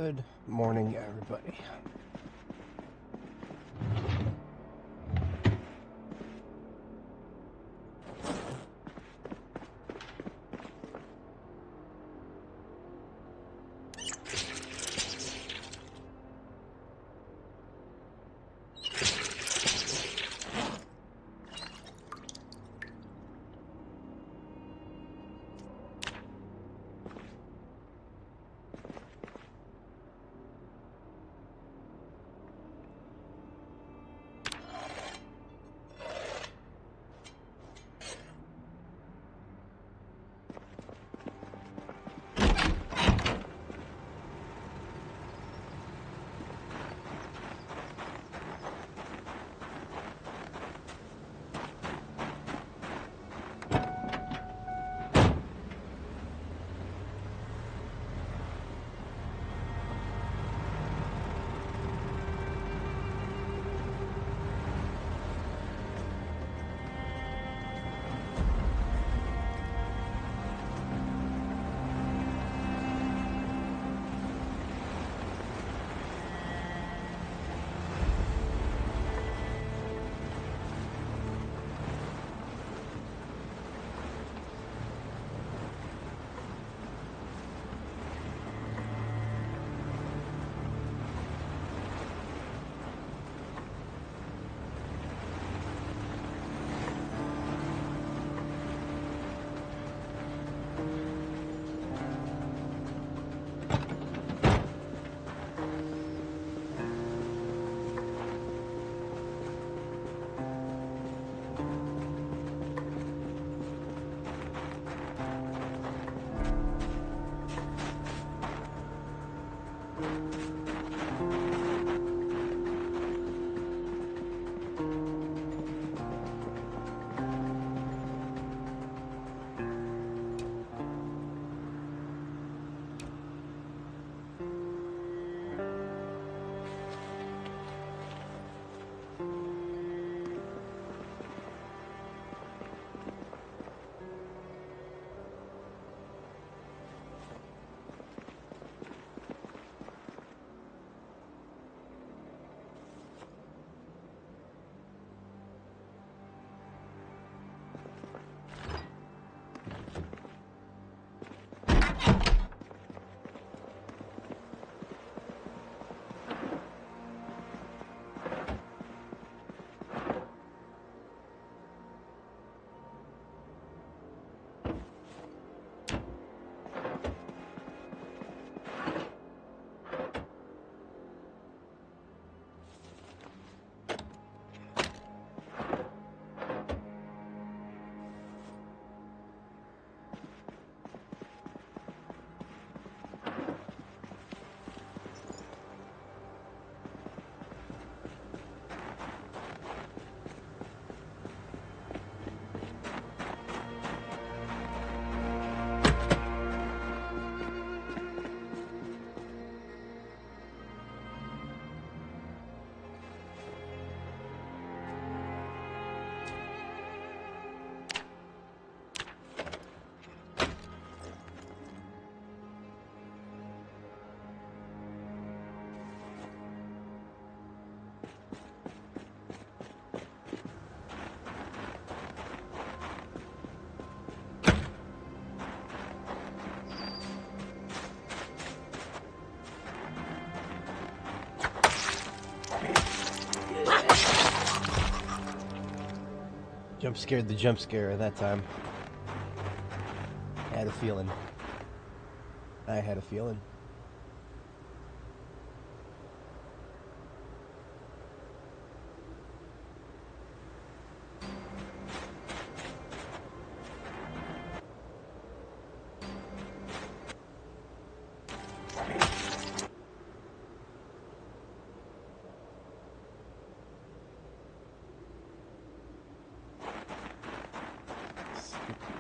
Good morning, everybody. Jump scared the jump scare that time. I had a feeling.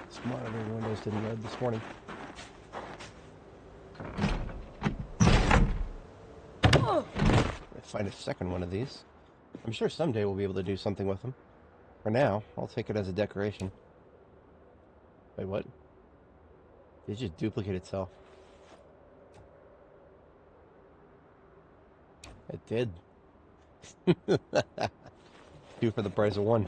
This monitoring windows didn't load this morning. Find a second one of these. I'm sure someday we'll be able to do something with them. For now, I'll take it as a decoration. Wait, what? Did it just duplicate itself? It did. Two for the price of one.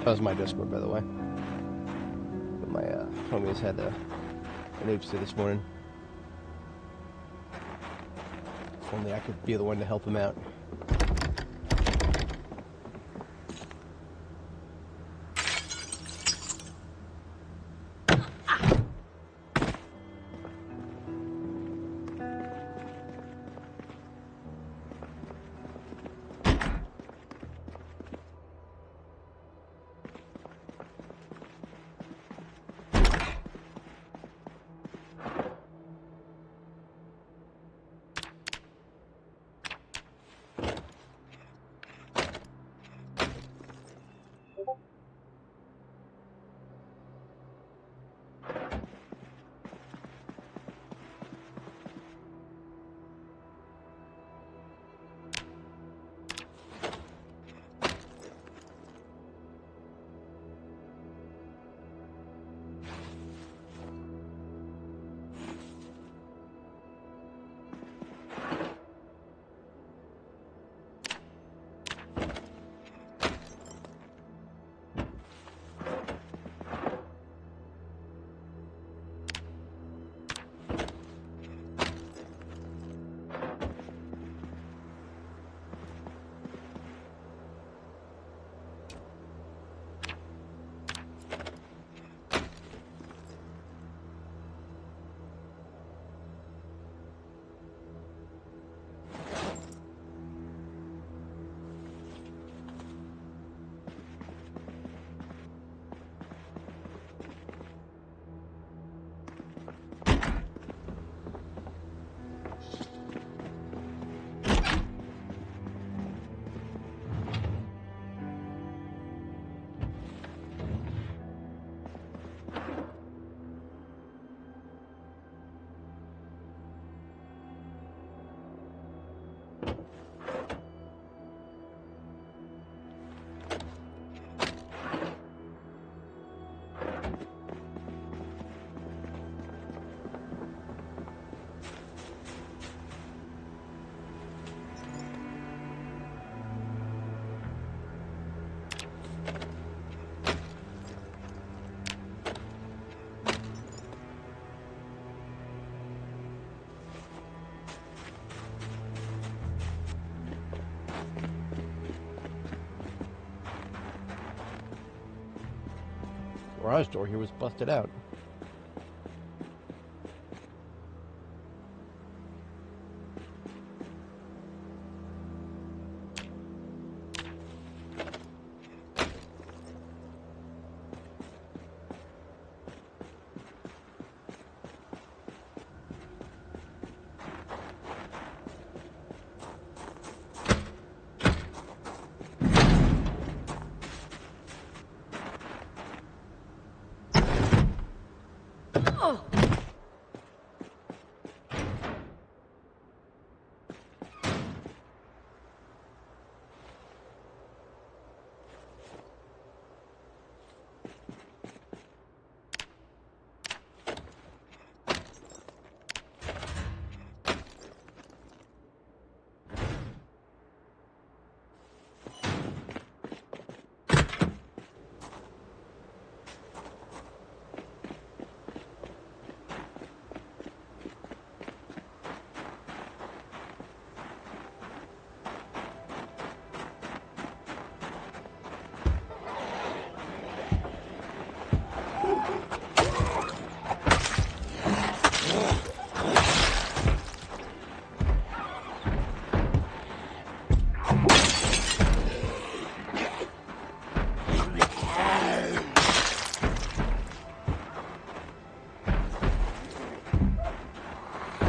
That was my Discord, by the way. But my homies had an oopsie this morning. If only I could be the one to help him out. Garage door here was busted out.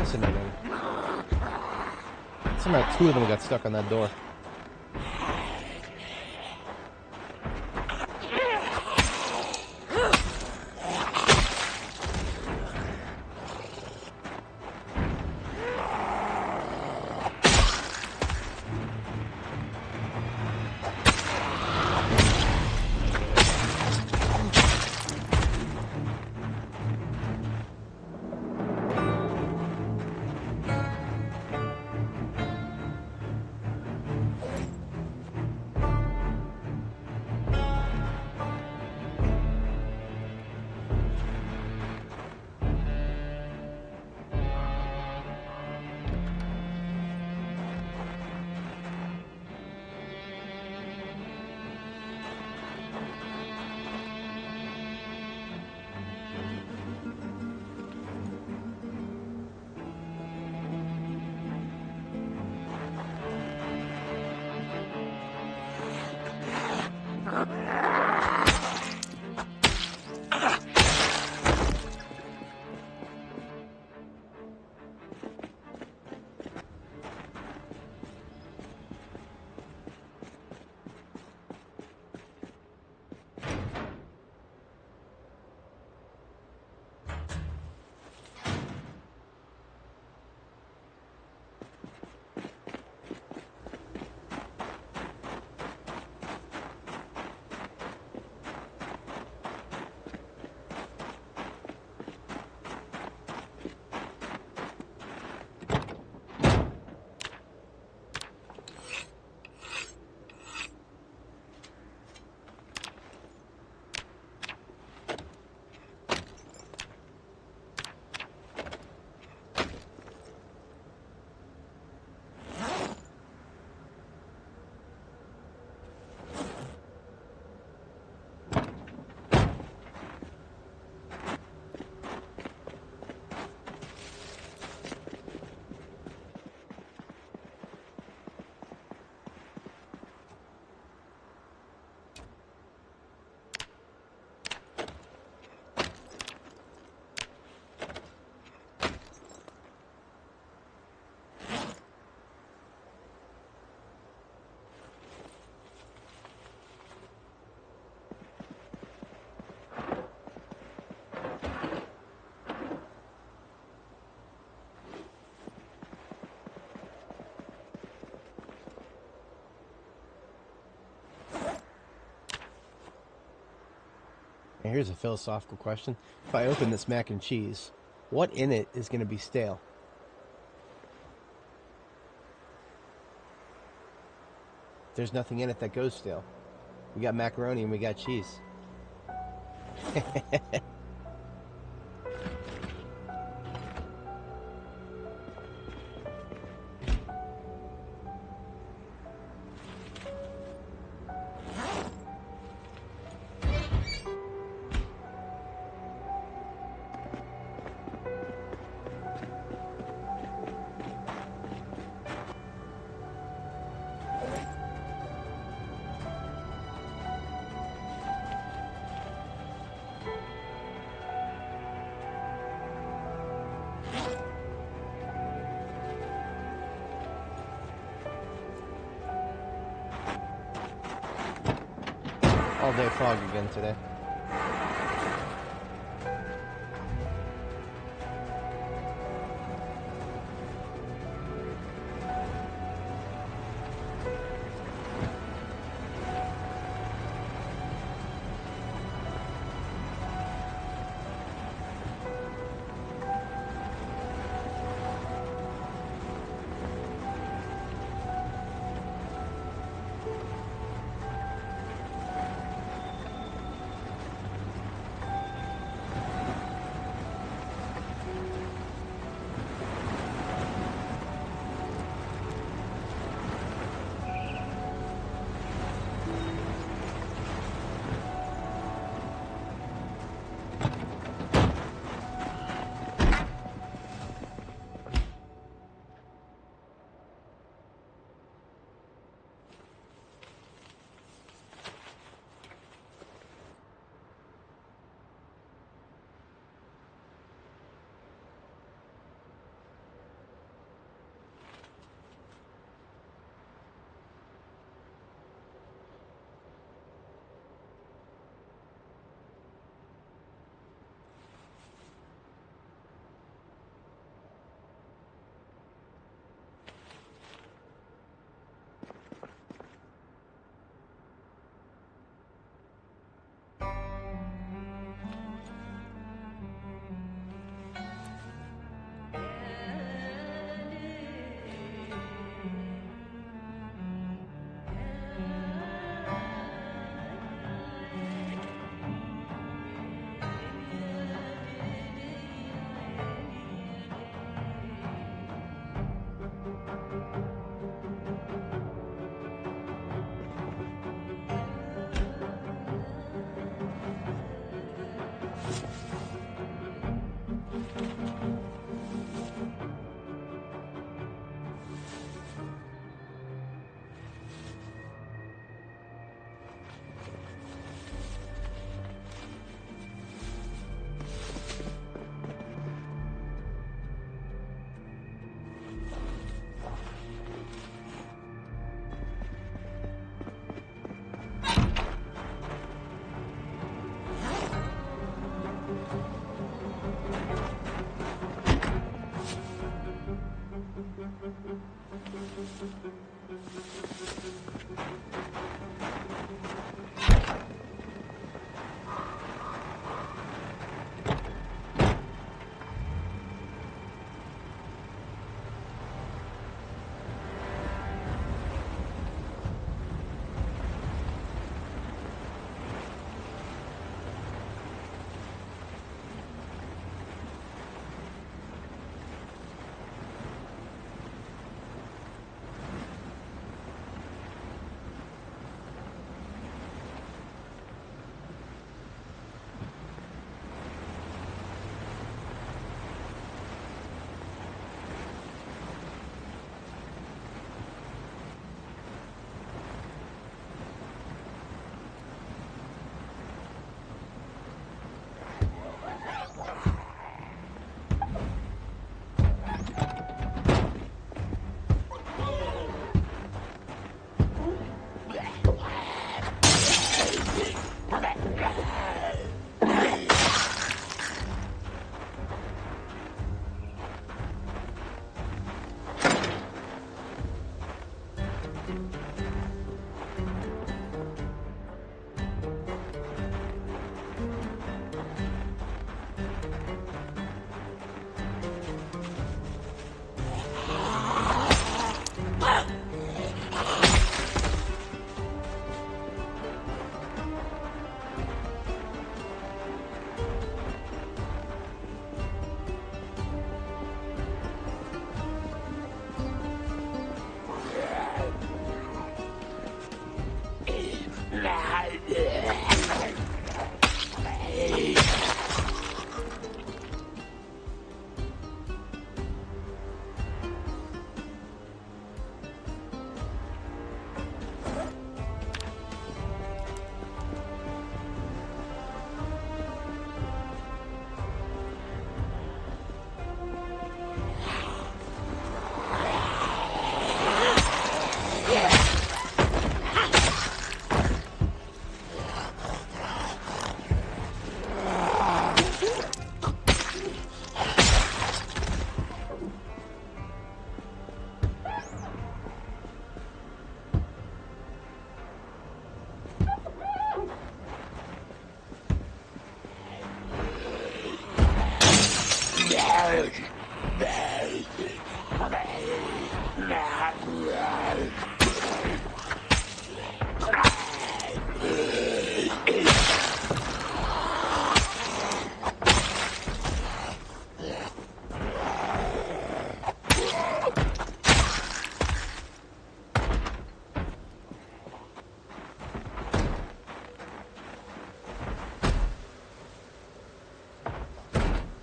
Fascinating. Somehow two of them got stuck on that door. And here's a philosophical question. If I open this mac and cheese, what in it is going to be stale? There's nothing in it that goes stale. We got macaroni and we got cheese. All day fog again today.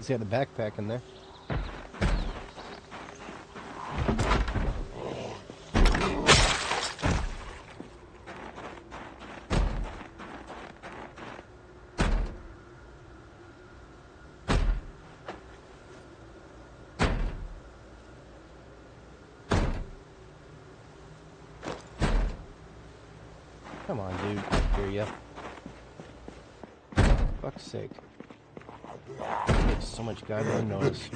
He's got a backpack in there. Come on, dude. I hear ya. Fuck's sake. Makes so much goddamn noise.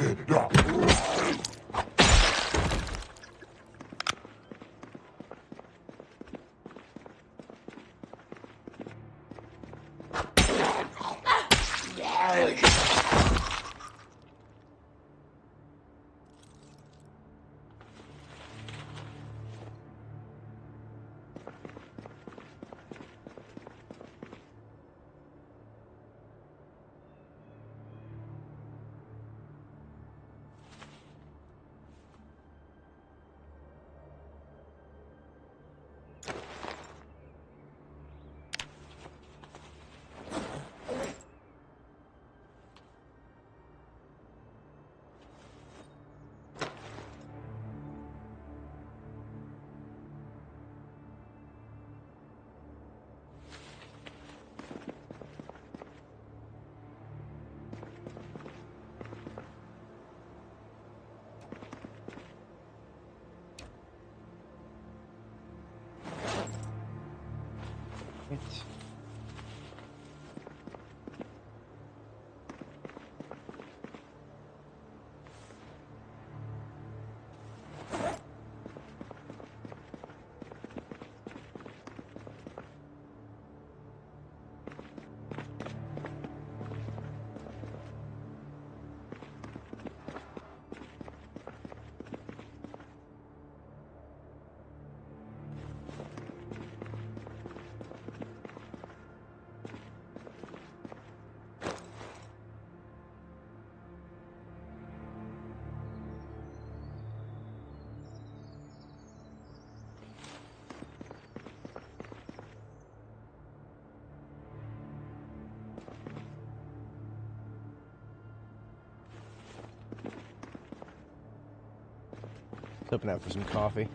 Hoping out for some coffee.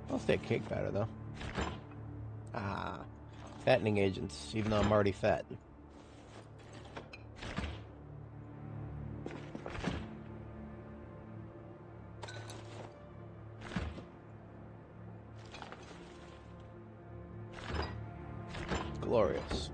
I'll take cake batter, though. Ah, fattening agents, even though I'm already fat. Glorious.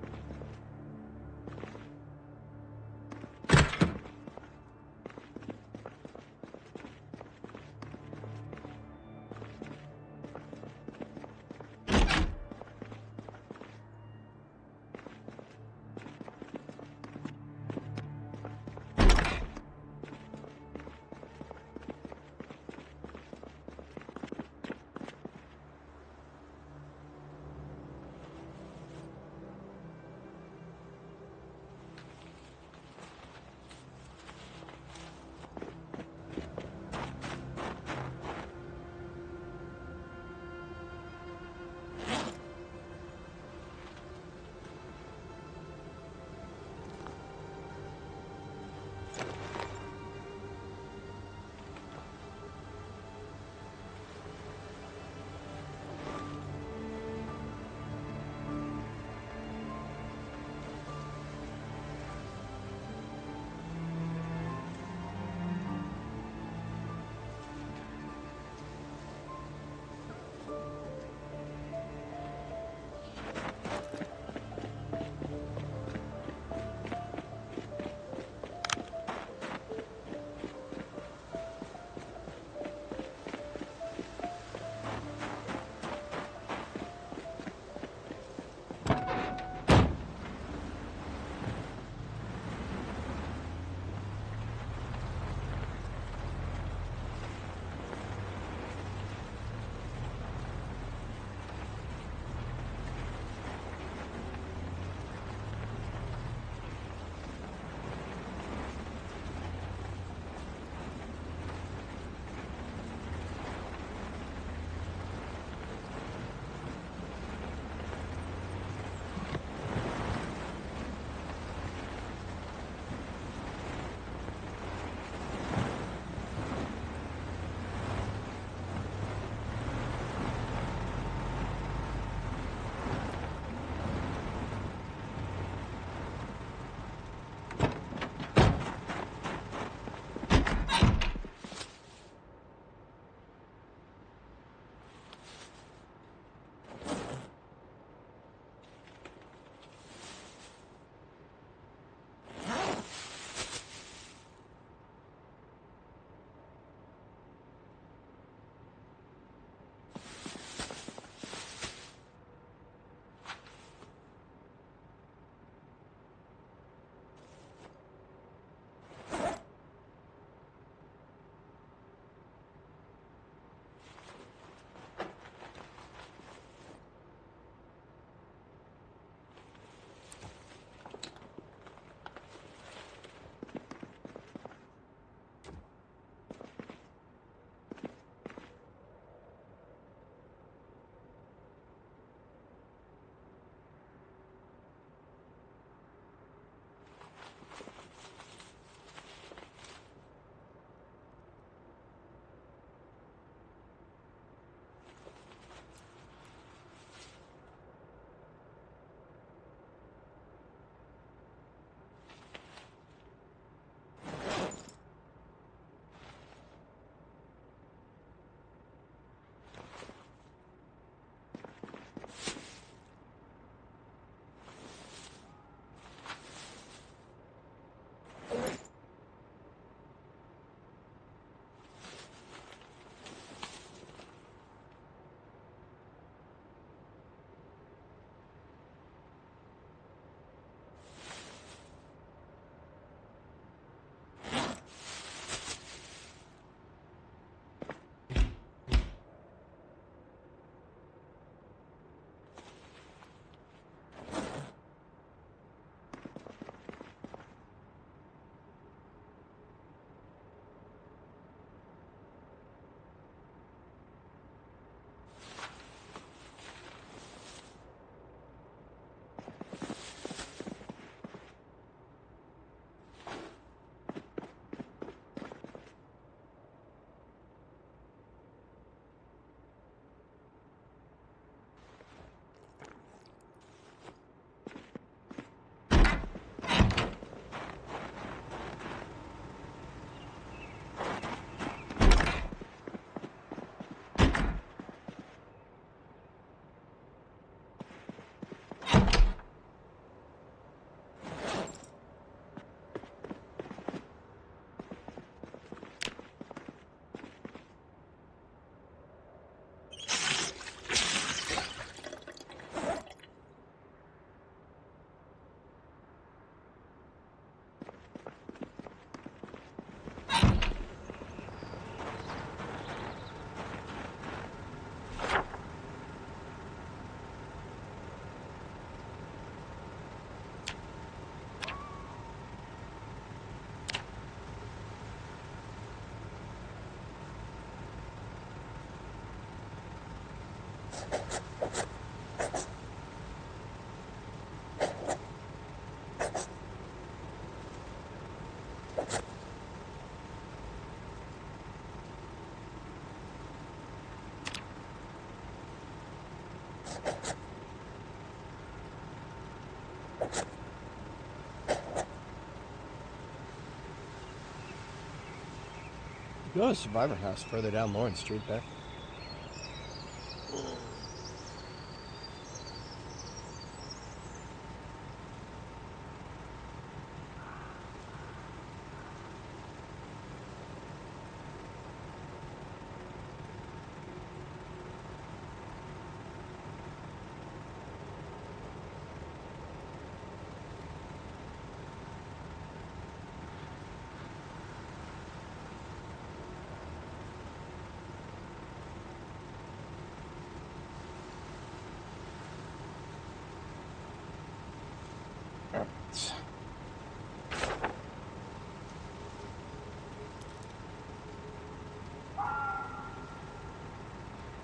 Go to Survivor House further down Lawrence Street there.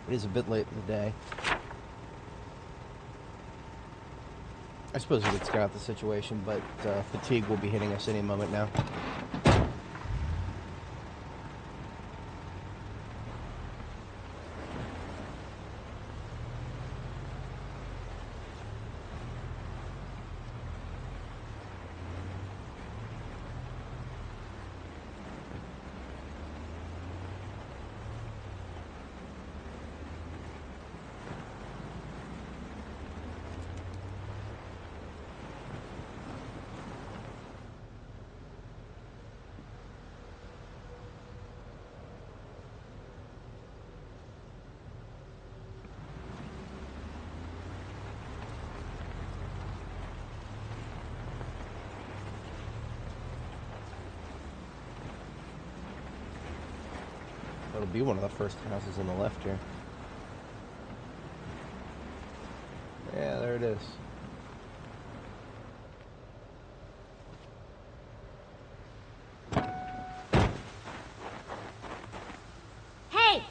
It is a bit late in the day. I suppose we could scout the situation, but fatigue will be hitting us any moment now. It'll be one of the first houses on the left here. Yeah, there it is. Hey!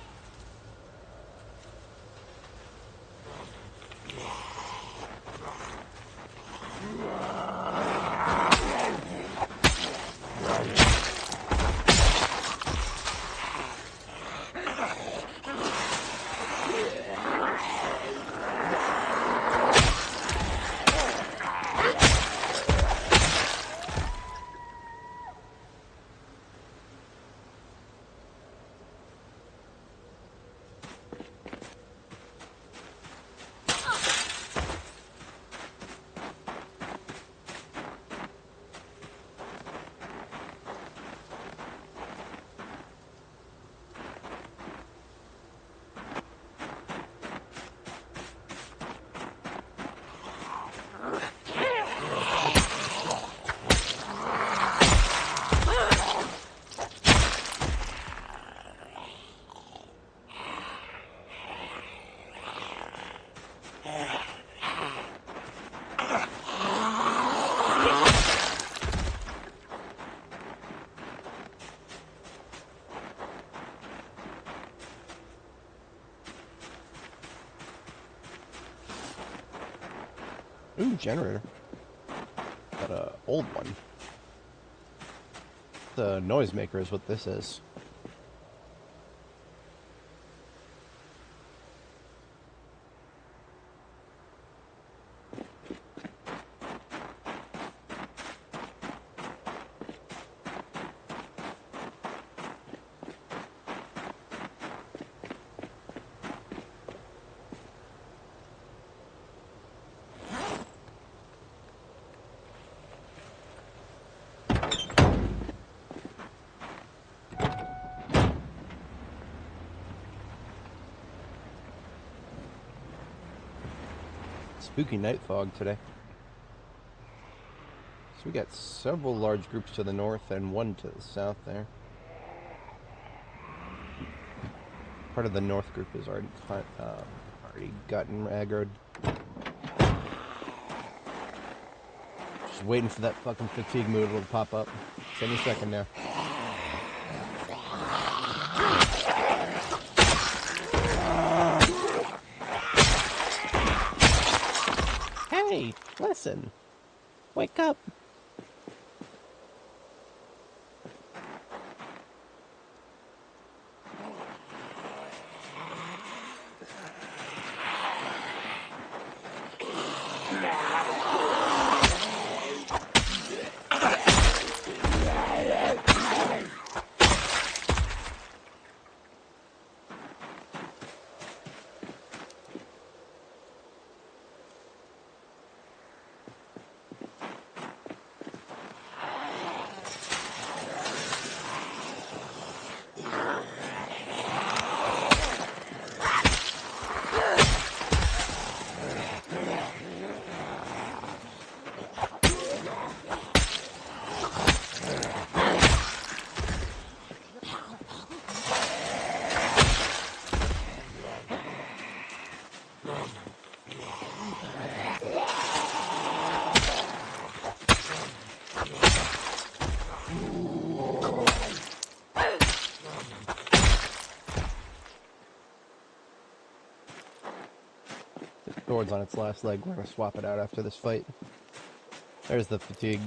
Ooh, generator. But old one. The noisemaker is what this is. Spooky night fog today. So we got several large groups to the north and one to the south there. Part of the north group is already gotten aggroed. Just waiting for that fucking fatigue modal to pop up. It's any second now. Listen. Wake up. Sword's on its last leg. We're going to swap it out after this fight. There's the fatigue.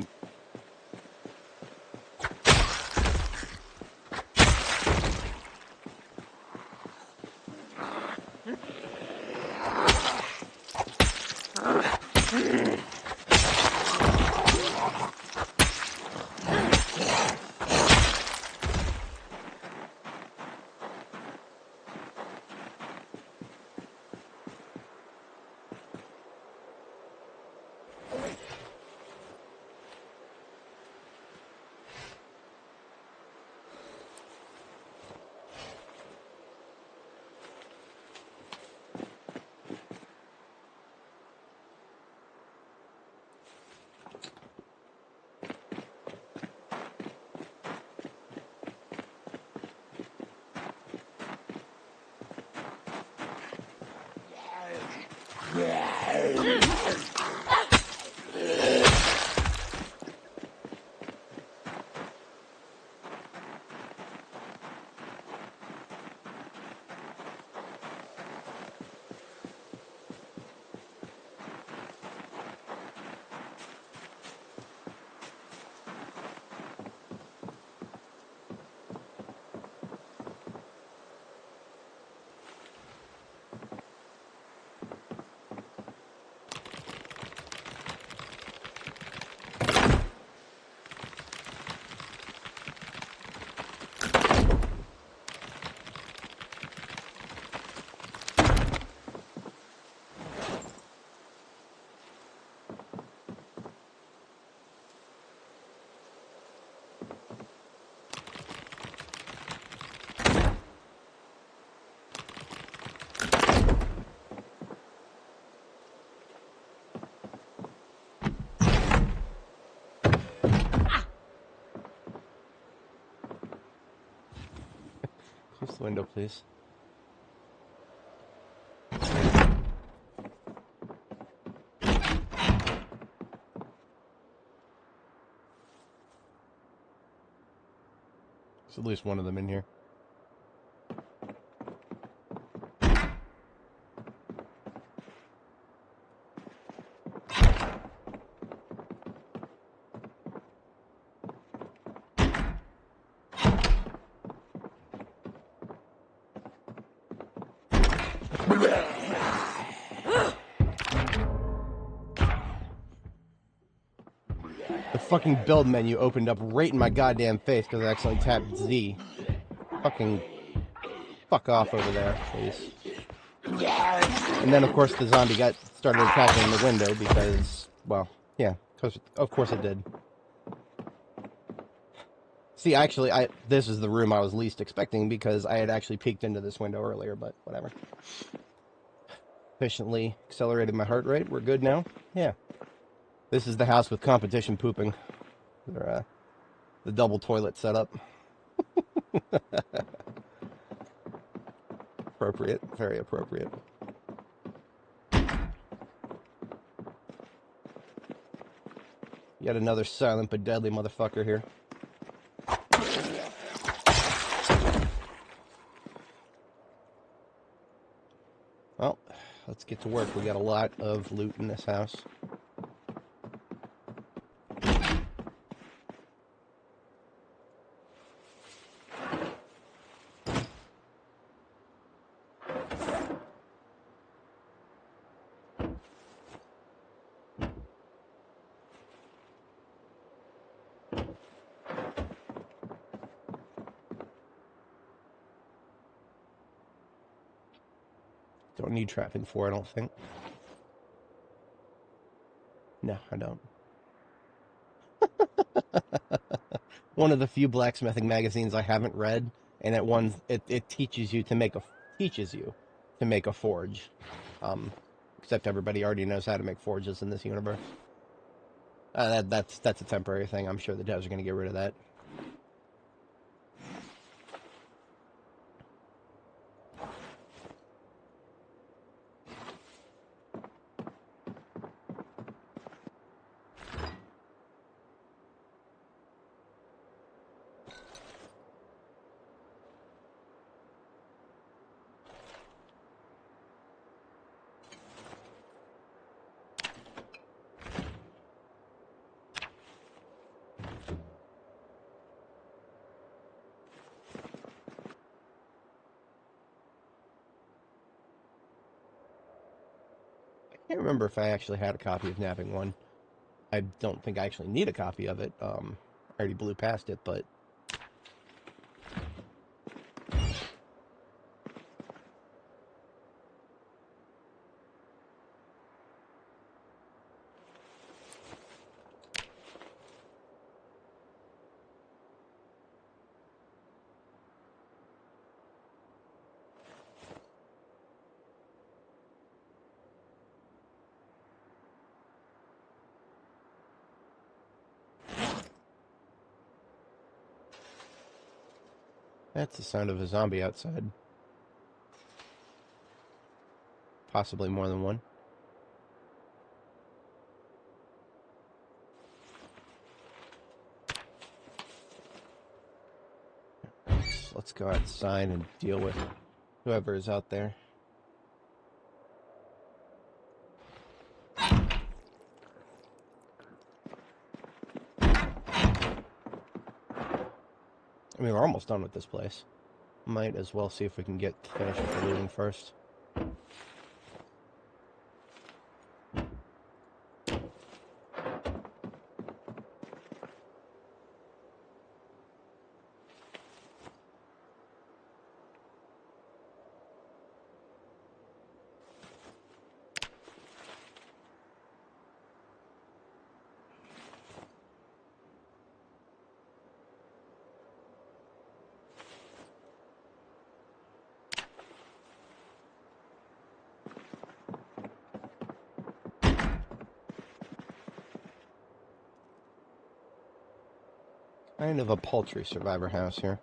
Close the window, please. There's at least one of them in here. The fucking build menu opened up right in my goddamn face because I accidentally tapped Z. Fucking fuck off over there, please. And then, of course, the zombie started attacking the window because, well, yeah, of course it did. See, actually, this is the room I was least expecting because I had actually peeked into this window earlier, but whatever. Efficiently accelerated my heart rate. We're good now? Yeah. This is the house with competition pooping. Or, the double toilet setup. Appropriate. Very appropriate. Yet another silent but deadly motherfucker here. Well, let's get to work. We got a lot of loot in this house. Don't need trapping 4, I don't think. No, I don't. One of the few blacksmithing magazines I haven't read, and it teaches you to make a forge. Except everybody already knows how to make forges in this universe. That's a temporary thing. I'm sure the devs are going to get rid of that. I can't remember if I actually had a copy of Napping 1. I don't think I actually need a copy of it. I already blew past it, but... That's the sound of a zombie outside. Possibly more than one. Let's go outside and deal with whoever is out there. I mean, we're almost done with this place. Might as well see if we can get finished with the looting first. Kind of a paltry survivor house here.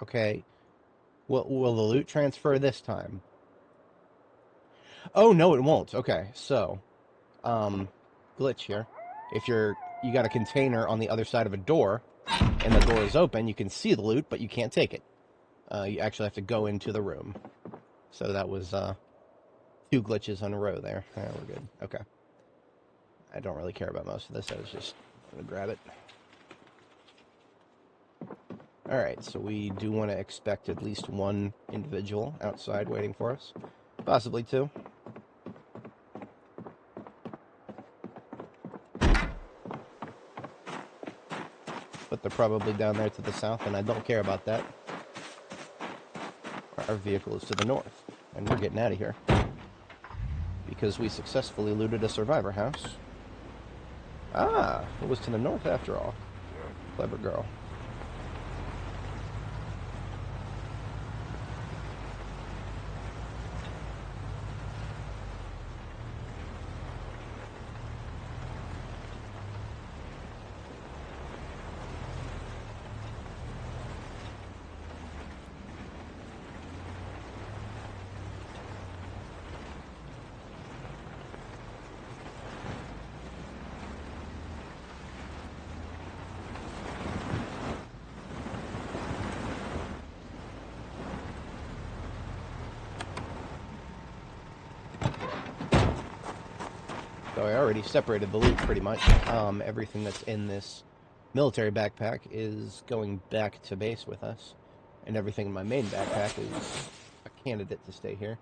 Okay. Will the loot transfer this time? Oh, no, it won't. Okay, so, glitch here. If you got a container on the other side of a door, and the door is open, you can see the loot, but you can't take it. You actually have to go into the room. So that was, 2 glitches in a row there. Yeah, we're good. Okay. I don't really care about most of this. I was just going to grab it. Alright, so we do want to expect at least one individual outside waiting for us. Possibly 2. But they're probably down there to the south, and I don't care about that. Our vehicle is to the north, and we're getting out of here. Because we successfully looted a survivor house. Ah, it was to the north after all. Clever girl. So I already separated the loot pretty much. Everything that's in this military backpack is going back to base with us. And everything in my main backpack is a candidate to stay here.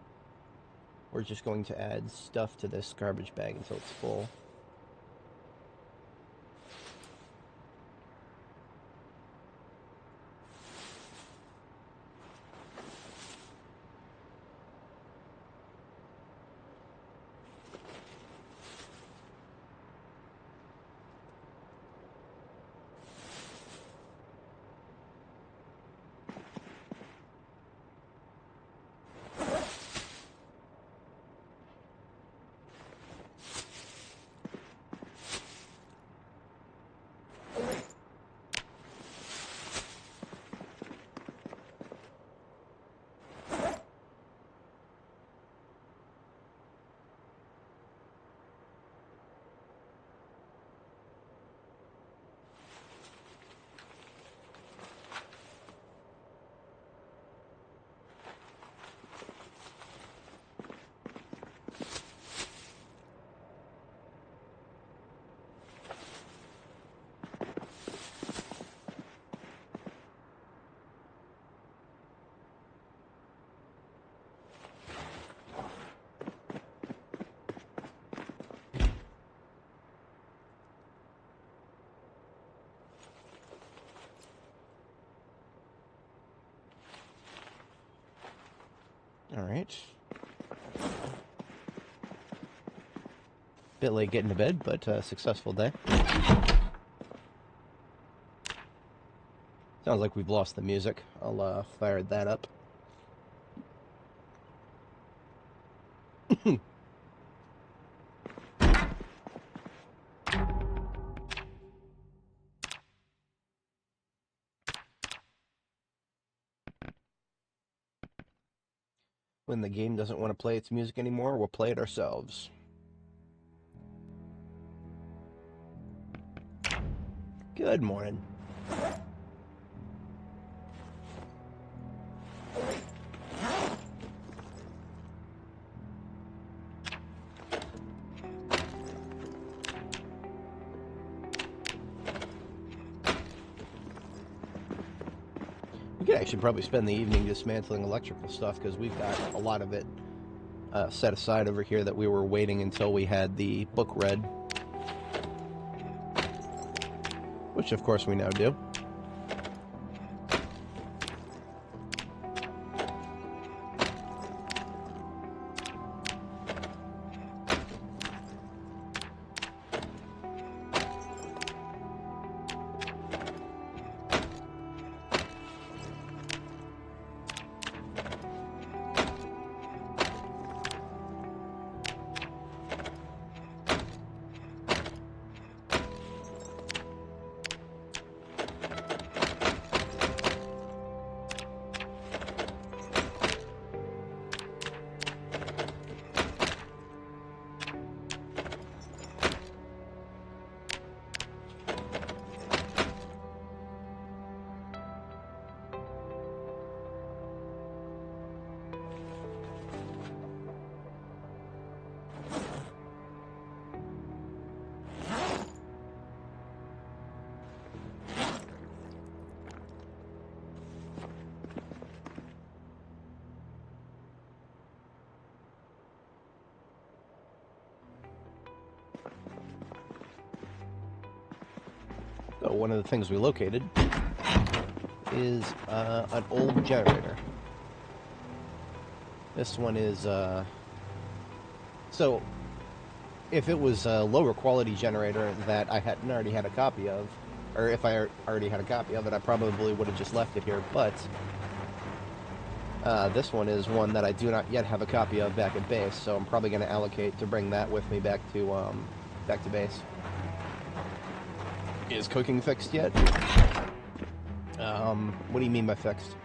We're just going to add stuff to this garbage bag until it's full. Alright. Bit late getting to bed, but successful day. Sounds like we've lost the music. I'll fire that up. When the game doesn't want to play its music anymore, we'll play it ourselves. Good morning. We could actually probably spend the evening dismantling electrical stuff, because we've got a lot of it set aside over here that we were waiting until we had the book read. Which, of course, we now do. So one of the things we located is an old generator. This one is, so if it was a lower quality generator that I hadn't already had a copy of, or if I already had a copy of it, I probably would have just left it here, but this one is one that I do not yet have a copy of back at base, so I'm probably going to allocate to bring that with me back to base. Is cooking fixed yet? What do you mean by fixed?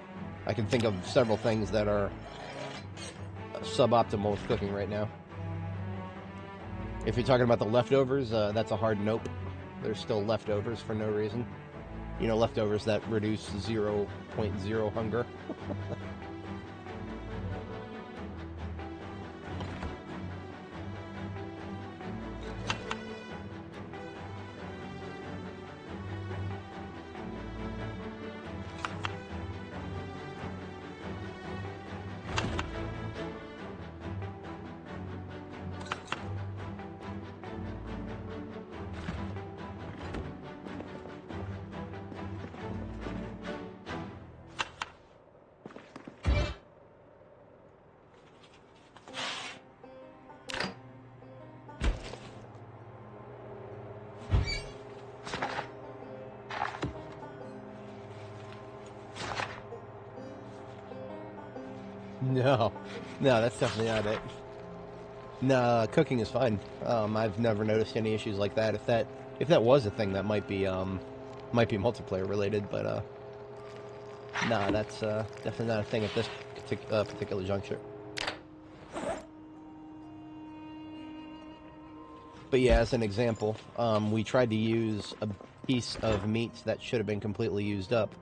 I can think of several things that are suboptimal with cooking right now. If you're talking about the leftovers, that's a hard nope. There's still leftovers for no reason. You know, leftovers that reduce 0.0 hunger. No, no, that's definitely not it. No, cooking is fine. I've never noticed any issues like that. If that was a thing, that might be multiplayer related. But nah, that's definitely not a thing at this particular juncture. But yeah, as an example, we tried to use a piece of meat that should have been completely used up.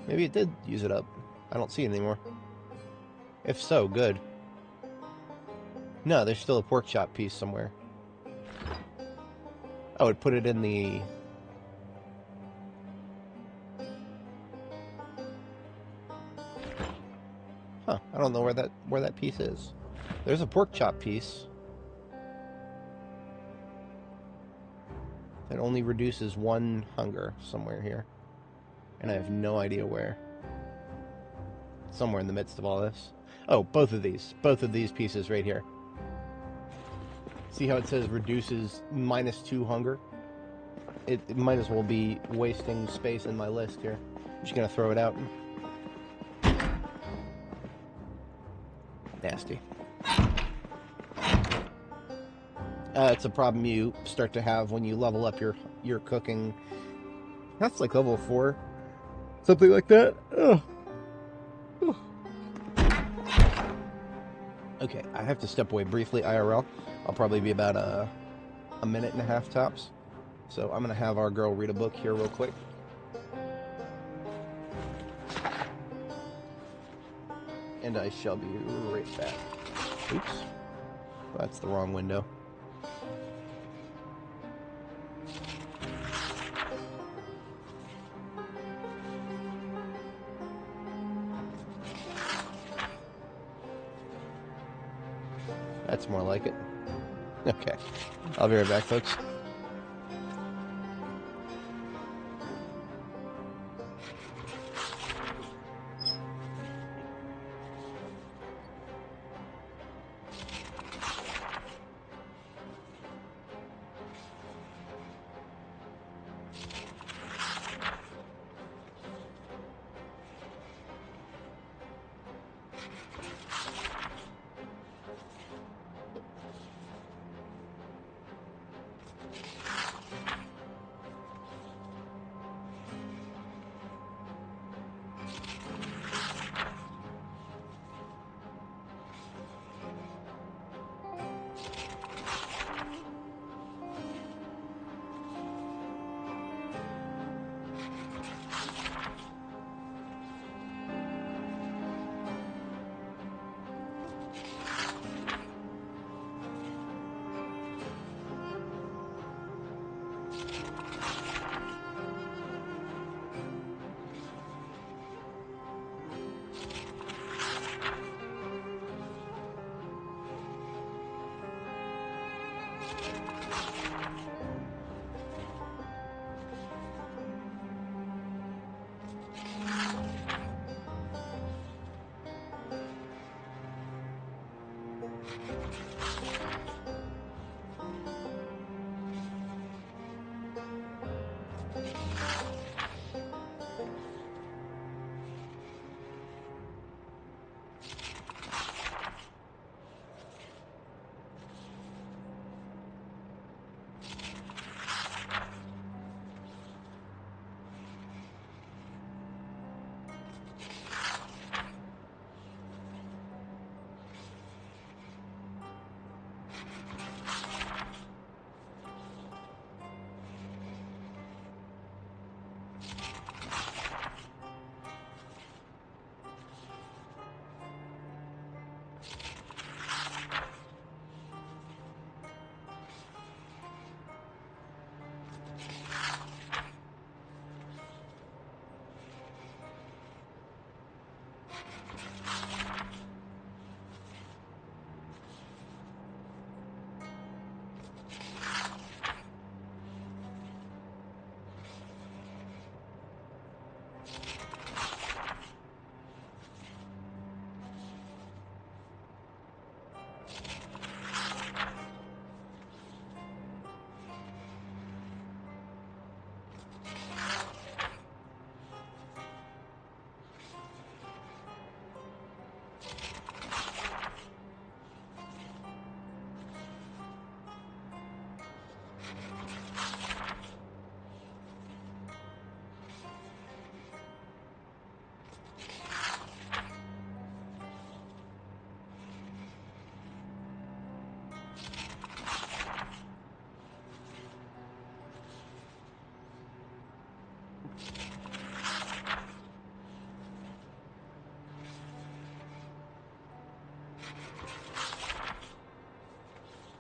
Maybe it did use it up. I don't see it anymore. If so, good. No, there's still a pork chop piece somewhere. Oh, it put it in the... Huh, I don't know where that piece is. There's a pork chop piece. It only reduces one hunger somewhere here. And I have no idea where. Somewhere in the midst of all this. Oh, both of these pieces right here. See how it says reduces -2 hunger? It might as well be wasting space in my list here. I'm just gonna throw it out. Nasty. It's a problem you start to have when you level up your cooking. That's like level 4. Something like that. Ugh. Okay, I have to step away briefly, IRL. I'll probably be about a minute and a half tops. So I'm going to have our girl read a book here real quick. And I shall be right back. Oops. That's the wrong window. That's more like it. Okay. I'll be right back, folks.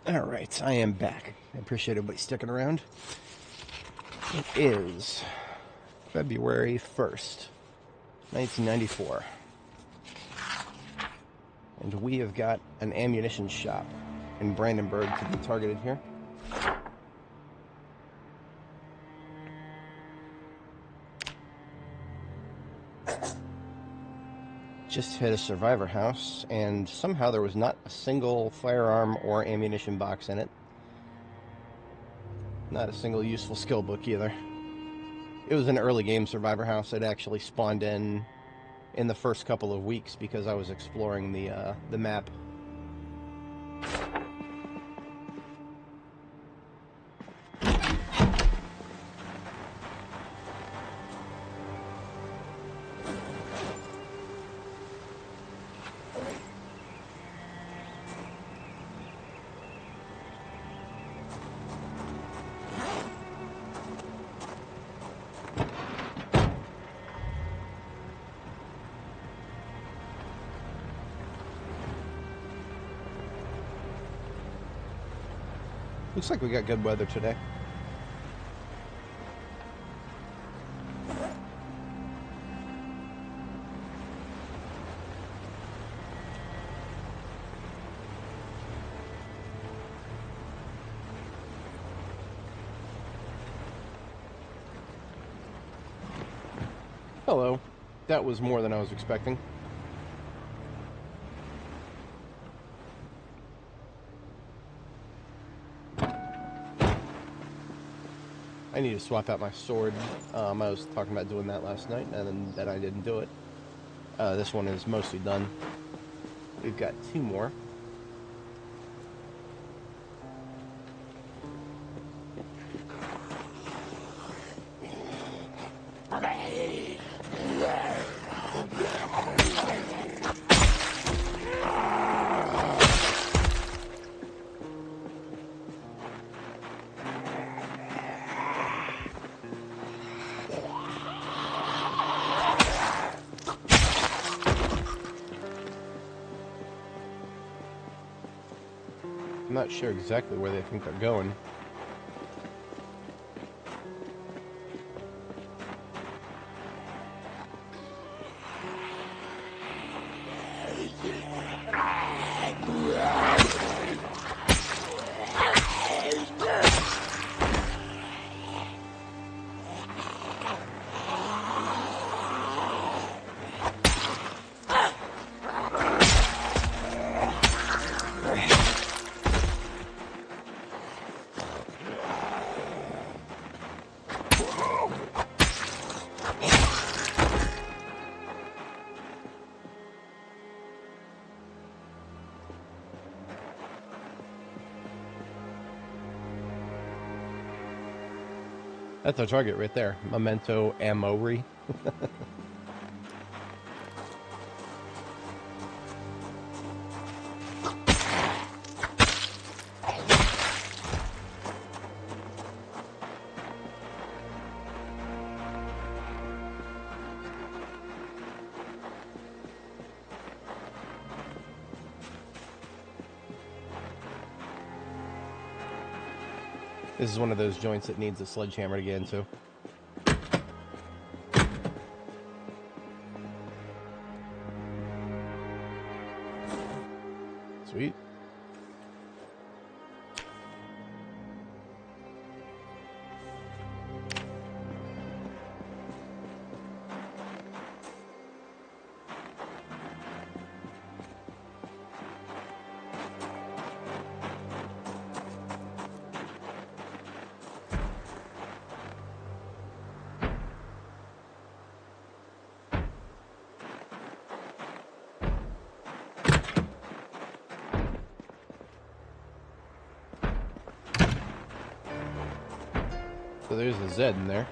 Alright, I am back. I appreciate everybody sticking around. It is February 1st, 1994. And we have got an ammunition shop in Brandenburg to be targeted here. Just hit a survivor house, and somehow there was not a single firearm or ammunition box in it. Not a single useful skill book either. It was an early game survivor house. It actually spawned in the first couple of weeks because I was exploring the map. Looks like we got good weather today. Hello. That was more than I was expecting. I need to swap out my sword. I was talking about doing that last night, and then I didn't do it. This one is mostly done. We've got two more. I'm not sure exactly where they think they're going. That's our target right there. Memento Amory. This is one of those joints that needs a sledgehammer to get into. Sweet. So there's a Z in there.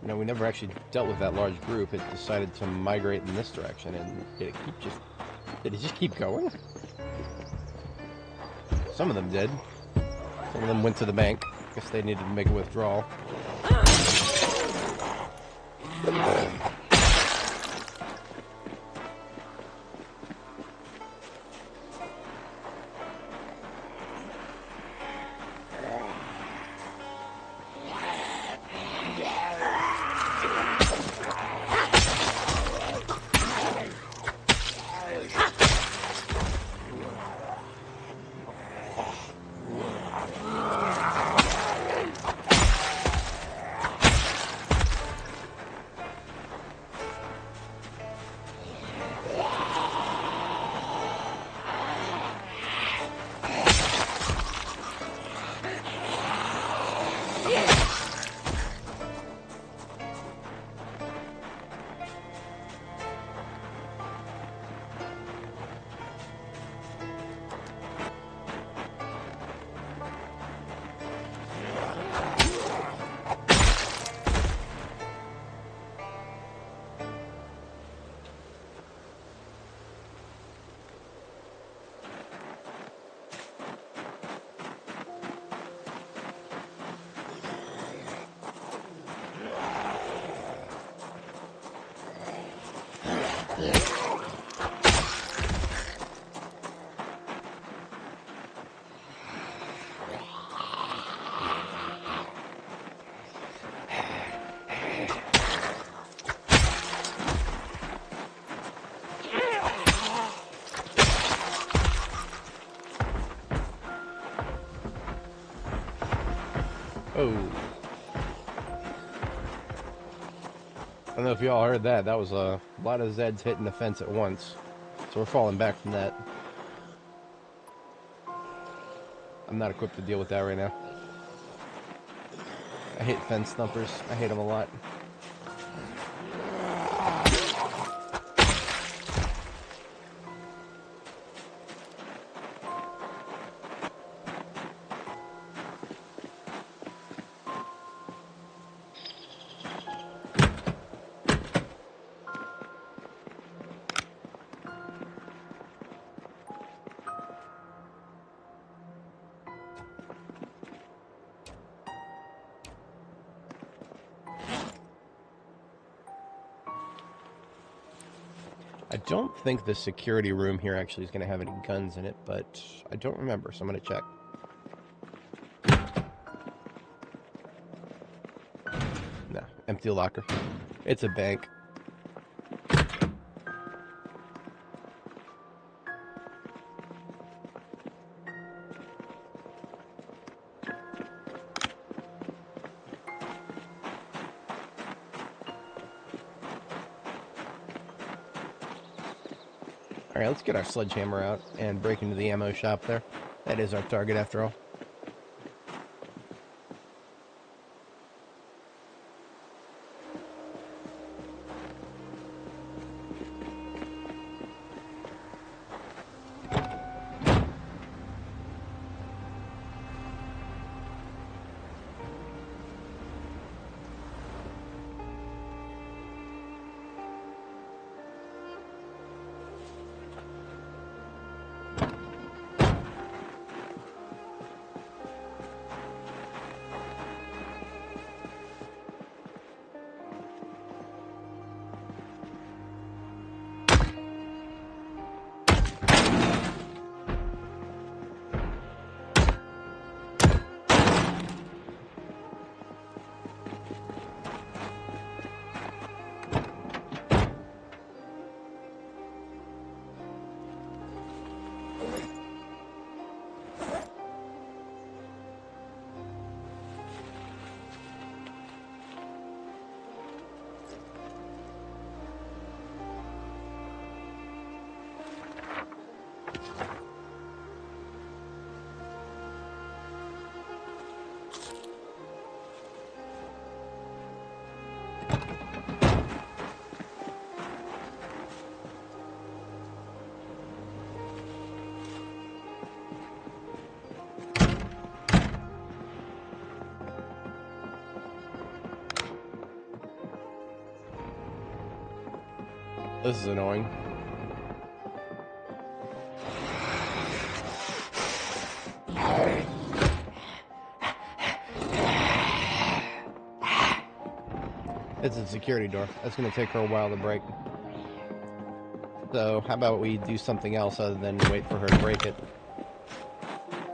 No, we never actually dealt with that large group. It decided to migrate in this direction, and did it just keep going? Some of them did. Some of them went to the bank. Guess they needed to make a withdrawal. Oh. I don't know if y'all heard that. That was a lot of Zeds hitting the fence at once. So we're falling back from that. I'm not equipped to deal with that right now. I hate fence thumpers. I hate them a lot. I don't think the security room here actually is going to have any guns in it, but I don't remember, so I'm going to check. No, empty locker. It's a bank. Alright, let's get our sledgehammer out and break into the ammo shop there. That is our target after all. This is annoying. It's a security door. That's going to take her a while to break. So, how about we do something else other than wait for her to break it?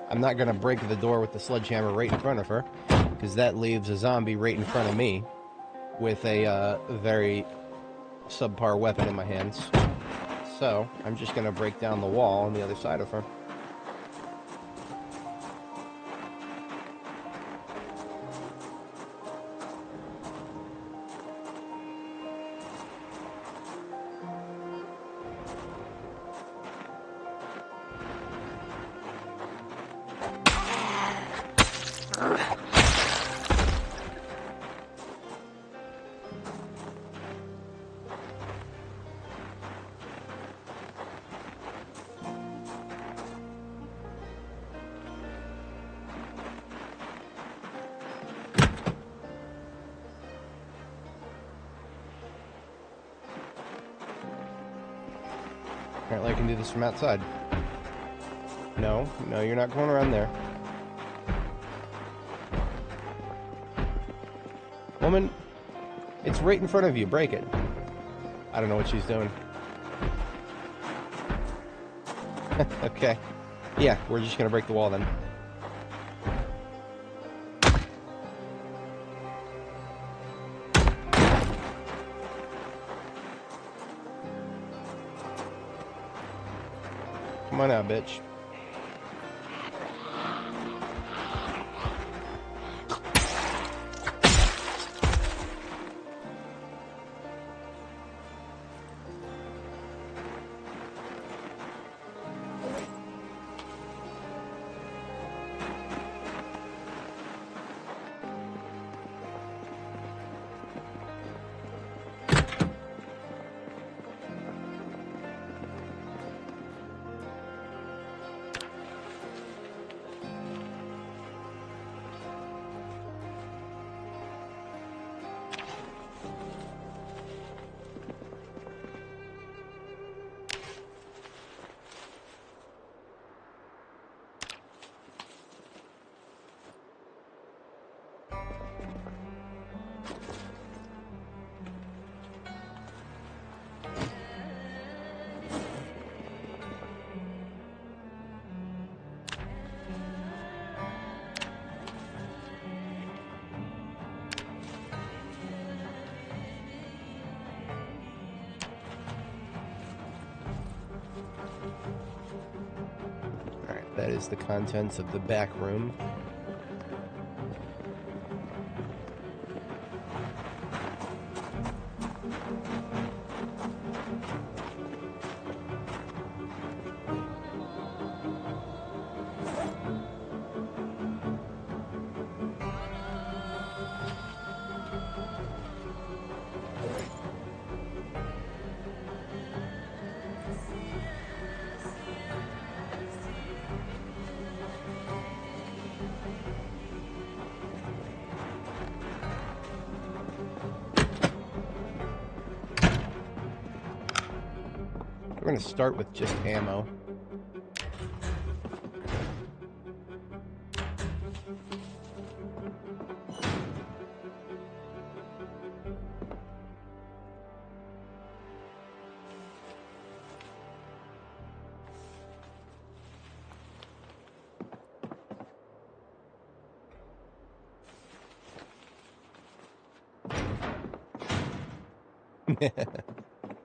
I'm not going to break the door with the sledgehammer right in front of her, because that leaves a zombie right in front of me with a very subpar weapon in my hands. So, I'm just going to break down the wall on the other side of her. Apparently I can do this from outside. No, you're not going around there. Woman, it's right in front of you. Break it. I don't know what she's doing. Okay. Yeah, we're just gonna break the wall then. Come on out, bitch. That is the contents of the back room. We're going to start with just ammo.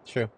True.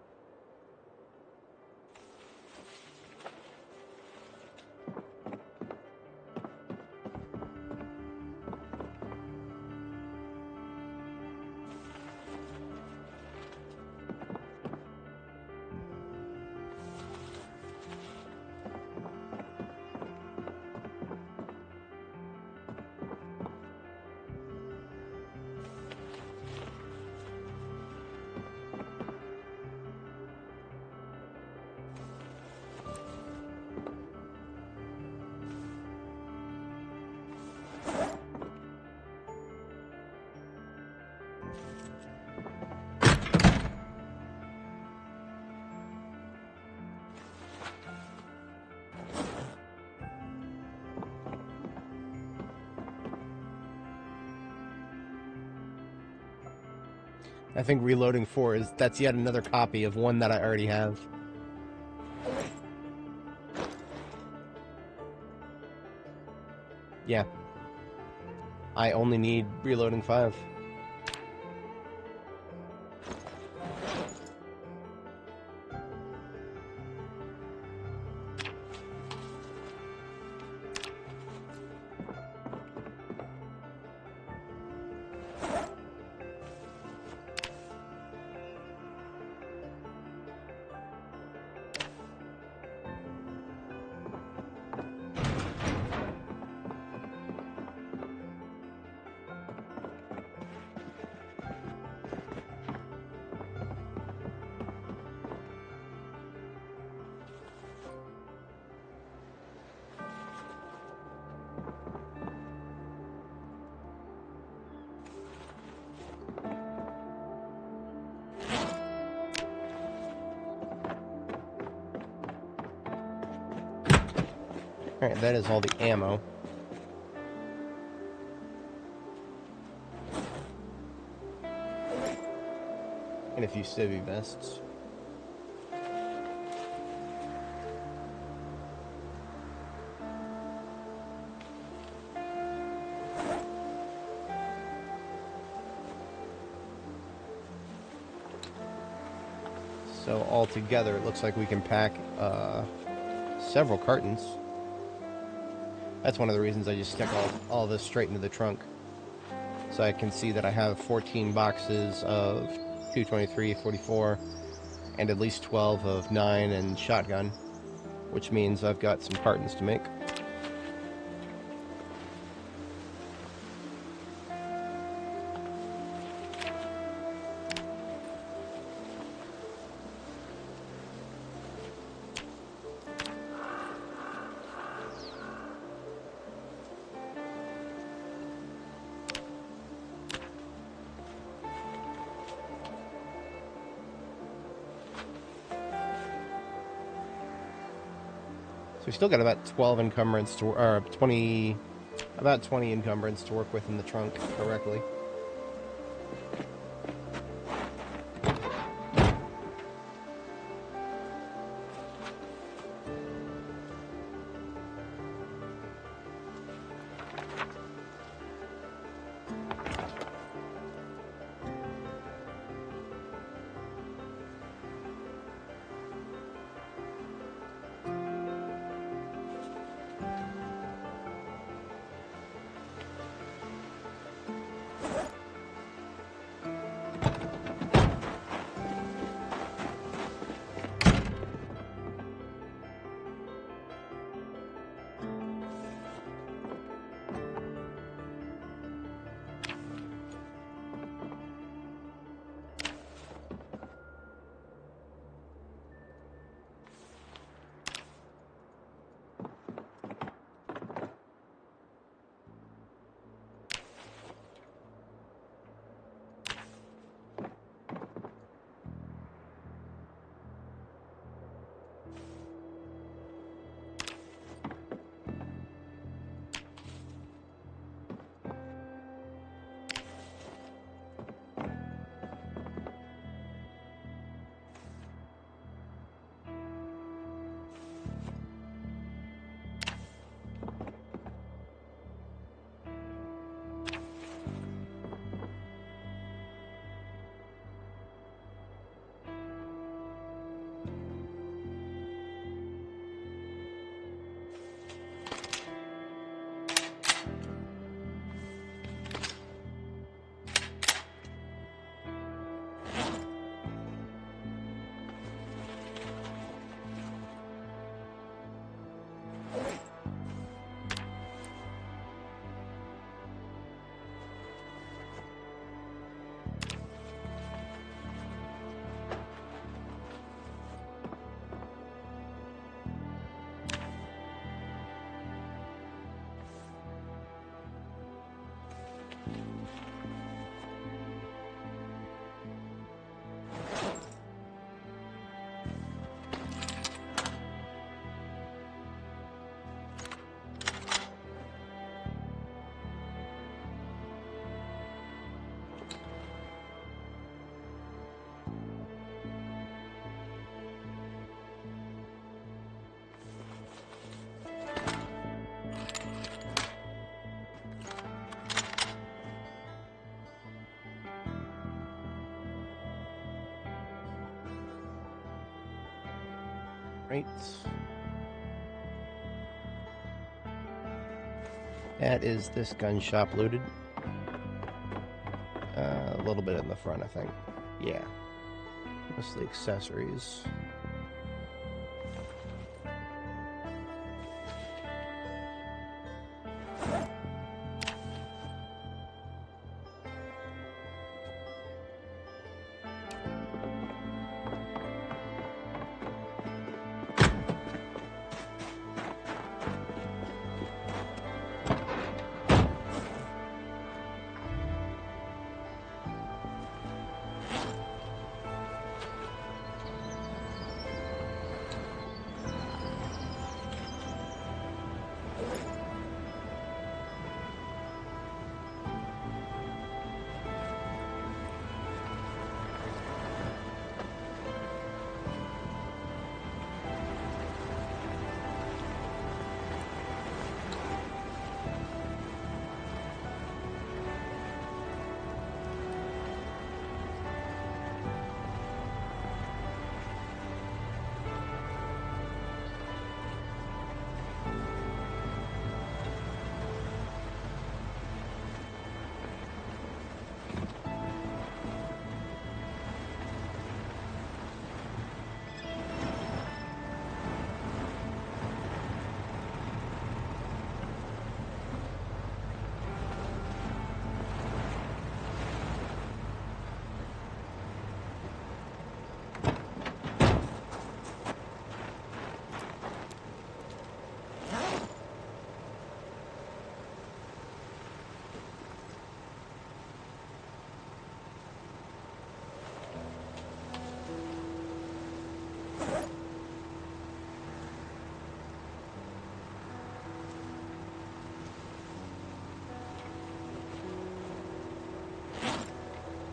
I think reloading 4 that's yet another copy of one that I already have. Yeah. I only need reloading 5. Alright, that is all the ammo. And a few civvy vests. So all together, it looks like we can pack several cartons. That's one of the reasons I just stuck all this straight into the trunk. So I can see that I have 14 boxes of 223, 44, and at least 12 of 9 and shotgun, which means I've got some cartons to make. So we still got about 12 encumbrance to, or 20, about 20 encumbrance to work with in the trunk correctly. Right. That is this gun shop looted. A little bit in the front, I think. Yeah. Mostly accessories.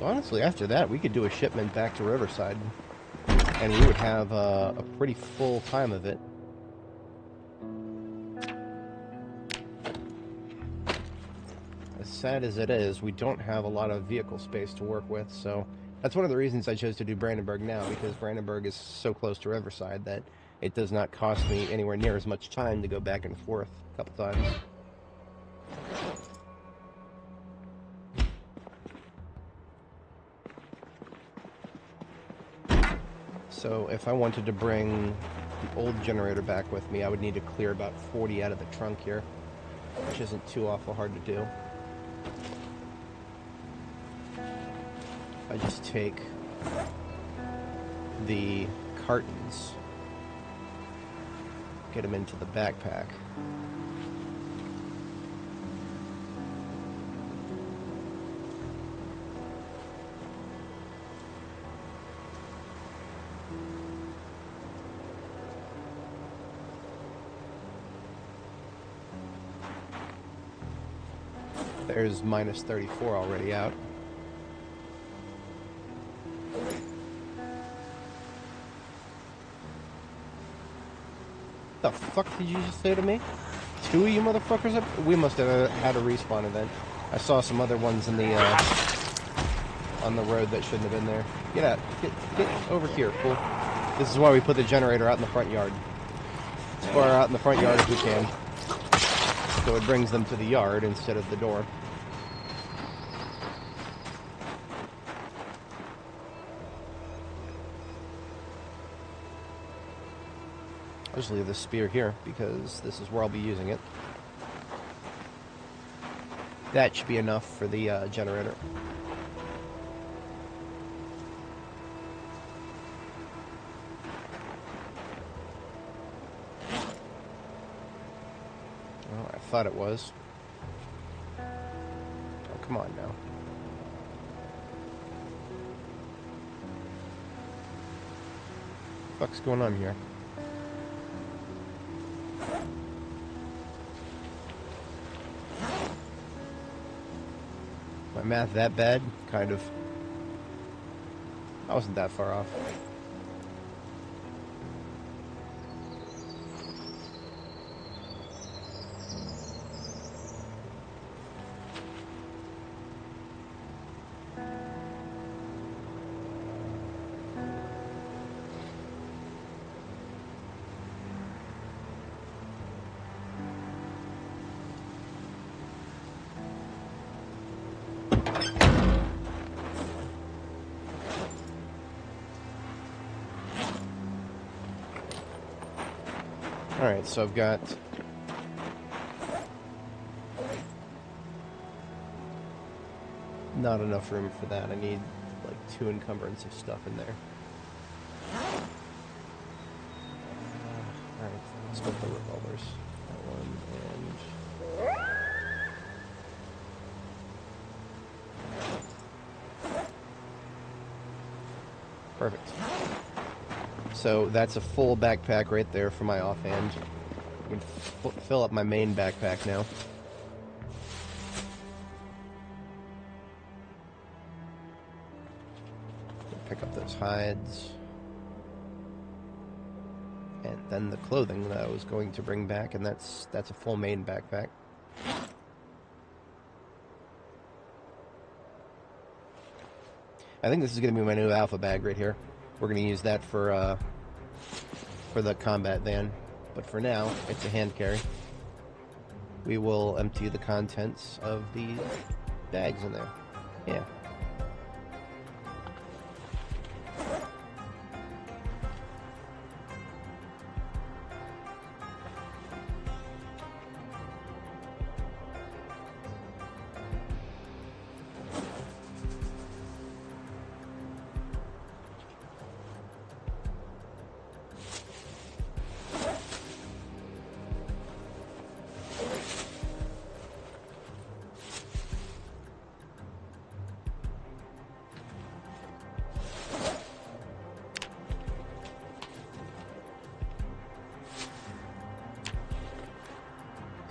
Honestly, after that, we could do a shipment back to Riverside, and we would have a pretty full time of it. As sad as it is, we don't have a lot of vehicle space to work with, so that's one of the reasons I chose to do Brandenburg now, because Brandenburg is so close to Riverside that it does not cost me anywhere near as much time to go back and forth a couple times. So if I wanted to bring the old generator back with me, I would need to clear about 40 out of the trunk here, which isn't too awful hard to do. I just take the cartons, get them into the backpack. There's minus 34 already out. The fuck did you just say to me? Two of you motherfuckers up? We must have had a respawn event. I saw some other ones in the on the road that shouldn't have been there. Get out. Get over here, fool. This is why we put the generator out in the front yard. As far out in the front yard as we can. So it brings them to the yard instead of the door. I'll just leave this spear here, because this is where I'll be using it. That should be enough for the generator. Well, I thought it was. Oh, come on now. What the fuck's going on here? My math that bad? Kind of. I wasn't that far off. Alright, so I've got not enough room for that. I need like 2 encumbrance of stuff in there. Alright, let's go with the revolvers. That one and... Perfect. So that's a full backpack right there for my offhand. I can fill up my main backpack now. Pick up those hides. And then the clothing that I was going to bring back, and that's a full main backpack. I think this is going to be my new alpha bag right here. We're going to use that for the combat van. But for now, it's a hand carry. We will empty the contents of these bags in there. Yeah.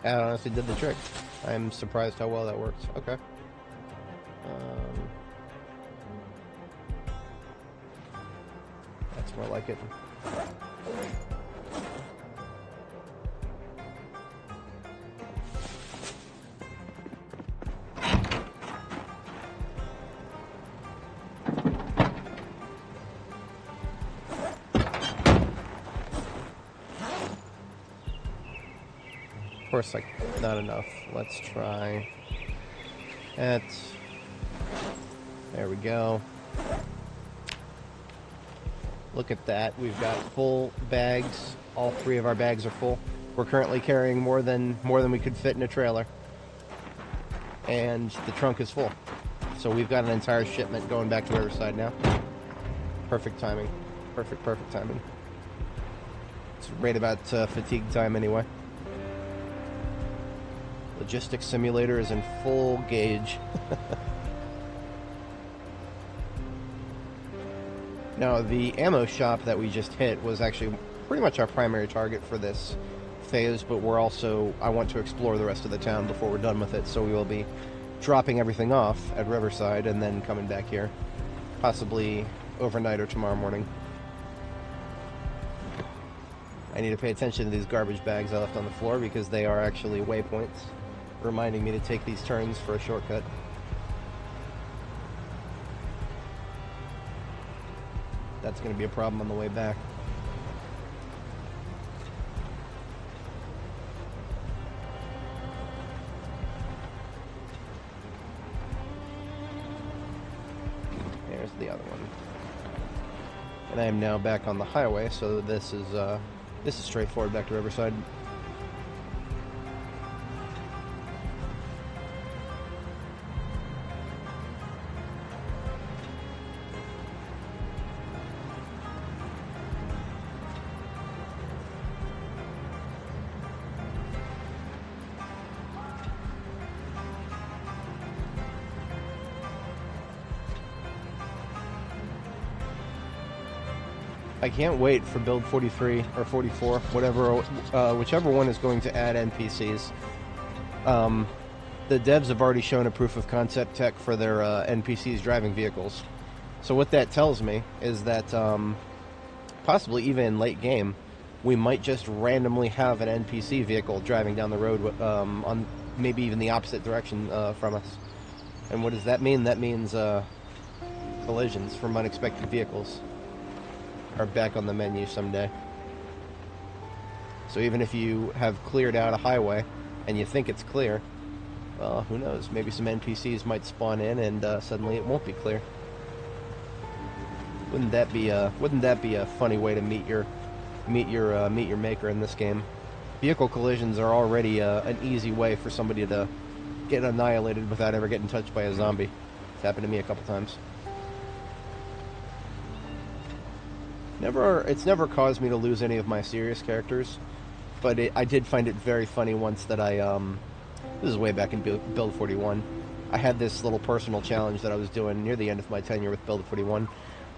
That honestly did the trick. I'm surprised how well that works. Okay. That's more like it. Of course, like, not enough. Let's try it. There we go. Look at that. We've got full bags. All 3 of our bags are full. We're currently carrying more than we could fit in a trailer. And the trunk is full. So we've got an entire shipment going back to Riverside now. Perfect timing. Perfect timing. It's right about fatigue time anyway. Logistics simulator is in full gauge. Now, the ammo shop that we just hit was actually pretty much our primary target for this phase, but I want to explore the rest of the town before we're done with it, so we will be dropping everything off at Riverside and then coming back here, possibly overnight or tomorrow morning. I need to pay attention to these garbage bags I left on the floor because they are actually waypoints, reminding me to take these turns for a shortcut. That's going to be a problem on the way back. There's the other one. And I am now back on the highway, so this is straightforward back to Riverside. I can't wait for build 43 or 44, whichever one is going to add NPCs. The devs have already shown a proof of concept tech for their NPCs driving vehicles. So what that tells me is that possibly even in late game, we might just randomly have an NPC vehicle driving down the road on maybe even the opposite direction from us. And what does that mean? That means collisions from unexpected vehicles are back on the menu someday. So even if you have cleared out a highway and you think it's clear, Well, who knows? Maybe some NPCs might spawn in, and suddenly it won't be clear. Wouldn't that be a funny way to meet your maker in this game? Vehicle collisions are already an easy way for somebody to get annihilated without ever getting touched by a zombie. It's happened to me a couple times. It's never caused me to lose any of my serious characters, but I did find it very funny once that this is way back in Build 41. I had this little personal challenge that I was doing near the end of my tenure with Build 41,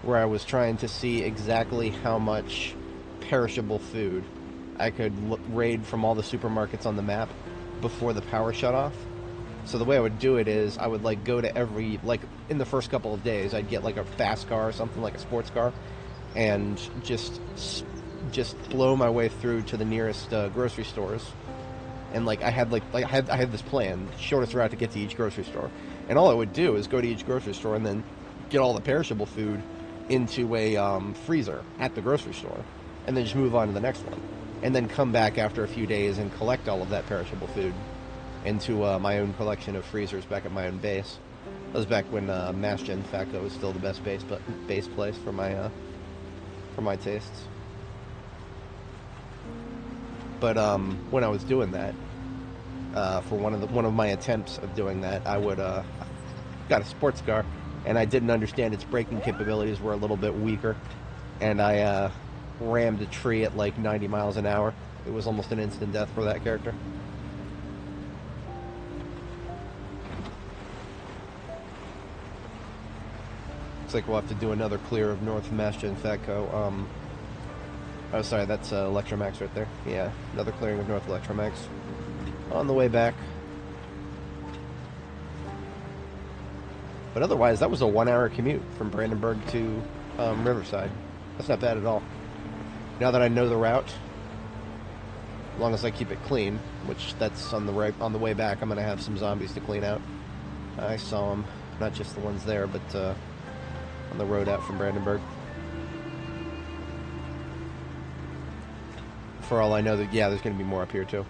where I was trying to see exactly how much perishable food I could raid from all the supermarkets on the map before the power shut off. So the way I would do it is I would go to every, in the first couple of days, I'd get a fast car or something, like a sports car, and just blow my way through to the nearest grocery stores. And I had this plan, shortest route to get to each grocery store. And all I would do is go to each grocery store and then get all the perishable food into a freezer at the grocery store, and then just move on to the next one, and then come back after a few days and collect all of that perishable food into my own collection of freezers back at my own base. That was back when Mass Gen FFFUUUU was still the best base place for my tastes. But when I was doing that, for one of my attempts of doing that, I got a sports car, and I didn't understand its braking capabilities were a little bit weaker, and I rammed a tree at 90 miles an hour. It was almost an instant death for that character. Looks like we'll have to do another clear of North Mass Gen FFFUUUU. Oh, sorry, that's Electromax right there. Yeah, another clearing of North Electromax. On the way back. But otherwise, that was a 1-hour commute from Brandenburg to Riverside. That's not bad at all. Now that I know the route, as long as I keep it clean, which that's on the way back, I'm going to have some zombies to clean out. I saw them, not just the ones there, but on the road out from Brandenburg. For all I know, that yeah, there's going to be more up here too.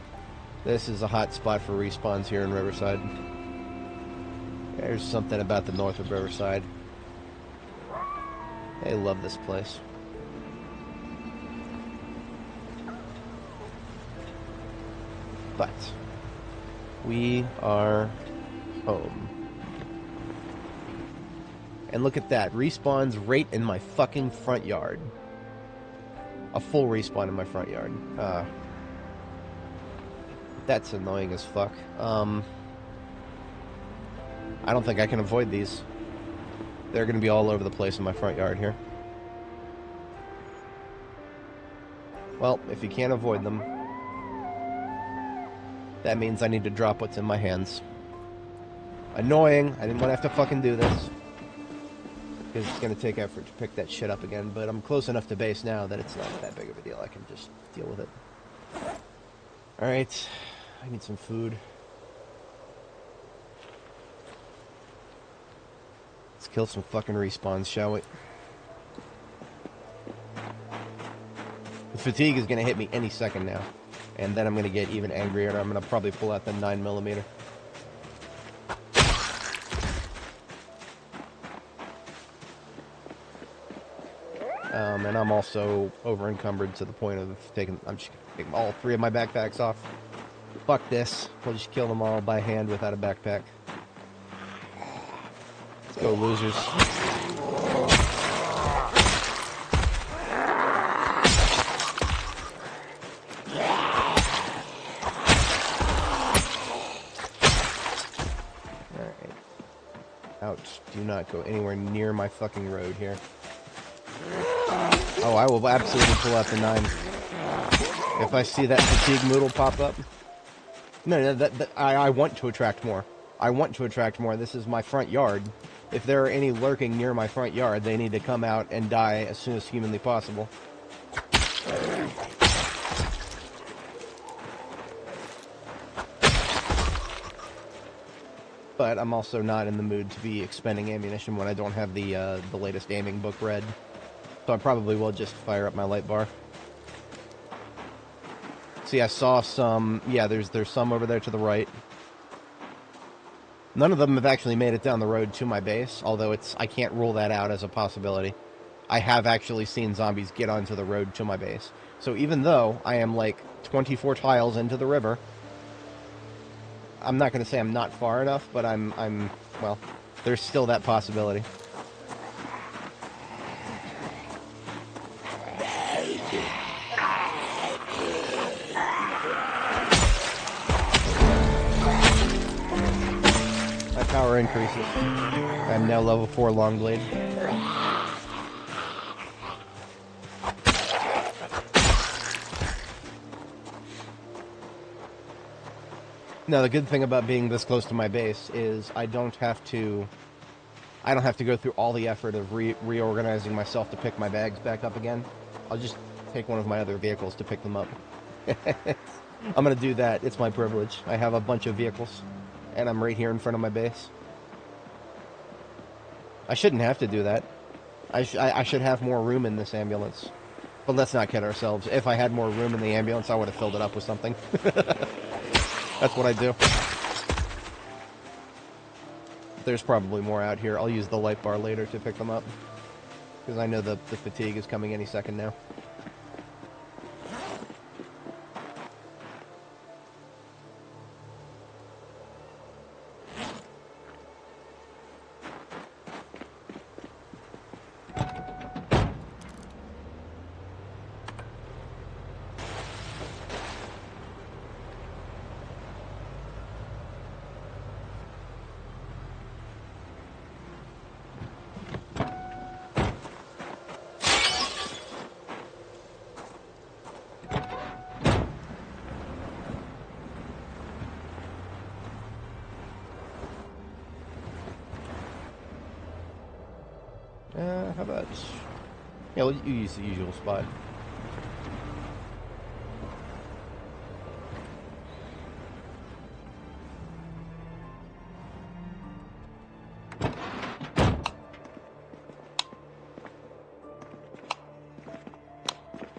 This is a hot spot for respawns here in Riverside. There's something about the north of Riverside. They love this place. But we are home. And look at that. Respawns right in my fucking front yard. A full respawn in my front yard. That's annoying as fuck. I don't think I can avoid these. They're going to be all over the place in my front yard here. Well, if you can't avoid them, that means I need to drop what's in my hands. Annoying. I didn't want to have to fucking do this, because it's going to take effort to pick that shit up again, but I'm close enough to base now that it's not that big of a deal. I can just deal with it. Alright, I need some food. Let's kill some fucking respawns, shall we? The fatigue is going to hit me any second now, and then I'm going to get even angrier, and I'm going to probably pull out the 9mm. And I'm also over encumbered to the point of I'm just taking all 3 of my backpacks off. Fuck this. We'll just kill them all by hand without a backpack. Let's go, losers. Alright. Ouch. Do not go anywhere near my fucking road here. Oh, I will absolutely pull out the 9. If I see that fatigue moodle pop up. No, I want to attract more. I want to attract more. This is my front yard. If there are any lurking near my front yard, they need to come out and die as soon as humanly possible. But I'm also not in the mood to be expending ammunition when I don't have the latest aiming book read. So I probably will just fire up my light bar. See, I saw some... Yeah, there's some over there to the right. None of them have actually made it down the road to my base, although I can't rule that out as a possibility. I have actually seen zombies get onto the road to my base. So even though I am like 24 tiles into the river, I'm not going to say I'm not far enough, but well, there's still that possibility. My power increases. I'm now level 4 Longblade. Now, the good thing about being this close to my base is I don't have to go through all the effort of reorganizing myself to pick my bags back up again. I'll just take one of my other vehicles to pick them up. I'm going to do that. It's my privilege. I have a bunch of vehicles, and I'm right here in front of my base. I shouldn't have to do that. I should have more room in this ambulance. But let's not kid ourselves. If I had more room in the ambulance, I would have filled it up with something. That's what I do. There's probably more out here. I'll use the light bar later to pick them up. Because I know the fatigue is coming any second now. How about... Yeah, well, you use the usual spot.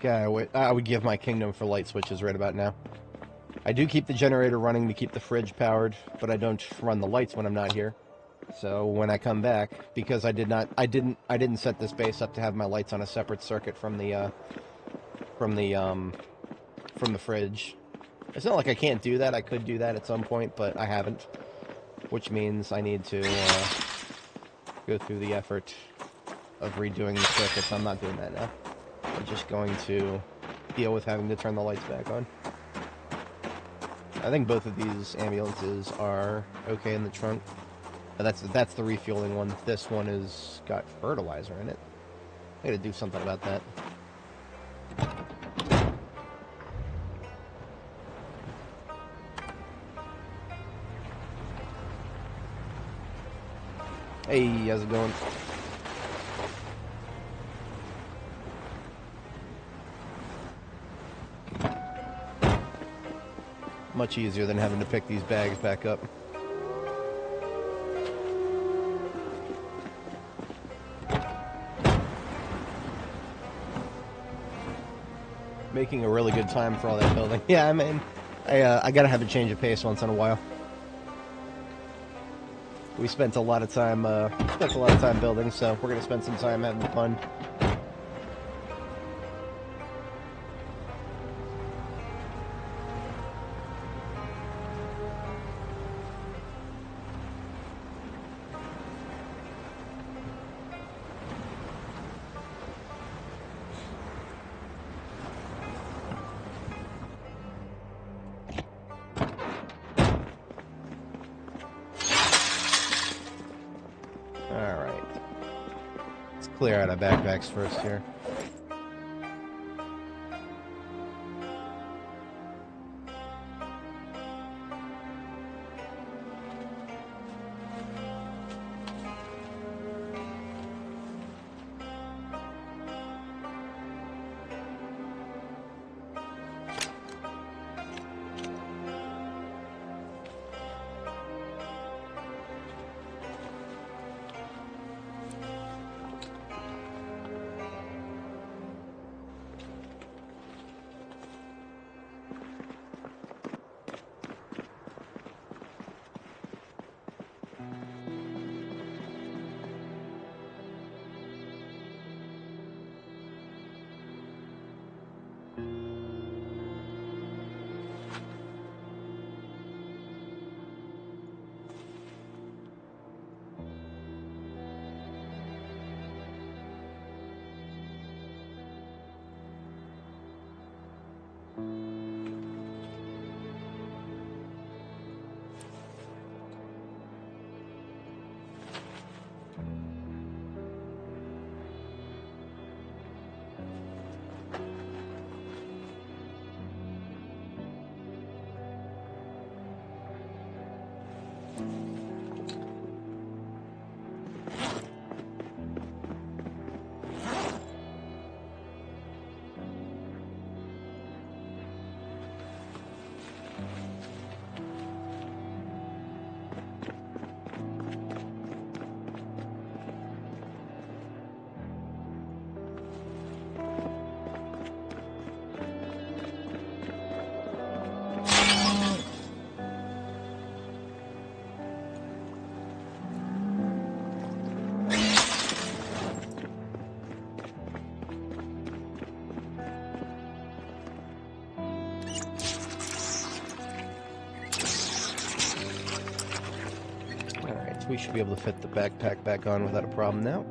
Yeah, I would give my kingdom for light switches right about now. I do keep the generator running to keep the fridge powered, but I don't run the lights when I'm not here. So when I come back, because I didn't set this base up to have my lights on a separate circuit from the fridge. It's not like I can't do that. I could do that at some point, but I haven't. Which means I need to go through the effort of redoing the circuits. I'm not doing that now. I'm just going to deal with having to turn the lights back on. I think both of these ambulances are okay in the trunk. That's the refueling one. This one has got fertilizer in it. I gotta do something about that. Hey, how's it going? Much easier than having to pick these bags back up. Making a really good time for all that building. Yeah, I mean, I gotta have a change of pace once in a while. We spent a lot of time building, so we're gonna spend some time having fun. Clear out our backpacks first here. we should be able to fit the backpack back on without a problem now.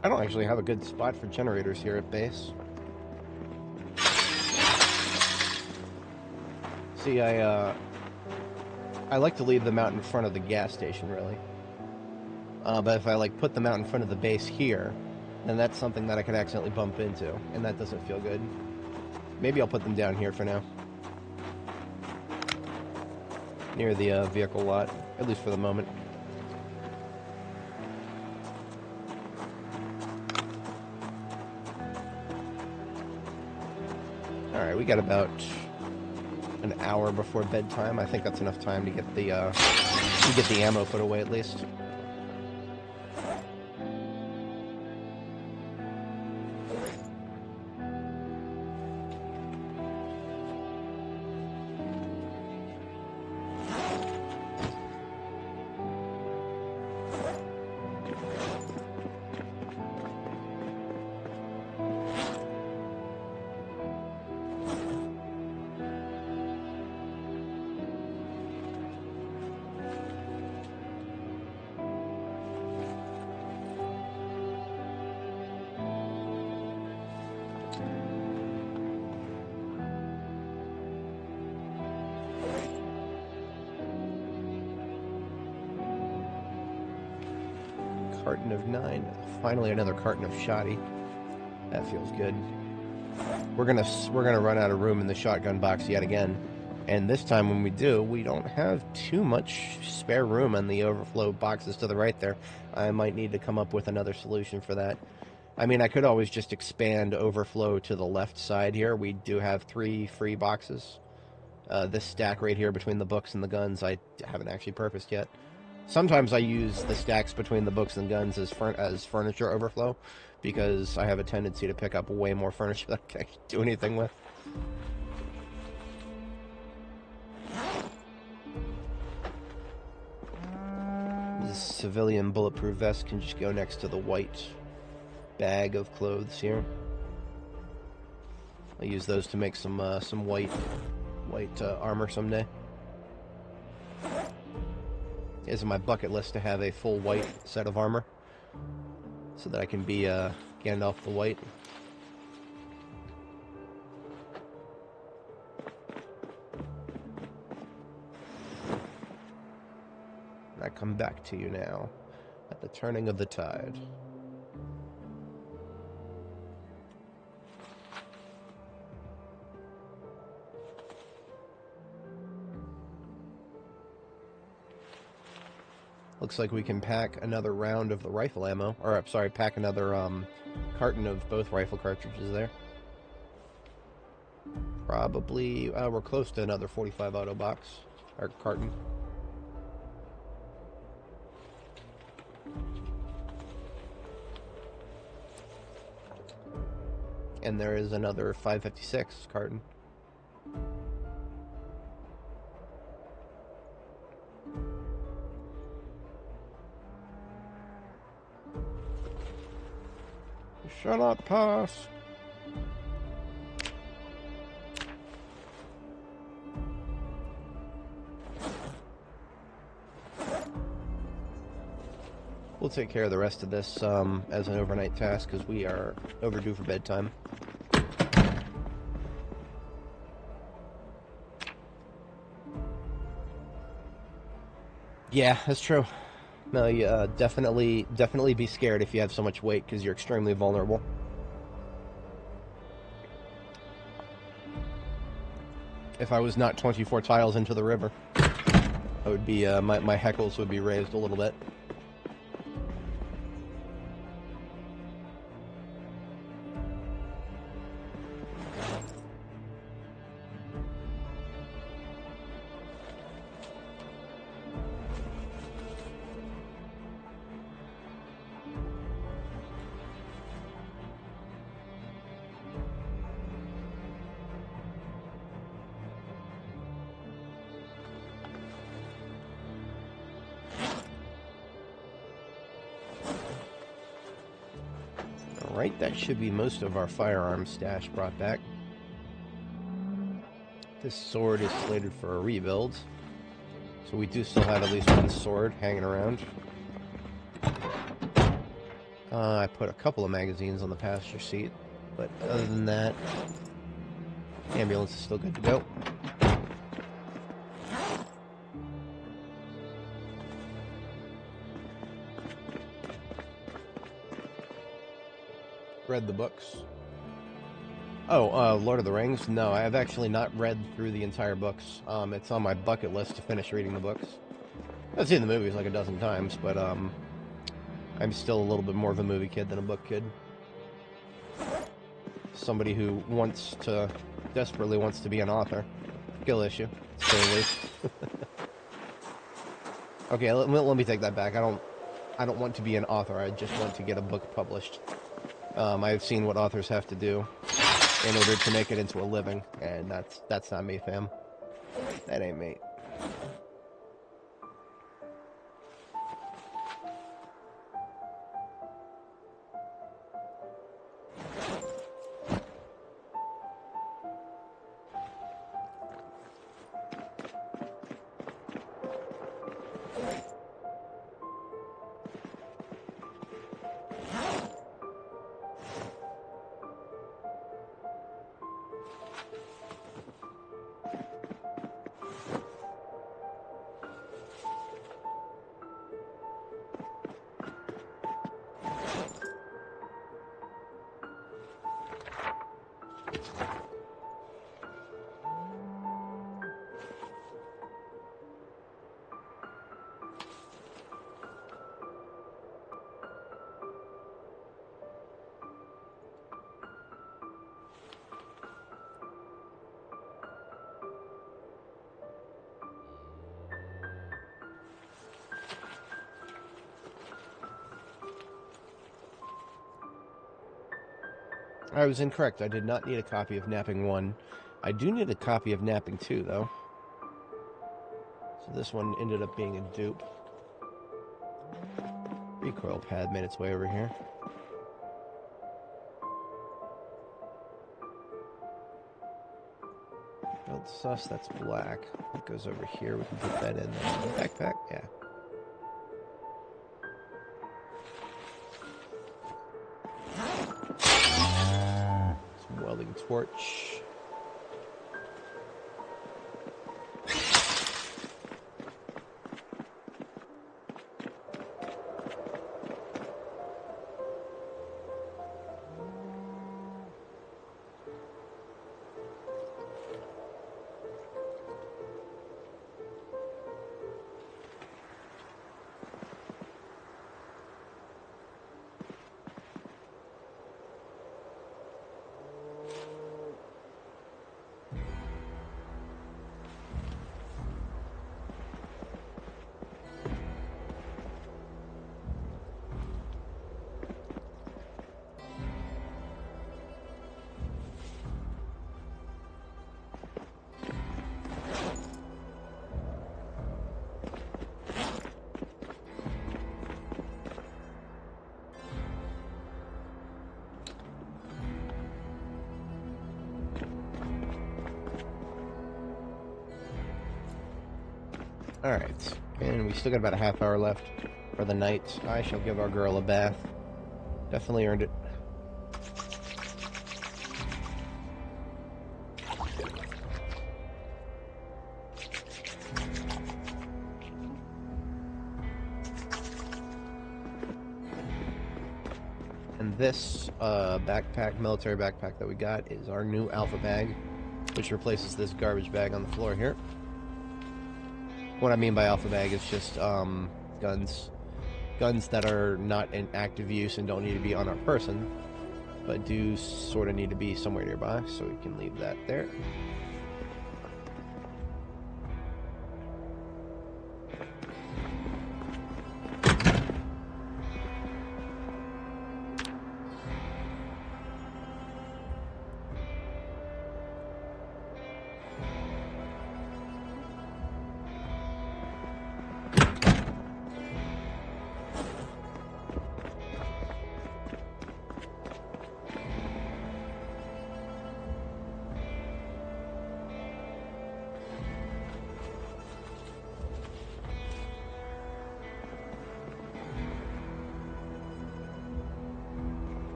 I don't actually have a good spot for generators here at base. See, I like to leave them out in front of the gas station, really. But if I like put them out in front of the base here, then that's something that I could accidentally bump into, and that doesn't feel good. Maybe I'll put them down here for now, near the vehicle lot, at least for the moment. Alright, we got about an hour before bedtime. I think that's enough time to get the ammo put away at least. Carton of 9. Finally another carton of shoddy. That feels good. We're gonna run out of room in the shotgun box yet again. And this time when we do, we don't have too much spare room on the overflow boxes to the right there. I might need to come up with another solution for that. I mean, I could always just expand overflow to the left side here. We do have 3 free boxes. This stack right here between the books and the guns, I haven't actually purposed yet. Sometimes I use the stacks between the books and guns as furniture overflow, because I have a tendency to pick up way more furniture than I can actually do anything with. This civilian bulletproof vest can just go next to the white bag of clothes here. I'll use those to make some white armor someday. It's on my bucket list to have a full white set of armor, so that I can be Gandalf the White. I come back to you now, at the turning of the tide. Looks like we can pack another round of the rifle ammo, or I'm sorry, pack another carton of both rifle cartridges there. Probably, we're close to another 45 auto box, or carton. And there is another 556 carton. Shall not pass. We'll take care of the rest of this as an overnight task, because we are overdue for bedtime. Yeah, that's true. No, you definitely be scared if you have so much weight, because you're extremely vulnerable. if I was not 24 tiles into the river. I would be, my heckles would be raised a little bit. Alright, that should be most of our firearms stash brought back. This sword is slated for a rebuild, so we do still have at least one sword hanging around. I put a couple of magazines on the passenger seat, but other than that, the ambulance is still good to go. Read the books. Oh, Lord of the Rings? No, I have actually not read through the entire books. It's on my bucket list to finish reading the books. I've seen the movies like a dozen times, but I'm still a little bit more of a movie kid than a book kid. Somebody who desperately wants to be an author. Skill issue. Say Okay, let me take that back. I don't want to be an author. I just want to get a book published. I've seen what authors have to do in order to make it into a living, and that's not me, fam. That ain't me. I was incorrect. I did not need a copy of Napping 1. I do need a copy of Napping 2, though. So this one ended up being a dupe. Recoil pad made its way over here. Build sus, that's black. It goes over here. We can put that in the backpack. Yeah. Some welding torch. Alright, and we still got about a half hour left for the night. I shall give our girl a bath. Definitely earned it. And this backpack, military backpack that we got is our new alpha bag. which replaces this garbage bag on the floor here. What I mean by alpha bag is just guns that are not in active use and don't need to be on our person, but do sort of need to be somewhere nearby, so we can leave that there.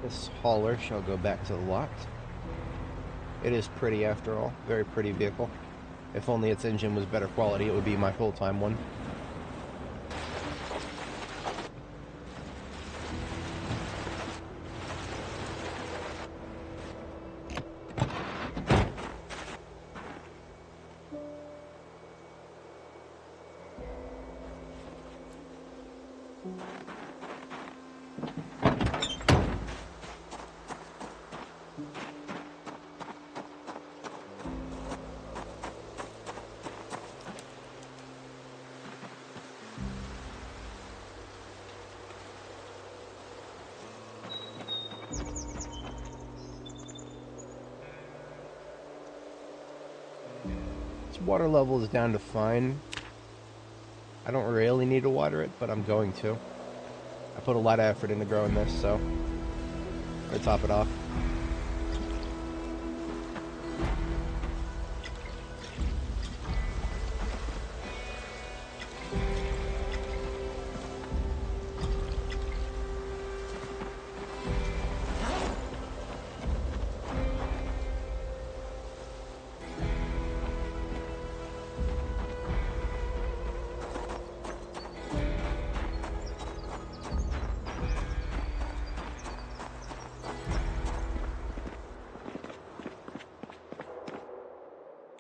This hauler shall go back to the lot. It is pretty after all. Very pretty vehicle. If only its engine was better quality, it would be my full-time one. Water level is down to fine. I don't really need to water it, but I'm going to. I put a lot of effort into growing this, so I'm gonna top it off.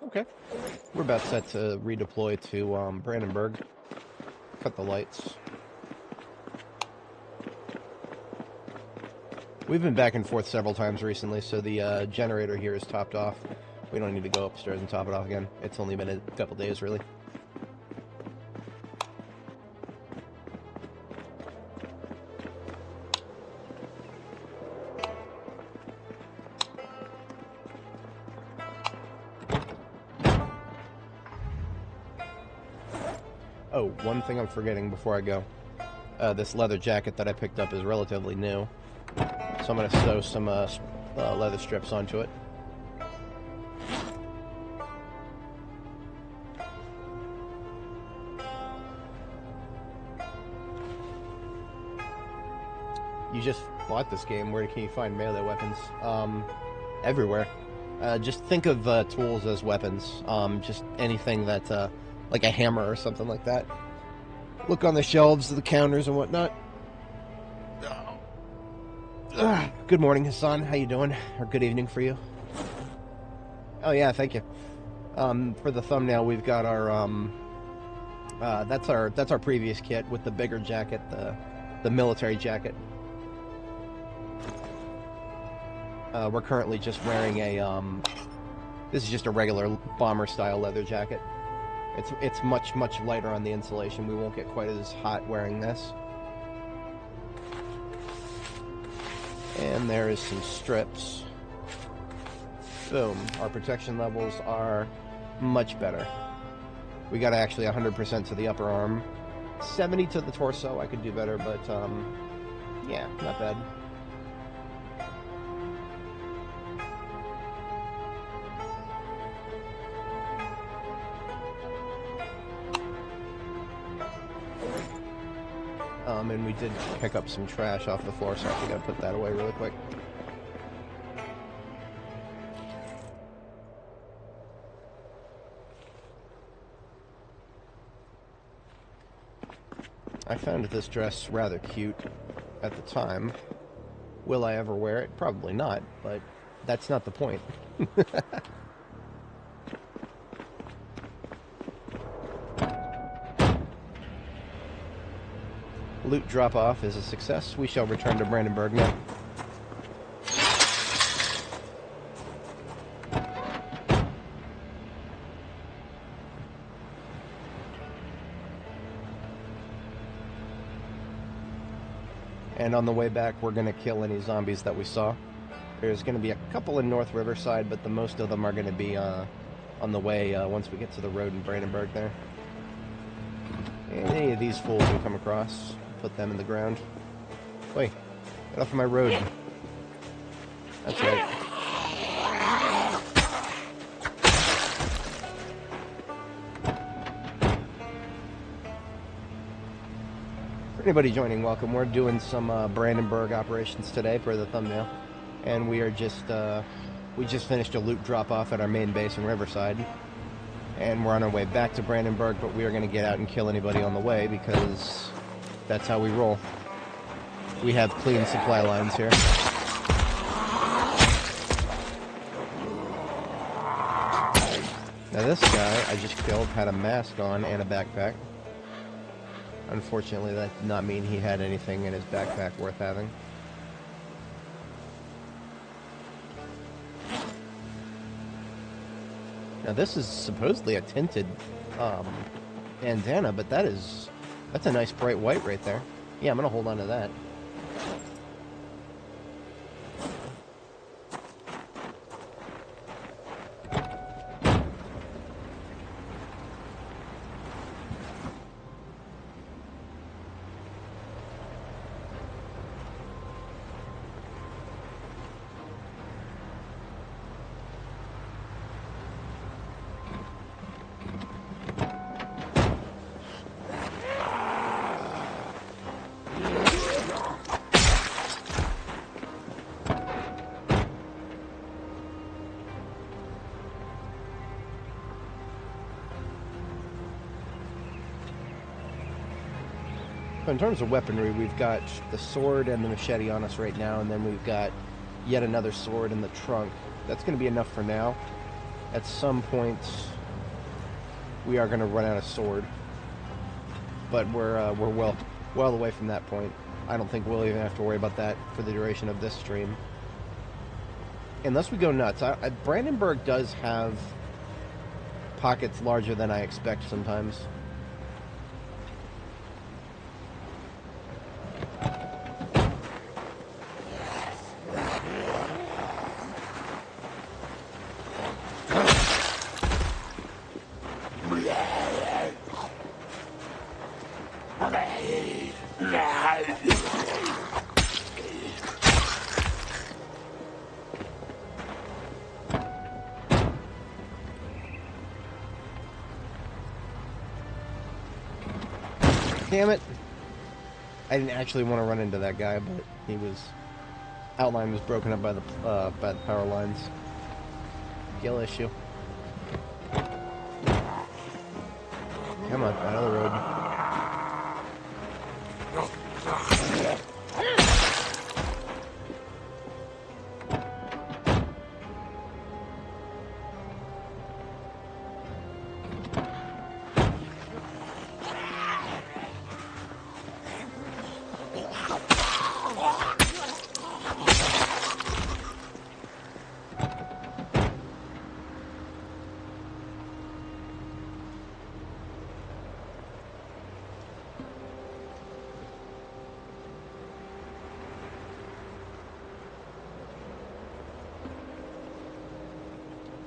Okay, we're about set to redeploy to Brandenburg. Cut the lights. We've been back and forth several times recently, so the generator here is topped off. We don't need to go upstairs and top it off again. It's only been a couple days, really. Oh, one thing I'm forgetting before I go. This leather jacket that I picked up is relatively new, so I'm going to sew some leather strips onto it. You just bought this game. Where can you find melee weapons? Everywhere. Just think of tools as weapons. Just anything that, like a hammer or something like that. Look on the shelves of the counters and whatnot. Good morning, Hassan. How you doing? Or good evening for you. Oh yeah, thank you. For the thumbnail, we've got our that's our previous kit with the bigger jacket, the military jacket. We're currently just wearing a this is just a regular bomber style leather jacket. It's much lighter on the insulation. We won't get quite as hot wearing this. And there is some strips. Boom. Our protection levels are much better. We got actually 100% to the upper arm. 70 to the torso. I could do better, but yeah, not bad. And we did pick up some trash off the floor, so I gotta put that away really quick. I found this dress rather cute at the time. Will I ever wear it? Probably not, but that's not the point. Loot drop-off is a success. We shall return to Brandenburg now. And on the way back, we're going to kill any zombies that we saw. There's going to be a couple in North Riverside, but the most of them are going to be on the way once we get to the road in Brandenburg there. And any of these fools we come across, put them in the ground. Wait, get off of my road. That's right. For anybody joining, welcome. We're doing some Brandenburg operations today per the thumbnail. And we are just, we just finished a loot drop-off at our main base in Riverside. And we're on our way back to Brandenburg, but we are going to get out and kill anybody on the way because that's how we roll. We have clean supply lines here. Now this guy I just killed had a mask on and a backpack. Unfortunately, that did not mean he had anything in his backpack worth having. Now this is supposedly a tinted bandana, but that's a nice bright white right there. Yeah, I'm gonna hold on to that. In terms of weaponry, we've got the sword and the machete on us right now, and then we've got yet another sword in the trunk. That's going to be enough for now. At some point, we are going to run out of sword, but we're well away from that point. I don't think we'll even have to worry about that for the duration of this stream, unless we go nuts. Brandenburg does have pockets larger than I expect sometimes. Damn it. I didn't actually want to run into that guy, but outline was broken up by the power lines. Skill issue. Come on, out of the road.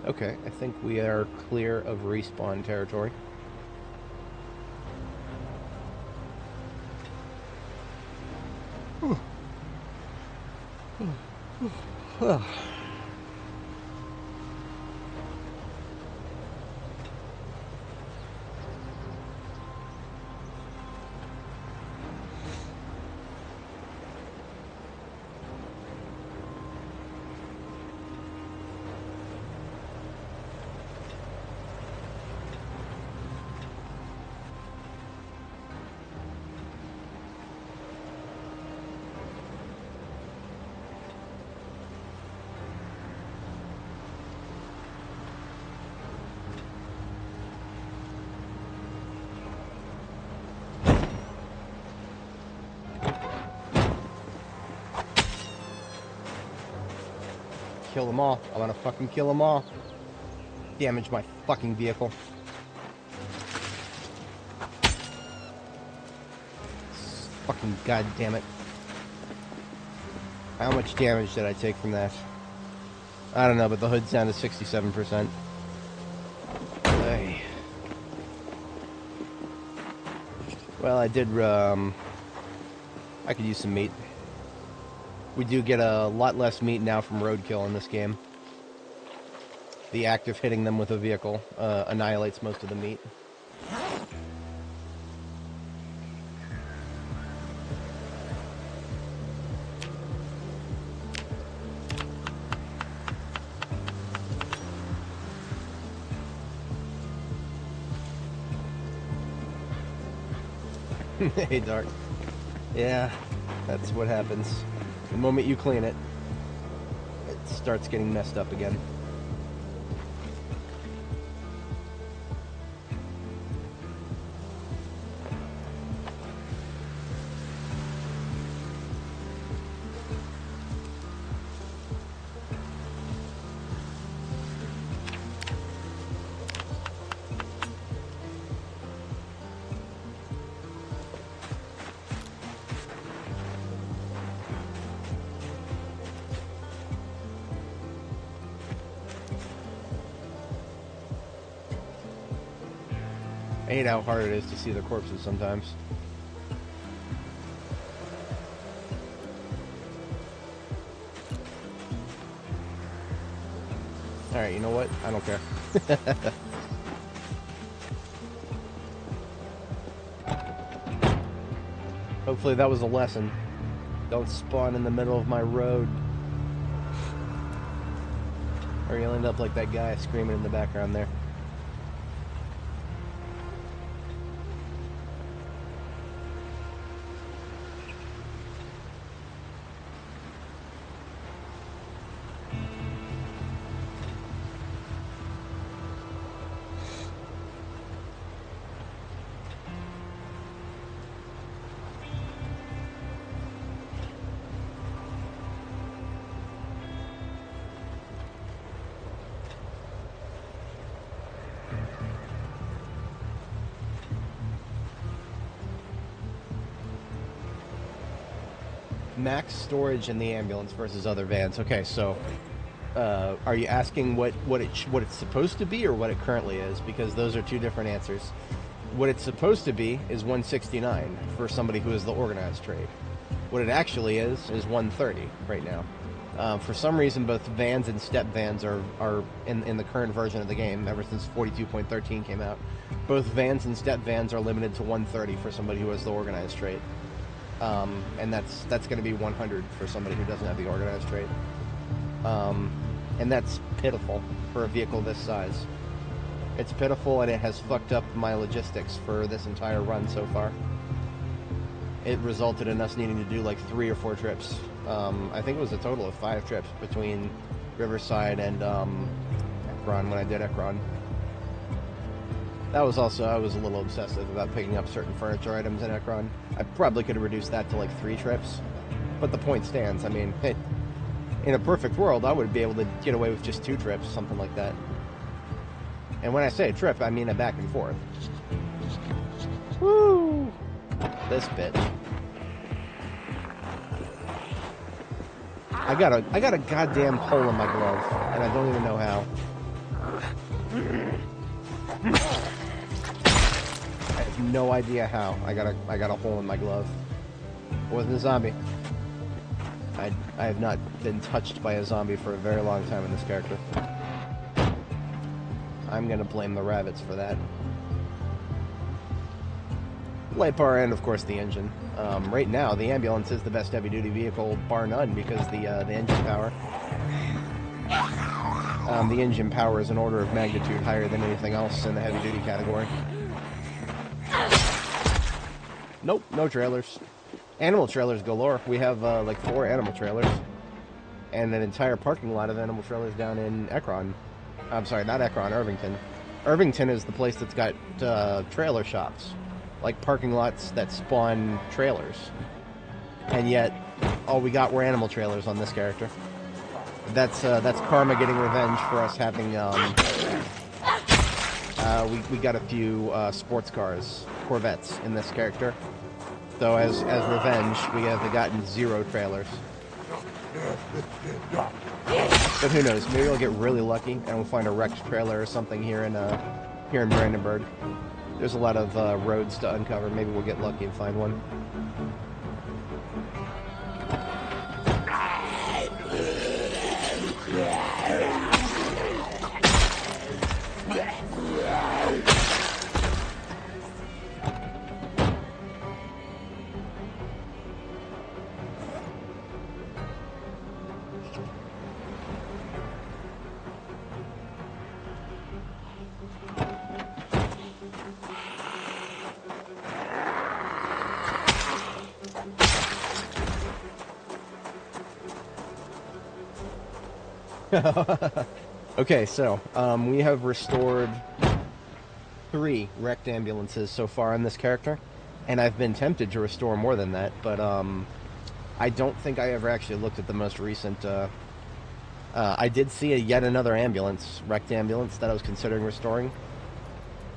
Okay, I think we are clear of respawn territory. kill them all. I want to fucking kill them all. Damage my fucking vehicle. Fucking goddamn it. How much damage did I take from that? I don't know, but the hood's down to 67%. Hey. Well, I did, I could use some meat. We do get a lot less meat now from roadkill in this game. The act of hitting them with a vehicle annihilates most of the meat. Hey, Dark. Yeah, that's what happens. The moment you clean it, it starts getting messed up again. I hate how hard it is to see the corpses sometimes. Alright, you know what? I don't care. Hopefully that was a lesson. Don't spawn in the middle of my road. Or you'll end up like that guy screaming in the background there. Max storage in the ambulance versus other vans. Okay, so are you asking what it's supposed to be or what it currently is? Because those are two different answers. What it's supposed to be is 169 for somebody who is the organized trade. What it actually is 130 right now. For some reason, both vans and step vans are in the current version of the game, ever since 42.13 came out. Both vans and step vans are limited to 130 for somebody who has the organized trade. And that's going to be 100 for somebody who doesn't have the organized trade. And that's pitiful for a vehicle this size. It's pitiful, and it has fucked up my logistics for this entire run so far. It resulted in us needing to do like 3 or 4 trips. I think it was a total of 5 trips between Riverside and Ekron when I did Ekron. That was also, I was a little obsessive about picking up certain furniture items in Ekron. I probably could have reduced that to like 3 trips, but the point stands. I mean, in a perfect world, I would be able to get away with just 2 trips, something like that. And when I say a trip, I mean a back and forth. Woo! This bitch. I got a goddamn hole in my glove, and I don't even know how. I have no idea how. I got a hole in my glove. It wasn't a zombie. I have not been touched by a zombie for a very long time in this character. I'm gonna blame the rabbits for that. Light power and, of course, the engine. Right now, the ambulance is the best heavy-duty vehicle, bar none, because the engine power. The engine power is an order of magnitude higher than anything else in the heavy-duty category. Nope, no trailers. Animal trailers galore. We have like 4 animal trailers. And an entire parking lot of animal trailers down in Ekron. I'm sorry, not Ekron, Irvington. Irvington is the place that's got trailer shops. Like parking lots that spawn trailers. And yet, all we got were animal trailers on this character. That's karma getting revenge for us having we got a few sports cars, Corvettes in this character. So as revenge, we have gotten 0 trailers. But who knows? Maybe we'll get really lucky and we'll find a wrecked trailer or something here in Brandenburg. There's a lot of roads to uncover. Maybe we'll get lucky and find one. Okay, so we have restored 3 wrecked ambulances so far in this character, and I've been tempted to restore more than that, but I don't think I ever actually looked at the most recent. I did see yet another ambulance, wrecked ambulance, that I was considering restoring.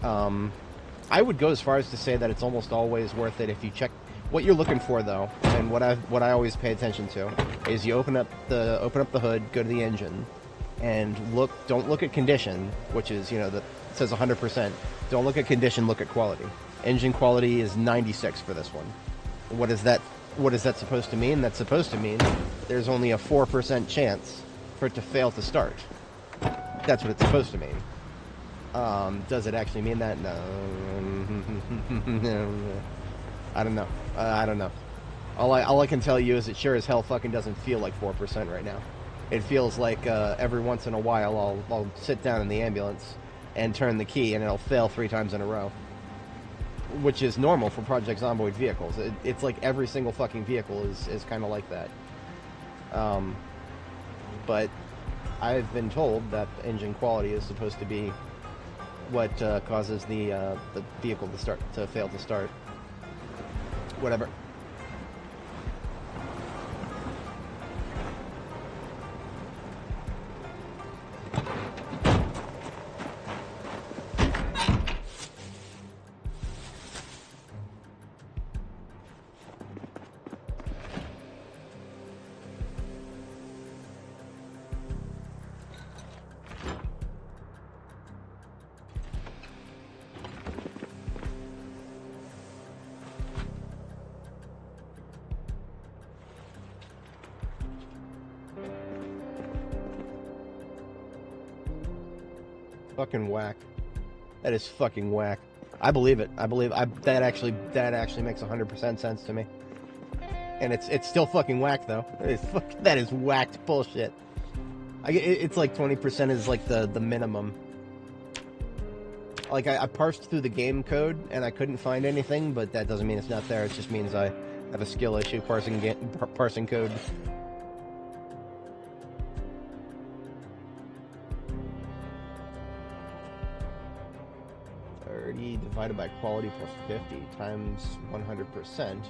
I would go as far as to say that it's almost always worth it if you check what you're looking for, though, and what I always pay attention to is you open up the hood, go to the engine, and don't look at condition, which is, you know, that says 100%. Don't look at condition, look at quality. Engine quality is 96 for this one. What is that supposed to mean? That's supposed to mean there's only a 4% chance for it to fail to start. That's what it's supposed to mean. Does it actually mean that? No. I don't know. I don't know. All I can tell you is it sure as hell fucking doesn't feel like 4% right now. It feels like every once in a while I'll sit down in the ambulance and turn the key and it'll fail 3 times in a row. Which is normal for Project Zomboid vehicles. It's like every single fucking vehicle is kind of like that. But I've been told that engine quality is supposed to be what causes the vehicle to fail to start. Whatever. Fucking whack. That is fucking whack. I believe it. That actually makes 100% sense to me. And it's still fucking whack though. That is whacked bullshit. It's like 20% is like the minimum. Like I parsed through the game code and I couldn't find anything, but that doesn't mean it's not there. It just means I have a skill issue parsing code. Divided by quality plus 50 times 100%.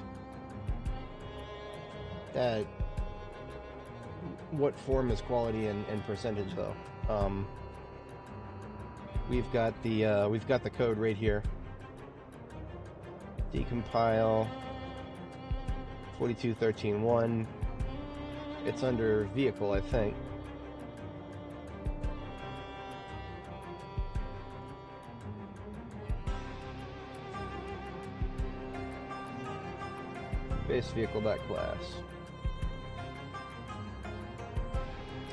That, what form is quality in percentage though? We've got the code right here. Decompile 42.13.1. It's under vehicle, I think. Base vehicle class.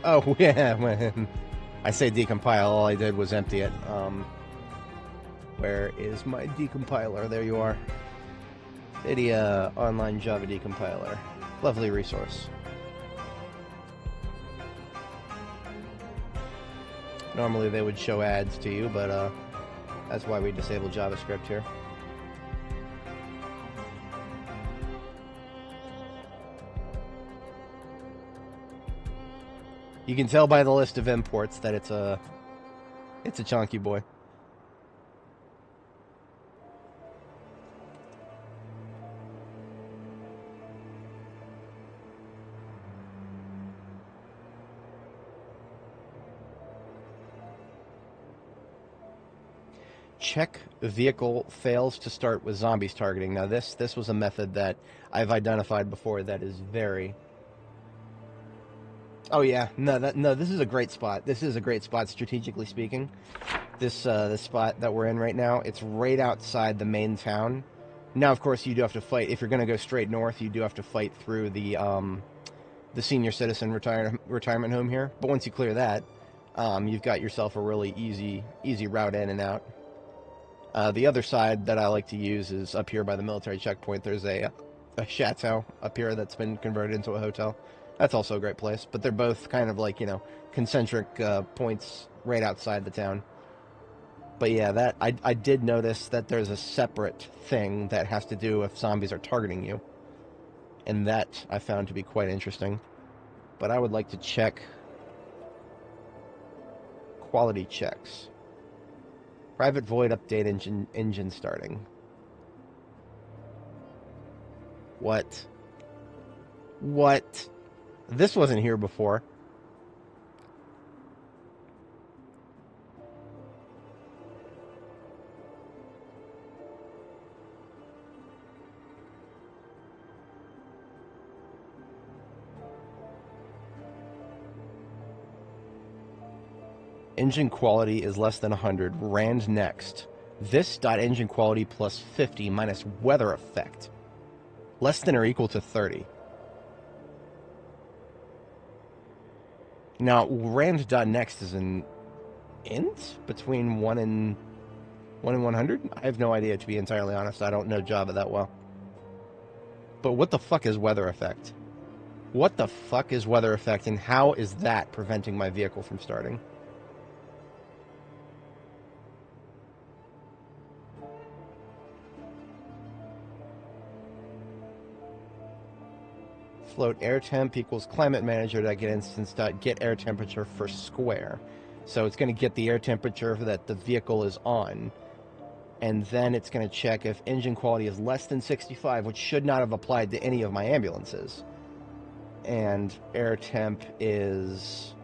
Oh yeah, when I say decompile, all I did was empty it. Where is my decompiler? There you are. Video online Java decompiler. Lovely resource. Normally they would show ads to you, but that's why we disable JavaScript here. You can tell by the list of imports that it's a chunky boy. check vehicle fails to start with zombies targeting. Now this was a method that I've identified before that is very... Oh yeah, no, this is a great spot. This is a great spot strategically speaking. This spot that we're in right now, it's right outside the main town. Now, of course, you do have to fight. If you're going to go straight north, you do have to fight through the senior citizen retirement home here. But once you clear that, you've got yourself a really easy route in and out. The other side that I like to use is up here by the military checkpoint. There's a chateau up here that's been converted into a hotel. That's also a great place. But they're both kind of like, you know, concentric points right outside the town. But yeah, that I did notice that there's a separate thing that has to do if zombies are targeting you. And that I found to be quite interesting. But I would like to check quality checks. Private void update engine starting. What? What? This wasn't here before. Engine quality is less than 100. Rand next. This dot engine quality plus 50 minus weather effect. Less than or equal to 30. Now, Rand dot next is an int between 1 and 100? I have no idea, to be entirely honest. I don't know Java that well. But what the fuck is weather effect? What the fuck is weather effect, and how is that preventing my vehicle from starting? Float air temp equals climate manager dot get instance dot get air temperature for square. So it's going to get the air temperature that the vehicle is on, and then it's going to check if engine quality is less than 65, which should not have applied to any of my ambulances. And air temp is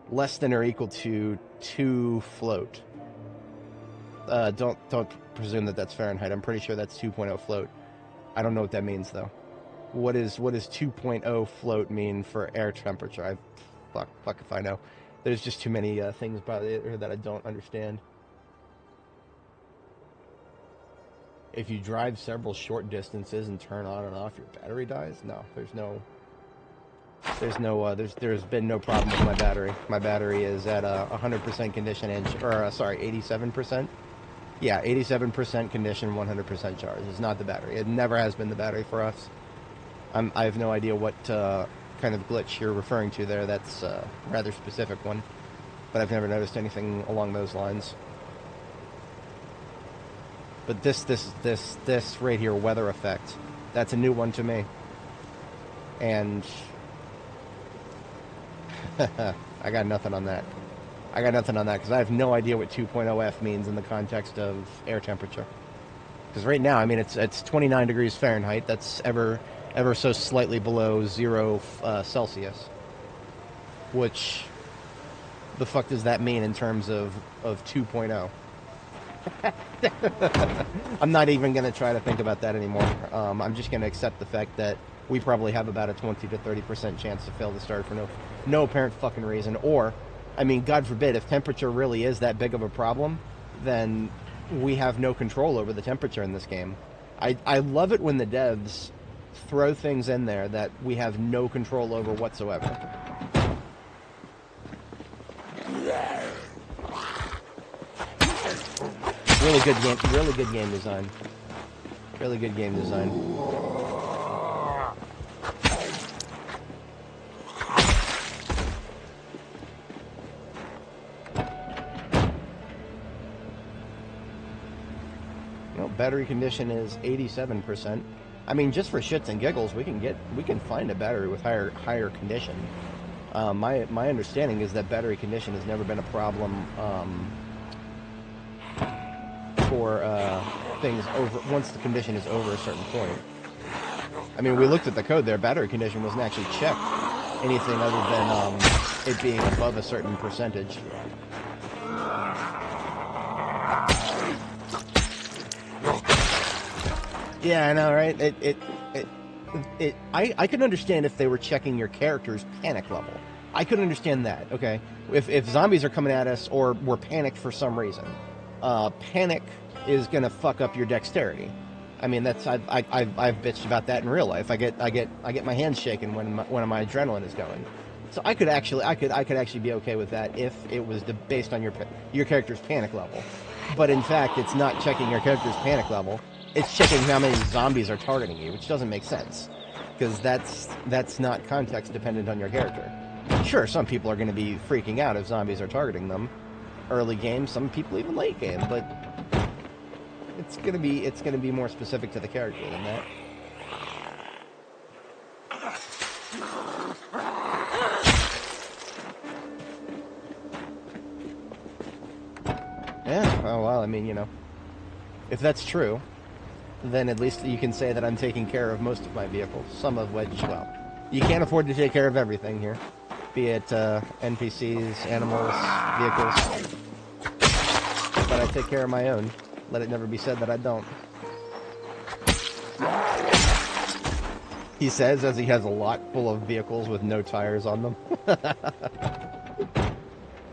less than or equal to 2 float. Don't presume that that's Fahrenheit. I'm pretty sure that's 2.0 float. I don't know what that means though. What does 2.0 float mean for air temperature? Fuck if I know. There's just too many things about it that I don't understand. If you drive several short distances and turn on and off, your battery dies? No, there's been no problem with my battery. My battery is at 100% condition, 87%. Yeah, 87% condition, 100% charge. It's not the battery. It never has been the battery for us. I have no idea what kind of glitch you're referring to there. That's a rather specific one, but I've never noticed anything along those lines. But this right here, weather effect, that's a new one to me. And I got nothing on that. Because I have no idea what 2.0F means in the context of air temperature. Because right now, I mean, it's 29 degrees Fahrenheit. That's ever so slightly below 0 Celsius. Which, the fuck does that mean in terms of 2.0? I'm not even going to try to think about that anymore. I'm just going to accept the fact that we probably have about a 20 to 30% chance to fail the start for no apparent fucking reason. Or, I mean, God forbid, if temperature really is that big of a problem, then we have no control over the temperature in this game. I love it when the devs throw things in there that we have no control over whatsoever. Really good game design. Really good game design. Well, battery condition is 87%. I mean, just for shits and giggles, we can find a battery with higher condition. My understanding is that battery condition has never been a problem for things once the condition is over a certain point. I mean, we looked at the code there. Battery condition wasn't actually checked anything other than it being above a certain percentage. Yeah, I know, right? I could understand if they were checking your character's panic level. I could understand that, okay? If zombies are coming at us or we're panicked for some reason, panic is gonna fuck up your dexterity. I mean, that's I've bitched about that in real life. I get my hands shaking when my adrenaline is going. So I could actually be okay with that if it was based on your character's panic level. But in fact, it's not checking your character's panic level. It's checking how many zombies are targeting you, which doesn't make sense because that's not context dependent on your character. Sure, some people are going to be freaking out if zombies are targeting them early game. Some people even late game, but it's going to be more specific to the character than that. Yeah, oh well, I mean, you know, if that's true, then at least you can say that I'm taking care of most of my vehicles, some of which, well, you can't afford to take care of everything here, be it NPCs, animals, vehicles, but I take care of my own. Let it never be said that I don't. He says as he has a lot full of vehicles with no tires on them.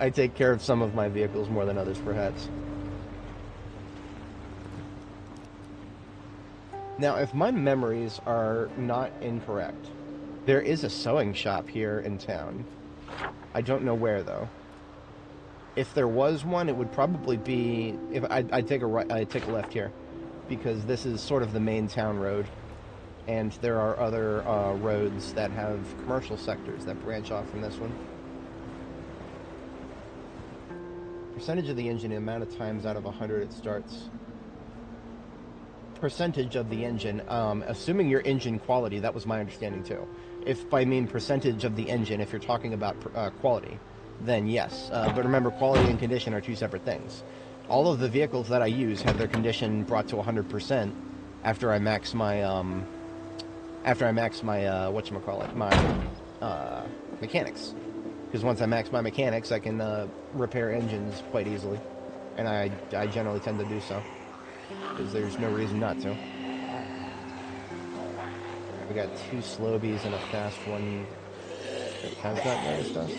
I take care of some of my vehicles more than others, perhaps. Now, if my memories are not incorrect, there is a sewing shop here in town. I don't know where, though. If there was one, it would probably be... If I'd take a left here, because this is sort of the main town road, and there are other roads that have commercial sectors that branch off from this one. Percentage of the engine, the amount of times out of 100 it starts. Percentage of the engine, assuming your engine quality, that was my understanding too. If I mean percentage of the engine, if you're talking about quality, then yes. But remember, quality and condition are two separate things. All of the vehicles that I use have their condition brought to 100% after I max my whatchamacallit, my mechanics. Because once I max my mechanics, I can repair engines quite easily. And I generally tend to do so. Because there's no reason not to. We got 2 slow-bees and a fast one that has not noticed us.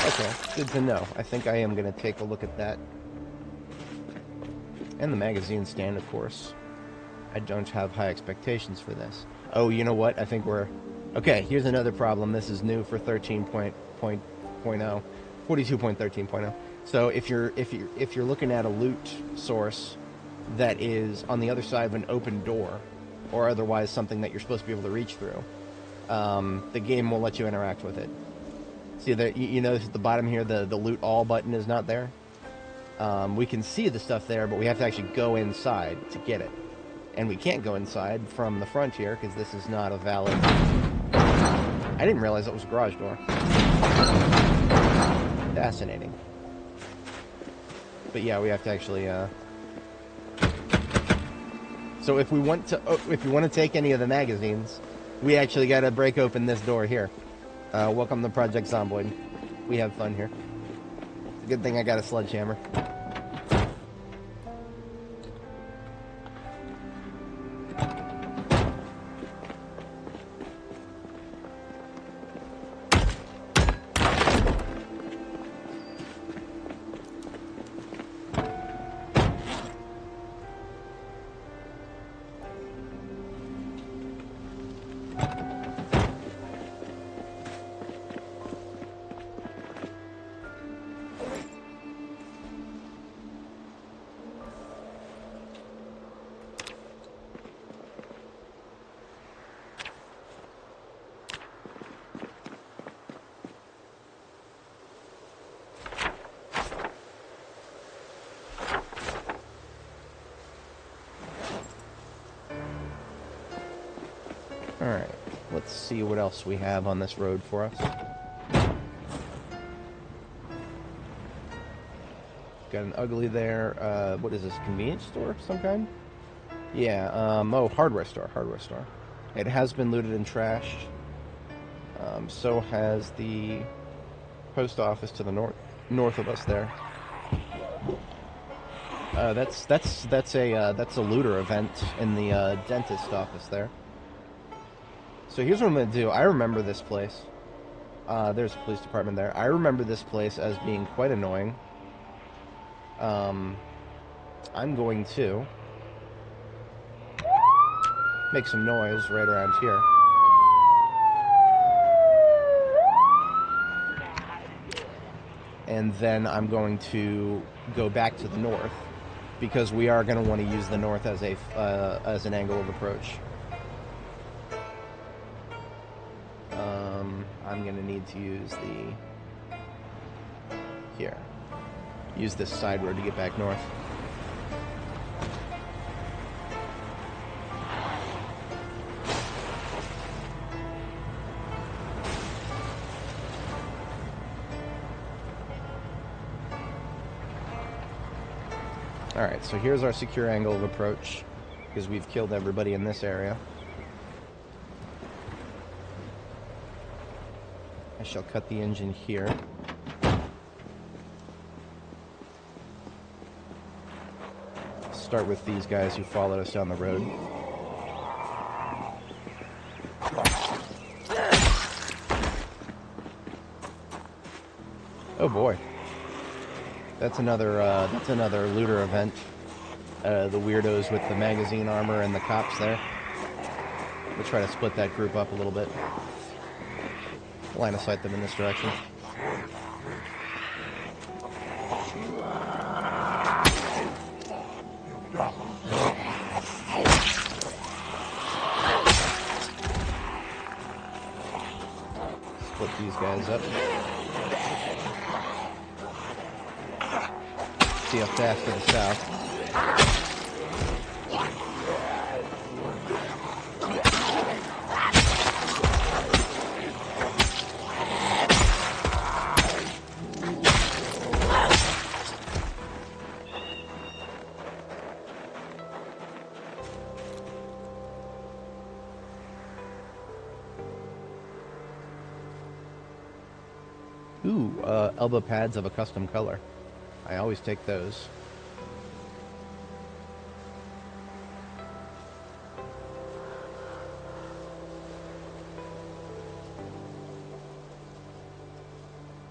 Okay, good to know. I think I am going to take a look at that. And the magazine stand, of course. I don't have high expectations for this. Oh, you know what? I think we're... Okay, here's another problem. This is new for 13.0, 42.13.0. So if you're looking at a loot source that is on the other side of an open door, or otherwise something that you're supposed to be able to reach through, the game will let you interact with it. See that you notice at the bottom here the loot all button is not there. We can see the stuff there, but we have to actually go inside to get it. And we can't go inside from the front here because this is not a valid... I didn't realize it was a garage door. Fascinating. But yeah, we have to actually... So if we want to take any of the magazines, we actually got to break open this door here. Welcome to Project Zomboid. We have fun here. It's a good thing I got a sledgehammer. Alright, let's see what else we have on this road for us. got an ugly there. What is this? Convenience store of some kind? Yeah. Oh, hardware store. Hardware store. It has been looted and trashed. So has the post office to the north of us there. That's a looter event in the dentist office there. So here's what I'm gonna do. I remember this place. There's a police department there. I remember this place as being quite annoying. I'm going to make some noise right around here. And then I'm going to go back to the north, because we are going to want to use the north as an angle of approach. I'm going to need to use this side road to get back north. Alright, so here's our secure angle of approach, because we've killed everybody in this area. I shall cut the engine here. Start with these guys who followed us down the road. Oh boy. That's another looter event. The weirdos with the magazine armor and the cops there. We'll try to split that group up a little bit. Line of sight them in this direction. Split these guys up. See how fast to the south. Ooh, elbow pads of a custom color. I always take those.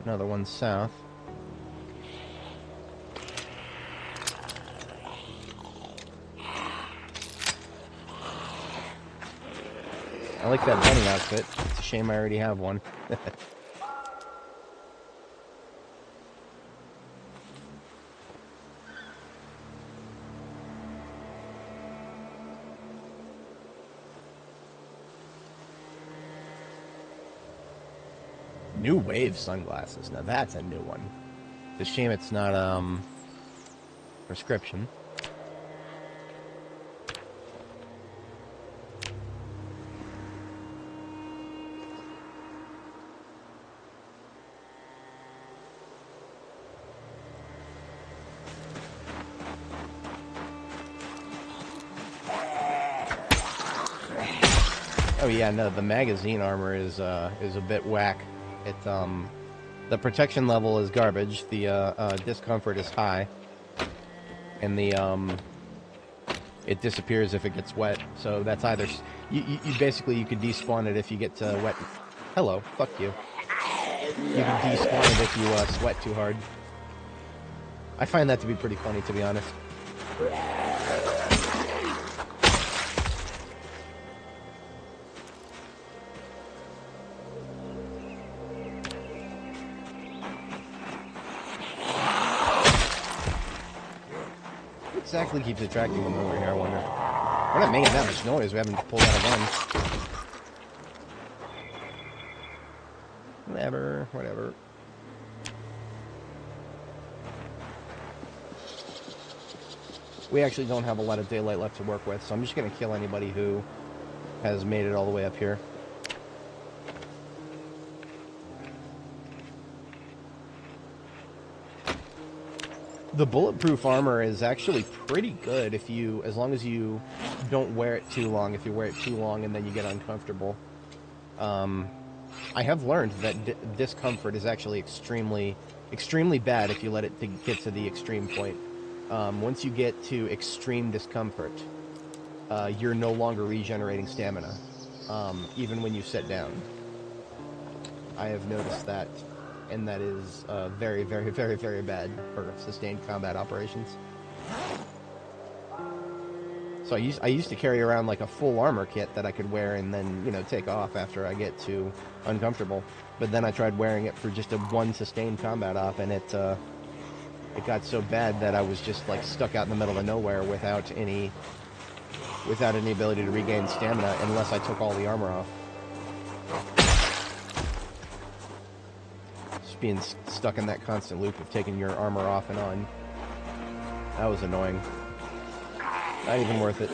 Another one south. I like that bunny outfit. It's a shame I already have one. New Wave sunglasses. Now that's a new one. It's a shame it's not prescription. Oh yeah, no, the magazine armor is a bit whack. It the protection level is garbage. The discomfort is high, and the it disappears if it gets wet. So that's either you basically you could despawn it if you get wet. Hello, fuck you. You can despawn it if you sweat too hard. I find that to be pretty funny, to be honest. Exactly keeps attracting them over here, I wonder. We're not making that much noise, we haven't pulled out a gun. Whatever. We actually don't have a lot of daylight left to work with, so I'm just gonna kill anybody who has made it all the way up here. The bulletproof armor is actually pretty good as long as you don't wear it too long. If you wear it too long and then you get uncomfortable. I have learned that discomfort is actually extremely bad if you let it get to the extreme point. Once you get to extreme discomfort, you're no longer regenerating stamina, even when you sit down. I have noticed that, and that is very, very, very, very bad for sustained combat operations. So I used to carry around like a full armor kit that I could wear and then, you know, take off after I get too uncomfortable. But then I tried wearing it for just one sustained combat op, and it got so bad that I was just like stuck out in the middle of nowhere without any ability to regain stamina unless I took all the armor off. Just being stuck in that constant loop of taking your armor off and on. That was annoying. Not even worth it.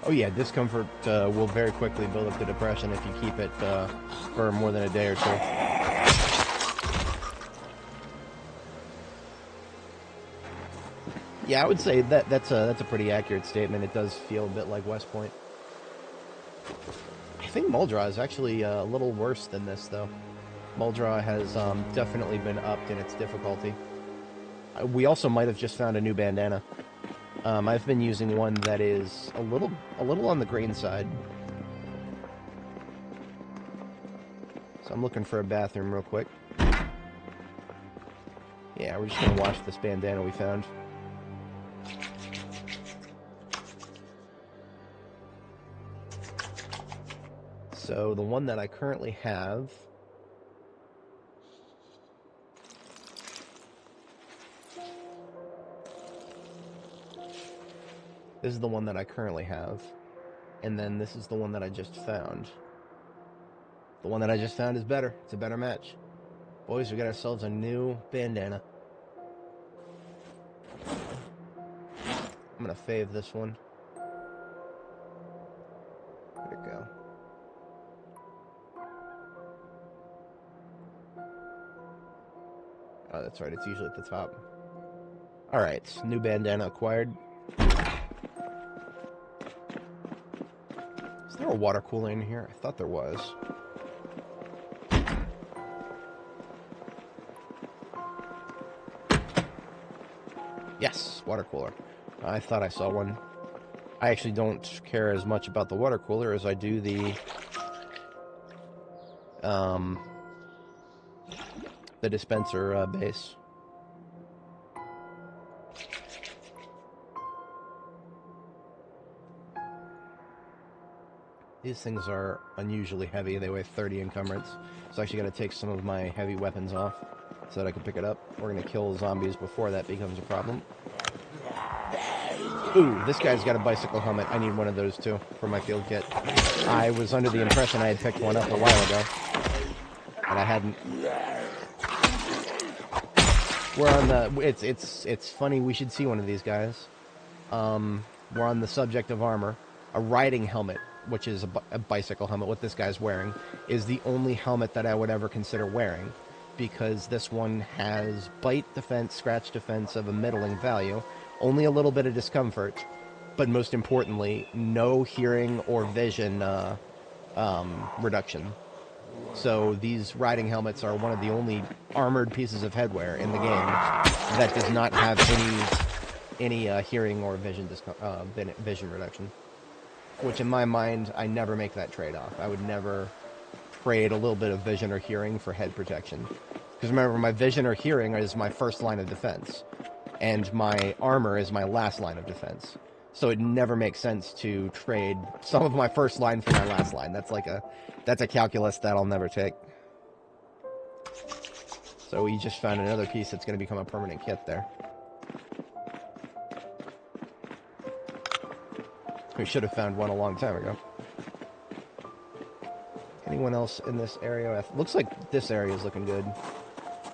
Oh yeah, discomfort will very quickly build up to depression if you keep it for more than a day or two. Yeah, I would say that's a pretty accurate statement. It does feel a bit like West Point. I think Muldraw is actually a little worse than this, though. Muldraw has definitely been upped in its difficulty. We also might have just found a new bandana. I've been using one that is a little on the green side. So I'm looking for a bathroom real quick. Yeah, we're just gonna wash this bandana we found. So the one that I currently have this is the one that I currently have, and then this is the one that I just found. The one that I just found is better. It's a better match. Boys, we got ourselves a new bandana. I'm gonna fave this one. Where'd it go? Oh, that's right. It's usually at the top. Alright, new bandana acquired. Is there a water cooler in here? I thought there was. Yes, water cooler. I thought I saw one. I actually don't care as much about the water cooler as I do the dispenser base. These things are unusually heavy. They weigh 30 encumbrance. So I actually got to take some of my heavy weapons off so that I can pick it up. We're going to kill zombies before that becomes a problem. Ooh, this guy's got a bicycle helmet. I need one of those too for my field kit. I was under the impression I had picked one up a while ago, but I hadn't. We're on the. It's funny. We should see one of these guys. We're on the subject of armor. A riding helmet, which is a bicycle helmet, what this guy's wearing, is the only helmet that I would ever consider wearing, because this one has bite defense, scratch defense of a middling value, only a little bit of discomfort, but most importantly, no hearing or vision reduction. So these riding helmets are one of the only armored pieces of headwear in the game that does not have any hearing or vision reduction. Which in my mind, I never make that trade-off. I would never trade a little bit of vision or hearing for head protection. Because remember, my vision or hearing is my first line of defense, and my armor is my last line of defense. So it never makes sense to trade some of my first line for my last line. That's a calculus that I'll never take. So we just found another piece that's going to become a permanent kit there. We should have found one a long time ago. Anyone else in this area? Looks like this area is looking good.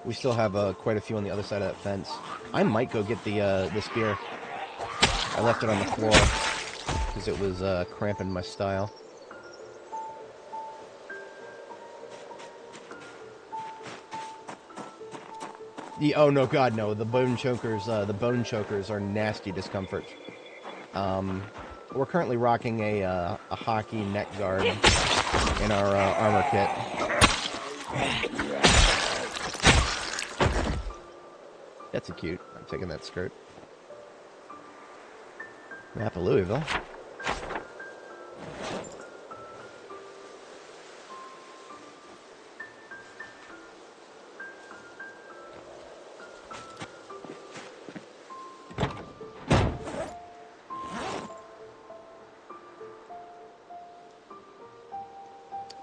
We still have quite a few on the other side of that fence. I might go get the spear. I left it on the floor because it was cramping my style. Oh no, God no! The bone chokers are nasty discomfort. We're currently rocking a hockey neck guard in our armor kit. That's a cute. I'm taking that skirt. Map of Louisville.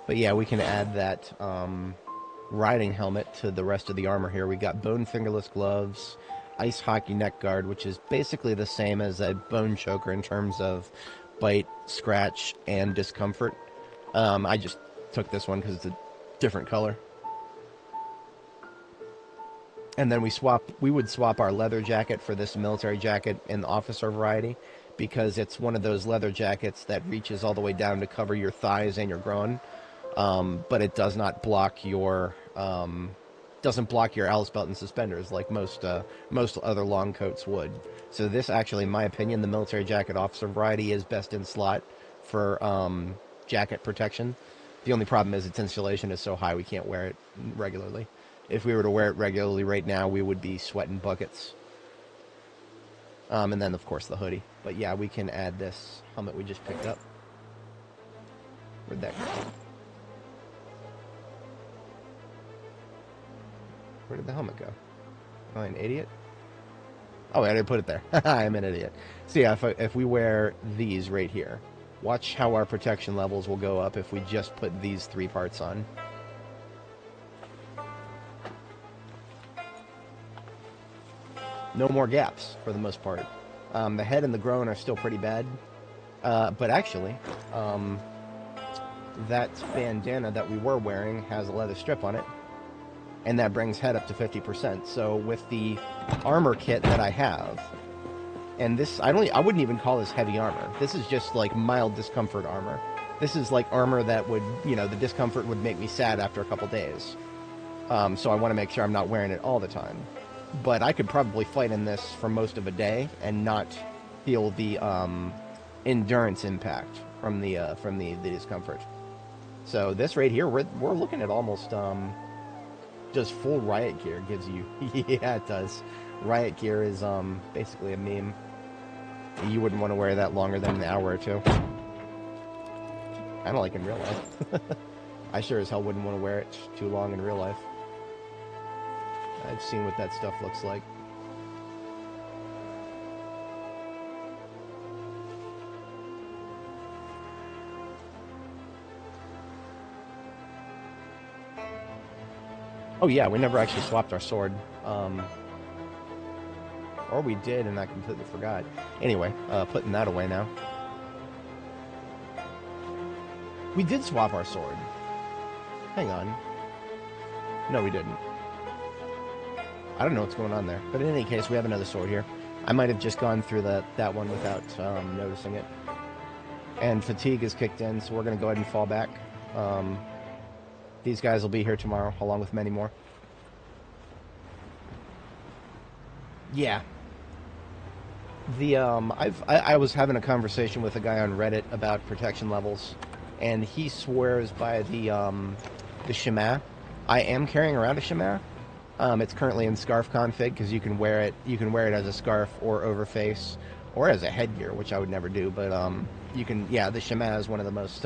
But yeah, we can add that riding helmet to the rest of the armor here. We got bone fingerless gloves, ice hockey neck guard, which is basically the same as a bone choker in terms of bite, scratch, and discomfort. I just took this one because it's a different color. And then we would swap our leather jacket for this military jacket in the officer variety, because it's one of those leather jackets that reaches all the way down to cover your thighs and your groin. But it does not block your Alice belt and suspenders like most other long coats would. So this actually, in my opinion, the military jacket officer variety is best in slot for jacket protection. The only problem is its insulation is so high we can't wear it regularly. If we were to wear it regularly right now, we would be sweating buckets. And then, of course, the hoodie. But yeah, we can add this helmet we just picked up. Where'd that go? Where did the helmet go? Am I an idiot? Oh, I didn't put it there. I'm an idiot. So yeah, if we wear these right here, watch how our protection levels will go up if we just put these 3 parts on. No more gaps, for the most part. The head and the groin are still pretty bad. But actually, that bandana that we were wearing has a leather strip on it. And that brings head up to 50%. So with the armor kit that I have, and this, I wouldn't even call this heavy armor. This is just like mild discomfort armor. This is like armor that would, the discomfort would make me sad after a couple days. So I want to make sure I'm not wearing it all the time. But I could probably fight in this for most of a day and not feel the endurance impact from the discomfort. So this right here, we're looking at almost just full riot gear gives you. Yeah, it does. Riot gear is basically a meme. You wouldn't want to wear that longer than an hour or two. Kind of like in real life. I sure as hell wouldn't want to wear it too long in real life. I've seen what that stuff looks like. Oh yeah, we never actually swapped our sword. Or we did and I completely forgot. Anyway, putting that away now. We did swap our sword. Hang on. No, we didn't. I don't know what's going on there. But in any case, we have another sword here. I might have just gone through that one without noticing it. And fatigue is kicked in, so we're going to go ahead and fall back. These guys will be here tomorrow, along with many more. Yeah. I was having a conversation with a guy on Reddit about protection levels, and he swears by the shema. I am carrying around a shema. It's currently in scarf config because you can wear it. You can wear it as a scarf or over face or as a headgear, which I would never do. But you can. Yeah, the shema is one of the most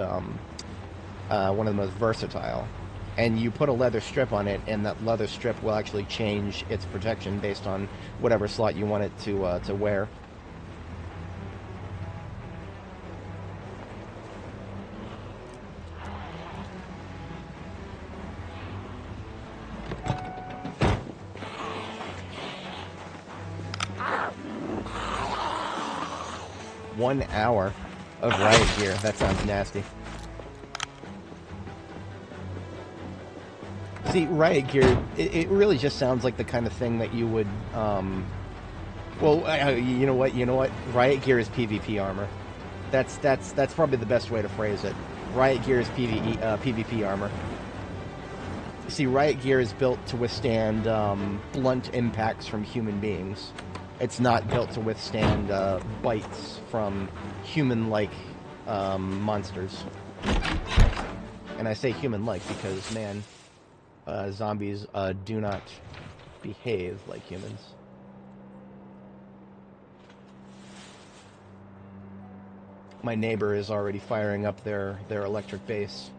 versatile. And you put a leather strip on it, and that leather strip will actually change its protection based on whatever slot you want it to wear. 1 hour of riot gear. That sounds nasty. See, riot gear, it really just sounds like the kind of thing that you would, well, you know what? Riot gear is PvP armor. That's probably the best way to phrase it. Riot gear is PvP armor. See, riot gear is built to withstand blunt impacts from human beings. It's not built to withstand bites from human-like monsters. And I say human-like because, man, zombies do not behave like humans. My neighbor is already firing up their electric base.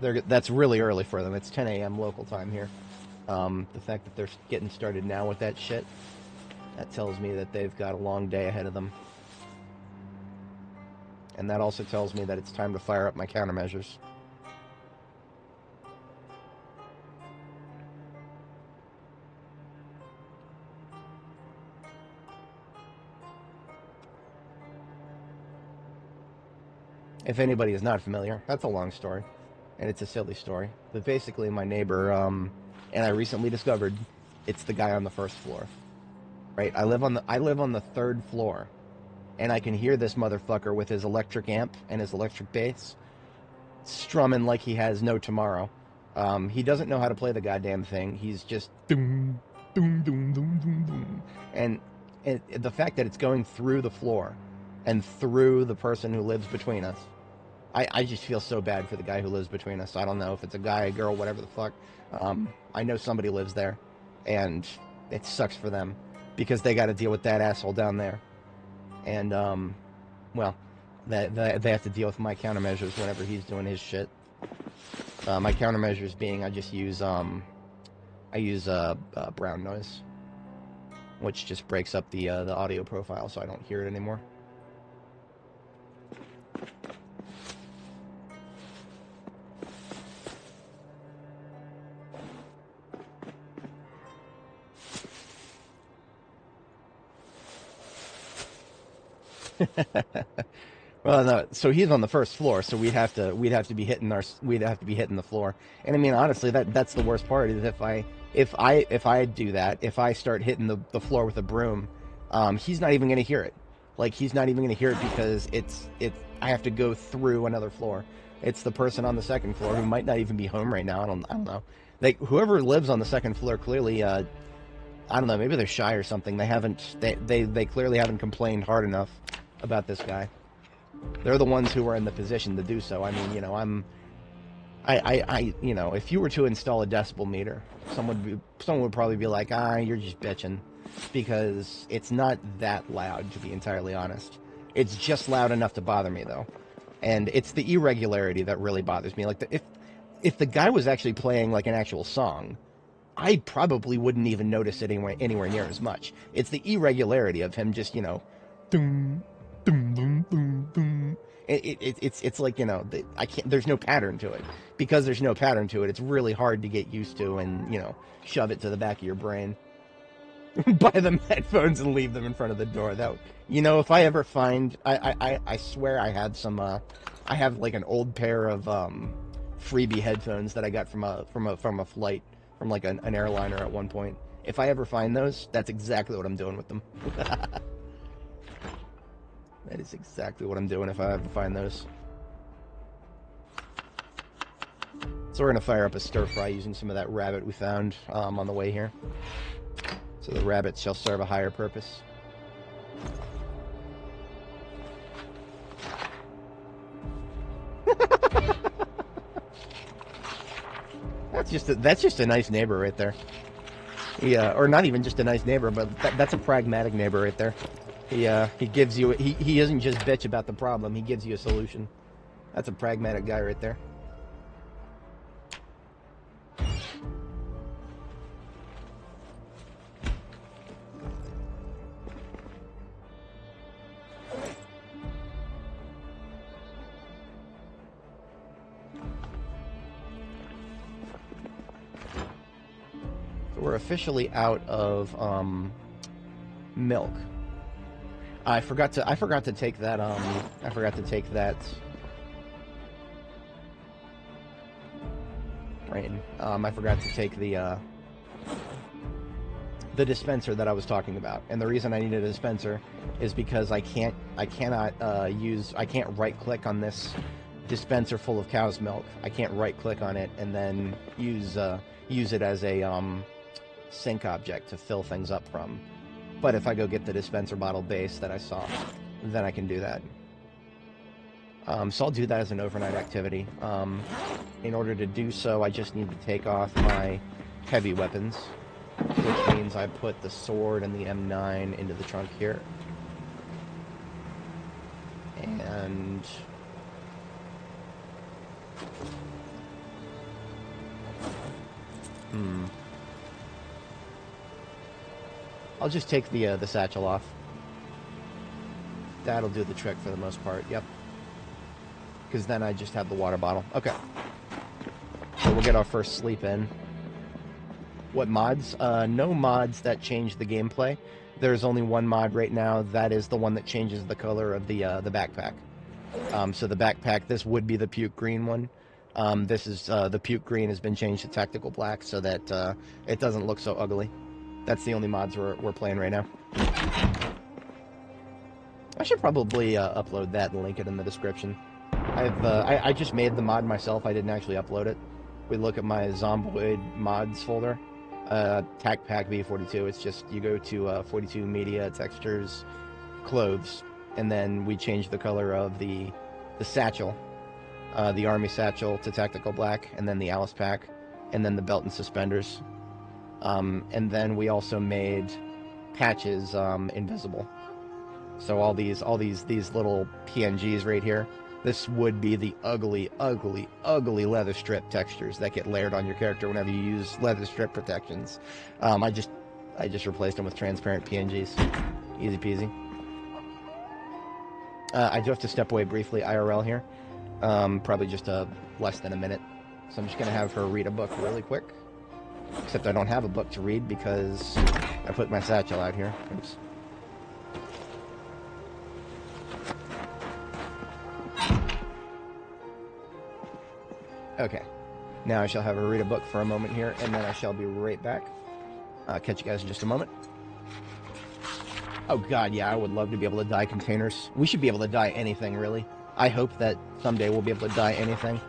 That's really early for them. It's 10 a.m. local time here. The fact that they're getting started now with that shit, that tells me that they've got a long day ahead of them. And that also tells me that it's time to fire up my countermeasures. If anybody is not familiar, that's a long story, and it's a silly story. But basically, my neighbor, and I recently discovered, it's the guy on the first floor. Right? I live on the third floor, and I can hear this motherfucker with his electric amp and his electric bass strumming like he has no tomorrow. He doesn't know how to play the goddamn thing. He's just doom, doom, doom, doom, doom, doom. And the fact that it's going through the floor and through the person who lives between us, I just feel so bad for the guy who lives between us. I don't know if it's a guy, a girl, whatever the fuck. I know somebody lives there, and it sucks for them because they got to deal with that asshole down there. And, well, they have to deal with my countermeasures whenever he's doing his shit. My countermeasures being I use brown noise, which just breaks up the audio profile so I don't hear it anymore. Well, no. So he's on the first floor, so we'd have to be hitting the floor. And I mean, honestly, that's the worst part is if I do that, if I start hitting the floor with a broom, he's not even gonna hear it. Like he's not even gonna hear it because I have to go through another floor. It's the person on the second floor who might not even be home right now. I don't know. Like whoever lives on the second floor clearly, I don't know. Maybe they're shy or something. They clearly haven't complained hard enough about this guy. They're the ones who are in the position to do so. I mean, you know, you know, if you were to install a decibel meter, someone would probably be like, you're just bitching, because it's not that loud, to be entirely honest. It's just loud enough to bother me, though, and it's the irregularity that really bothers me. Like, if the guy was actually playing like an actual song, I probably wouldn't even notice it anywhere near as much. It's the irregularity of him just, you know, doom, doom, doom, doom, doom. It's like, you know, there's no pattern to it. Because there's no pattern to it, it's really hard to get used to and, you know, shove it to the back of your brain. Buy them headphones and leave them in front of the door. That, you know, if I ever find, I swear I had some, I have like an old pair of freebie headphones that I got from a flight, from like an airliner at one point. If I ever find those, that's exactly what I'm doing with them. That is exactly what I'm doing if I ever find those. So we're going to fire up a stir fry using some of that rabbit we found on the way here. So the rabbit shall serve a higher purpose. That's just a nice neighbor right there. Yeah, or not even just a nice neighbor, but that's a pragmatic neighbor right there. He gives you, he doesn't just bitch about the problem, he gives you a solution. That's a pragmatic guy right there. So we're officially out of milk. I forgot to take that, I forgot to take that... Brain. I forgot to take the dispenser that I was talking about. And the reason I needed a dispenser is because I can't right-click on this dispenser full of cow's milk. I can't right-click on it and then use it as a, sink object to fill things up from. But if I go get the dispenser bottle base that I saw, then I can do that. So I'll do that as an overnight activity. In order to do so, I just need to take off my heavy weapons, which means I put the sword and the M9 into the trunk here. And... I'll just take the satchel off. That'll do the trick for the most part, yep. Because then I just have the water bottle. Okay. So we'll get our first sleep in. What mods? No mods that change the gameplay. There's only one mod right now. That is the one that changes the color of the backpack. So the backpack, this would be the puke green one. This is the puke green has been changed to tactical black so that it doesn't look so ugly. That's the only mods we're playing right now. I should probably upload that and link it in the description. I just made the mod myself. I didn't actually upload it. We look at my Zomboid mods folder. Tac Pack B42. It's just you go to 42 Media, Textures, Clothes, and then we change the color of the satchel, the army satchel to tactical black, and then the Alice pack, and then the belt and suspenders. And then we also made patches invisible. So all these little PNGs right here. This would be the ugly, ugly, ugly leather strip textures that get layered on your character whenever you use leather strip protections. I just replaced them with transparent PNGs. Easy peasy. I do have to step away briefly IRL here. Probably just less than a minute. So I'm just gonna have her read a book really quick. Except I don't have a book to read because I put my satchel out here. Oops. Okay. Now I shall have her read a book for a moment here, and then I shall be right back. Catch you guys in just a moment. Oh god, yeah, I would love to be able to dye containers. We should be able to dye anything, really. I hope that someday we'll be able to dye anything.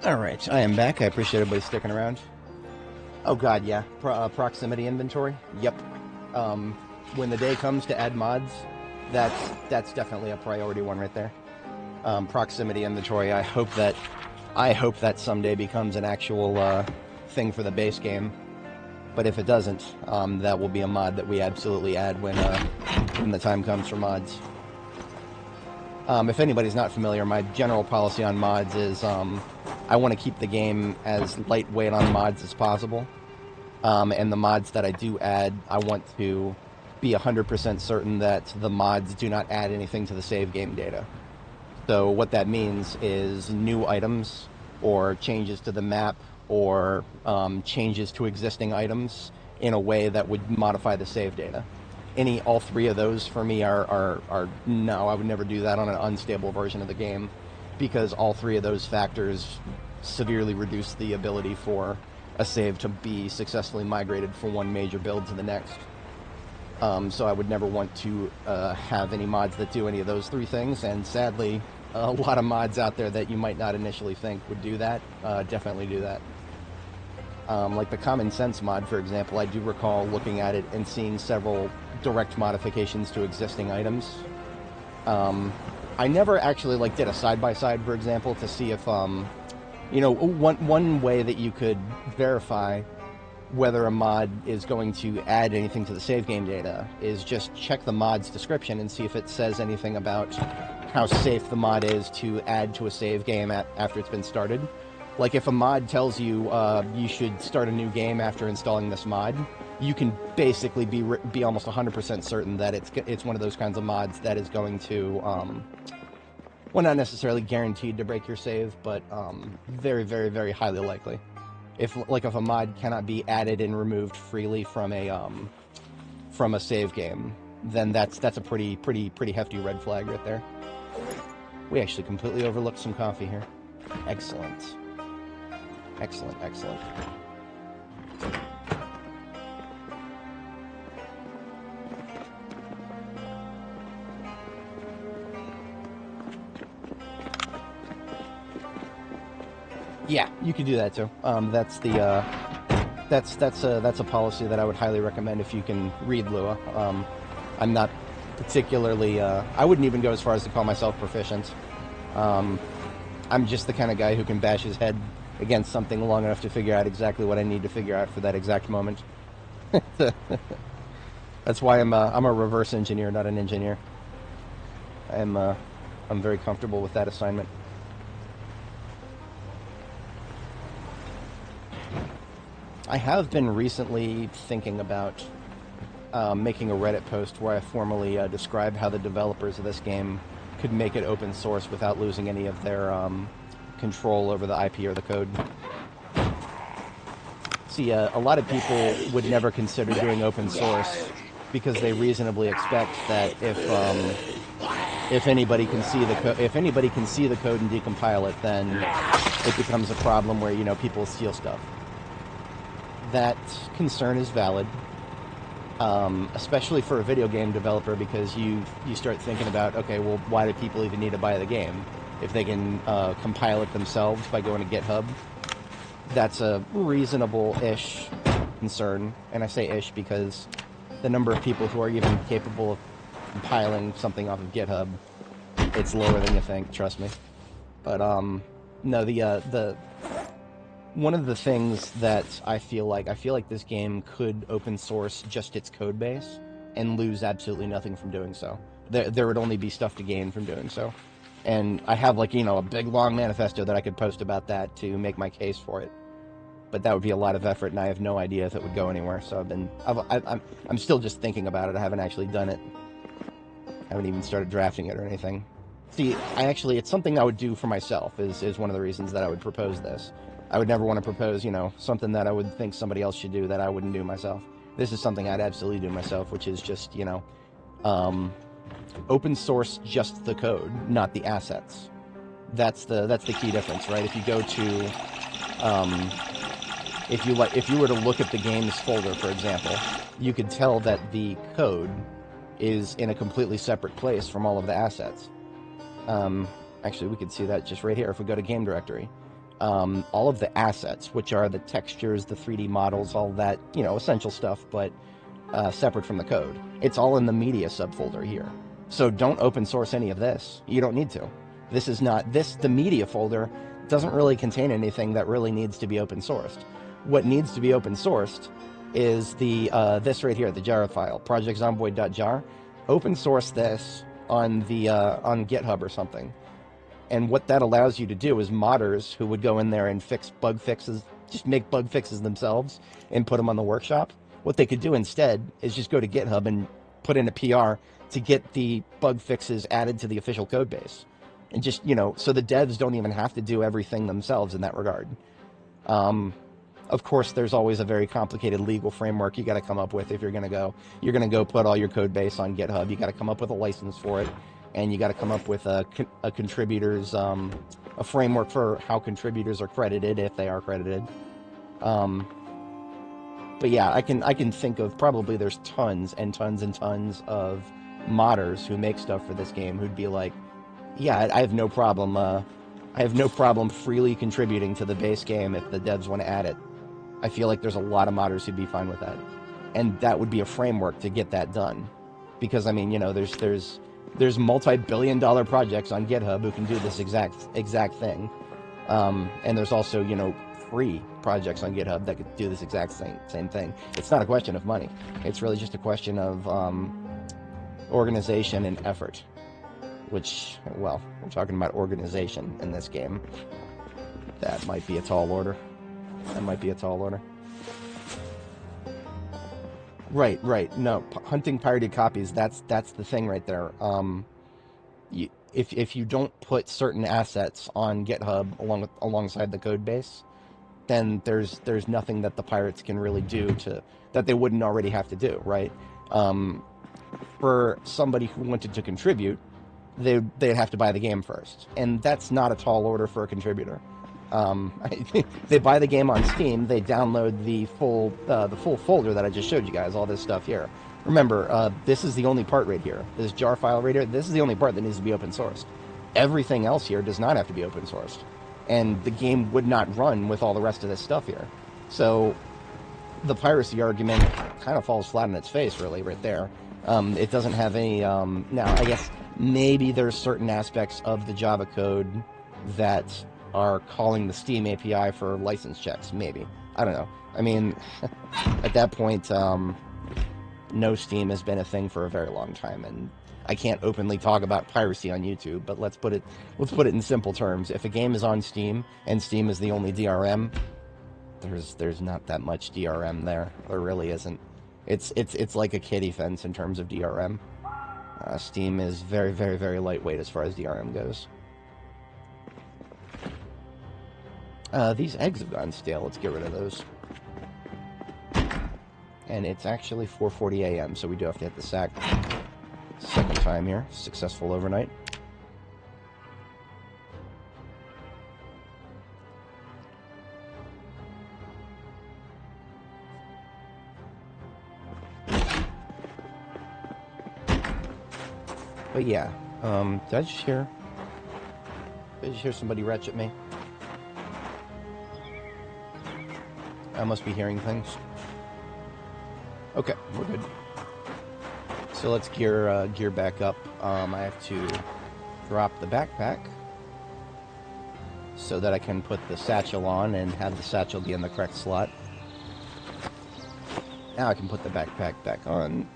Alright, I am back. I appreciate everybody sticking around. Oh god, yeah. Proximity inventory? Yep. when the day comes to add mods, that's definitely a priority one right there. Proximity inventory. I hope that someday becomes an actual thing for the base game. But if it doesn't, that will be a mod that we absolutely add when the time comes for mods. If anybody's not familiar, my general policy on mods is I want to keep the game as lightweight on mods as possible. And the mods that I do add, I want to be 100% certain that the mods do not add anything to the save game data. So what that means is new items or changes to the map or changes to existing items in a way that would modify the save data. All three of those for me are no, I would never do that on an unstable version of the game, because all three of those factors severely reduce the ability for a save to be successfully migrated from one major build to the next. So I would never want to have any mods that do any of those three things, and sadly, a lot of mods out there that you might not initially think would do that, definitely do that. Like the Common Sense mod, for example, I do recall looking at it and seeing several direct modifications to existing items. I never actually did a side-by-side, for example, to see if, one way that you could verify whether a mod is going to add anything to the save game data is just check the mod's description and see if it says anything about how safe the mod is to add to a save game after it's been started. Like if a mod tells you you should start a new game after installing this mod, you can basically be almost 100% certain that it's one of those kinds of mods that is going to, well, not necessarily guaranteed to break your save, but very, very, very highly likely. If a mod cannot be added and removed freely from a save game, then that's a pretty hefty red flag right there. We actually completely overlooked some coffee here. Excellent. Excellent, excellent. Yeah, you could do that too. That's a policy that I would highly recommend if you can read Lua. I'm not particularly. I wouldn't even go as far as to call myself proficient. I'm just the kind of guy who can bash his head against something long enough to figure out exactly what I need to figure out for that exact moment. That's why I'm a reverse engineer, not an engineer. I'm very comfortable with that assignment. I have been recently thinking about making a Reddit post where I formally describe how the developers of this game could make it open source without losing any of their control over the IP or the code. See, a lot of people would never consider doing open source because they reasonably expect that if anybody can see the code and decompile it, then it becomes a problem where people steal stuff. That concern is valid, especially for a video game developer, because you start thinking about, okay, well, why do people even need to buy the game if they can compile it themselves by going to GitHub? That's a reasonable-ish concern, and I say ish because the number of people who are even capable of compiling something off of GitHub, it's lower than you think, trust me. But no, the one of the things that I feel like this game could open source just its code base and lose absolutely nothing from doing so. There would only be stuff to gain from doing so. And I have a big long manifesto that I could post about that to make my case for it. But that would be a lot of effort, and I have no idea if it would go anywhere. So I'm still just thinking about it. I haven't actually done it. I haven't even started drafting it or anything. See, it's something I would do for myself is one of the reasons that I would propose this. I would never want to propose, something that I would think somebody else should do that I wouldn't do myself. This is something I'd absolutely do myself, which is just, open source just the code, not the assets. That's the key difference, right? If you go to, if you were to look at the games folder, for example, you could tell that the code is in a completely separate place from all of the assets. Actually, we could see that just right here if we go to game directory. All of the assets, which are the textures, the 3D models, all that, essential stuff, but separate from the code. It's all in the media subfolder here. So don't open source any of this. You don't need to. This is not, the media folder doesn't really contain anything that really needs to be open sourced. What needs to be open sourced is this right here, the jar file, Project Zomboid.jar. Open source this on on GitHub or something. And what that allows you to do is modders who would go in there and fix bug fixes, just make bug fixes themselves and put them on the workshop. What they could do instead is just go to GitHub and put in a PR to get the bug fixes added to the official code base. And just, so the devs don't even have to do everything themselves in that regard. Of course, there's always a very complicated legal framework you got to come up with if you're going to go put all your code base on GitHub. You got to come up with a license for it, and you got to come up with a contributors, a framework for how contributors are credited if they are credited. But yeah, I can think of probably there's tons and tons and tons of modders who make stuff for this game who'd be like, yeah, I have no problem. I have no problem freely contributing to the base game if the devs want to add it. I feel like there's a lot of modders who'd be fine with that, and that would be a framework to get that done. Because I mean, there's multi-billion-dollar projects on GitHub who can do this exact thing, and there's also free projects on GitHub that could do this exact same thing. It's not a question of money. It's really just a question of organization and effort. Which, well, we're talking about organization in this game. That might be a tall order. Right. No, hunting pirated copies, that's the thing right there. If you don't put certain assets on GitHub alongside the code base, then there's nothing that the pirates can really do that they wouldn't already have to do, right? For somebody who wanted to contribute, they'd have to buy the game first, and that's not a tall order for a contributor. They buy the game on Steam, they download the full folder that I just showed you guys, all this stuff here. Remember, this is the only part right here. This jar file right here, this is the only part that needs to be open sourced. Everything else here does not have to be open sourced. And the game would not run with all the rest of this stuff here. So the piracy argument kind of falls flat on its face, really, right there. It doesn't have any... now, I guess maybe there's certain aspects of the Java code that are calling the Steam API for license checks, maybe. I don't know. I mean, at that point, no Steam has been a thing for a very long time, and I can't openly talk about piracy on YouTube, but let's put it in simple terms. If a game is on Steam, and Steam is the only DRM, there's not that much DRM there. There really isn't. It's like a kiddie fence in terms of DRM. Steam is very, very, very lightweight as far as DRM goes. These eggs have gone stale. Let's get rid of those. And it's actually 4:40 a.m., so we do have to hit the sack. Second time here. Successful overnight. But yeah, did I just hear somebody retch at me? I must be hearing things. Okay, we're good. So let's gear back up. I have to drop the backpack so that I can put the satchel on and have the satchel be in the correct slot. Now I can put the backpack back on.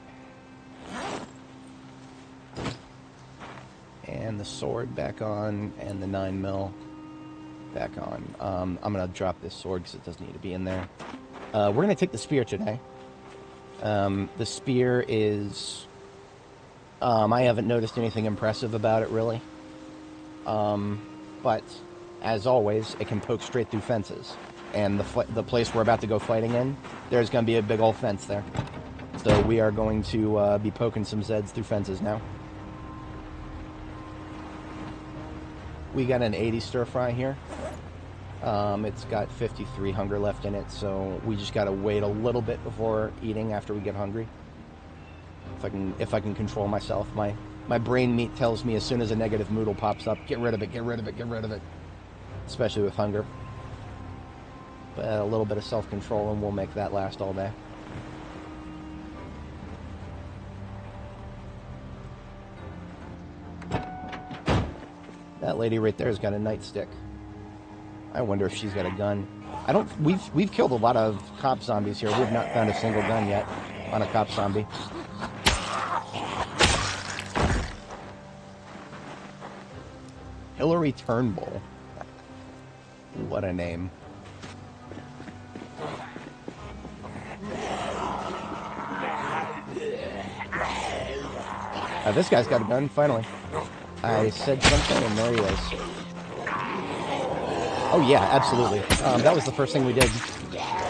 And the sword back on, and the 9mm back on. I'm going to drop this sword because it doesn't need to be in there. We're going to take the spear today. The spear is... I haven't noticed anything impressive about it, really. But, as always, it can poke straight through fences. And the place we're about to go fighting in, there's going to be a big old fence there. So we are going to be poking some Zeds through fences now. We got an 80 stir fry here. It's got 53 hunger left in it, so we just gotta wait a little bit before eating after we get hungry. If I can control myself. My brain meat tells me as soon as a negative moodle pops up, get rid of it, get rid of it, get rid of it. Especially with hunger. But a little bit of self-control and we'll make that last all day. That lady right there has got a nightstick. I wonder if she's got a gun. I don't. We've killed a lot of cop zombies here. We've not found a single gun yet on a cop zombie. Hillary Turnbull. What a name. This guy's got a gun, finally. I said something and there he is. Oh yeah, absolutely. That was the first thing we did.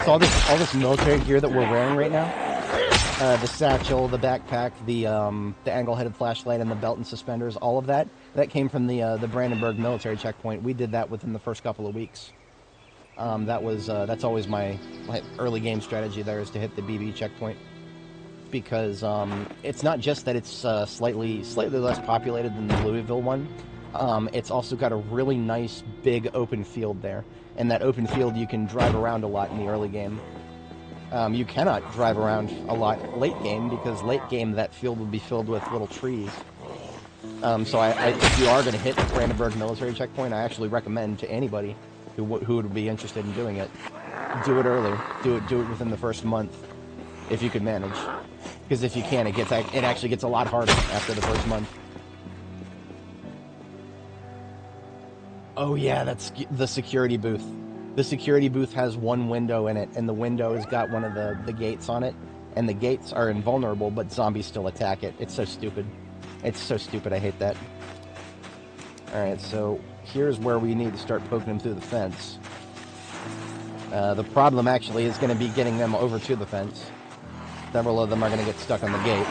So all this military gear that we're wearing right now, the satchel, the backpack, the angle-headed flashlight, and the belt and suspenders, all of that came from the Brandenburg military checkpoint. We did that within the first couple of weeks. That's always my early game strategy. There is to hit the BB checkpoint, because it's not just that it's slightly less populated than the Louisville one. It's also got a really nice big open field there, and that open field you can drive around a lot in the early game. You cannot drive around a lot late game, because late game that field would be filled with little trees. So if you are going to hit the Brandenburg military checkpoint, I actually recommend to anybody who would be interested in doing it, do it early. Do it within the first month, if you could manage. Because if you can, it actually gets a lot harder after the first month. Oh yeah, that's the security booth. The security booth has one window in it, and the window has got one of the gates on it, and the gates are invulnerable, but zombies still attack it. It's so stupid. It's so stupid, I hate that. Alright, so here's where we need to start poking them through the fence. The problem actually is going to be getting them over to the fence. Several of them are going to get stuck on the gate.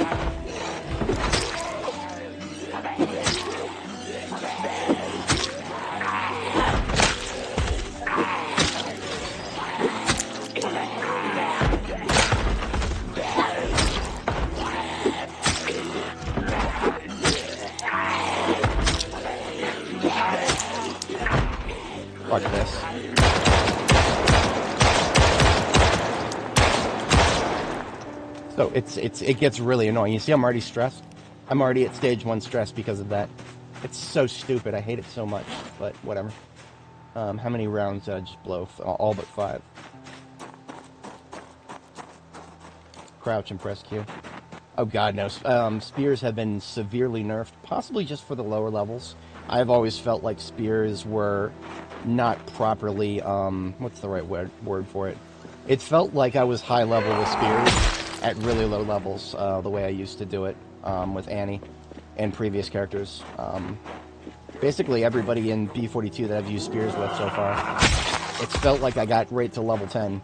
Fuck this. So it gets really annoying. You see, I'm already stressed. I'm already at stage 1 stress because of that. It's so stupid. I hate it so much, but whatever. How many rounds did I just blow? All but 5. Crouch and press Q. Oh god, no. Spears have been severely nerfed, possibly just for the lower levels. I've always felt like spears were not properly, what's the right word for it? It felt like I was high level with spears at really low levels, the way I used to do it with Annie and previous characters. Basically everybody in B42 that I've used spears with so far, it's felt like I got right to level 10,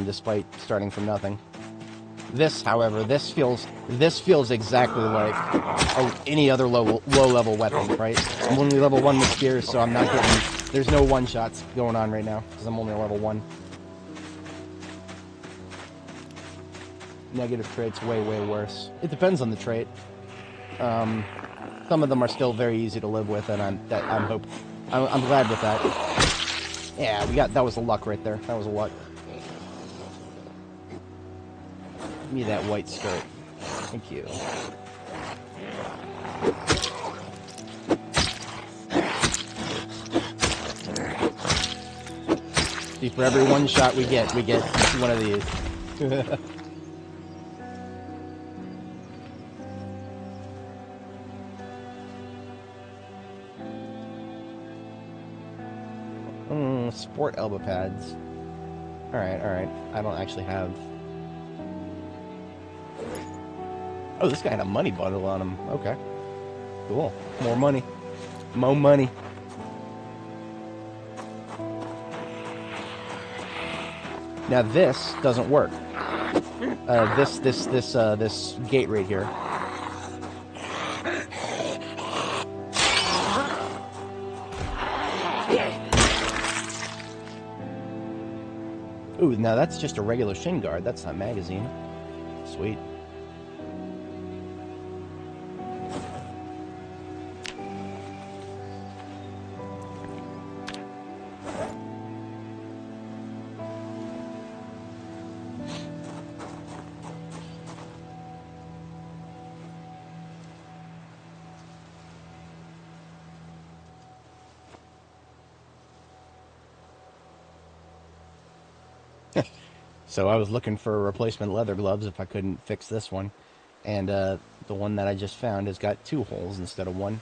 despite starting from nothing. This, however, this feels exactly like any other low level weapon, right? I'm only level 1 with spears, so I'm not getting, there's no one-shots going on right now, because I'm only level 1. Negative traits way worse. It depends on the trait. Some of them are still very easy to live with, and I'm glad with that. Yeah, that was a luck right there. That was a luck. Give me that white skirt. Thank you. See, for every one shot we get one of these. Sport elbow pads. Alright. I don't actually have... Oh, this guy had a money bundle on him. Okay. Cool. More money. More money. Now this doesn't work. This gate right here. Ooh, now that's just a regular shin guard. That's not magazine. Sweet. So I was looking for replacement leather gloves if I couldn't fix this one. And the one that I just found has got 2 holes instead of 1.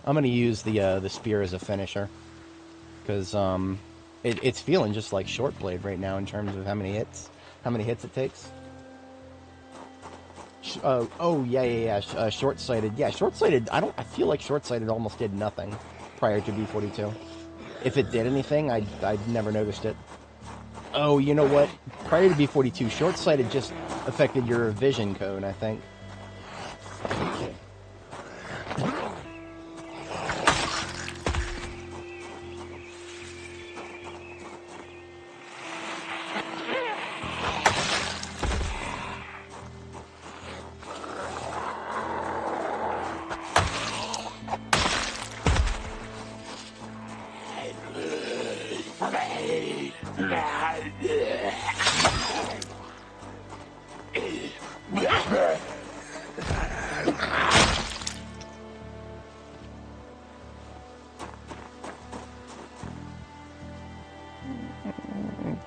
I'm going to use the spear as a finisher. Because it's feeling just like short blade right now in terms of how many hits it takes. Oh yeah. Short-sighted. Yeah, short-sighted. I feel like short-sighted almost did nothing prior to B42. If it did anything, I'd never noticed it. Oh, you know what? Prior to B42, short-sighted just affected your vision cone, I think.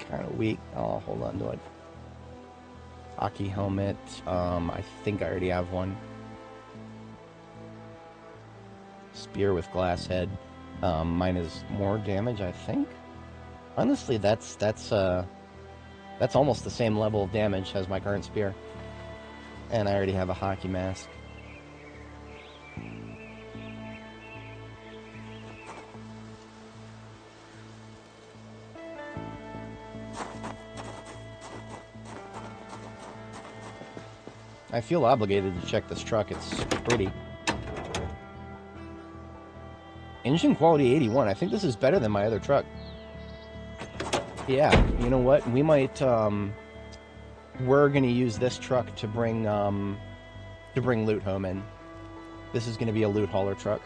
Kind of weak. I'll hold on to it. Hockey helmet. I think I already have one. Spear with glass head. Mine is more damage, I think. Honestly, that's almost the same level of damage as my current spear. And I already have a hockey mask. I feel obligated to check this truck. It's pretty. Engine quality 81. I think this is better than my other truck. Yeah, you know what? We might, we're gonna use this truck to bring loot home in. This is gonna be a loot hauler truck.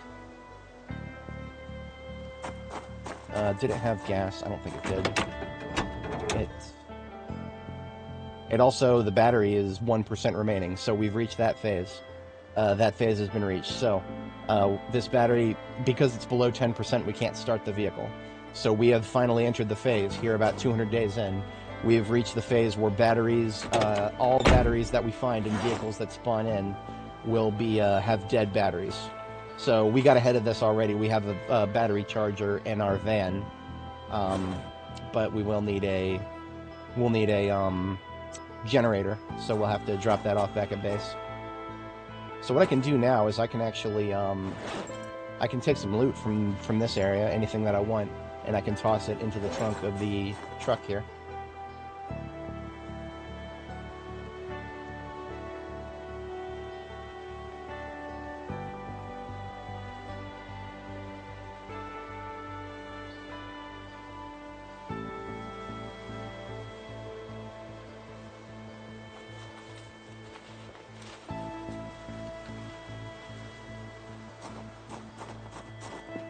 Did it have gas? I don't think it did. It also, the battery is 1% remaining, so we've reached that phase. That phase has been reached, so this battery, because it's below 10%, we can't start the vehicle. So we have finally entered the phase here about 200 days in. We have reached the phase where batteries, all batteries that we find in vehicles that spawn in will be have dead batteries. So we got ahead of this already. We have a battery charger in our van, but we will need a generator, so we'll have to drop that off back at base. So what I can do now is I can actually I can take some loot from this area, anything that I want, and I can toss it into the trunk of the truck here.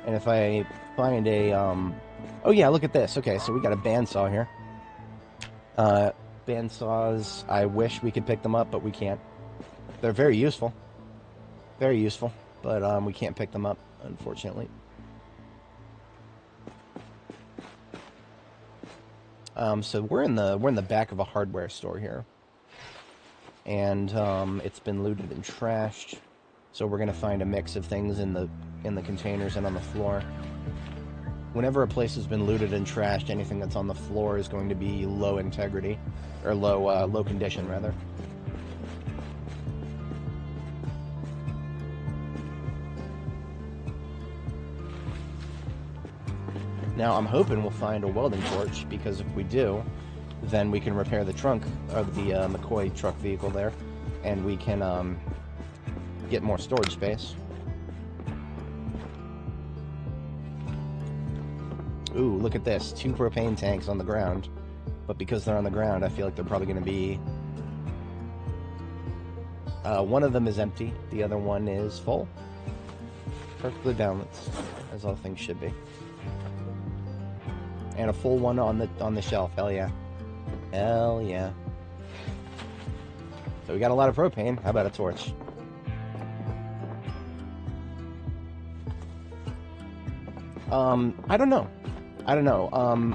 And if I find a, oh yeah, look at this. Okay, so we got a bandsaw here. Bandsaws, I wish we could pick them up, but we can't. They're very useful. Very useful, but we can't pick them up, unfortunately. So we're in the back of a hardware store here. And it's been looted and trashed. So we're gonna find a mix of things in the containers and on the floor. Whenever a place has been looted and trashed, anything that's on the floor is going to be low integrity, or low condition rather. Now I'm hoping we'll find a welding torch, because if we do, then we can repair the trunk of the McCoy truck vehicle there, and we can get more storage space. Ooh, look at this. 2 propane tanks on the ground. But because they're on the ground, I feel like they're probably going to be... one of them is empty. The other one is full. Perfectly balanced, as all things should be. And a full one on the shelf. Hell yeah. Hell yeah. So we got a lot of propane. How about a torch? I don't know. I don't know.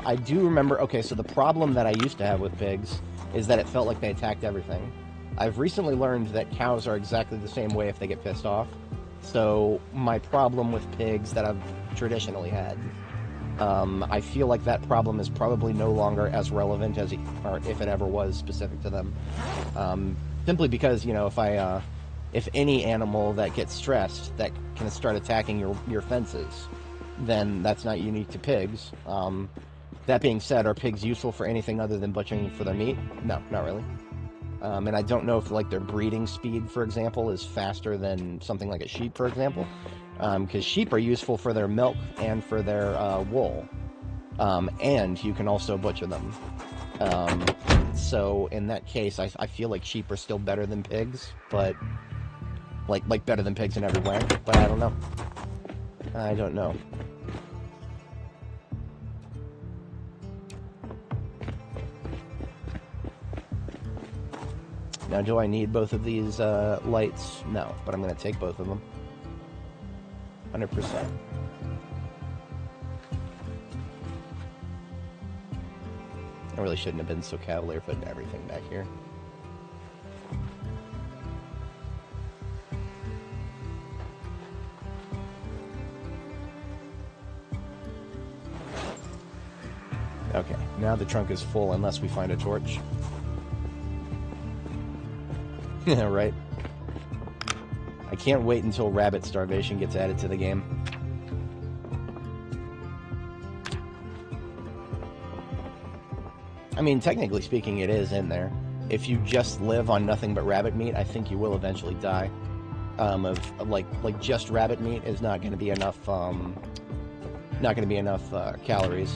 I do remember... Okay, so the problem that I used to have with pigs is that it felt like they attacked everything. I've recently learned that cows are exactly the same way if they get pissed off. So my problem with pigs that I've traditionally had, I feel like that problem is probably no longer as relevant as or if it ever was specific to them. Simply because, you know, if any animal that gets stressed that can start attacking your fences, then that's not unique to pigs. That being said, are pigs useful for anything other than butchering for their meat? No, not really. And I don't know if, like, their breeding speed, for example, is faster than something like a sheep, for example. Because sheep are useful for their milk and for their wool. And you can also butcher them. So, in that case, I feel like sheep are still better than pigs, but... Like better than pigs in every way. But I don't know. I don't know. Now, do I need both of these lights? No, but I'm going to take both of them. 100%. I really shouldn't have been so cavalier putting everything back here. Okay, now the trunk is full unless we find a torch. Yeah, right. I can't wait until rabbit starvation gets added to the game. I mean, technically speaking, it is in there. If you just live on nothing but rabbit meat, I think you will eventually die. Like just rabbit meat is not going to be enough. Not going to be enough calories.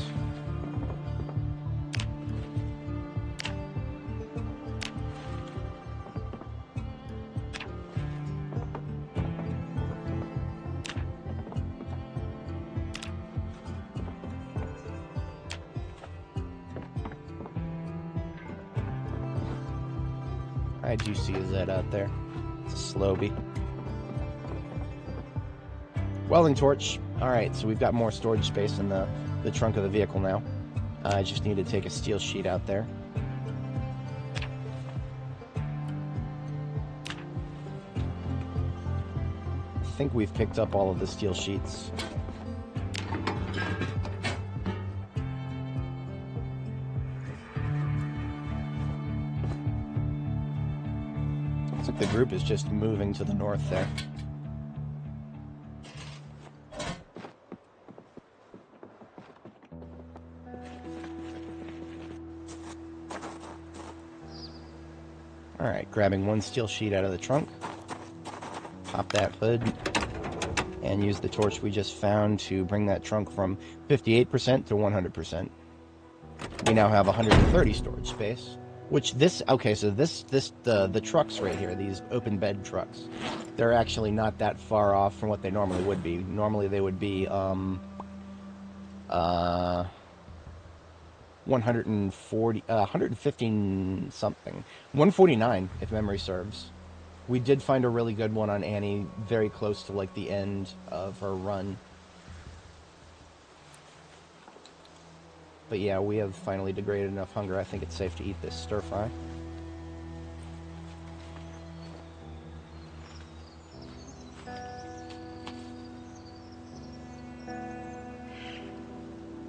I do see a Z out there. It's a Slowbie. Welding torch. Alright, so we've got more storage space in the trunk of the vehicle now. I just need to take a steel sheet out there. I think we've picked up all of the steel sheets. Looks like the group is just moving to the north there. Alright, grabbing one steel sheet out of the trunk. Pop that hood. And use the torch we just found to bring that trunk from 58% to 100%. We now have 130 storage space. Which this, okay, so the trucks right here, these open bed trucks, they're actually not that far off from what they normally would be. Normally they would be, 115 something. 149, if memory serves. We did find a really good one on Annie, very close to, like, the end of her run. But yeah, we have finally degraded enough hunger. I think it's safe to eat this stir-fry.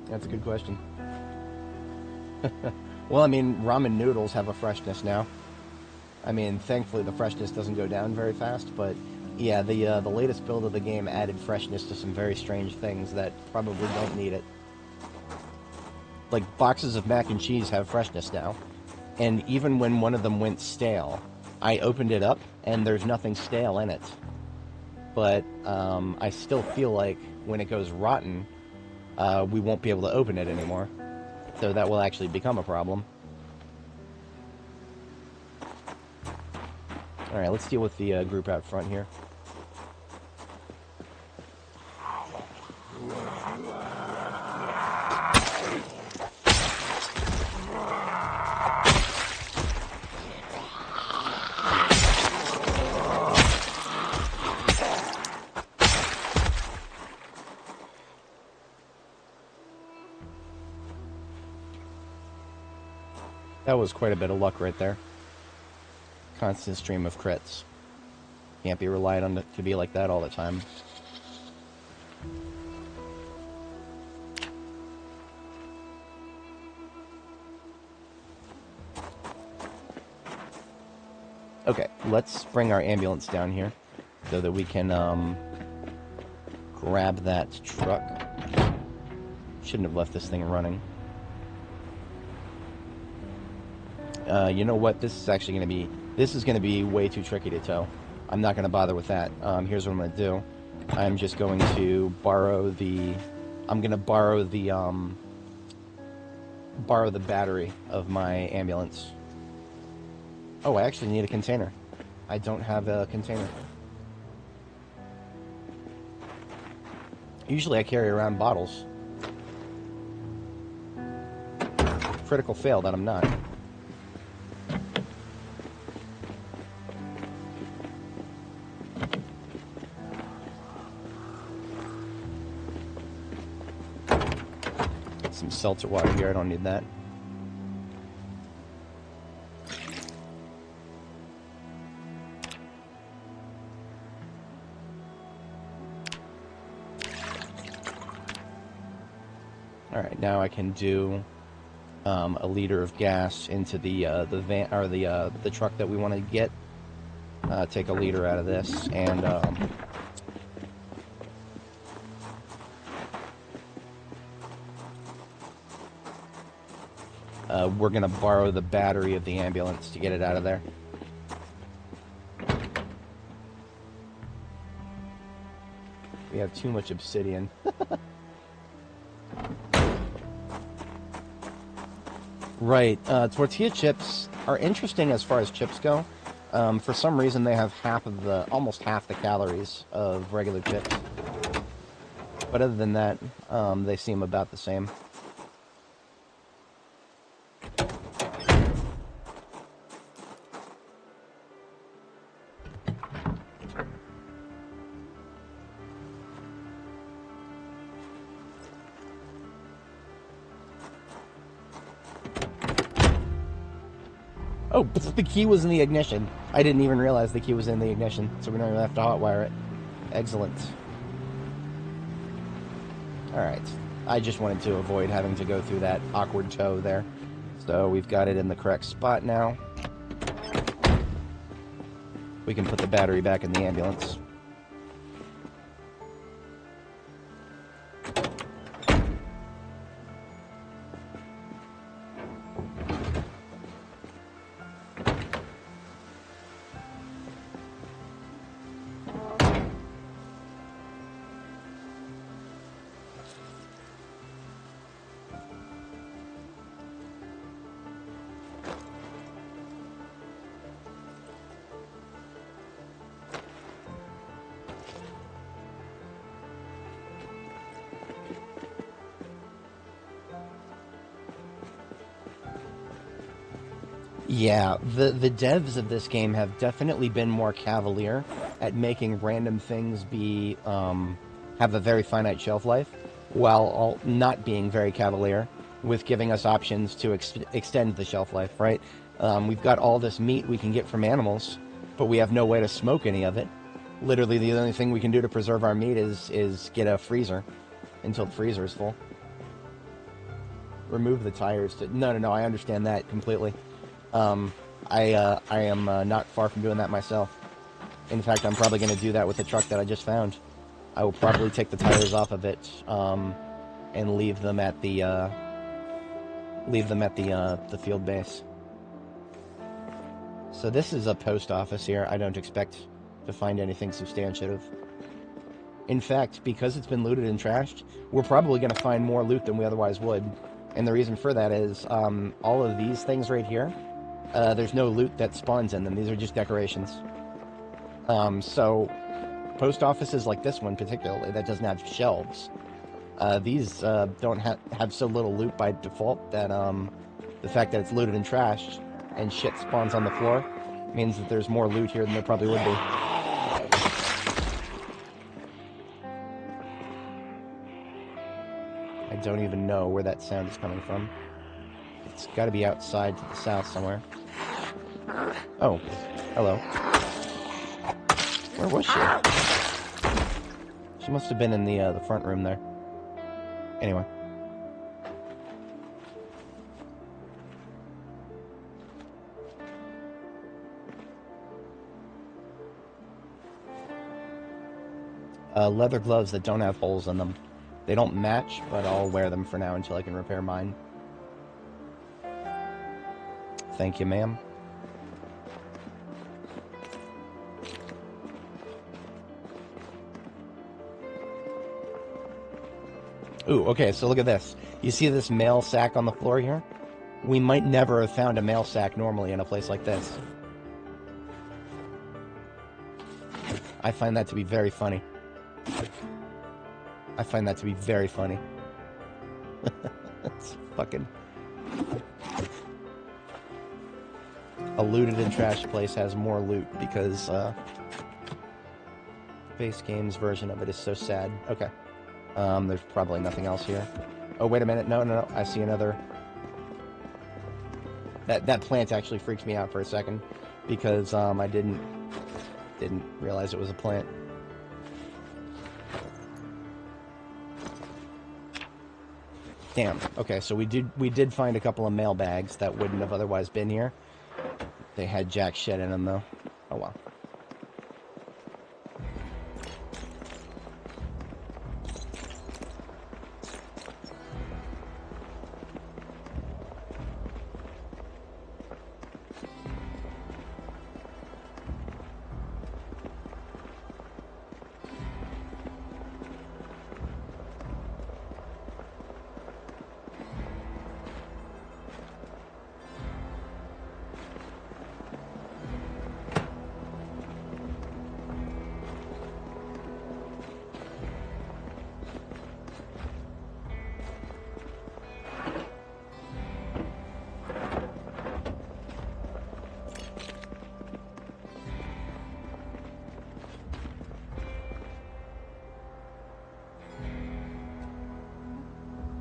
That's a good question. Well, I mean, ramen noodles have a freshness now. I mean, thankfully the freshness doesn't go down very fast, but yeah, the latest build of the game added freshness to some very strange things that probably don't need it. Like, boxes of mac and cheese have freshness now, and even when one of them went stale, I opened it up, and there's nothing stale in it. But, I still feel like when it goes rotten, we won't be able to open it anymore. So that will actually become a problem. Alright, let's deal with the group out front here. That was quite a bit of luck right there. Constant stream of crits. Can't be relied on to be like that all the time. Okay, let's bring our ambulance down here so that we can grab that truck. Shouldn't have left this thing running. You know what? This is actually going to be... This is going to be way too tricky to tow. I'm not going to bother with that. Here's what I'm going to do. I'm just going to borrow the... I'm going to borrow the battery of my ambulance. Oh, I actually need a container. I don't have a container. Usually I carry around bottles. Critical fail that I'm not. Some seltzer water here, I don't need that. Alright, now I can do a liter of gas into the van, or the truck that we want to get. Take a liter out of this, and we're gonna borrow the battery of the ambulance to get it out of there. We have too much obsidian. Right, tortilla chips are interesting as far as chips go. For some reason, they have almost half the calories of regular chips. But other than that, they seem about the same. Oh, but the key was in the ignition. I didn't even realize the key was in the ignition, so we don't even have to hotwire it. Excellent. Alright. I just wanted to avoid having to go through that awkward tow there. So we've got it in the correct spot now. We can put the battery back in the ambulance. Yeah, the devs of this game have definitely been more cavalier at making random things be have a very finite shelf life, while not being very cavalier with giving us options to extend the shelf life, right? We've got all this meat we can get from animals, but we have no way to smoke any of it. Literally, the only thing we can do to preserve our meat is get a freezer until the freezer is full. Remove the tires. No, I understand that completely. I am not far from doing that myself. In fact, I'm probably going to do that with the truck that I just found. I will probably take the tires off of it and leave them at the field base. So this is a post office here. I don't expect to find anything substantive. In fact, because it's been looted and trashed, we're probably going to find more loot than we otherwise would. And the reason for that is all of these things right here, there's no loot that spawns in them. These are just decorations. So post offices like this one particularly, that doesn't have shelves, these don't have so little loot by default that the fact that it's looted and trashed and shit spawns on the floor means that there's more loot here than there probably would be. I don't even know where that sound is coming from. It's got to be outside to the south somewhere. Oh, hello. Where was she? She must have been in the front room there. Anyway. Leather gloves that don't have holes in them. They don't match, but I'll wear them for now until I can repair mine. Thank you, ma'am. Ooh, okay, so look at this. You see this mail sack on the floor here? We might never have found a mail sack normally in a place like this. I find that to be very funny. I find that to be very funny. It's fucking... A looted and trashed place has more loot because, base game's version of it is so sad. Okay. There's probably nothing else here. Oh, wait a minute. No. I see another... That plant actually freaked me out for a second because, I didn't realize it was a plant. Damn. Okay, so we did find a couple of mail bags that wouldn't have otherwise been here. They had jack shit in them, though. Oh, well.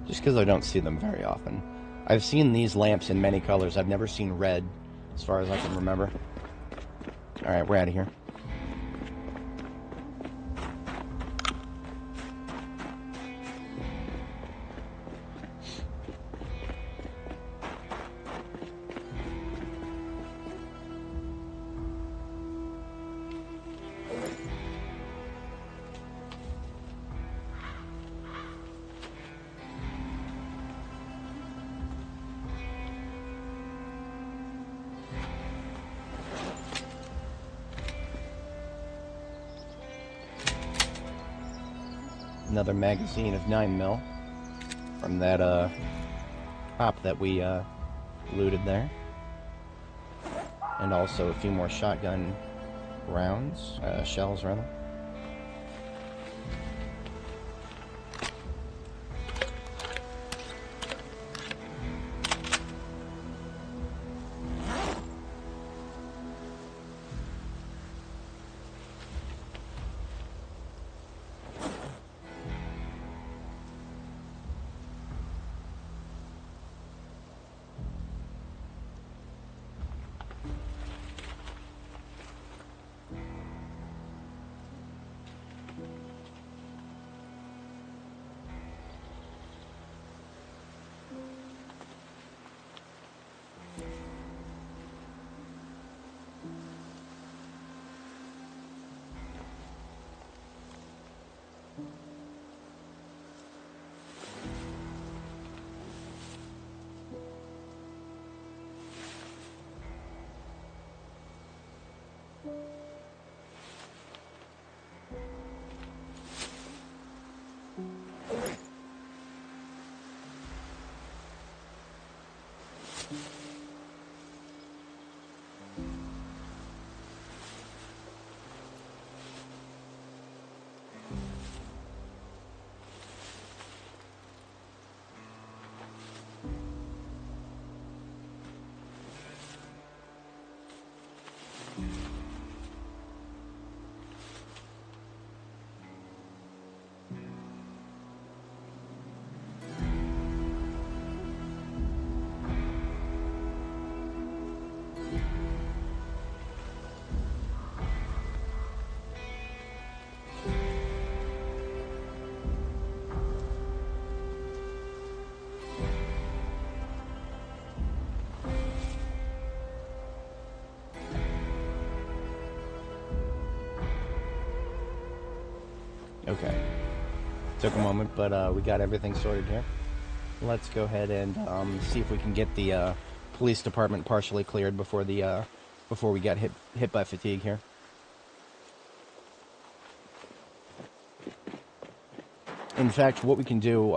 Just because I don't see them very often. I've seen these lamps in many colors. I've never seen red, as far as I can remember. Alright, we're out of here. Another magazine of 9mm from that hop that we looted there, and also a few more shotgun rounds, shells rather. Okay. Took a moment, but we got everything sorted here. Let's go ahead and see if we can get the police department partially cleared before the before we get hit by fatigue here. In fact, what we can do,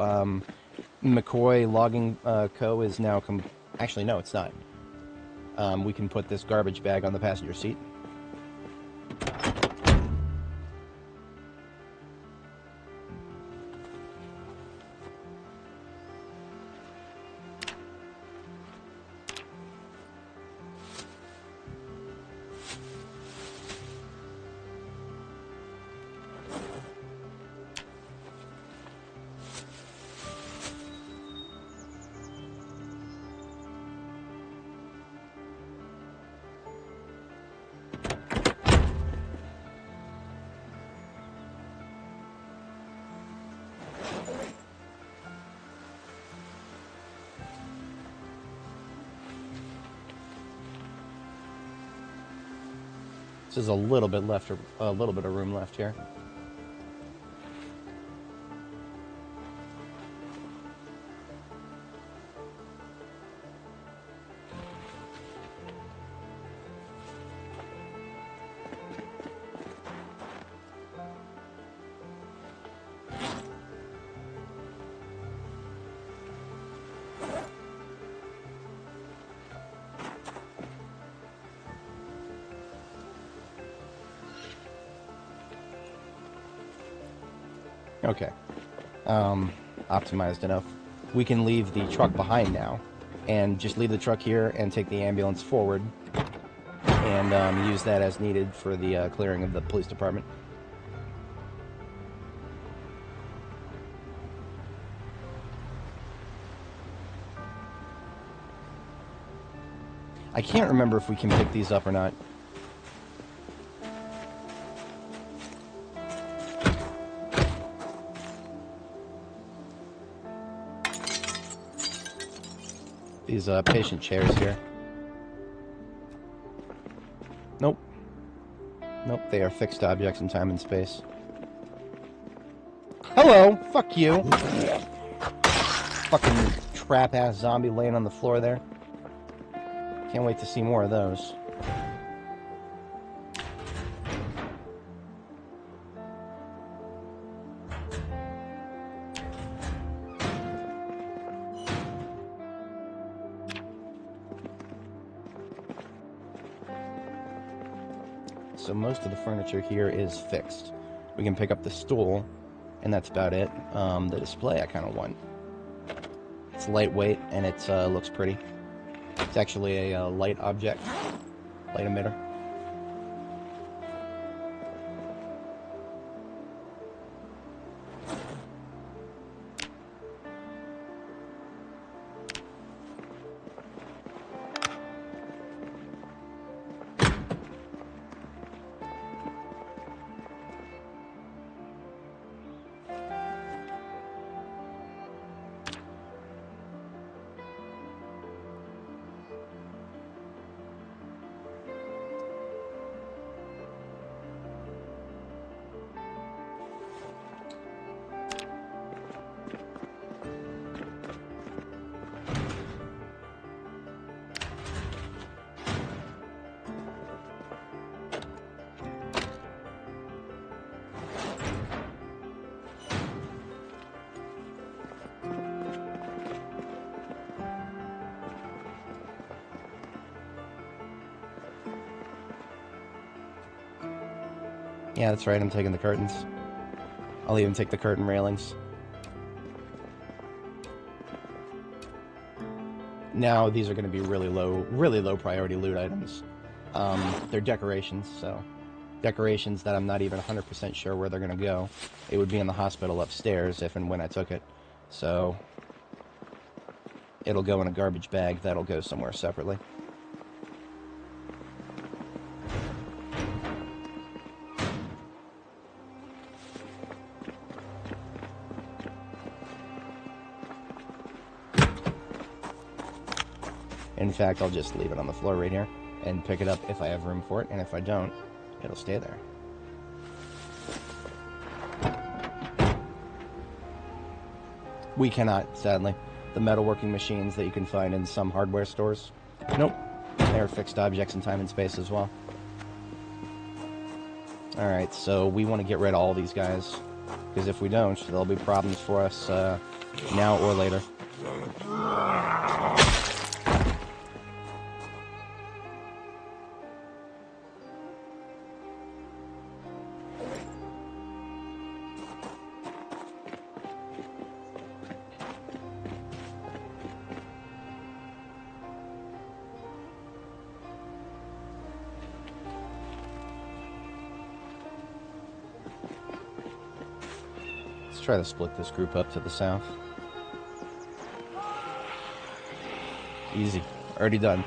McCoy Logging Co. is now actually, no, it's not. We can put this garbage bag on the passenger seat. There's a little bit left, a little bit of room left here. Okay. Optimized enough. We can leave the truck behind now and just leave the truck here and take the ambulance forward and use that as needed for the clearing of the police department. I can't remember if we can pick these up or not. These patient chairs here. Nope. Nope, they are fixed objects in time and space. Hello! Fuck you! Fucking trap-ass zombie laying on the floor there. Can't wait to see more of those. So most of the furniture here is fixed. We can pick up the stool, and that's about it. The display I kind of want. It's lightweight, and it looks pretty. It's actually a light object, light emitter. Yeah, that's right, I'm taking the curtains. I'll even take the curtain railings. Now, these are going to be really low priority loot items. They're decorations, so... Decorations that I'm not even 100% sure where they're going to go. It would be in the hospital upstairs if and when I took it. So... it'll go in a garbage bag that'll go somewhere separately. In fact, I'll just leave it on the floor right here and pick it up if I have room for it, and if I don't, it'll stay there. We cannot, sadly. The metalworking machines that you can find in some hardware stores. Nope. They are fixed objects in time and space as well. Alright, so we want to get rid of all these guys. Because if we don't, there'll be problems for us now or later. Try to split this group up to the south. Easy. Already done.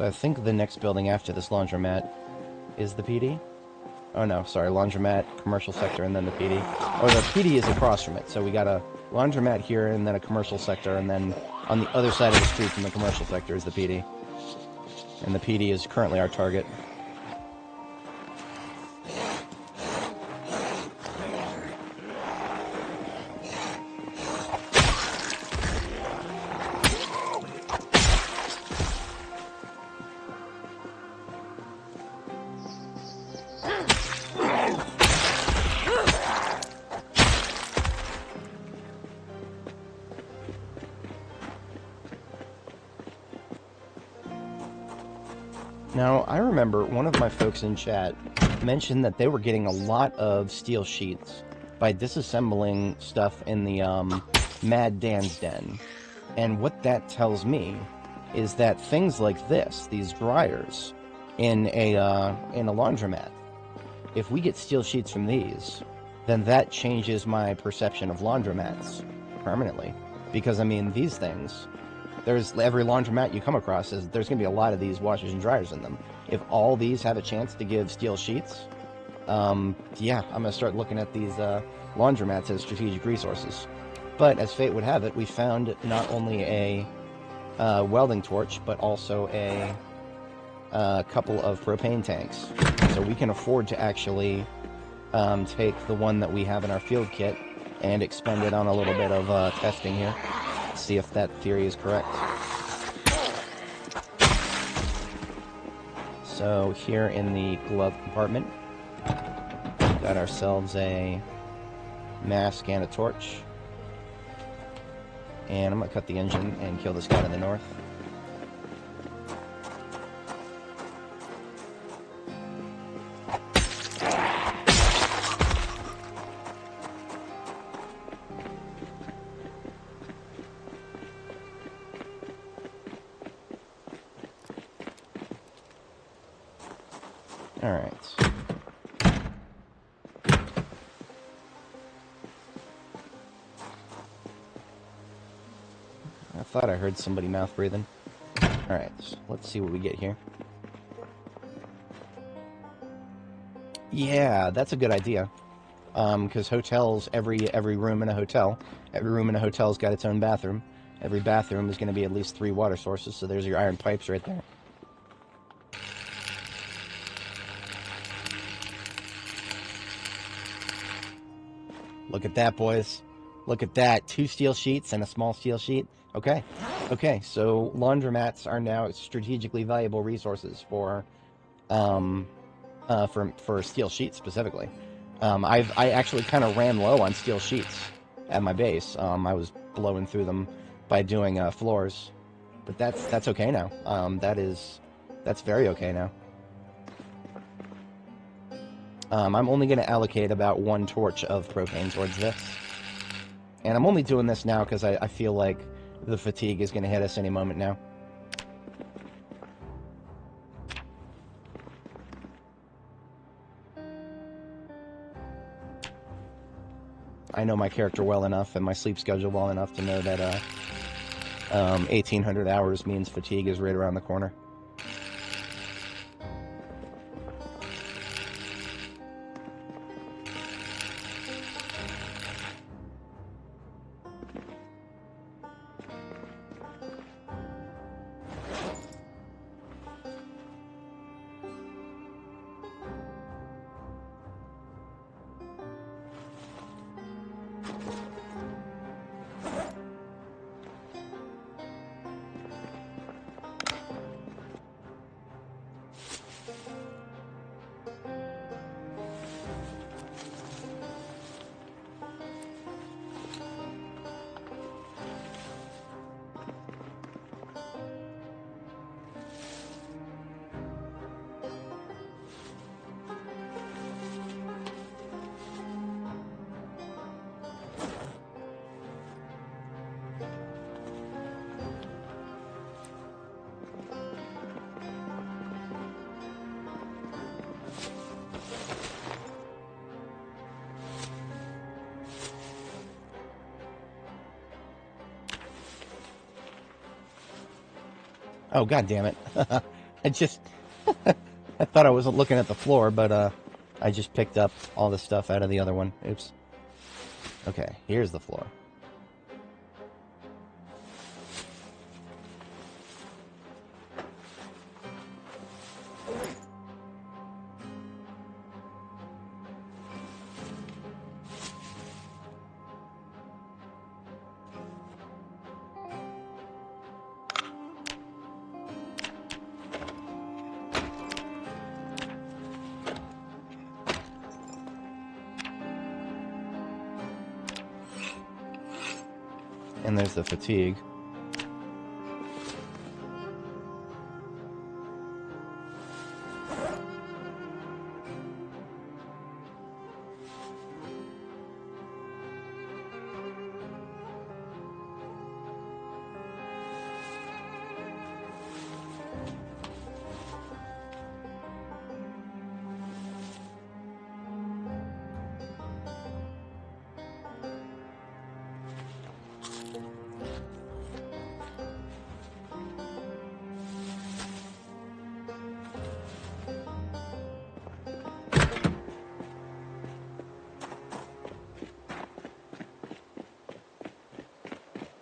I think the next building after this laundromat is the PD. Oh no, sorry, laundromat, commercial sector, and then the PD. Or the PD is across from it, so we got a laundromat here, and then a commercial sector, and then on the other side of the street from the commercial sector is the PD. And the PD is currently our target. Now, I remember one of my folks in chat mentioned that they were getting a lot of steel sheets by disassembling stuff in the Mad Dan's Den. And what that tells me is that things like this, these dryers, in a laundromat, if we get steel sheets from these, then that changes my perception of laundromats permanently. Because, I mean, these things... There's every laundromat you come across, there's going to be a lot of these washers and dryers in them. If all these have a chance to give steel sheets, yeah, I'm going to start looking at these laundromats as strategic resources. But as fate would have it, we found not only a welding torch, but also a couple of propane tanks. So we can afford to actually take the one that we have in our field kit and expend it on a little bit of testing here. See if that theory is correct. So here in the glove compartment, got ourselves a mask and a torch. And I'm going to cut the engine and kill this guy to the north. Alright. I thought I heard somebody mouth breathing. Alright, let's see what we get here. Yeah, that's a good idea. Because hotels, every room in a hotel's got its own bathroom. Every bathroom is going to be at least 3 water sources, so there's your iron pipes right there. Look at that, boys. Look at that. 2 steel sheets and a small steel sheet. Okay. Okay, so laundromats are now strategically valuable resources for steel sheets specifically. I actually kind of ran low on steel sheets at my base. I was blowing through them by doing floors, but that's okay now. That's very okay now. I'm only going to allocate about 1 torch of propane towards this. And I'm only doing this now because I feel like the fatigue is going to hit us any moment now. I know my character well enough and my sleep schedule well enough to know that 1,800 hours means fatigue is right around the corner. Oh, god damn it. I just... I thought I wasn't looking at the floor, but I just picked up all the stuff out of the other one. Oops. Okay, here's the floor. And there's the fatigue.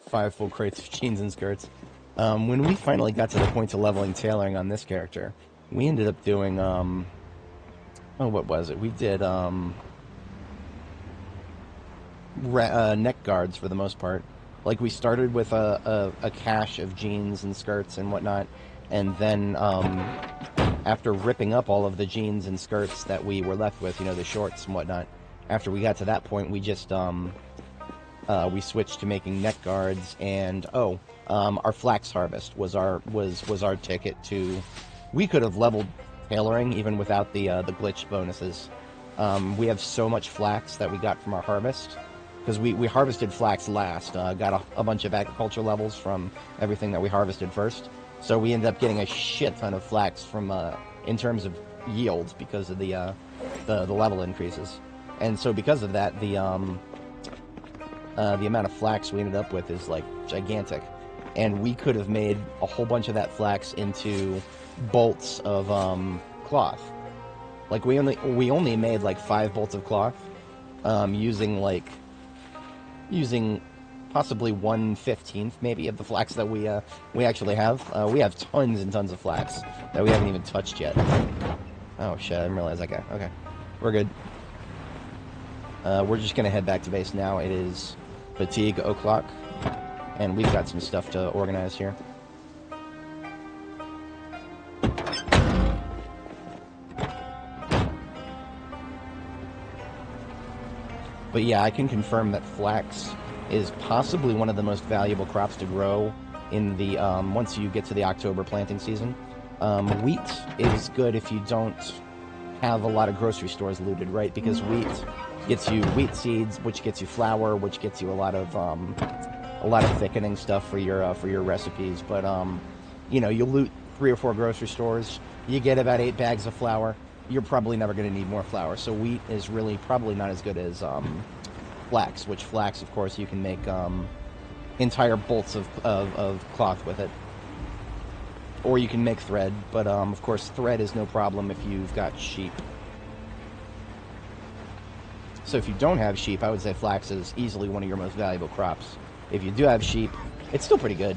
Five full crates of jeans and skirts. When we finally got to the point of leveling tailoring on this character, we ended up doing, oh, what was it? We did, neck guards for the most part. Like, we started with a cache of jeans and skirts and whatnot, and then, after ripping up all of the jeans and skirts that we were left with, you know, the shorts and whatnot, after we got to that point, we just, we switched to making neck guards, and our flax harvest was our ticket to. We could have leveled tailoring even without the glitch bonuses. We have so much flax that we got from our harvest because we harvested flax last. Got a bunch of agriculture levels from everything that we harvested first. So we ended up getting a shit ton of flax from in terms of yield because of the level increases, and so because of that the amount of flax we ended up with is, like, gigantic. And we could have made a whole bunch of that flax into bolts of cloth. Like, we only made, like, 5 bolts of cloth, using possibly 1/15 maybe of the flax that we actually have. We have tons and tons of flax that we haven't even touched yet. Oh, shit, I didn't realize that guy. Okay, we're good. We're just gonna head back to base now. It is fatigue o'clock, and we've got some stuff to organize here. But yeah, I can confirm that flax is possibly one of the most valuable crops to grow in the once you get to the October planting season. Wheat is good if you don't have a lot of grocery stores looted, right? Because wheat gets you wheat seeds, which gets you flour, which gets you a lot of thickening stuff for your recipes. But you know, you loot 3 or 4 grocery stores, you get about 8 bags of flour. You're probably never going to need more flour. So wheat is really probably not as good as flax, which flax, of course, you can make entire bolts of cloth with it. Or you can make thread, but of course thread is no problem if you've got sheep. So if you don't have sheep, I would say flax is easily one of your most valuable crops. If you do have sheep, it's still pretty good.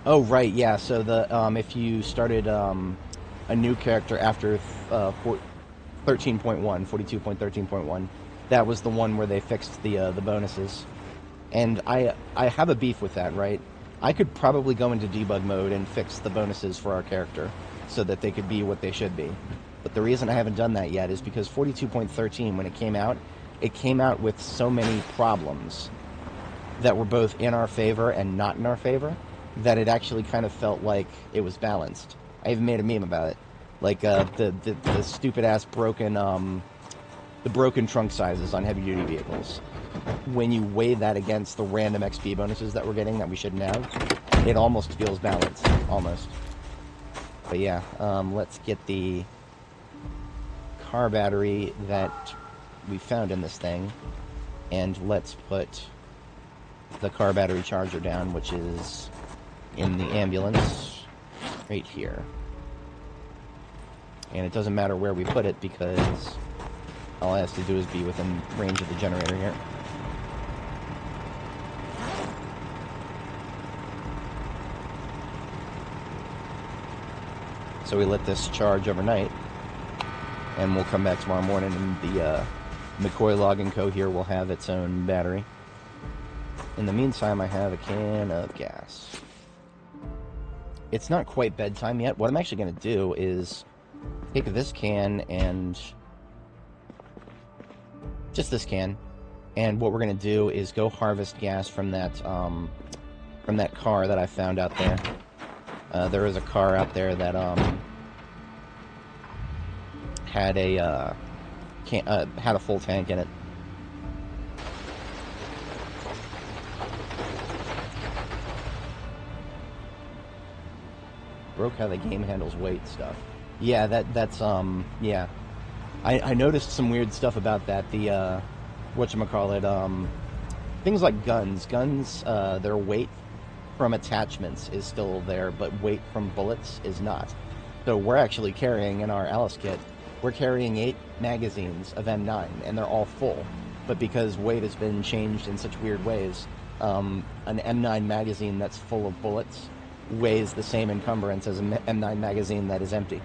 Oh, right, yeah, so the if you started a new character after 13.1, 42.13.1, that was the one where they fixed the bonuses. And I have a beef with that, right? I could probably go into debug mode and fix the bonuses for our character so that they could be what they should be. But the reason I haven't done that yet is because 42.13, when it came out with so many problems that were both in our favor and not in our favor, that it actually kind of felt like it was balanced. I even made a meme about it. Like, the stupid-ass broken, the broken trunk sizes on heavy-duty vehicles. When you weigh that against the random XP bonuses that we're getting that we shouldn't have, it almost feels balanced. Almost. But yeah, let's get the car battery that we found in this thing, and let's put the car battery charger down, which is in the ambulance right here. And it doesn't matter where we put it because all it has to do is be within range of the generator here. So we let this charge overnight, and we'll come back tomorrow morning, and the McCoy Log & Co. here will have its own battery. In the meantime, I have a can of gas. It's not quite bedtime yet. What I'm actually going to do is take this can and... just this can. And what we're going to do is go harvest gas from that car that I found out there. There is a car out there that had a full tank in it. Broke how the game handles weight stuff. Yeah, that's yeah. I noticed some weird stuff about that. The whatchamacallit, things like guns. Guns, their weight from attachments is still there, but weight from bullets is not. So we're actually carrying in our Alice kit, we're carrying 8 magazines of M9, and they're all full. But because weight has been changed in such weird ways, an M9 magazine that's full of bullets weighs the same encumbrance as an M9 magazine that is empty.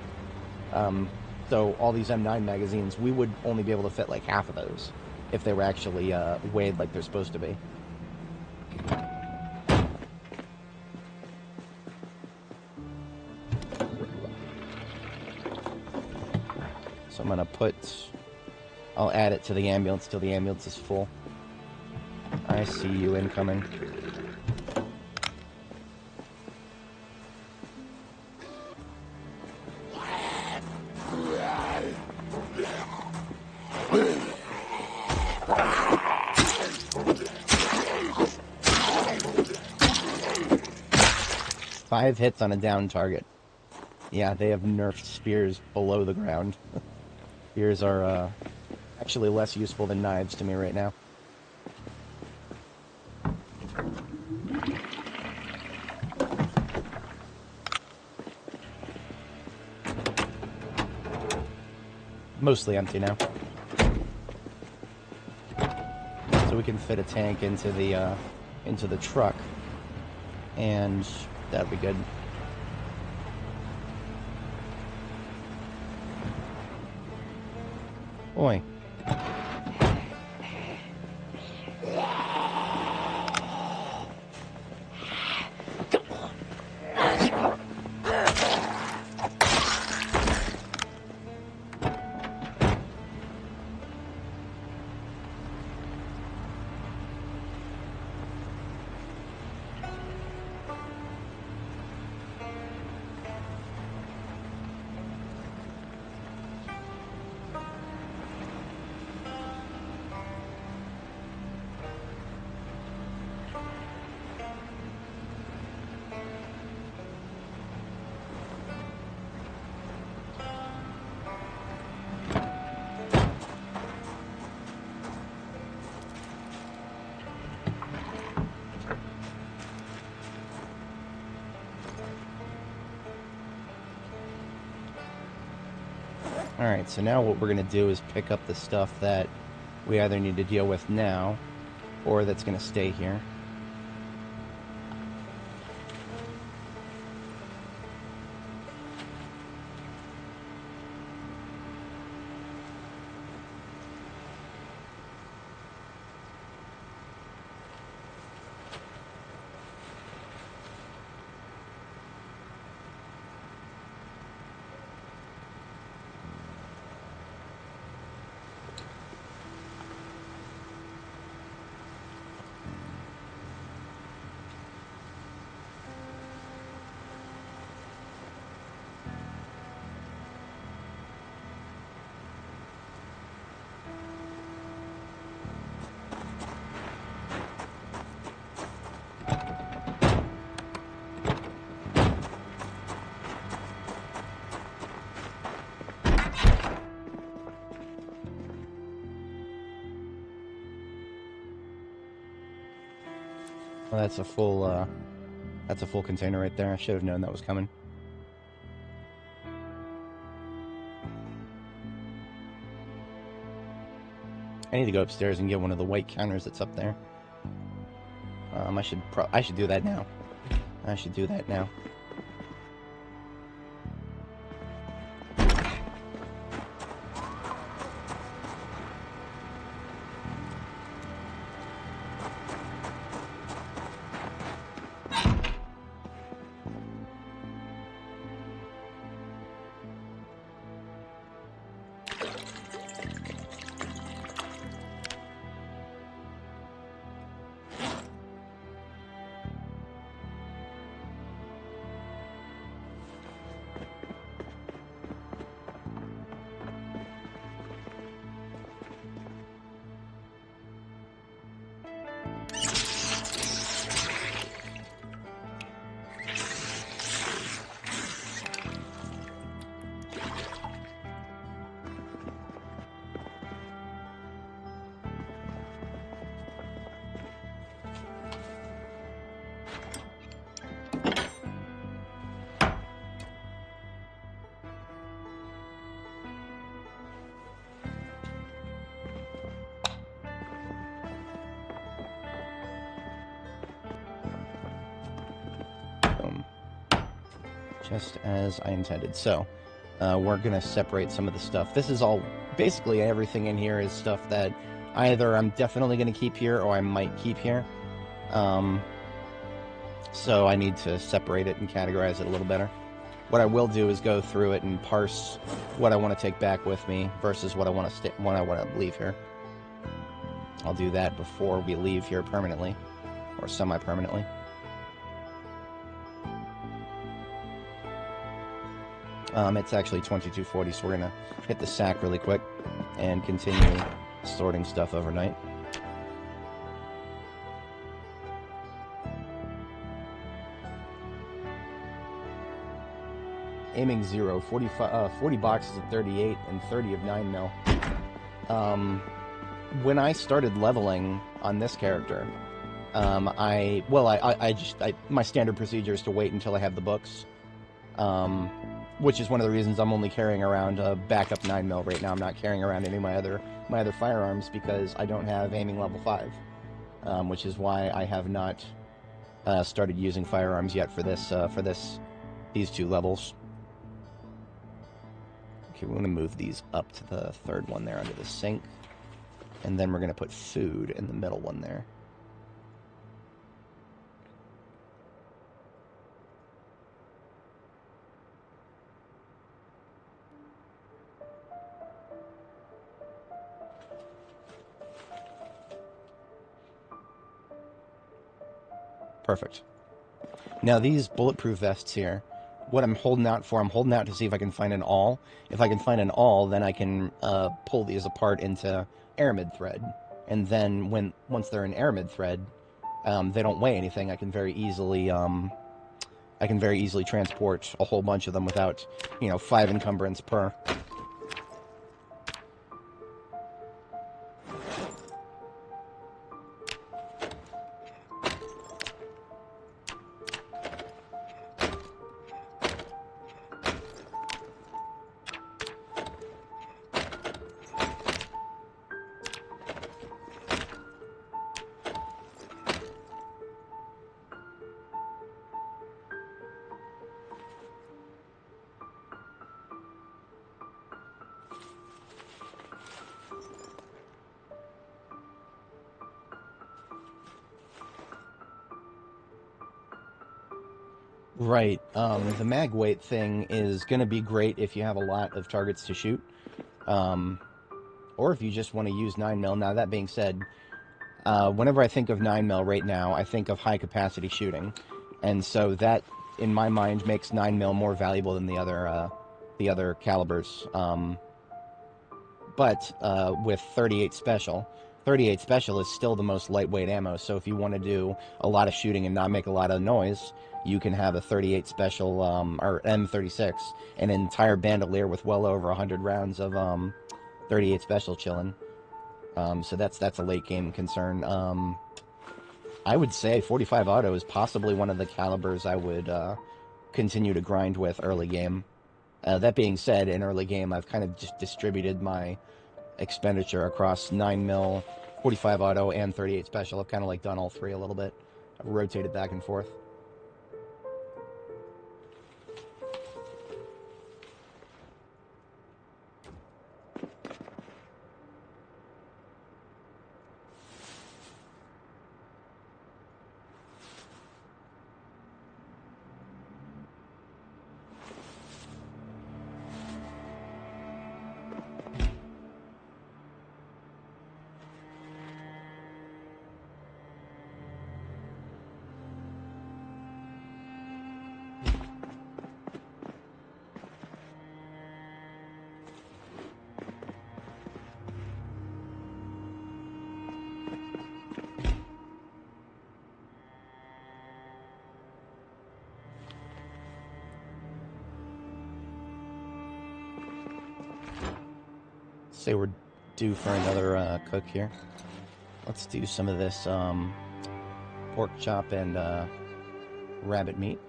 So all these M9 magazines, we would only be able to fit like half of those if they were actually weighed like they're supposed to be. So I'm gonna I'll add it to the ambulance till the ambulance is full. I see you incoming. Five hits on a down target. Yeah, they have nerfed spears below the ground. Spears are actually less useful than knives to me right now. Mostly empty now. So we can fit a tank into the truck, and that'd be good. Boy. Alright, so now what we're going to do is pick up the stuff that we either need to deal with now, or that's going to stay here. Well, that's a full container right there. I should have known that was coming. I need to go upstairs and get one of the white counters that's up there. I should do that now. I should do that now. Just as I intended. So, we're going to separate some of the stuff. This is all, basically everything in here is stuff that either I'm definitely going to keep here or I might keep here. So I need to separate it and categorize it a little better. What I will do is go through it and parse what I want to take back with me versus what I want to leave here. I'll do that before we leave here permanently, or semi-permanently. It's actually 22:40, so we're gonna hit the sack really quick and continue sorting stuff overnight. Aiming 0, 40 boxes of 38 and 30 of 9mm. When I started leveling on this character, my standard procedure is to wait until I have the books. Which is one of the reasons I'm only carrying around a backup 9mm right now. I'm not carrying around any of my other firearms because I don't have aiming level 5, which is why I have not started using firearms yet for these two levels. Okay, we're gonna move these up to the third one there under the sink, and then we're gonna put food in the middle one there. Perfect. Now these bulletproof vests here, what I'm holding out for, I'm holding out to see if I can find an awl. If I can find an awl, then I can pull these apart into aramid thread. And then once they're in aramid thread, they don't weigh anything. I can very easily transport a whole bunch of them without, 5 encumbrance per. Right. The mag weight thing is going to be great if you have a lot of targets to shoot. Or if you just want to use 9mm. Now, that being said, whenever I think of 9mm right now, I think of high-capacity shooting. And so that, in my mind, makes 9mm more valuable than the other calibers. But with 38 Special, 38 Special is still the most lightweight ammo, so if you want to do a lot of shooting and not make a lot of noise, you can have a 38 Special, or M36, an entire bandolier with well over 100 rounds of 38 Special chilling. So that's a late game concern. I would say 45 Auto is possibly one of the calibers I would continue to grind with early game. That being said, in early game, I've kind of just distributed my expenditure across 9mm, 45 Auto, and 38 Special. I've kind of like done all three a little bit. I've rotated back and forth. Say we're due for another cook here. Let's do some of this pork chop and rabbit meat.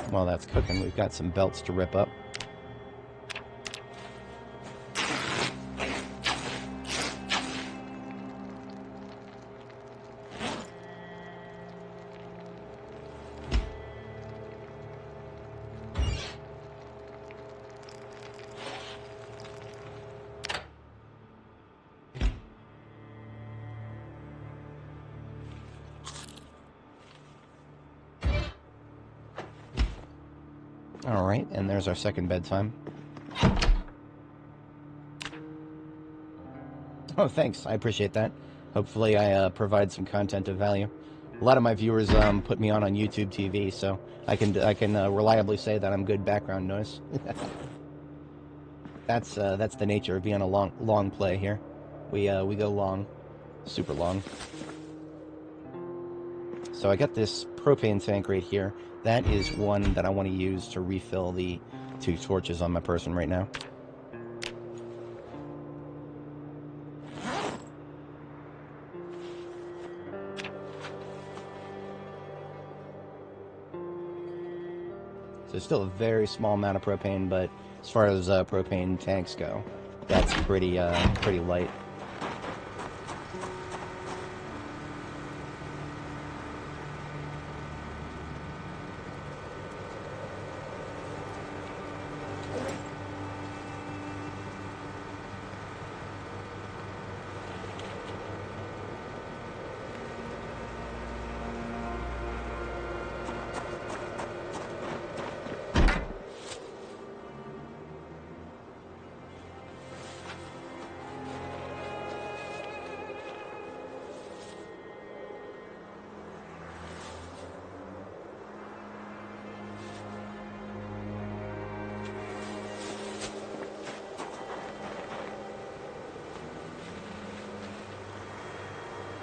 While that's cooking, we've got some belts to rip up. Alright, and there's our second bedtime. Oh, thanks. I appreciate that. Hopefully I provide some content of value. A lot of my viewers put me on YouTube TV, so I can reliably say that I'm good background noise. That's the nature of being a long play here. We go long, super long. So I got this propane tank right here. That is one that I want to use to refill the 2 torches on my person right now. So still a very small amount of propane, but as far as propane tanks go, that's pretty light.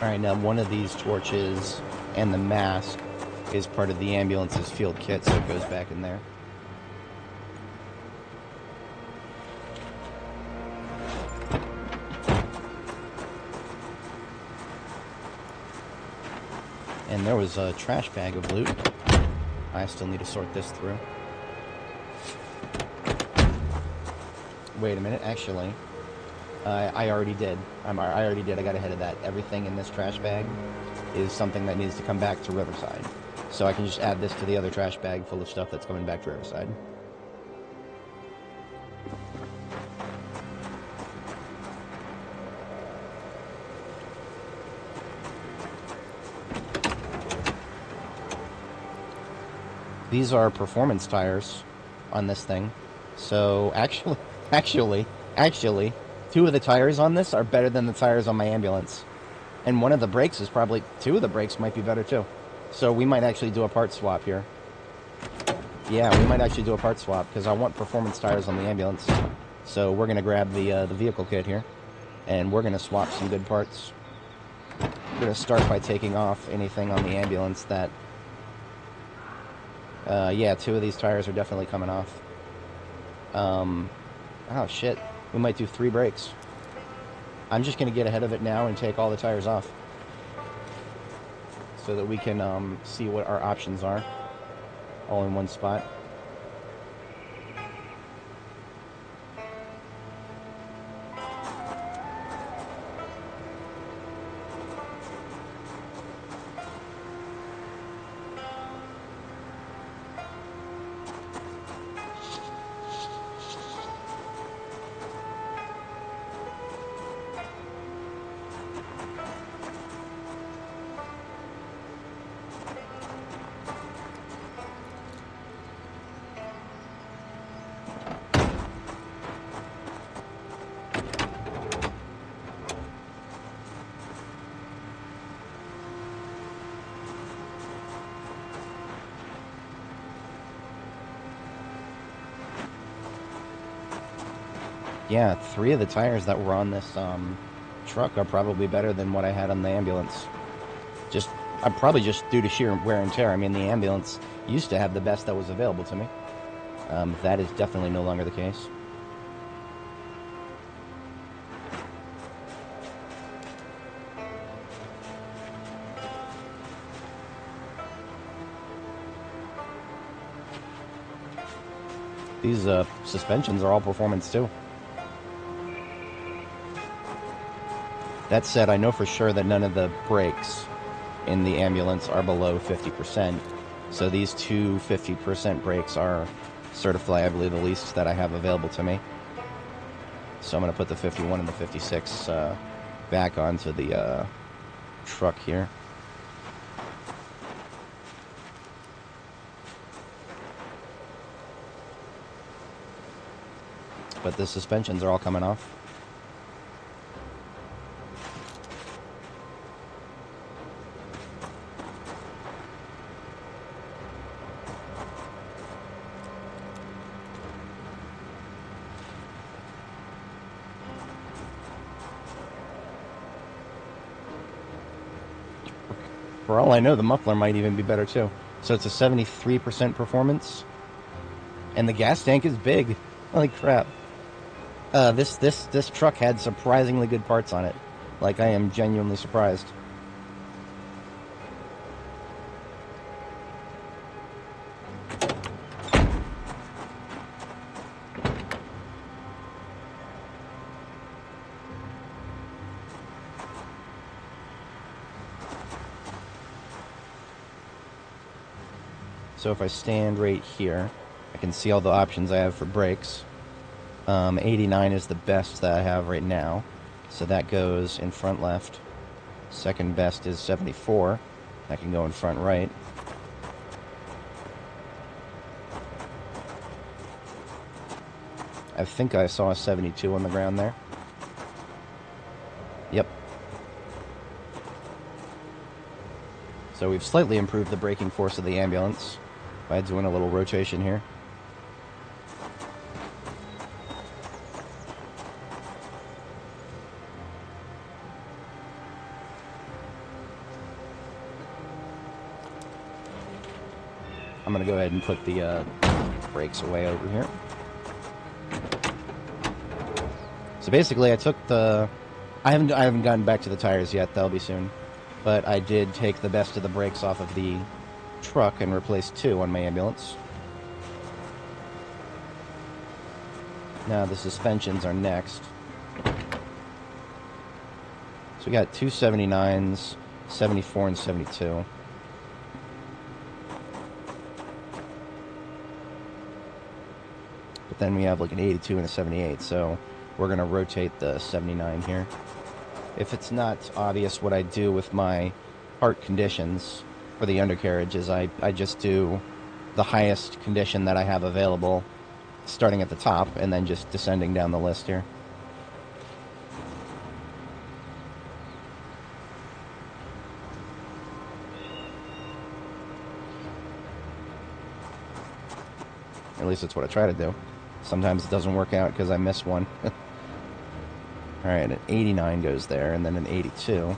Alright, now one of these torches and the mask is part of the ambulance's field kit, so it goes back in there. And there was a trash bag of loot. I still need to sort this through. Wait a minute, actually. I already did. I already did. I got ahead of that. Everything in this trash bag is something that needs to come back to Riverside. So I can just add this to the other trash bag full of stuff that's coming back to Riverside. These are performance tires on this thing. So actually, 2 of the tires on this are better than the tires on my ambulance. And one of the brakes is probably, 2 of the brakes might be better too. So we might actually do a part swap here. Yeah, we might actually do a part swap because I want performance tires on the ambulance. So we're going to grab the vehicle kit here and we're going to swap some good parts. We're going to start by taking off anything on the ambulance that... yeah, 2 of these tires are definitely coming off. Oh shit, we might do 3 brakes. I'm just going to get ahead of it now and take all the tires off. So that we can see what our options are. All in one spot. Yeah, 3 of the tires that were on this truck are probably better than what I had on the ambulance. Probably just due to sheer wear and tear. I mean, the ambulance used to have the best that was available to me. That is definitely no longer the case. These suspensions are all performance too. That said, I know for sure that none of the brakes in the ambulance are below 50%. So these 2 50% brakes are certifiably the least that I have available to me. So I'm going to put the 51 and the 56 back onto the truck here. But the suspensions are all coming off. For all I know, the muffler might even be better too. So it's a 73% performance. And the gas tank is big. Holy crap. This truck had surprisingly good parts on it. Like, I am genuinely surprised. So if I stand right here, I can see all the options I have for brakes. 89 is the best that I have right now. So that goes in front left. Second best is 74. That can go in front right. I think I saw a 72 on the ground there. Yep. So we've slightly improved the braking force of the ambulance by doing a little rotation here. I'm going to go ahead and put the brakes away over here. So basically I took the... I haven't gotten back to the tires yet, that'll be soon. But I did take the best of the brakes off of the truck and replaced 2 on my ambulance. Now the suspensions are next. So we got 2 79s, 74 and 72. But then we have like an 82 and a 78, so we're going to rotate the 79 here. If it's not obvious what I do with my heart conditions for the undercarriage is I just do the highest condition that I have available, starting at the top, and then just descending down the list here. At least that's what I try to do. Sometimes it doesn't work out because I miss one. Alright, an 89 goes there, and then an 82.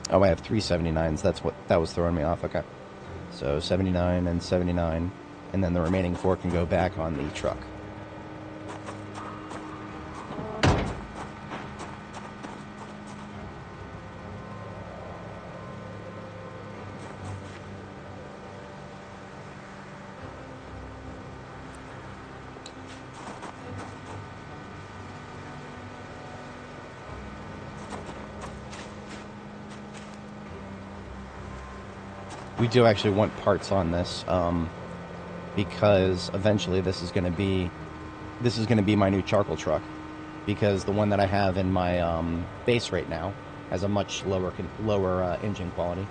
Oh, I have 3 79s. That was throwing me off. Okay. So 79 and 79, and then the remaining 4 can go back on the truck. We do actually want parts on this, because eventually this is going to be my new charcoal truck, because the one that I have in my base right now has a much lower engine quality.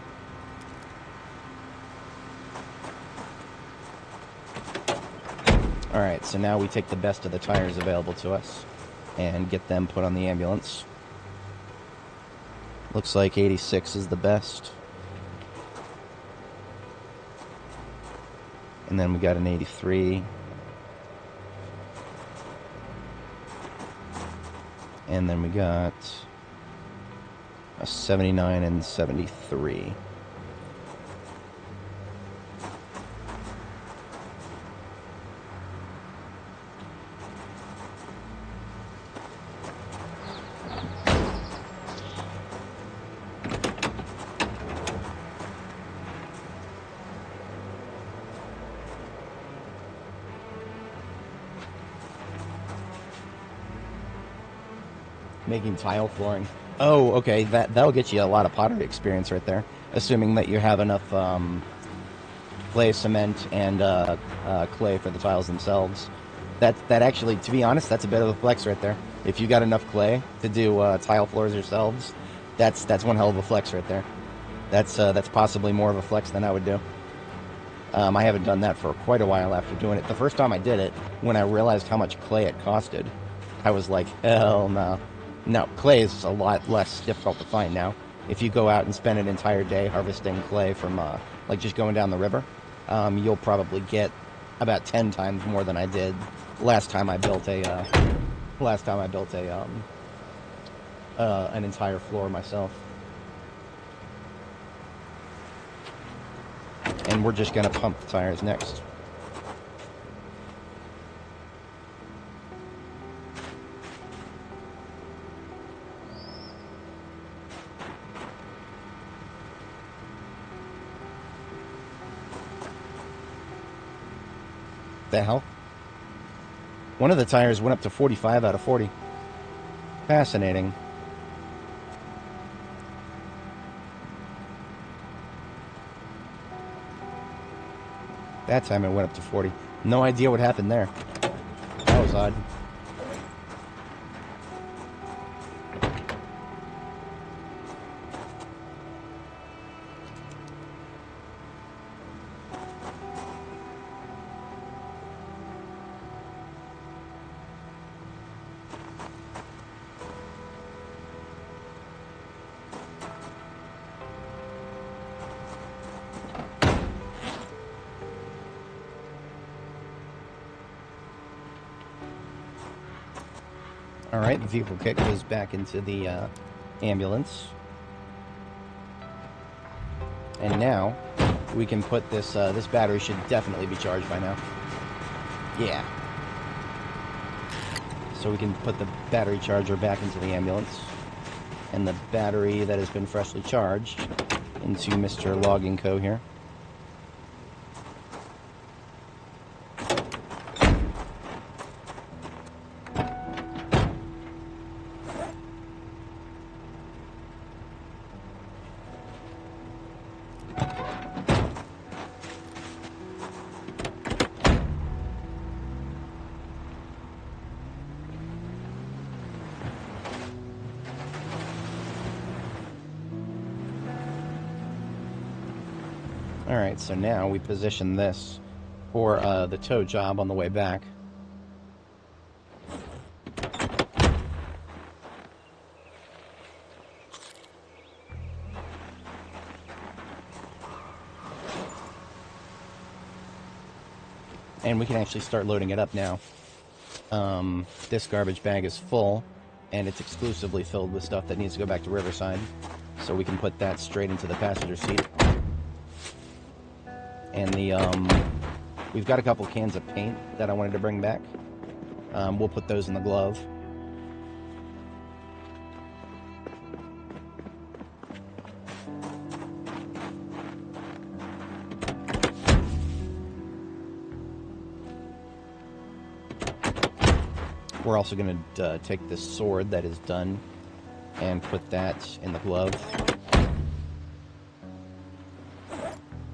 All right, so now we take the best of the tires available to us and get them put on the ambulance. Looks like 86 is the best. And then we got an 83. And then we got a 79 and 73. Making tile flooring. Oh, okay. That'll get you a lot of pottery experience right there. Assuming that you have enough clay, cement, and clay for the tiles themselves. That actually, to be honest, that's a bit of a flex right there. If you got enough clay to do tile floors yourselves, that's one hell of a flex right there. That's possibly more of a flex than I would do. I haven't done that for quite a while after doing it. The first time I did it, when I realized how much clay it costed, I was like, hell no. No, clay is a lot less difficult to find now. If you go out and spend an entire day harvesting clay from, like just going down the river, you'll probably get about 10 times more than I did last time I built an entire floor myself. And we're just gonna pump the tires next. The hell? One of the tires went up to 45 out of 40. Fascinating. That time it went up to 40. No idea what happened there. That was odd. Alright, the vehicle kit goes back into the ambulance. And now, we can put this, this battery should definitely be charged by now. Yeah. So we can put the battery charger back into the ambulance. And the battery that has been freshly charged into Mr. Logging Co. here. Alright, so now we position this for the tow job on the way back. And we can actually start loading it up now. This garbage bag is full, and it's exclusively filled with stuff that needs to go back to Riverside. So we can put that straight into the passenger seat. And we've got a couple cans of paint that I wanted to bring back. We'll put those in the glove. We're also going to take this sword that is done and put that in the glove,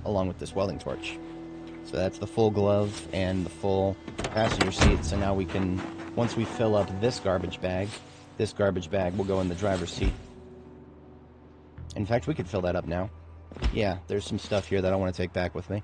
along with this welding torch. So that's the full glove and the full passenger seat. So now we can, once we fill up this garbage bag will go in the driver's seat. In fact, we could fill that up now. Yeah, there's some stuff here that I want to take back with me.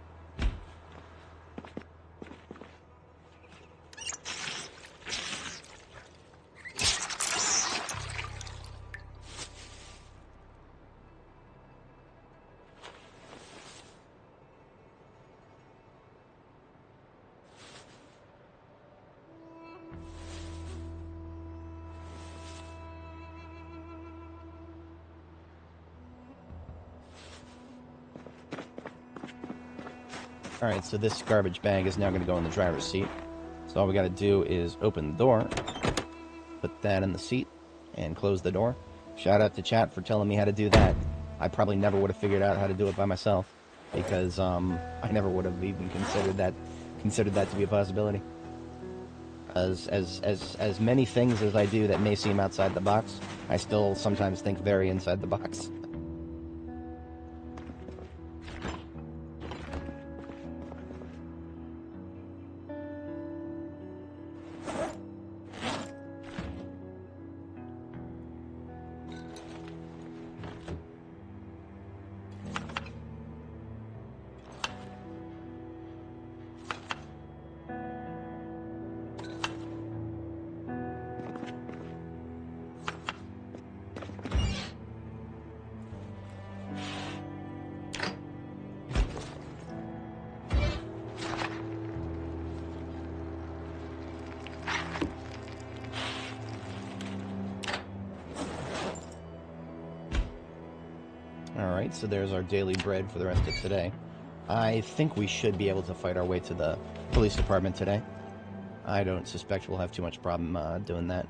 Alright, so this garbage bag is now going to go in the driver's seat. So all we got to do is open the door, put that in the seat, and close the door. Shout out to chat for telling me how to do that. I probably never would have figured out how to do it by myself, because I never would have even considered that to be a possibility. As many things as I do that may seem outside the box, I still sometimes think very inside the box. Alright, so there's our daily bread for the rest of today. I think we should be able to fight our way to the police department today. I don't suspect we'll have too much problem doing that.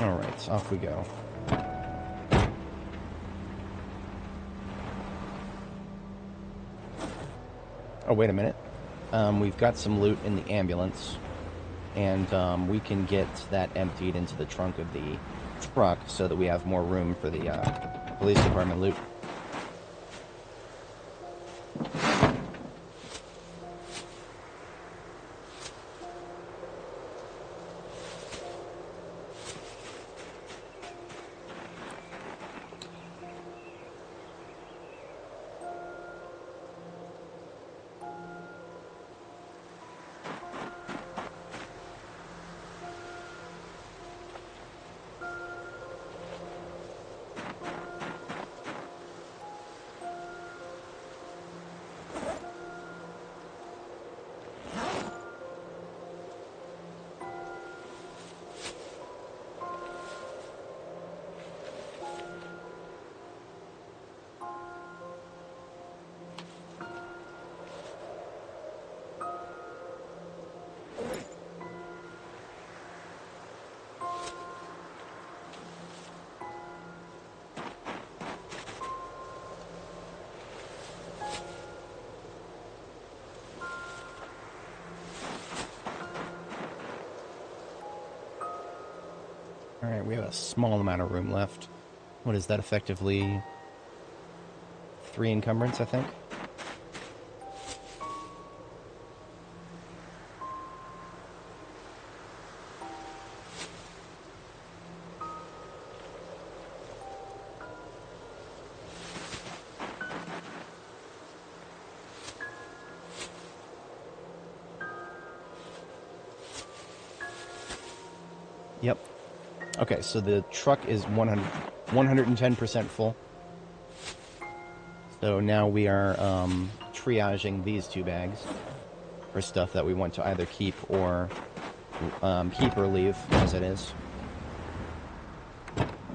Alright, off we go. Oh, wait a minute. We've got some loot in the ambulance, and we can get that emptied into the trunk of the truck so that we have more room for the police department loot. Alright, we have a small amount of room left. What is that, effectively? 3 encumbrance, I think? Yep. Okay, so the truck is 110% full. So now we are triaging these 2 bags for stuff that we want to either keep or leave, as it is.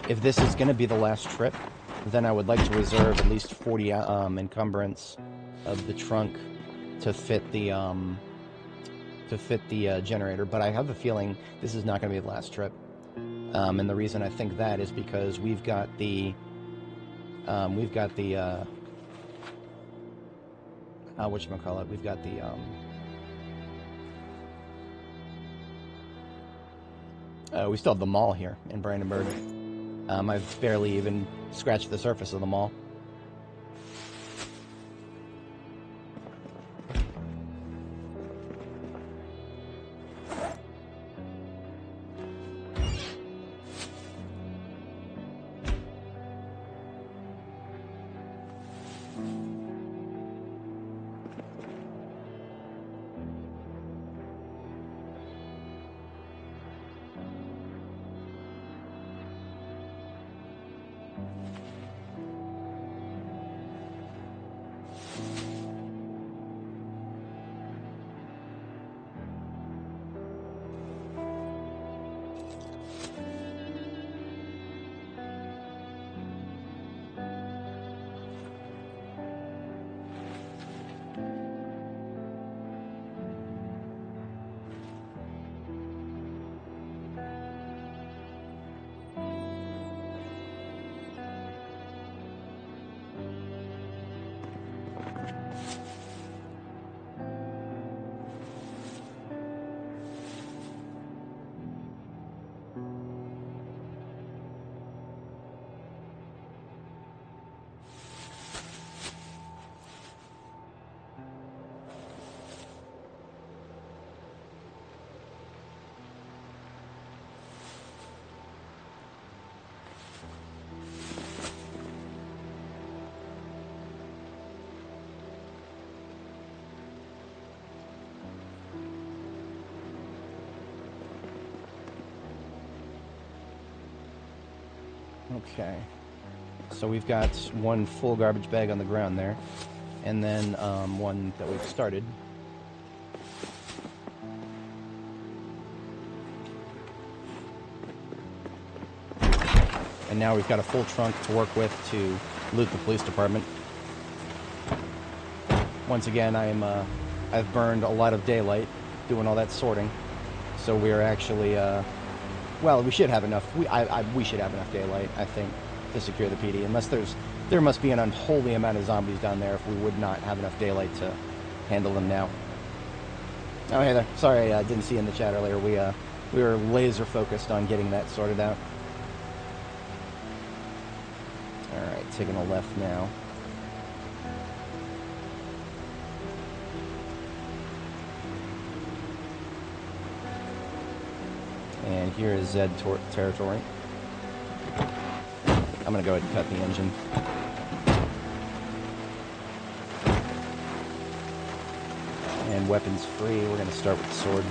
If this is going to be the last trip, then I would like to reserve at least 40 encumbrance of the trunk to fit the generator. But I have a feeling this is not going to be the last trip. And the reason I think that is because we've got the whatchamacallit, we've got the we still have the mall here in Brandenburg. I've barely even scratched the surface of the mall. Okay, so we've got 1 full garbage bag on the ground there, and then 1 that we've started. And now we've got a full trunk to work with to loot the police department. Once again, I've burned a lot of daylight doing all that sorting, so we are actually well, we should have enough. We should have enough daylight, I think, to secure the PD. Unless there must be an unholy amount of zombies down there if we would not have enough daylight to handle them now. Oh, hey there. Sorry, I didn't see you in the chat earlier. We were laser focused on getting that sorted out. All right, taking a left now. And here is Z territory. I'm going to go ahead and cut the engine. And weapons free, we're going to start with the sword.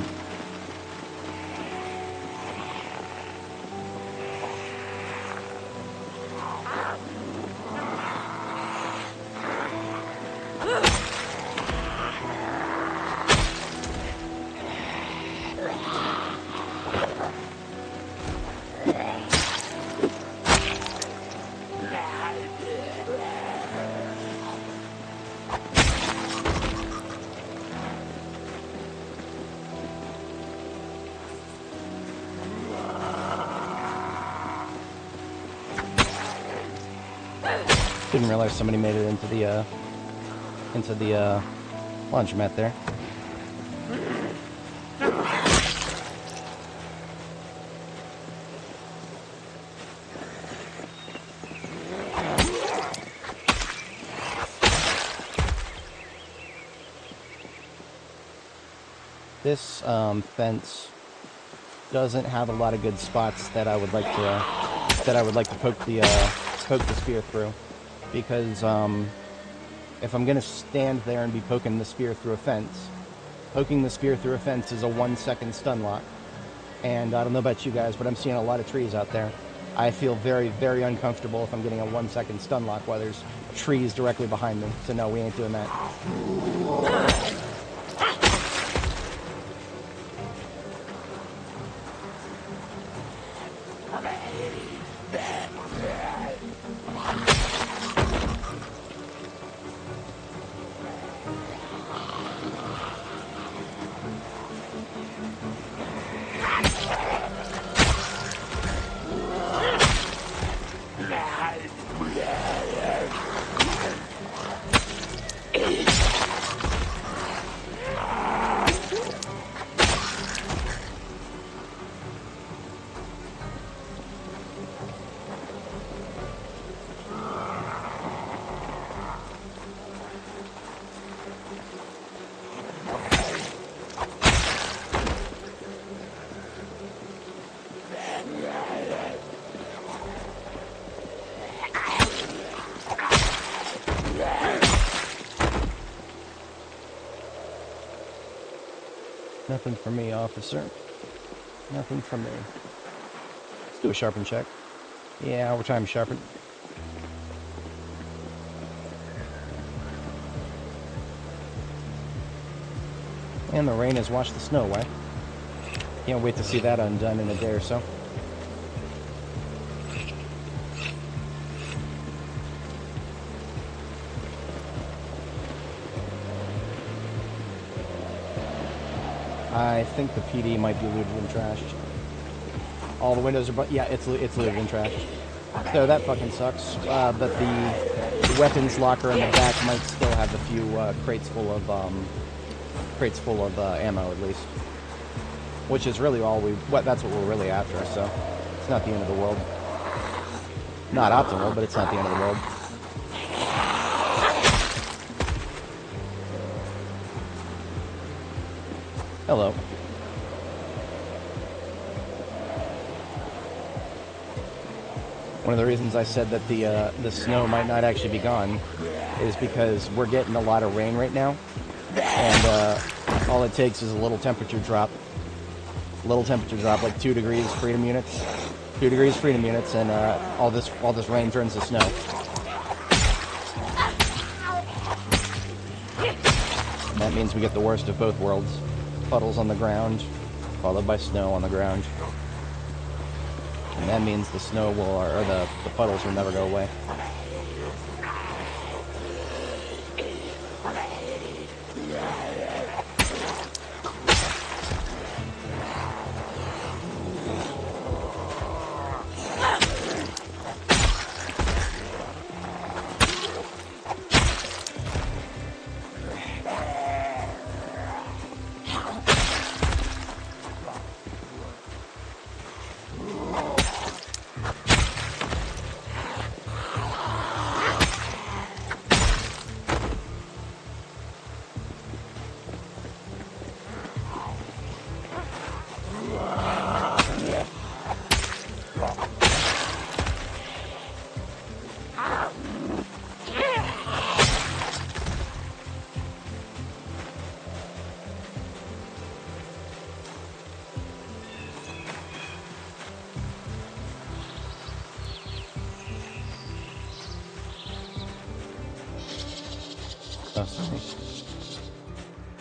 Didn't realize somebody made it into the laundromat there. this fence doesn't have a lot of good spots that I would like to poke the spear through, because if I'm gonna stand there and be poking the spear through a fence, poking the spear through a fence is a 1-second stun lock, and I don't know about you guys, but I'm seeing a lot of trees out there. I feel very, very uncomfortable if I'm getting a 1-second stun lock while there's trees directly behind me. So no, we ain't doing that. Nothing for me, officer. Nothing for me. Let's do a sharpen check. Yeah, we're trying to sharpen. And the rain has washed the snow away. Can't wait to see that undone in a day or so. I think the PD might be looted and trashed. All the windows are, yeah, it's looted and trashed. So that fucking sucks. But the weapons locker in the back might still have a few crates full of ammo at least. Which is really all that's what we're really after. So it's not the end of the world. Not optimal, but it's not the end of the world. Hello. One of the reasons I said that the snow might not actually be gone is because we're getting a lot of rain right now, and all it takes is a little temperature drop. Like 2 degrees freedom units. 2 degrees freedom units, and all this rain turns to snow. And that means we get the worst of both worlds. Puddles on the ground, followed by snow on the ground. And that means the snow will, or the puddles will never go away.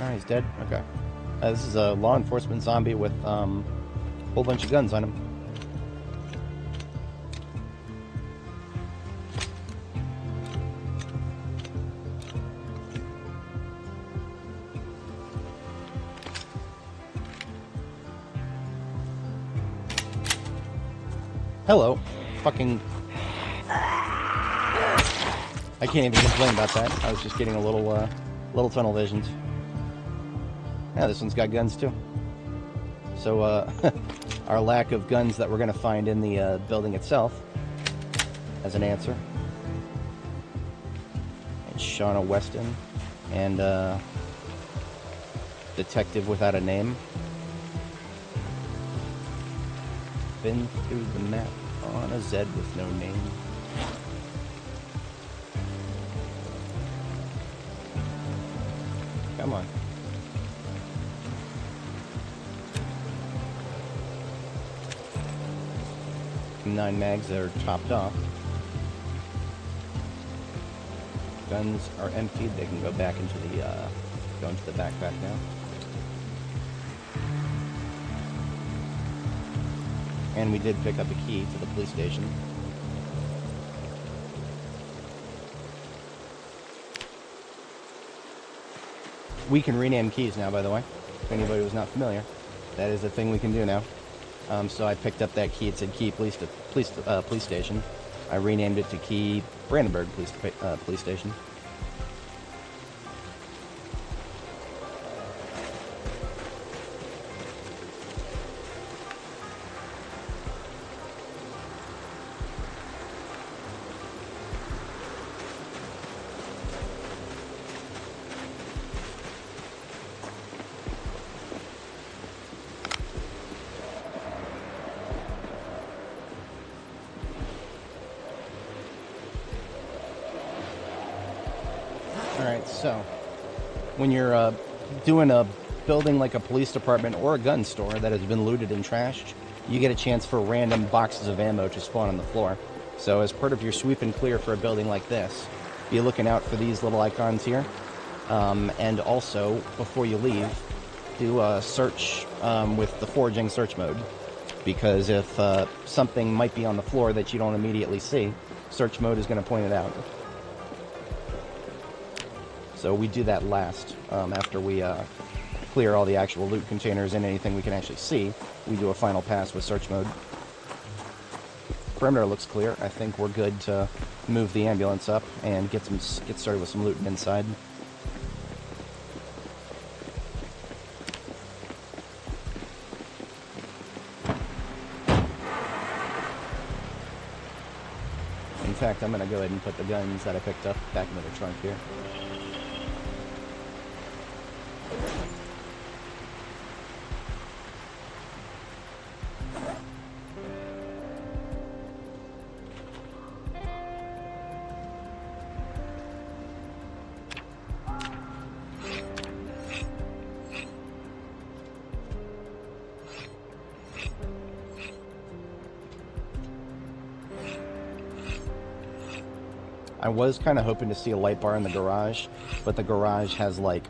Oh, he's dead? Okay. This is a law enforcement zombie with a whole bunch of guns on him. Hello. Fucking... I can't even complain about that. I was just getting a little tunnel visions. Yeah, this one's got guns too. So, our lack of guns that we're gonna find in the building itself as an answer. And Shauna Weston. And, detective without a name. Been through the map on a Z with no name. Come on. Nine mags that are topped off. Guns are emptied. They can go back into the backpack now. And we did pick up a key to the police station. We can rename keys now, by the way. If anybody was not familiar, that is a thing we can do now. So I picked up that key. It said Key Police Station. I renamed it to Key Brandenburg Police Station. Alright, so when you're doing a building like a police department or a gun store that has been looted and trashed, you get a chance for random boxes of ammo to spawn on the floor. So as part of your sweep and clear for a building like this, be looking out for these little icons here. And also, before you leave, do a search with the foraging search mode. Because if something might be on the floor that you don't immediately see, search mode is going to point it out. So we do that last, after we clear all the actual loot containers and anything we can actually see. We do a final pass with search mode. Perimeter looks clear. I think we're good to move the ambulance up and get started with some looting inside. In fact, I'm going to go ahead and put the guns that I picked up back into the trunk here. I was kind of hoping to see a light bar in the garage, but the garage has like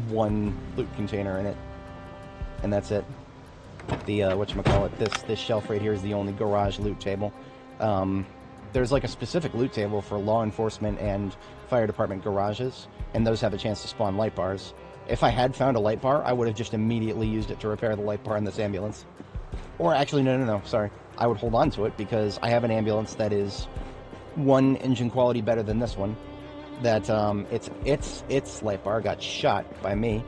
one loot container in it, and that's it. The whatchamacallit, this shelf right here is the only garage loot table. There's like a specific loot table for law enforcement and fire department garages, and those have a chance to spawn light bars. If I had found a light bar, I would have just immediately used it to repair the light bar in this ambulance. Or actually, no, sorry. I would hold on to it because I have an ambulance that is one engine quality better than this one. That its light bar got shot by me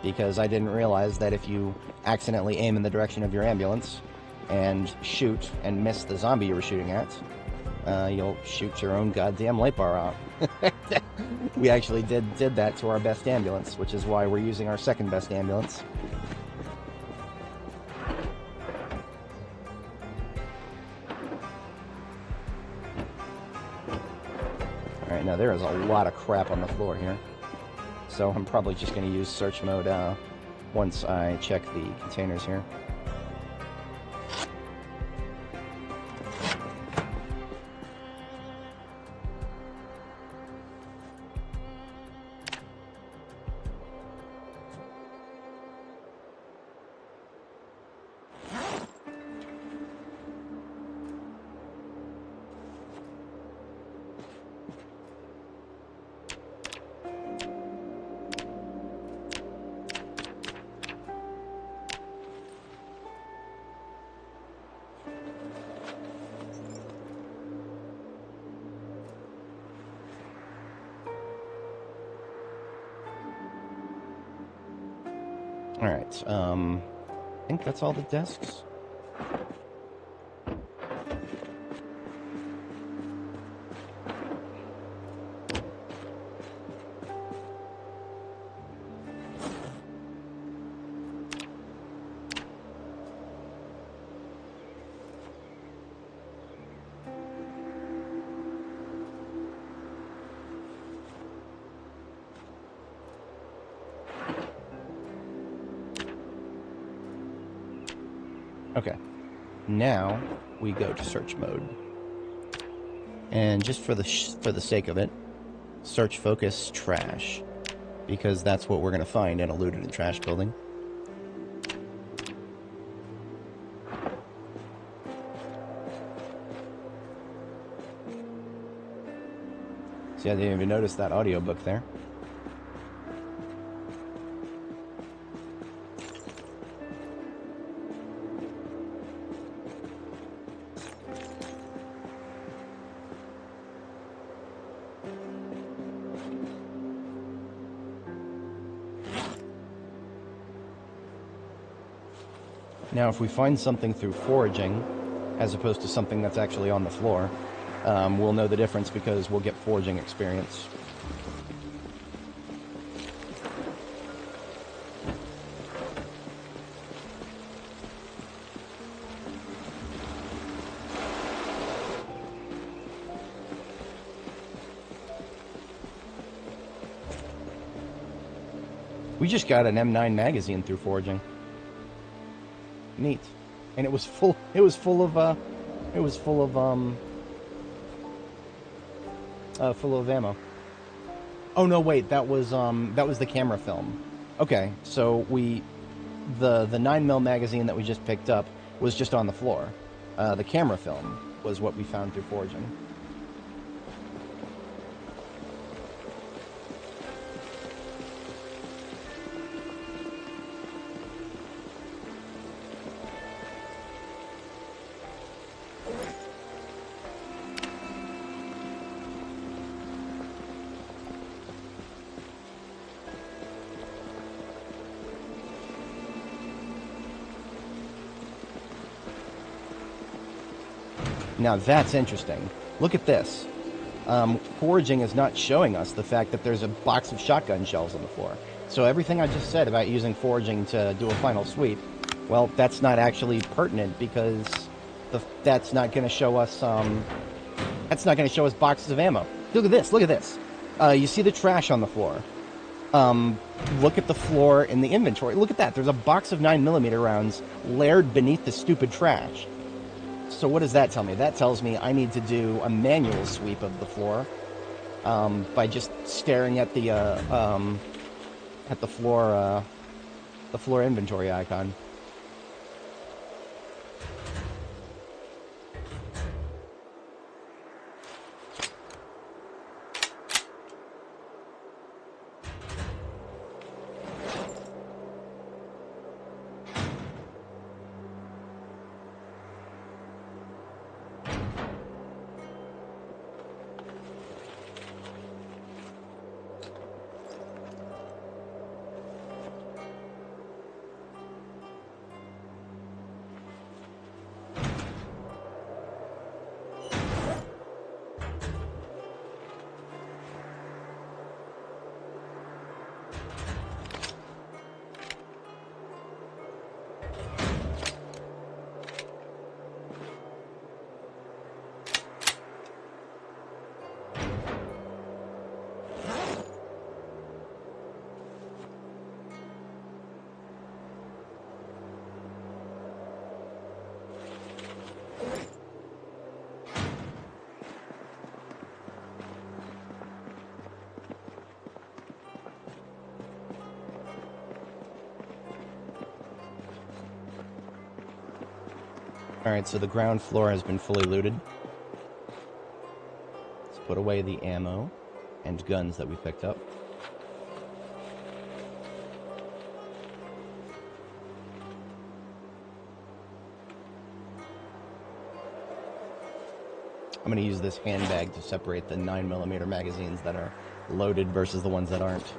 because I didn't realize that if you accidentally aim in the direction of your ambulance and shoot and miss the zombie you were shooting at, you'll shoot your own goddamn light bar out. We actually did that to our best ambulance, which is why we're using our second best ambulance. Alright, now there is a lot of crap on the floor here. So I'm probably just going to use search mode once I check the containers here. Alright, I think that's all the desks. Okay. Now we go to search mode. And just for the sake of it, search focus trash. Because that's what we're going to find in a looted and trash building. See, I didn't even notice that audiobook there. Now, if we find something through foraging, as opposed to something that's actually on the floor, we'll know the difference because we'll get foraging experience. We just got an M9 magazine through foraging. Neat. And it was full of ammo. Oh no, wait, that was the camera film. Okay, so the 9mm magazine that we just picked up was just on the floor. The camera film was what we found through foraging. Now that's interesting. Look at this. Foraging is not showing us the fact that there's a box of shotgun shells on the floor. So everything I just said about using foraging to do a final sweep, well, that's not actually pertinent because that's not going to show us. That's not going to show us boxes of ammo. Look at this. Look at this. You see the trash on the floor. Look at the floor in the inventory. Look at that. There's a box of 9mm rounds layered beneath the stupid trash. So what does that tell me? That tells me I need to do a manual sweep of the floor by just staring at the floor inventory icon. Alright, so the ground floor has been fully looted. Let's put away the ammo and guns that we picked up. I'm going to use this handbag to separate the 9mm magazines that are loaded versus the ones that aren't.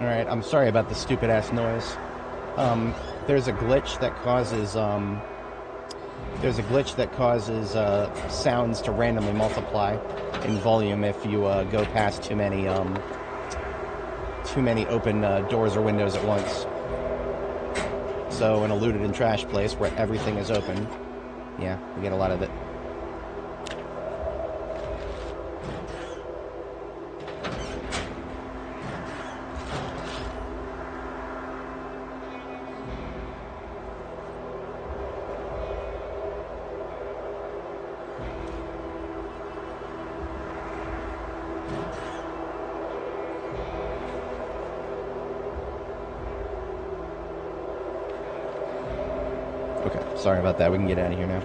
Alright, I'm sorry about the stupid-ass noise. There's a glitch that causes, sounds to randomly multiply in volume if you, go past too many open, doors or windows at once. So, in a looted and trash place where everything is open, yeah, we get a lot of it. Sorry about that, we can get out of here now.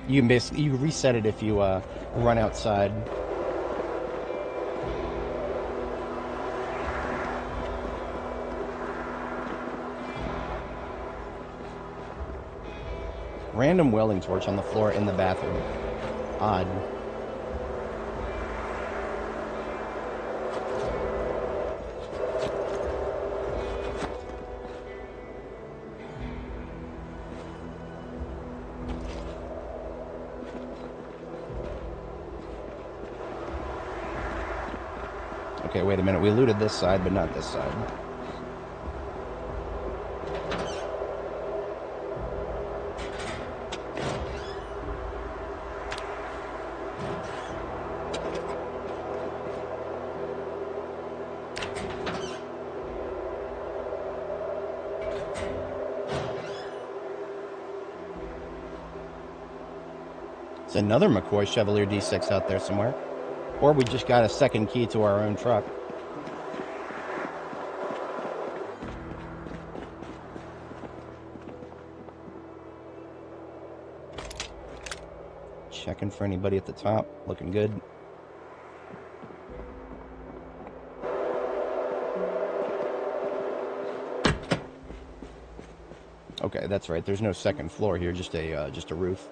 You can basically, you reset it if you, run outside. Random welding torch on the floor in the bathroom. Odd. Okay, wait a minute. We looted this side, but not this side. It's another McCoy Chevalier D6 out there somewhere. Or we just got a second key to our own truck. Checking for anybody at the top. Looking good. Okay, that's right. There's no second floor here, just a roof.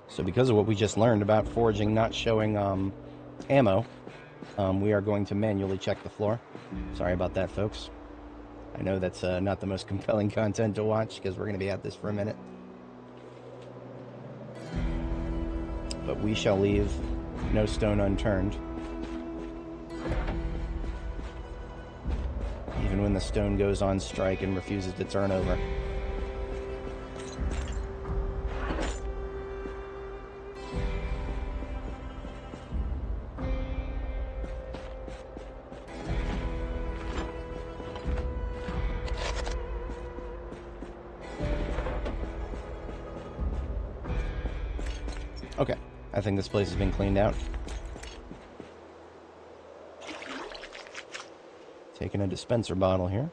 So because of what we just learned about foraging not showing ammo, we are going to manually check the floor. Sorry about that, folks. I know that's not the most compelling content to watch because we're going to be at this for a minute. But we shall leave no stone unturned. Even when the stone goes on strike and refuses to turn over. Okay, I think this place has been cleaned out. Taking a dispenser bottle here.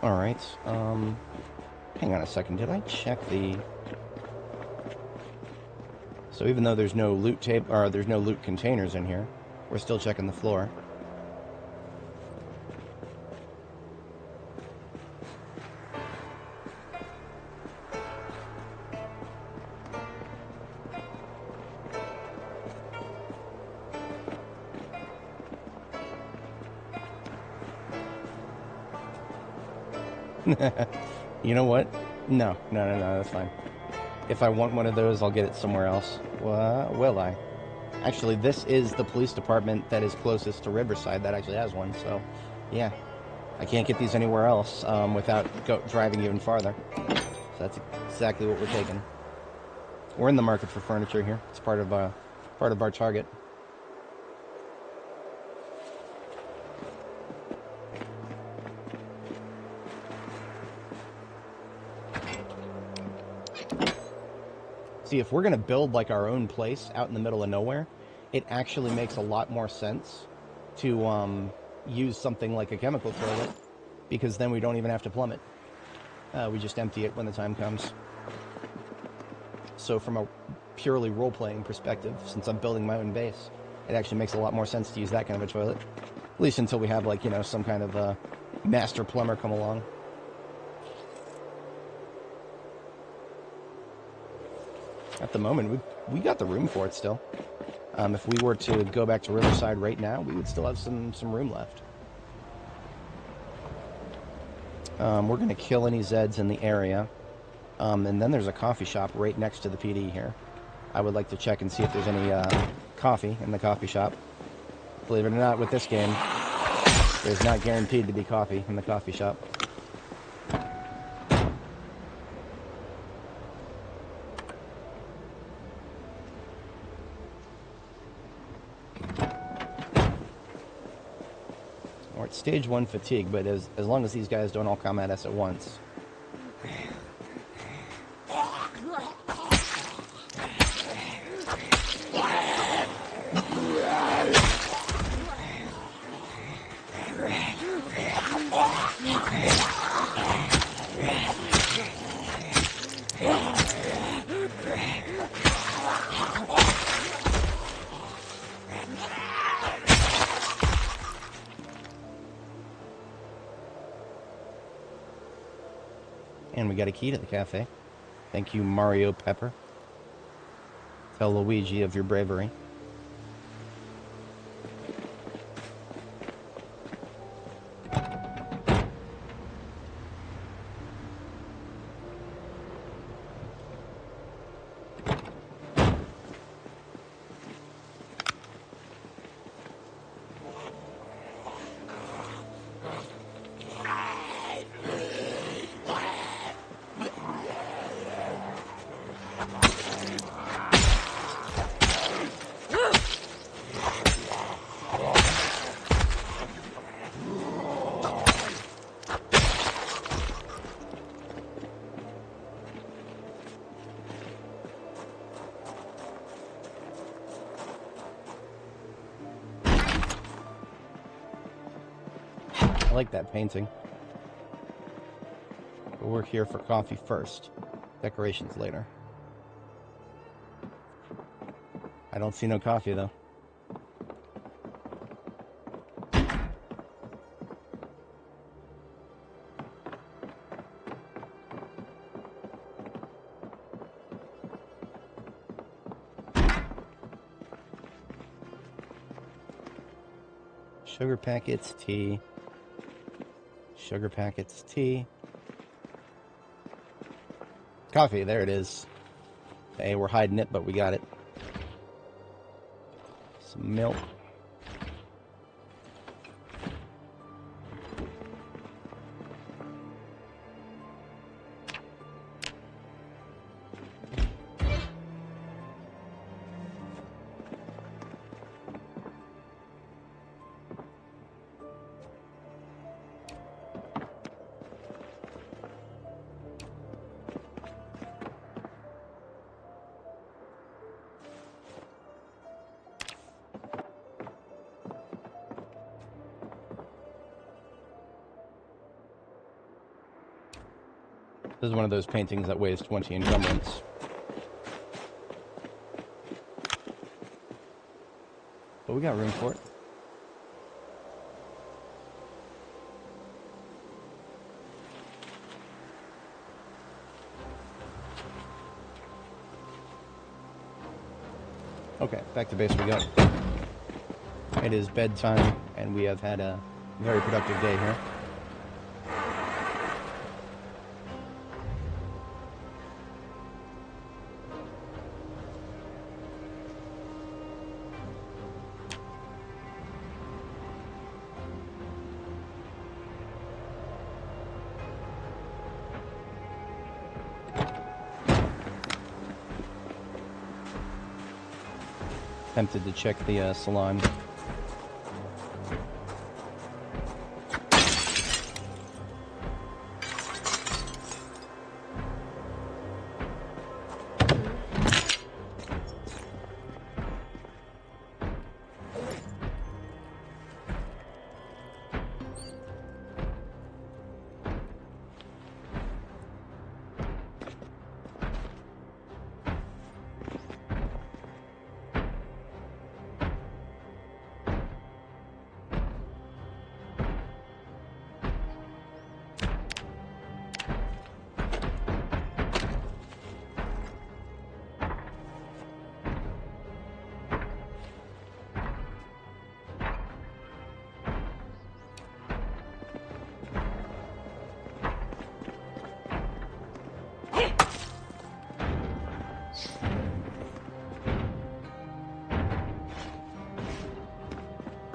Alright, hang on a second, did I check the... So even though there's no loot tape, or there's no loot containers in here, we're still checking the floor. You know what? No, that's fine. If I want one of those, I'll get it somewhere else. Will I? Actually, this is the police department that is closest to Riverside that actually has one, so, yeah. I can't get these anywhere else without driving even farther. So that's exactly what we're taking. We're in the market for furniture here. It's part of our target. See, if we're going to build like our own place out in the middle of nowhere, it actually makes a lot more sense to use something like a chemical toilet, because then we don't even have to plumb it. We just empty it when the time comes. So from a purely role-playing perspective, since I'm building my own base, it actually makes a lot more sense to use that kind of a toilet. At least until we have, like, you know, some kind of master plumber come along. At the moment, we got the room for it still. If we were to go back to Riverside right now, we would still have some room left. We're going to kill any Zeds in the area. And then there's a coffee shop right next to the PD here. I would like to check and see if there's any coffee in the coffee shop. Believe it or not, with this game, there's not guaranteed to be coffee in the coffee shop. We're at stage 1 fatigue, but as long as these guys don't all come at us at once. And we got a key to the cafe. Thank you, Mario Pepper. Tell Luigi of your bravery. I like that painting. But we're here for coffee first. Decorations later. I don't see no coffee, though. Sugar packets, tea. Sugar packets, tea. Coffee, there it is. Hey, we're hiding it, but we got it. Some milk. This is one of those paintings that weighs 20 encumbrance. But we got room for it. Okay, back to base we go. It is bedtime, and we have had a very productive day here. tempted to check the salon.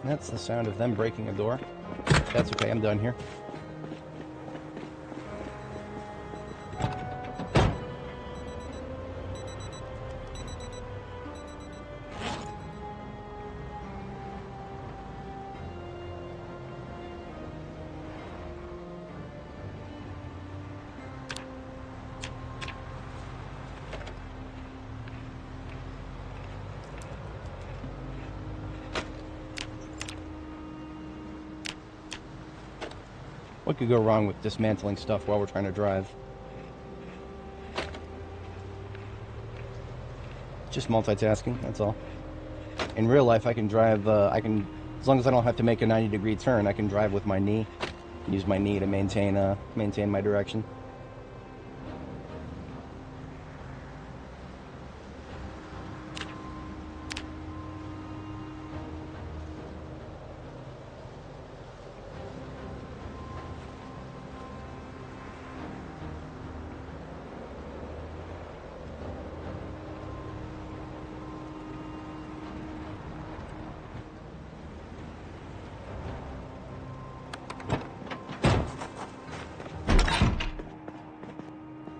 That's the sound of them breaking a door. That's okay, I'm done here. What could go wrong with dismantling stuff while we're trying to drive? Just multitasking, that's all. In real life, I can drive, as long as I don't have to make a 90-degree turn, I can drive with my knee. Use my knee to maintain my direction.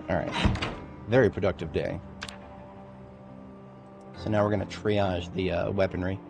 Alright, very productive day. So now we're going to triage the weaponry.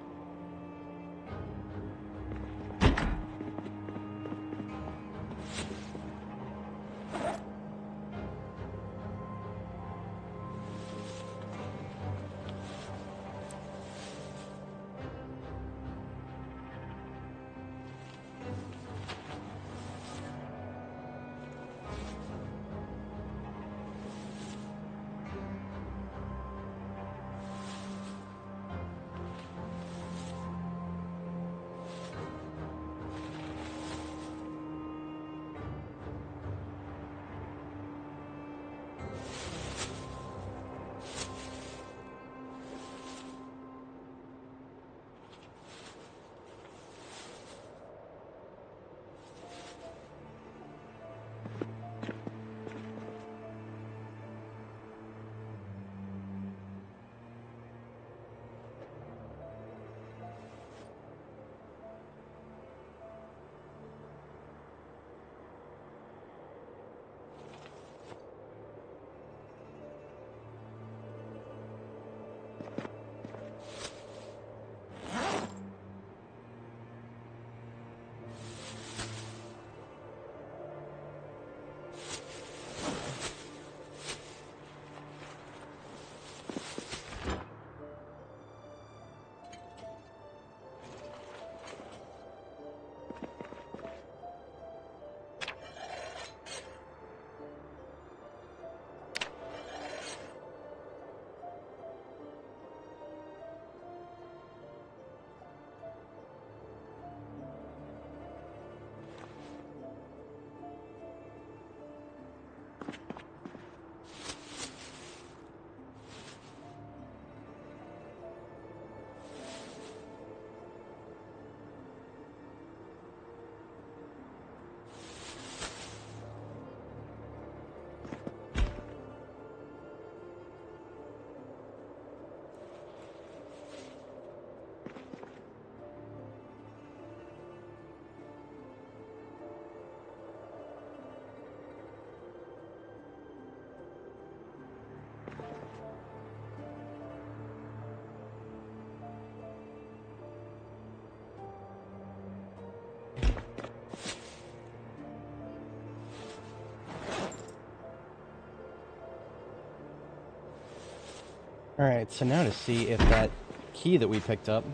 Alright, so now to see if that key that we picked up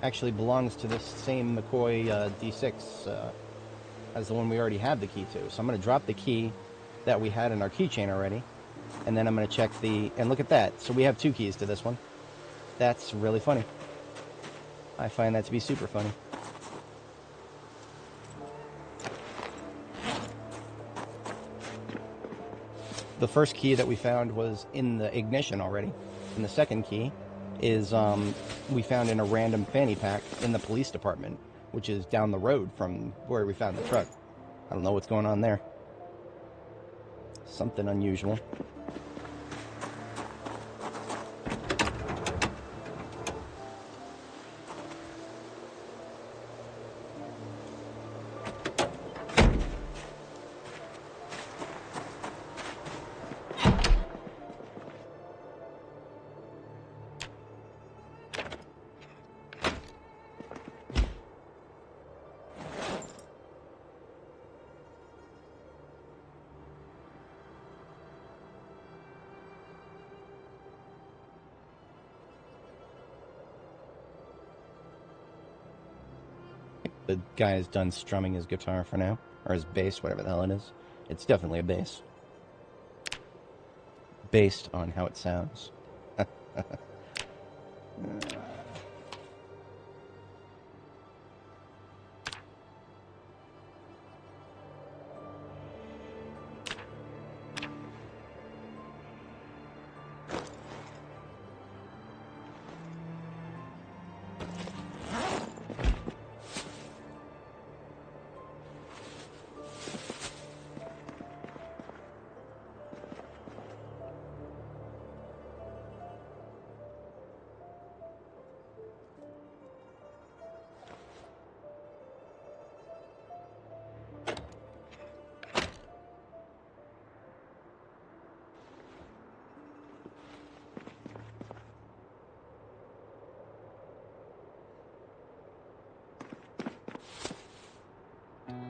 actually belongs to this same McCoy D6 as the one we already have the key to. So I'm going to drop the key that we had in our keychain already, and then I'm going to check the... And look at that. So we have 2 keys to this one. That's really funny. I find that to be super funny. The first key that we found was in the ignition already. And the second key is we found in a random fanny pack in the police department, which is down the road from where we found the truck. I don't know what's going on there. Something unusual. The guy is done strumming his guitar for now, or his bass, whatever the hell it is. It's definitely a bass. Based on how it sounds.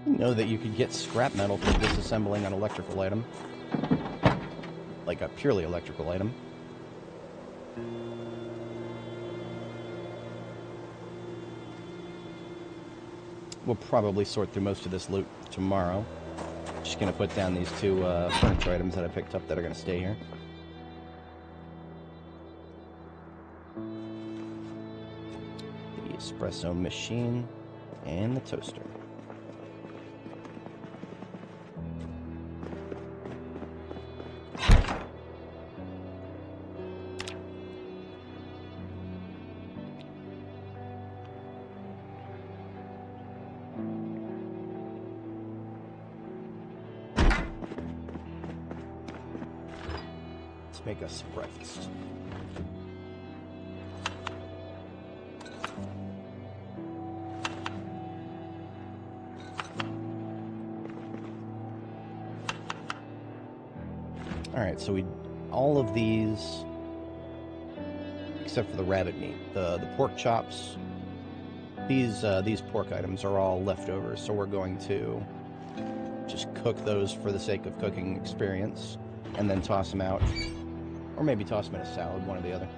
Know that you could get scrap metal for disassembling an electrical item. Like a purely electrical item. We'll probably sort through most of this loot tomorrow. Just gonna put down these 2 furniture items that I picked up that are gonna stay here. The espresso machine and the toaster. Make us breakfast. Alright, so all of these, except for the rabbit meat, the pork chops, these pork items are all leftovers, so we're going to just cook those for the sake of cooking experience, and then toss them out. Or maybe toss them in a salad, one or the other.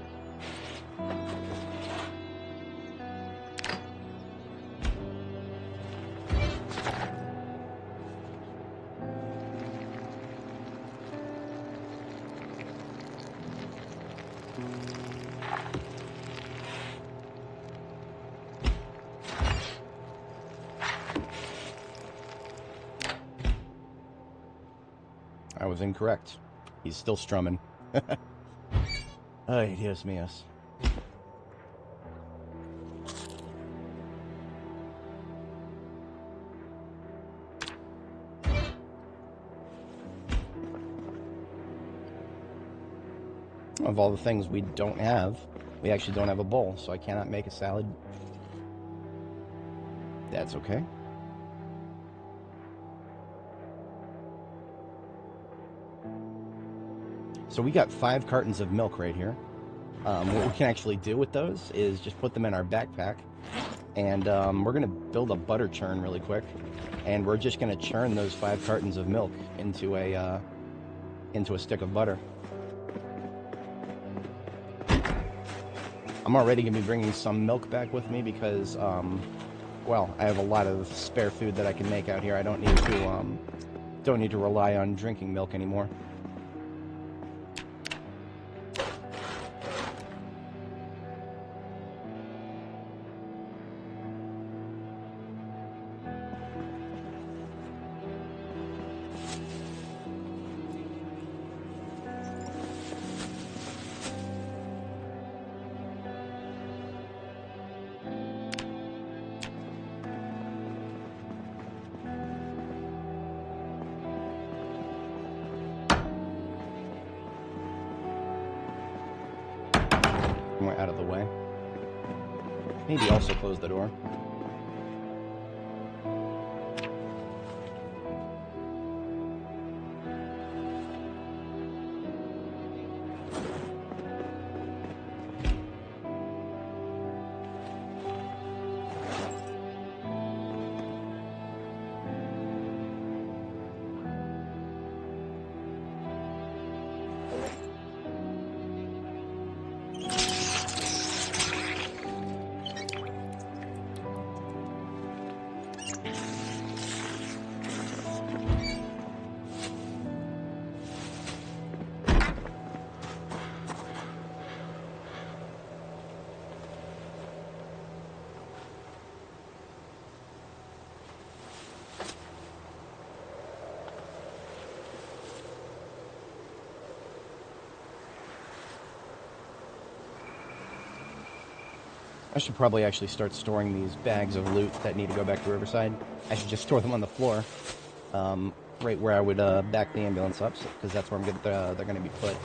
I was incorrect. He's still strumming. Ay, Dios míos. Of all the things we don't have, we actually don't have a bowl, so I cannot make a salad. That's okay. So we got 5 cartons of milk right here. What we can actually do with those is just put them in our backpack, and we're going to build a butter churn really quick, and we're just going to churn those 5 cartons of milk into a stick of butter. I'm already going to be bringing some milk back with me because, well, I have a lot of spare food that I can make out here. I don't need to rely on drinking milk anymore. More out of the way. Maybe also close the door. I should probably actually start storing these bags of loot that need to go back to Riverside. I should just store them on the floor, right where I would back the ambulance up, because that's where they're going to be put.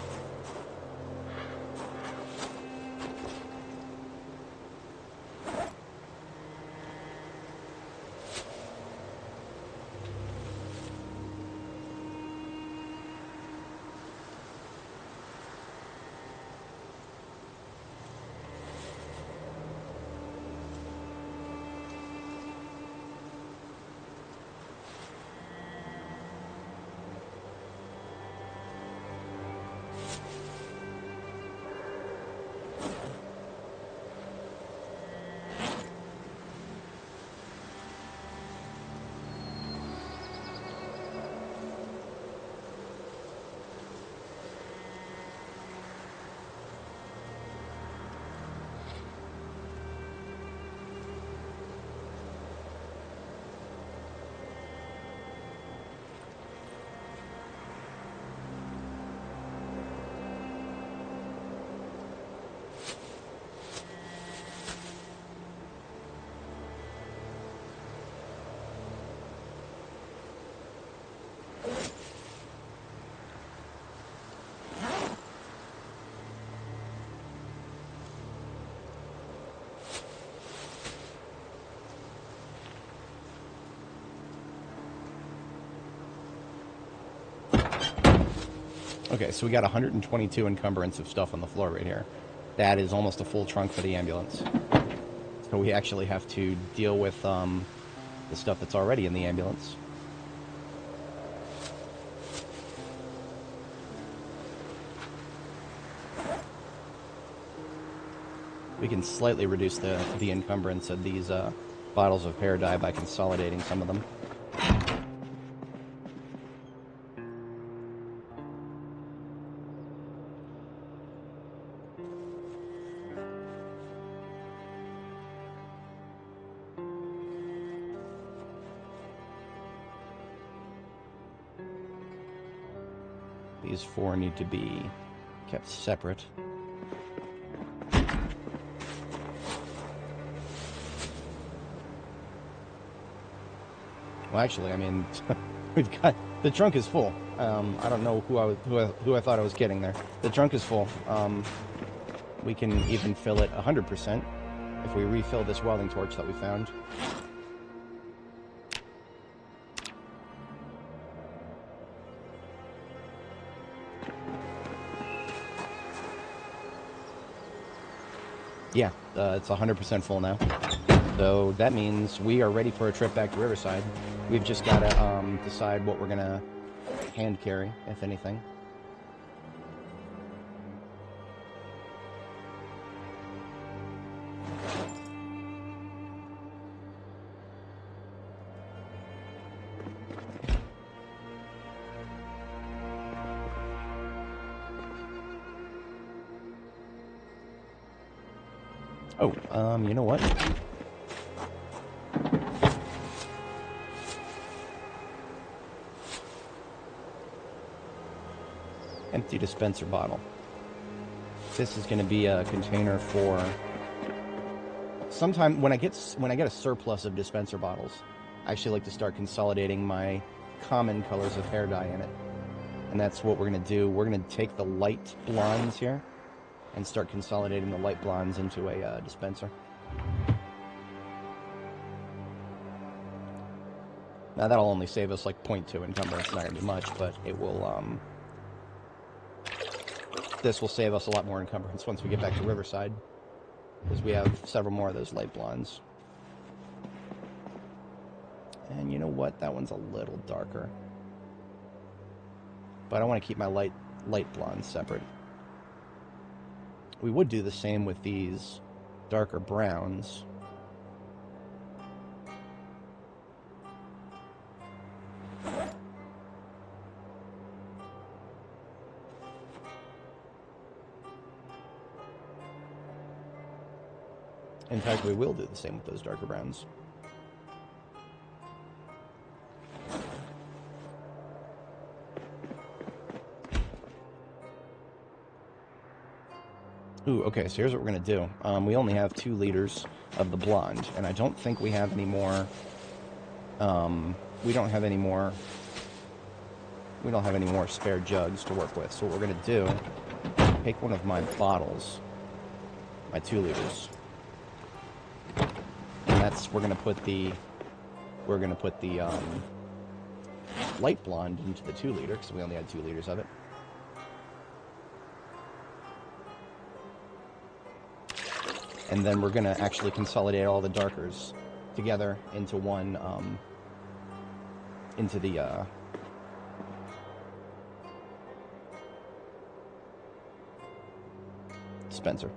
Okay, so we got 122 encumbrance of stuff on the floor right here. That is almost a full trunk for the ambulance. So we actually have to deal with the stuff that's already in the ambulance. We can slightly reduce the encumbrance of these bottles of hair dye by consolidating some of them. These four need to be kept separate. Well, actually, I mean, we've got the trunk is full. I don't know who I thought I was kidding there. The trunk is full. We can even fill it 100% if we refill this welding torch that we found. Yeah, it's 100% full now. So that means we are ready for a trip back to Riverside. We've just got to decide what we're going to hand carry, if anything. Oh, you know what? Empty dispenser bottle. This is going to be a container for sometime when I get a surplus of dispenser bottles. I actually like to start consolidating my common colors of hair dye in it. And that's what we're going to do. We're going to take the light blondes here and start consolidating the light blondes into a dispenser. Now that'll only save us like 0.2 encumbrance. It's not going to be much, but it will, this will save us a lot more encumbrance once we get back to Riverside, because we have several more of those light blondes. And you know what? That one's a little darker. But I want to keep my light blondes separate. We would do the same with these darker browns. In fact, we will do the same with those darker browns. Ooh, okay, so here's what we're going to do. We only have 2 liters of the blonde, and I don't think we have any more, we don't have any more spare jugs to work with. So what we're going to do, take one of my bottles, my 2 liters, and that's, we're going to put the light blonde into the 2 liter, because we only had 2 liters of it. And then we're going to actually consolidate all the darkers together into one, into the, dispenser.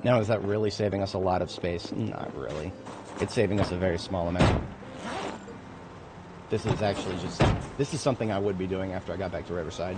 Now, is that really saving us a lot of space? Not really. It's saving us a very small amount. This is actually just... This is something I would be doing after I got back to Riverside.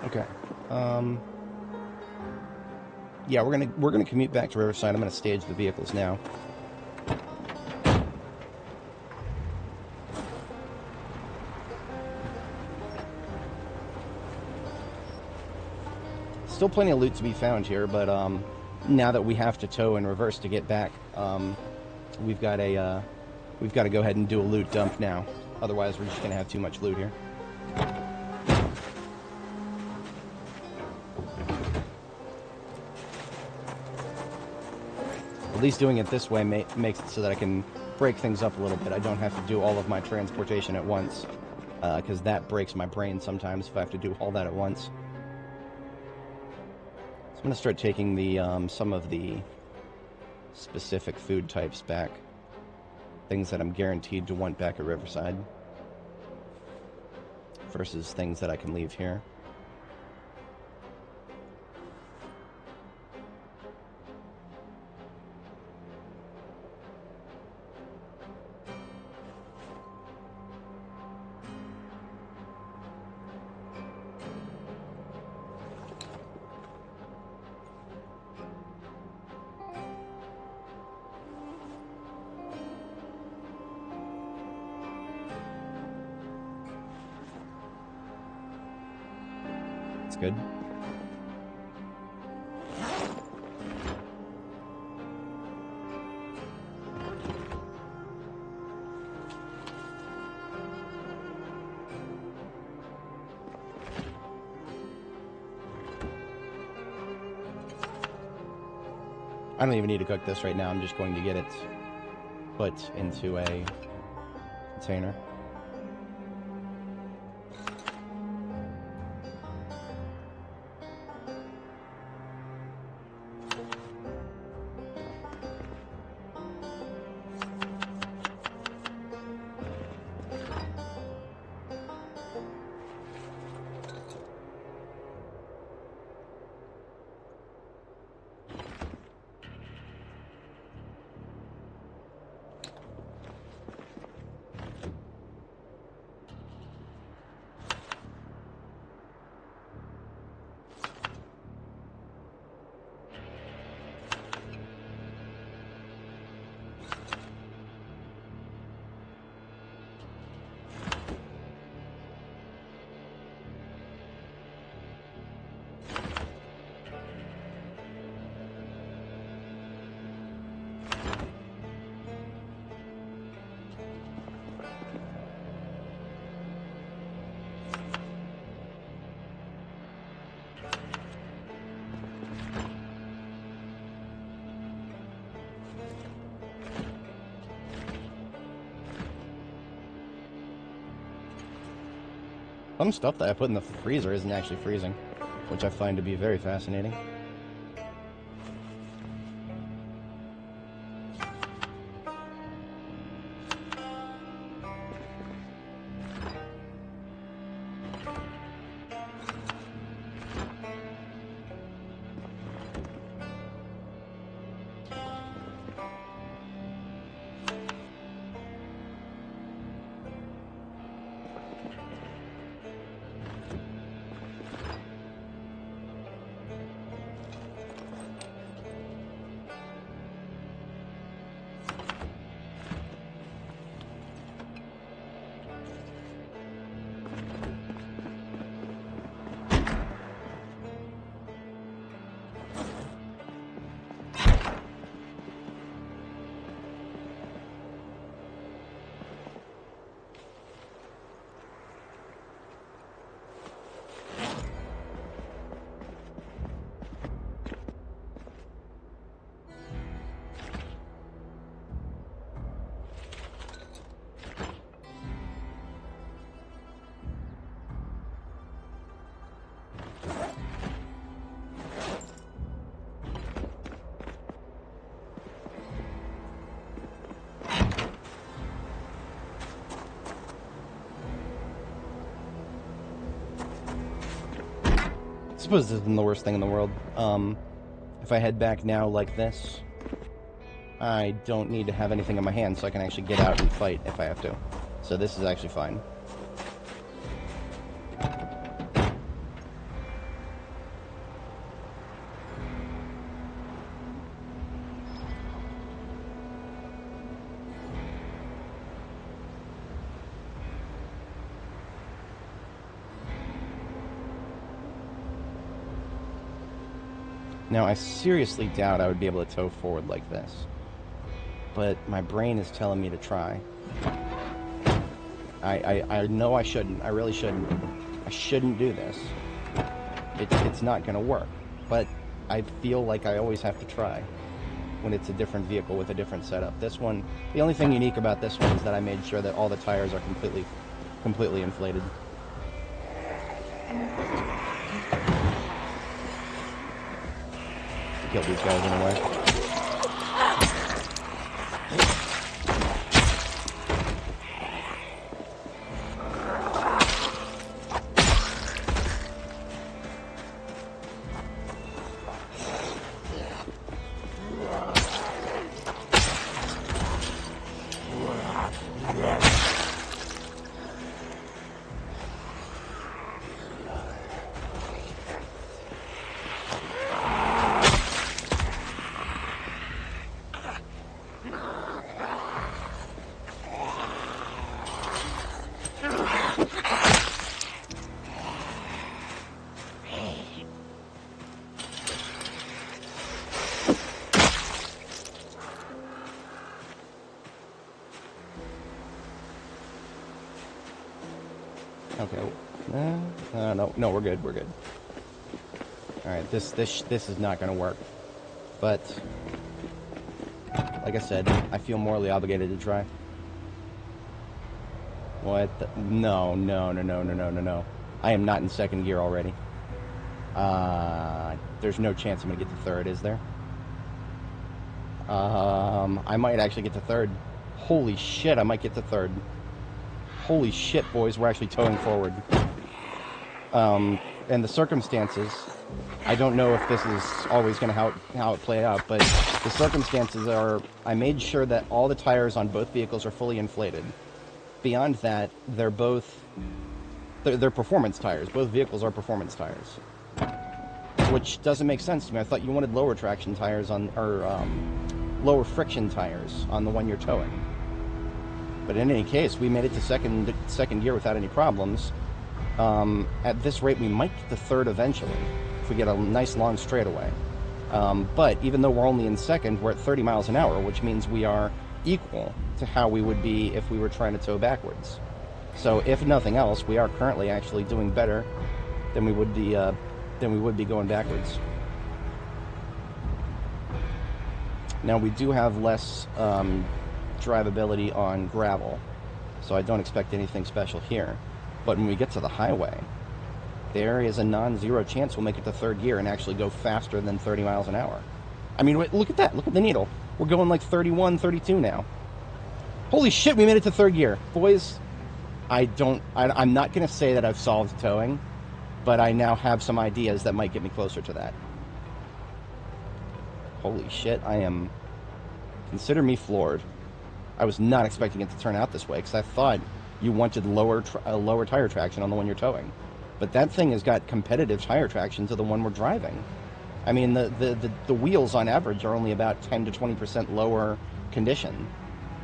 Okay. Yeah, we're gonna commute back to Riverside. I'm gonna stage the vehicles now. Still plenty of loot to be found here, but now that we have to tow in reverse to get back, we've got to go ahead and do a loot dump now. Otherwise, we're just gonna have too much loot here. At least doing it this way makes it so that I can break things up a little bit. I don't have to do all of my transportation at once, because that breaks my brain sometimes if I have to do all that at once. So I'm going to start taking the some of the specific food types back. Things that I'm guaranteed to want back at Riverside. Versus things that I can leave here. Good. I don't even need to cook this right now. I'm just going to get it put into a container. Some stuff that I put in the freezer isn't actually freezing, which I find to be very fascinating. I suppose this isn't the worst thing in the world. If I head back now like this, I don't need to have anything in my hand, so I can actually get out and fight if I have to. So this is actually fine. Now, I seriously doubt I would be able to tow forward like this. But my brain is telling me to try. I know I shouldn't. I really shouldn't. I shouldn't do this. It's not going to work. But I feel like I always have to try. when it's a different vehicle with a different setup. This one, the only thing unique about this one is that I made sure that all the tires are completely inflated. Kill these guys anyway. Okay. No, we're good. We're good. All right. This is not going to work. But like I said, I feel morally obligated to try. What? No. I am not in second gear already. There's no chance I'm going to get to third, is there? I might actually get to third. Holy shit, I might get to third. Holy shit, boys, we're actually towing forward. And the circumstances, I don't know if this is always going to how it played out, but the circumstances are, I made sure that all the tires on both vehicles are fully inflated. Beyond that, they're performance tires. Both vehicles are performance tires. Which doesn't make sense to me. I thought you wanted lower traction tires or lower friction tires on the one you're towing. But in any case, we made it to second gear without any problems. At this rate, we might get to third eventually, if we get a nice long straightaway. But even though we're only in second, we're at 30 miles an hour, which means we are equal to how we would be if we were trying to tow backwards. So if nothing else, we are currently actually doing better than we would be going backwards. Now we do have less drivability on gravel, so I don't expect anything special here. But when we get to the highway, there is a non-zero chance we'll make it to third gear and actually go faster than 30 miles an hour. I mean, look at that. Look at the needle. We're going like 31, 32 now. Holy shit, we made it to third gear. Boys, I'm not going to say that I've solved towing, but I now have some ideas that might get me closer to that. Holy shit, consider me floored. I was not expecting it to turn out this way, because I thought you wanted lower tire traction on the one you're towing. But that thing has got competitive tire traction to the one we're driving. I mean, the wheels on average are only about 10 to 20% lower condition,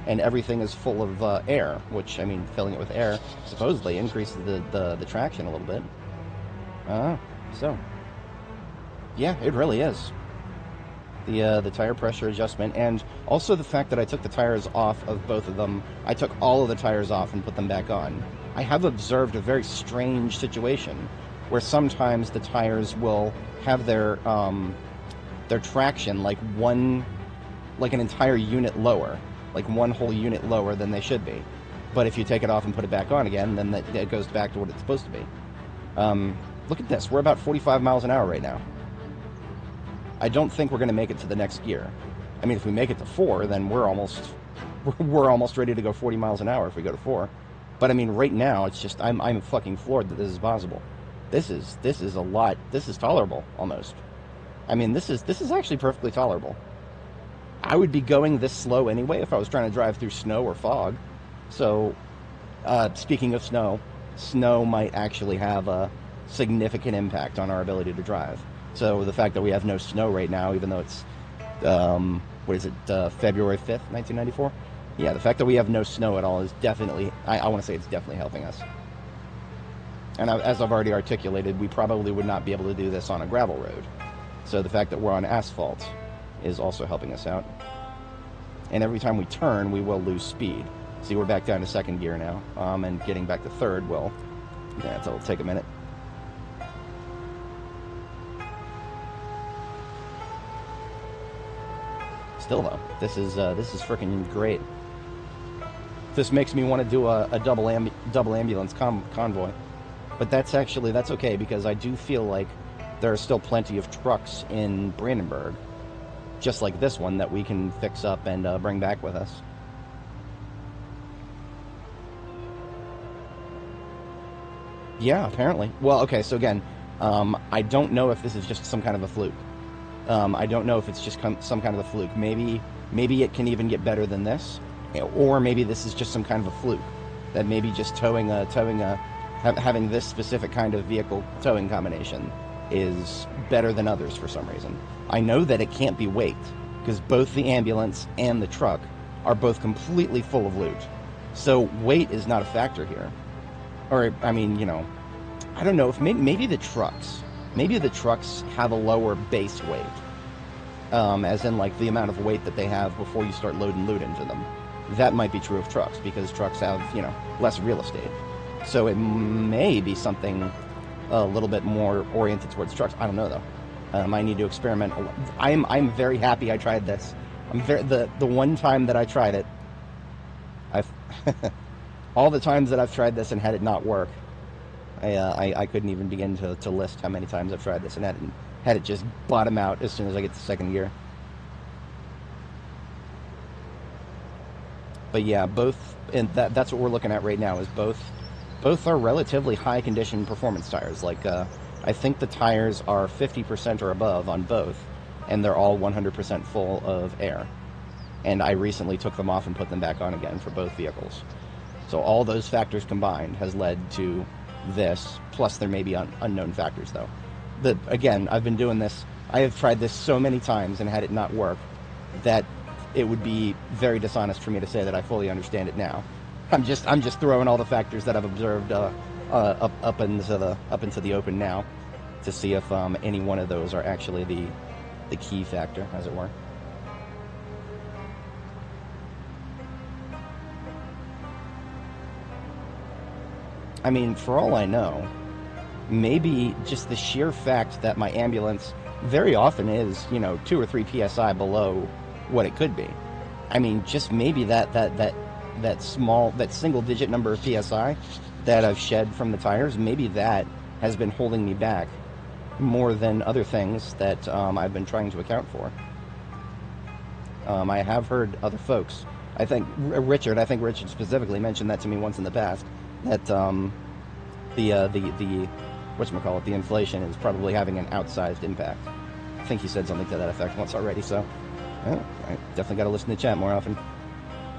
and everything is full of air, which, I mean, filling it with air supposedly increases the traction a little bit. So, yeah, it really is. The tire pressure adjustment, and also the fact that I took the tires off of both of them. I took all of the tires off and put them back on. I have observed a very strange situation where sometimes the tires will have their traction like an entire unit lower, like one whole unit lower than they should be. But if you take it off and put it back on again, then it goes back to what it's supposed to be. Look at this. We're about 45 miles an hour right now. I don't think we're going to make it to the next gear. I mean, if we make it to 4, then we're almost ready to go 40 miles an hour if we go to 4. But I mean, right now, it's just I'm fucking floored that this is possible. This is a lot. This is tolerable almost. I mean, this is actually perfectly tolerable. I would be going this slow anyway if I was trying to drive through snow or fog. So, speaking of snow might actually have a significant impact on our ability to drive. So the fact that we have no snow right now, even though it's, February 5th, 1994? Yeah, the fact that we have no snow at all is definitely, I want to say it's definitely helping us. And as I've already articulated, we probably would not be able to do this on a gravel road. So the fact that we're on asphalt is also helping us out. And every time we turn, we will lose speed. See, we're back down to second gear now, and getting back to third will, it'll take a minute. Still though, this is freaking great. This makes me want to do a double ambulance convoy, but that's okay because I do feel like there are still plenty of trucks in Brandenburg, just like this one, that we can fix up and bring back with us. Yeah, apparently. Well, okay, so again, I don't know if this is just some kind of a fluke. I don't know if it's just some kind of a fluke. Maybe it can even get better than this, or maybe this is just some kind of a fluke. That maybe just having this specific kind of vehicle towing combination is better than others for some reason. I know that it can't be weight, because both the ambulance and the truck are both completely full of loot. So weight is not a factor here. Or, I mean, you know, I don't know if maybe the trucks have a lower base weight, as in like the amount of weight that they have before you start loading loot into them. That might be true of trucks because trucks have, you know, less real estate. So it may be something a little bit more oriented towards trucks. I don't know though. I need to experiment. I'm very happy I tried this. The one time that I tried it, all the times that I've tried this and had it not work, I couldn't even begin to list how many times I've tried this and had it just bottom out as soon as I get to second gear. But yeah, both, and that's what we're looking at right now, is both are relatively high condition performance tires. Like, I think the tires are 50% or above on both, and they're all 100% full of air. And I recently took them off and put them back on again for both vehicles. So all those factors combined has led to this, plus there may be unknown factors though. Again, I've been doing this, I have tried this so many times and had it not work that it would be very dishonest for me to say that I fully understand it now. I'm just throwing all the factors that I've observed up into the open now to see if any one of those are actually the key factor, as it were. I mean, for all I know, maybe just the sheer fact that my ambulance very often is, you know, 2 or 3 psi below what it could be. I mean, just maybe that single digit number of psi that I've shed from the tires, maybe that has been holding me back more than other things that I've been trying to account for. I have heard other folks, I think Richard specifically mentioned that to me once in the past, that the whatchamacallit, the inflation is probably having an outsized impact. I think he said something to that effect once already, so I definitely got to listen to chat more often.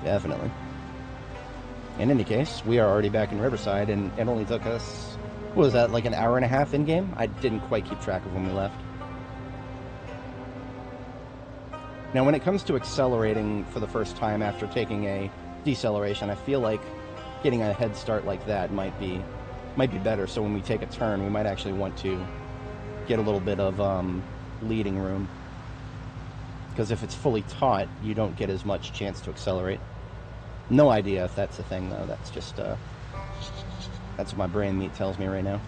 Definitely. In any case, we are already back in Riverside, and it only took us, what was that, like an hour and a half in-game? I didn't quite keep track of when we left. Now, when it comes to accelerating for the first time after taking a deceleration, I feel like getting a head start like that might be better, so when we take a turn, we might actually want to get a little bit of leading room. Because if it's fully taut, you don't get as much chance to accelerate. No idea if that's a thing, though. That's just, that's what my brain meat tells me right now.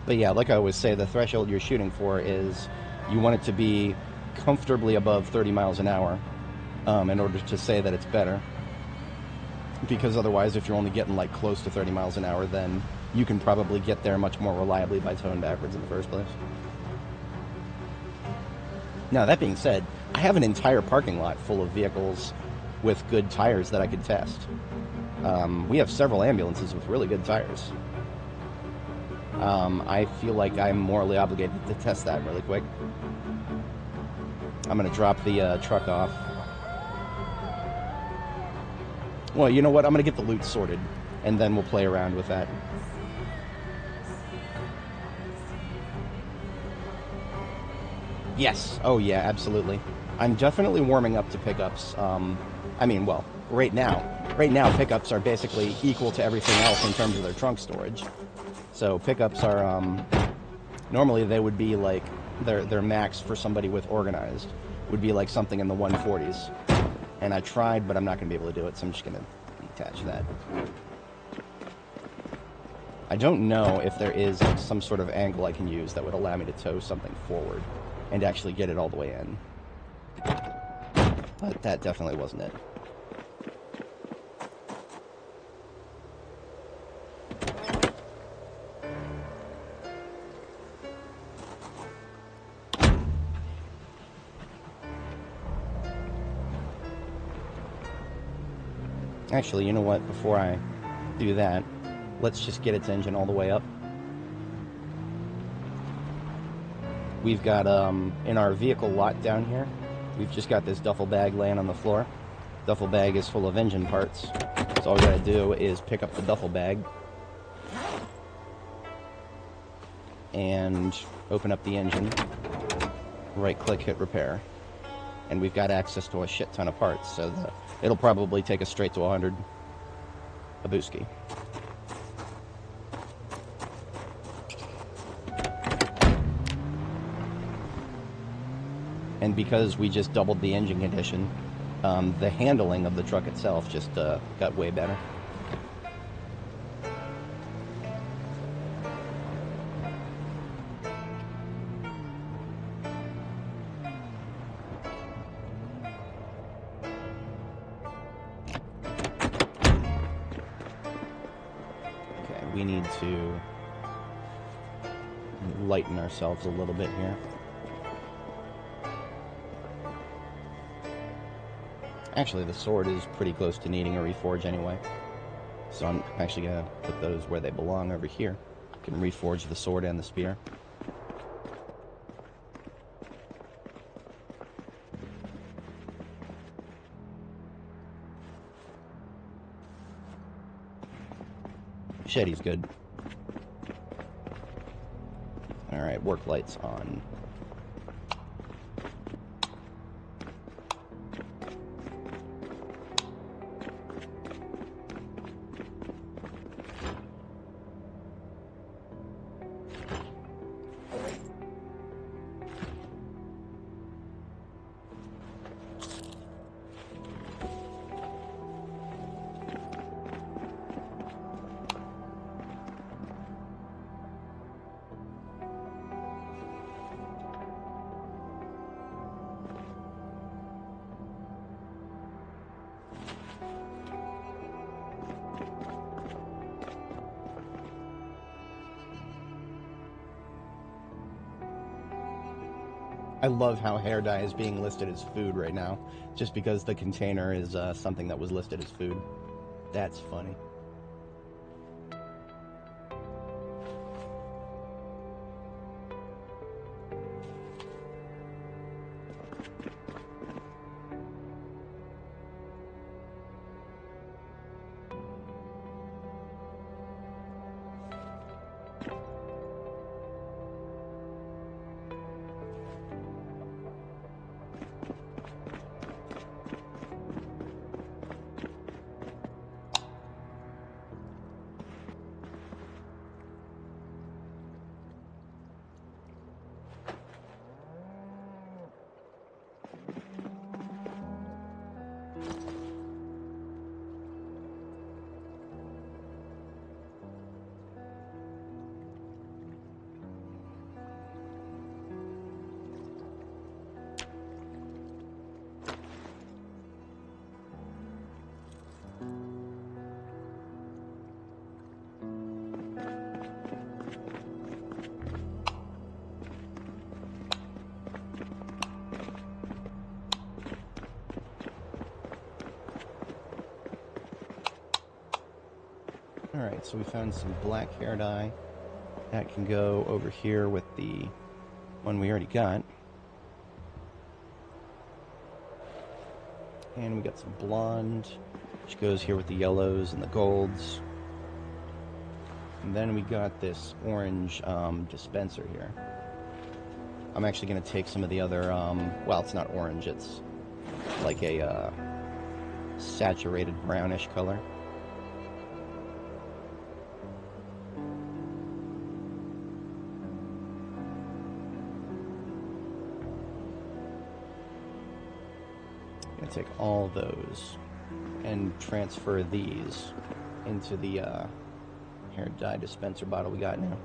But yeah, like I always say, the threshold you're shooting for is you want it to be comfortably above 30 miles an hour in order to say that it's better. Because otherwise, if you're only getting like close to 30 miles an hour, then you can probably get there much more reliably by towing backwards in the first place. Now, that being said, I have an entire parking lot full of vehicles with good tires that I could test. We have several ambulances with really good tires. I feel like I'm morally obligated to test that really quick. I'm going to drop the truck off. Well, you know what? I'm going to get the loot sorted, and then we'll play around with that. Yes. Oh, yeah, absolutely. I'm definitely warming up to pickups. I mean, well, right now, pickups are basically equal to everything else in terms of their trunk storage. So pickups are, normally they would be like, their max for somebody with organized would be like something in the 140s. And I tried, but I'm not going to be able to do it, so I'm just going to detach that. I don't know if there is like, some sort of angle I can use that would allow me to tow something forward and actually get it all the way in. But that definitely wasn't it. Actually, you know what? Before I do that, let's just get its engine all the way up. We've got, in our vehicle lot down here, we've just got this duffel bag laying on the floor. Duffel bag is full of engine parts. So all we gotta do is pick up the duffel bag and open up the engine, right-click, hit repair. And we've got access to a shit ton of parts, so it'll probably take us straight to 100 Abuski. And because we just doubled the engine condition, the handling of the truck itself just got way better. We need to lighten ourselves a little bit here. Actually, the sword is pretty close to needing a reforge anyway. So I'm actually going to put those where they belong over here. I can reforge the sword and the spear. Machete's good. Alright, work lights on. I love how hair dye is being listed as food right now, just because the container is something that was listed as food. That's funny. Alright, so we found some black hair dye. That can go over here with the one we already got. And we got some blonde, which goes here with the yellows and the golds. And then we got this orange dispenser here. I'm actually going to take some of the other, well, it's not orange, it's like a saturated brownish color. Take all those and transfer these into the hair dye dispenser bottle we got now?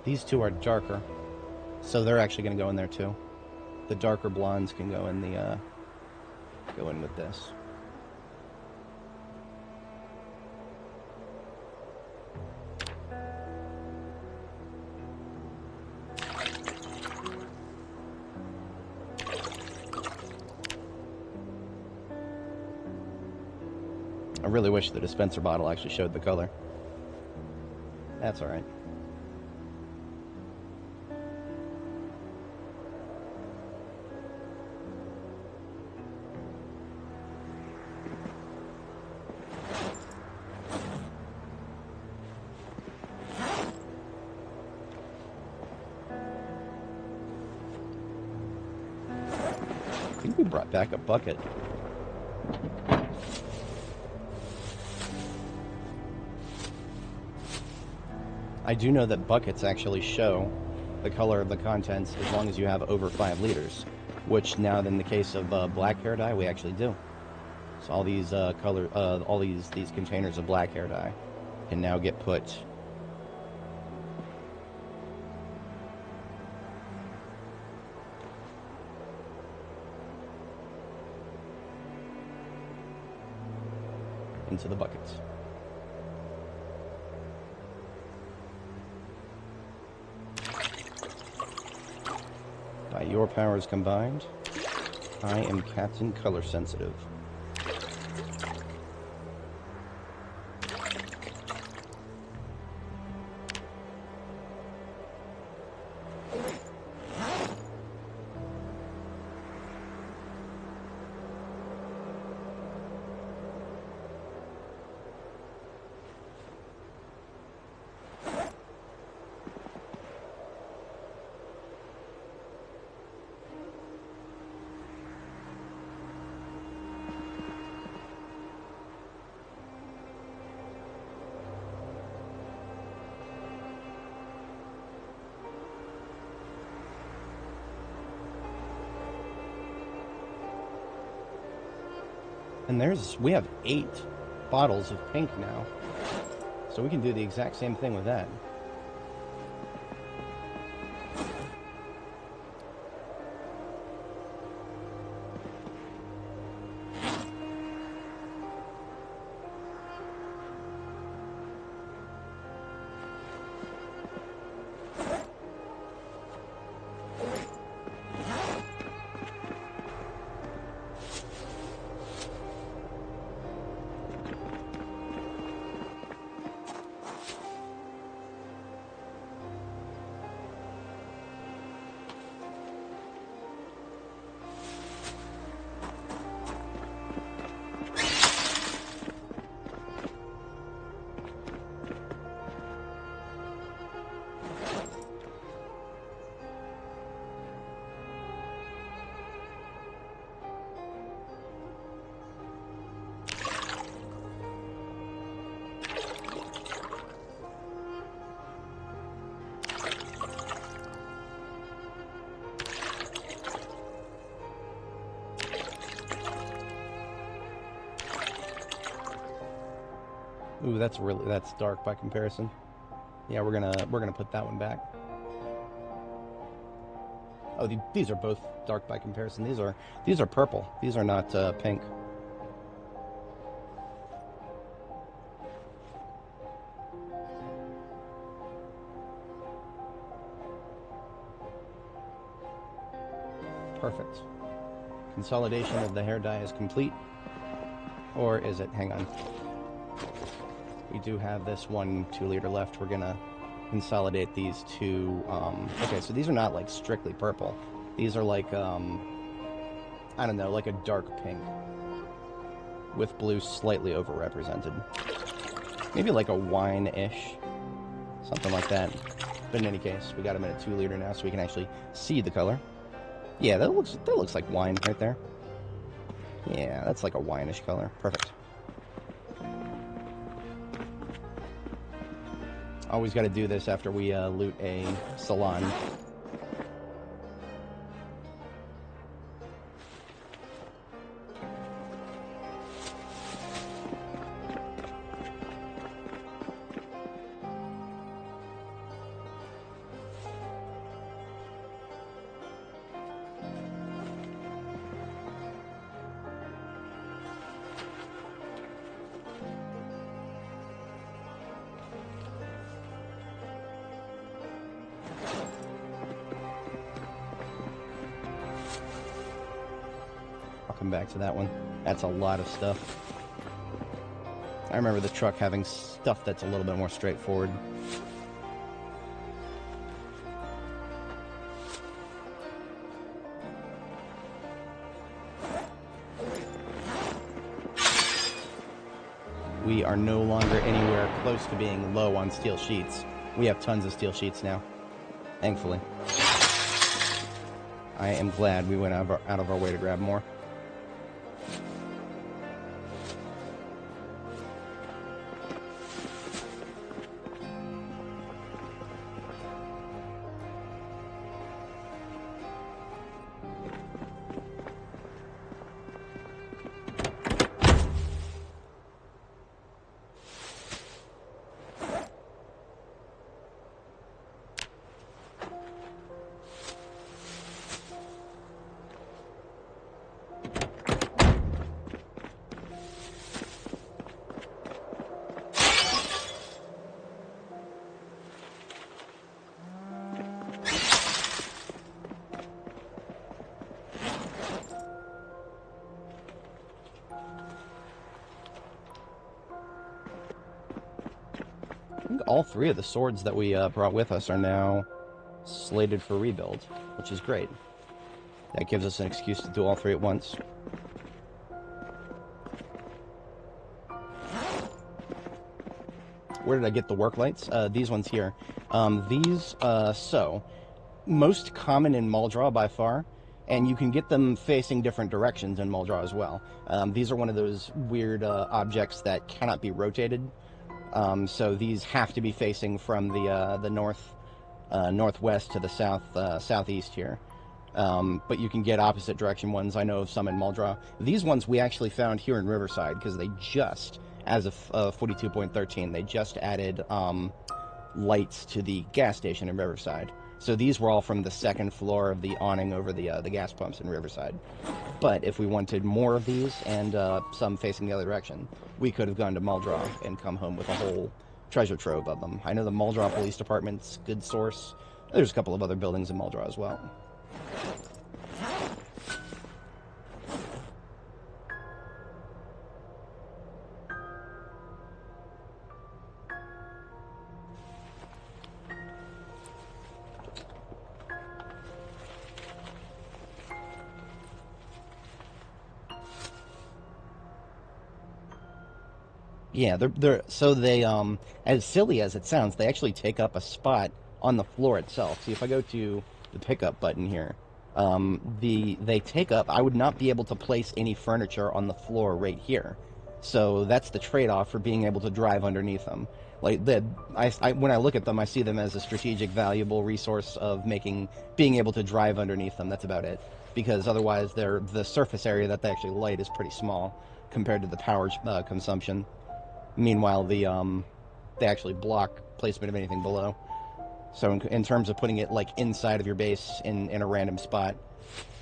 These two are darker, so they're actually going to go in there too. The darker blondes can go in the go in with this. I really wish the dispenser bottle actually showed the color. That's all right. I think we brought back a bucket. I do know that buckets actually show the color of the contents as long as you have over 5 liters, which now in the case of black hair dye, we actually do. So all these all these containers of black hair dye can now get put into the buckets. By your powers combined, I am Captain Color Sensitive. And we have 8 bottles of pink now. So we can do the exact same thing with that. Ooh, that's dark by comparison. Yeah, we're gonna put that one back. Oh, these are both dark by comparison. These are purple. These are not pink. Perfect. Consolidation of the hair dye is complete. Or is it? Hang on. We do have this 1 2-liter left. We're gonna consolidate these two. Okay, so these are not like strictly purple. These are like, I don't know, like a dark pink with blue slightly overrepresented. Maybe like a wine-ish, something like that. But in any case, we got them in a 2-liter now, so we can actually see the color. Yeah, that looks like wine right there. Yeah, that's like a wine-ish color. Perfect. Always got to do this after we loot a salon. Come back to that one. That's a lot of stuff. I remember the truck having stuff that's a little bit more straightforward. We are no longer anywhere close to being low on steel sheets. We have tons of steel sheets now, thankfully. I am glad we went out of our way to grab more. All three of the swords that we brought with us are now slated for rebuild, which is great. That gives us an excuse to do all three at once. Where did I get the work lights? These ones here. So, most common in Muldraw by far, and you can get them facing different directions in Muldraw as well. These are one of those weird objects that cannot be rotated. So these have to be facing from the northwest to the southeast here. But you can get opposite direction ones. I know of some in Muldraw. These ones we actually found here in Riverside because they just, as of 42.13, they just added lights to the gas station in Riverside. So these were all from the second floor of the awning over the gas pumps in Riverside. But if we wanted more of these and some facing the other direction, we could have gone to Muldraw and come home with a whole treasure trove of them. I know the Muldraw Police Department's a good source. There's a couple of other buildings in Muldraw as well. Yeah, so they as silly as it sounds, they actually take up a spot on the floor itself. See, if I go to the pickup button here, they take up. I would not be able to place any furniture on the floor right here. So that's the trade-off for being able to drive underneath them. Like when I look at them, I see them as a strategic, valuable resource of being able to drive underneath them. That's about it. Because otherwise, the surface area that they actually light is pretty small compared to the power consumption. Meanwhile, they actually block placement of anything below. So in terms of putting it like inside of your base in a random spot,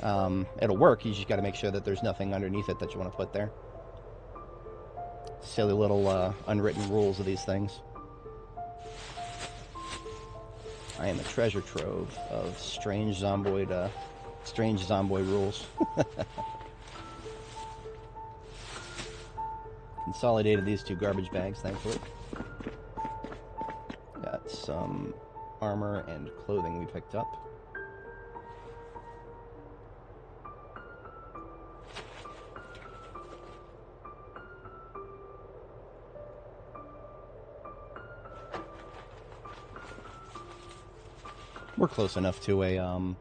it'll work. You just got to make sure that there's nothing underneath it that you want to put there. Silly little unwritten rules of these things. I am a treasure trove of strange Zomboid rules. consolidated these two garbage bags, thankfully. Got some armor and clothing we picked up. We're close enough to a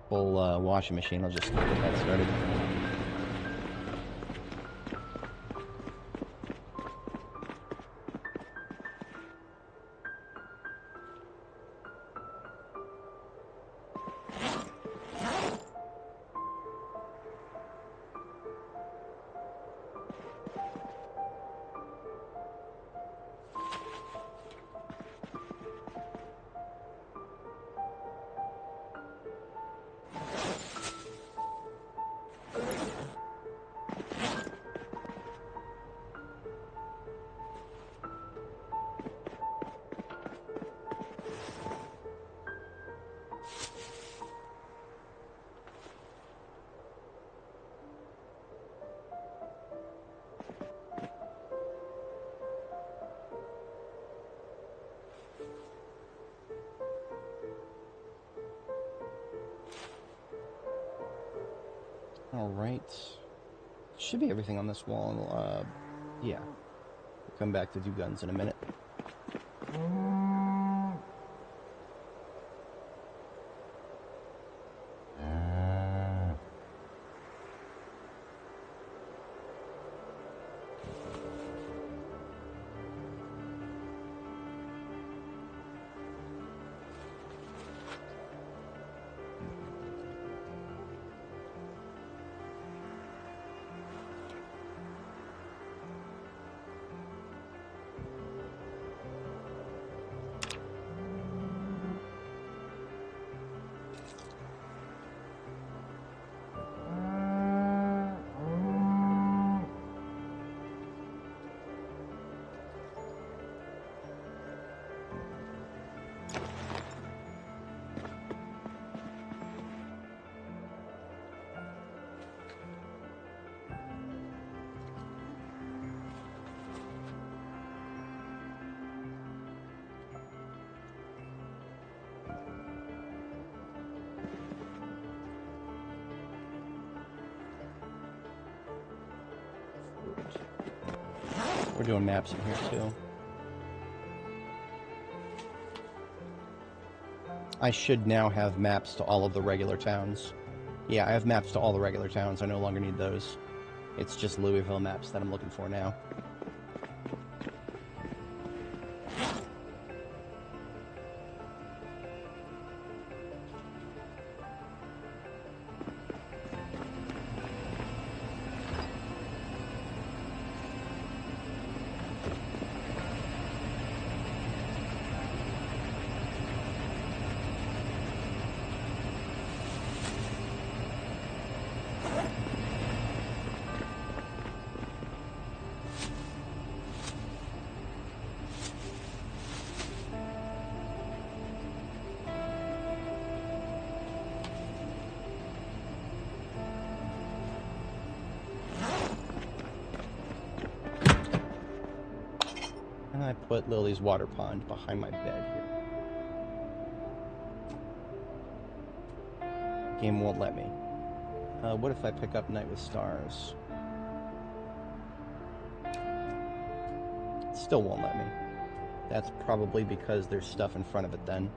full washing machine. I'll just get that started. Alright. Should be everything on this wall. Yeah. We'll come back to do guns in a minute. We're doing maps in here too. I should now have maps to all of the regular towns. Yeah, I have maps to all the regular towns. I no longer need those. It's just Louisville maps that I'm looking for now. And I put Lily's water pond behind my bed here. Game won't let me. What if I pick up Night with Stars? It still won't let me. That's probably because there's stuff in front of it then.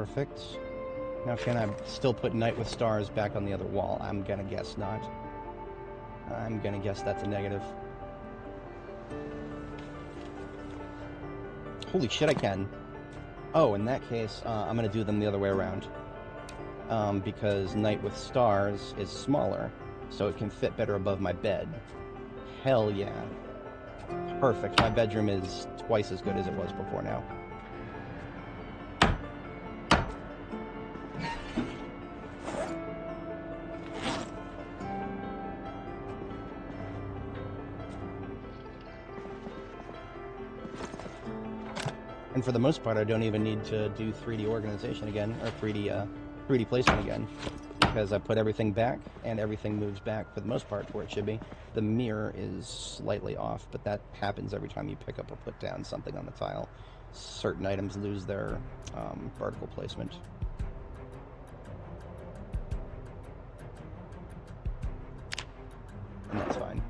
Perfect. Now can I still put Night with Stars back on the other wall? I'm gonna guess not. I'm gonna guess that's a negative. Holy shit, I can. Oh, in that case, I'm gonna do them the other way around. Because Night with Stars is smaller, so it can fit better above my bed. Hell yeah. Perfect. My bedroom is twice as good as it was before now. And for the most part, I don't even need to do 3D organization again, or 3D placement again, because I put everything back, and everything moves back for the most part where it should be. The mirror is slightly off, but that happens every time you pick up or put down something on the tile. Certain items lose their vertical placement. And that's fine.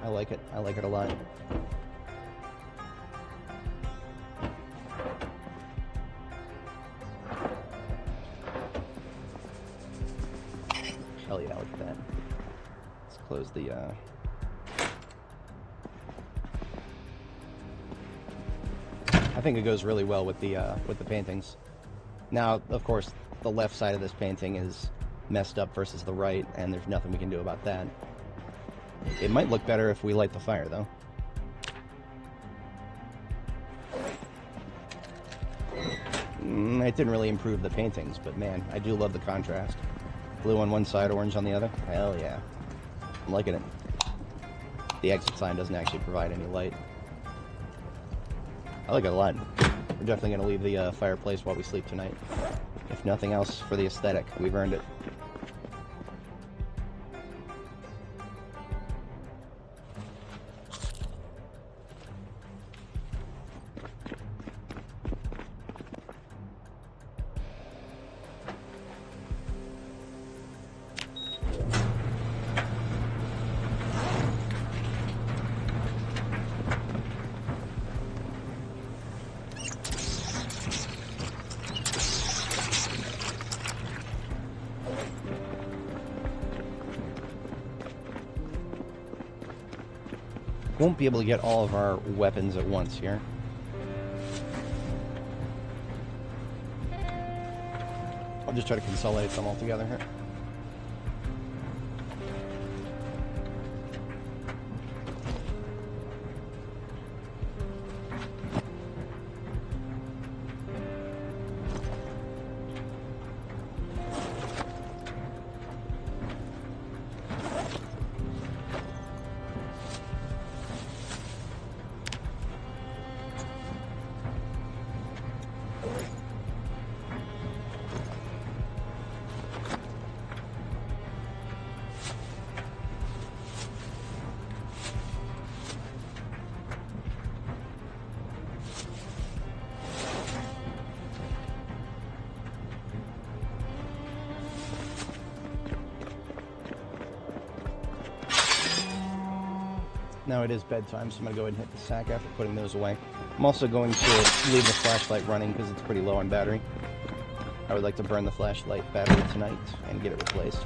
I like it. I like it a lot. Hell yeah, look at that. Let's close the, I think it goes really well with the paintings. Now, of course, the left side of this painting is messed up versus the right, and there's nothing we can do about that. It might look better if we light the fire, though. It didn't really improve the paintings, but man, I do love the contrast. Blue on one side, orange on the other. Hell yeah. I'm liking it. The exit sign doesn't actually provide any light. I like it a lot. We're definitely going to leave the fireplace while we sleep tonight. If nothing else, for the aesthetic. We've earned it. Won't be able to get all of our weapons at once here. I'll just try to consolidate them all together here. Now it is bedtime, so I'm going to go ahead and hit the sack after putting those away. I'm also going to leave the flashlight running because it's pretty low on battery. I would like to burn the flashlight battery tonight and get it replaced.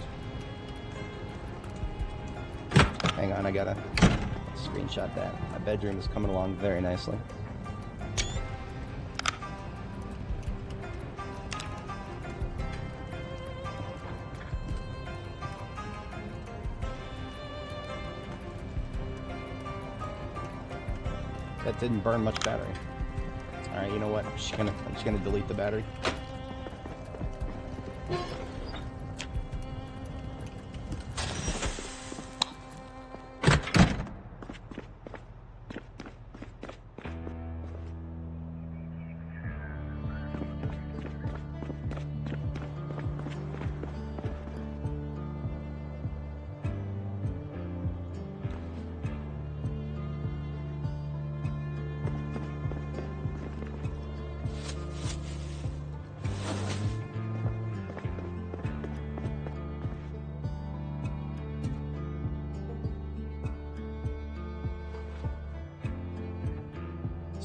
Hang on, I gotta screenshot that. My bedroom is coming along very nicely. That didn't burn much battery. Alright, you know what? I'm just gonna delete the battery.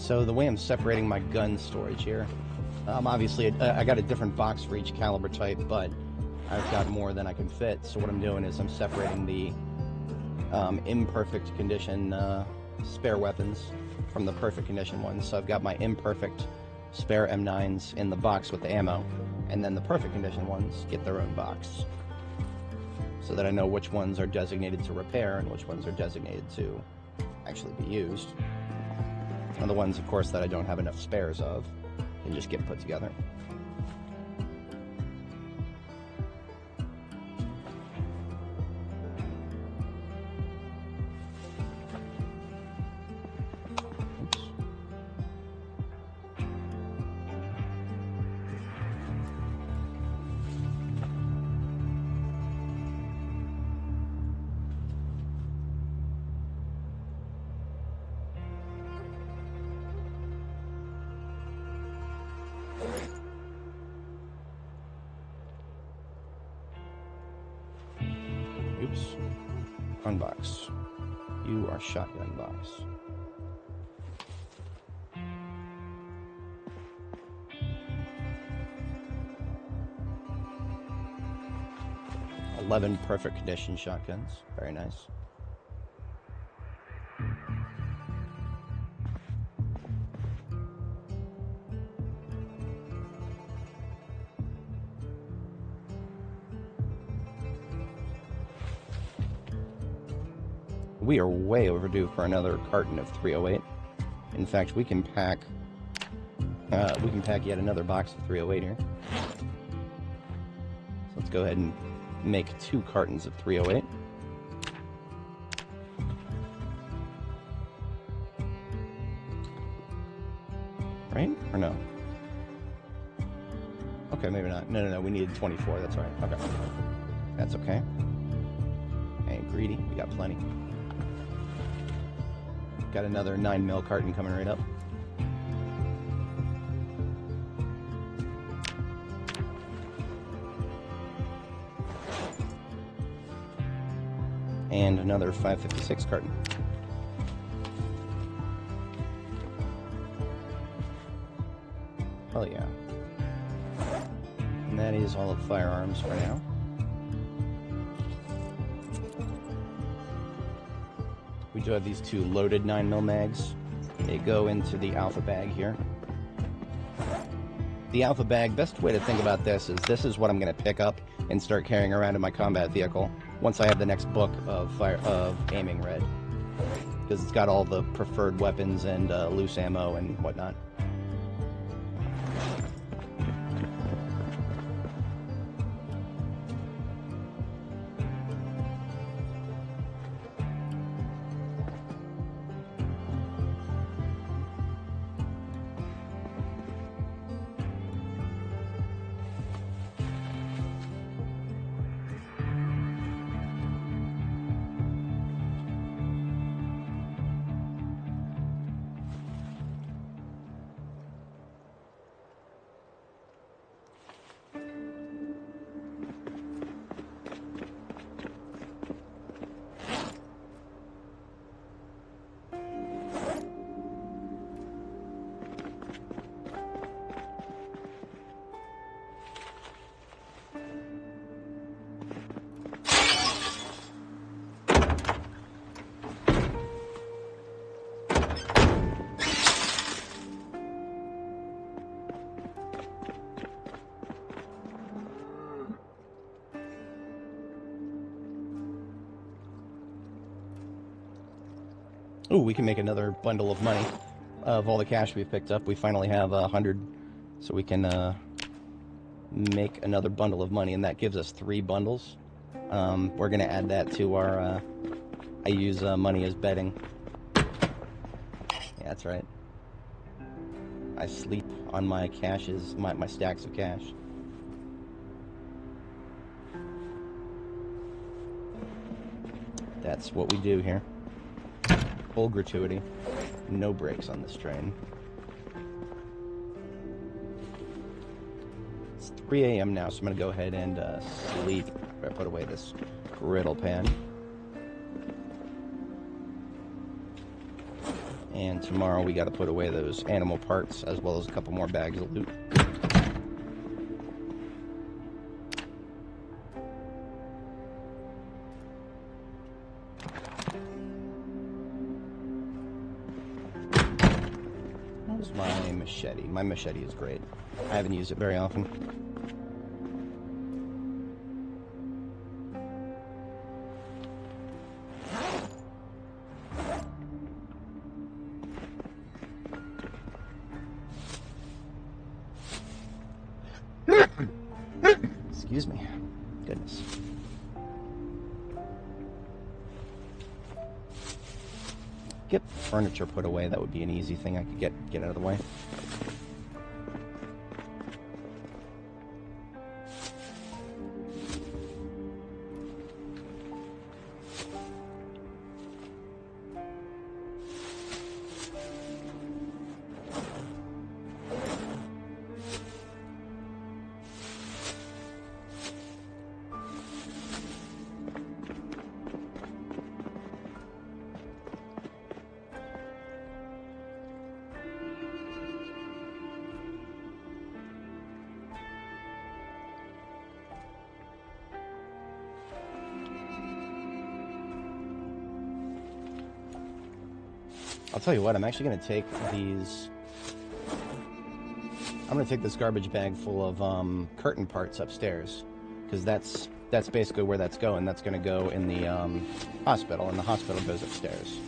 So the way I'm separating my gun storage here, obviously I got a different box for each caliber type, but I've got more than I can fit. So what I'm doing is I'm separating the imperfect condition spare weapons from the perfect condition ones. So I've got my imperfect spare M9s in the box with the ammo, and then the perfect condition ones get their own box, so that I know which ones are designated to repair and which ones are designated to actually be used. And the ones, of course, that I don't have enough spares of can just get put together. Oops. Unbox. You are shotgun box. $11 perfect condition shotguns. Very nice. We are way overdue for another carton of 308. In fact, we can pack yet another box of 308 here. So let's go ahead and make 2 cartons of 308. Right? Or no? Okay, maybe not. No, we needed 24, that's right. Okay. That's okay. Ain't greedy, we got plenty. Got another 9mm carton coming right up. And another 556 carton. Hell yeah. And that is all of firearms for now. We do have these 2 loaded 9mm mags. They go into the alpha bag here. The alpha bag, best way to think about this is what I'm going to pick up and start carrying around in my combat vehicle once I have the next book of aiming read. Because it's got all the preferred weapons and loose ammo and whatnot. Ooh, we can make another bundle of money of all the cash we've picked up. We finally have 100, so we can make another bundle of money, and that gives us 3 bundles. We're going to add that to our, I use money as betting. Yeah, that's right. I sleep on my caches, my stacks of cash. That's what we do here. Full gratuity. No brakes on this train. It's 3 a.m. now, so I'm going to go ahead and sleep. I put away this griddle pan. And tomorrow we got to put away those animal parts as well as a couple more bags of loot. How's my machete? My machete is great. I haven't used it very often. Excuse me. Goodness. Get furniture put away. That would be an easy thing I could get out of the way. I'll tell you what, I'm actually going to take these... I'm going to take this garbage bag full of curtain parts upstairs. Because that's basically where that's going. That's going to go in the hospital, and the hospital goes upstairs.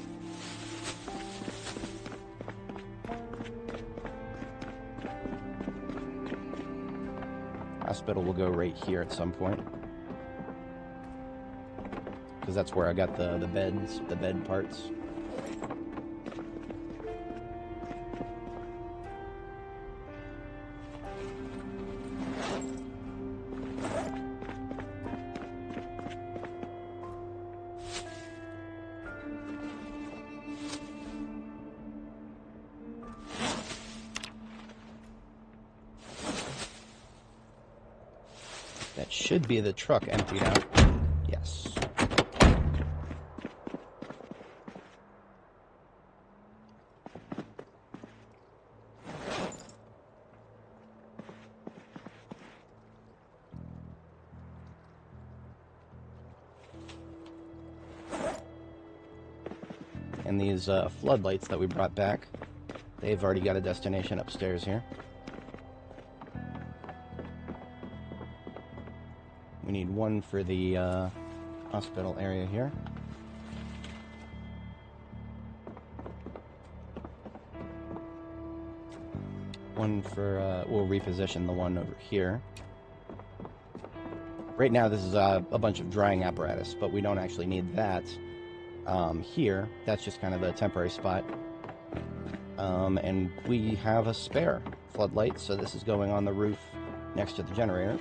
Hospital will go right here at some point. Because that's where I got the bed parts. That should be the truck emptied out. Yes. And these floodlights that we brought back, they've already got a destination upstairs here. We need one for the hospital area here. One for, we'll reposition the one over here. Right now this is a bunch of drying apparatus, but we don't actually need that here. That's just kind of a temporary spot. And we have a spare floodlight, so this is going on the roof next to the generator.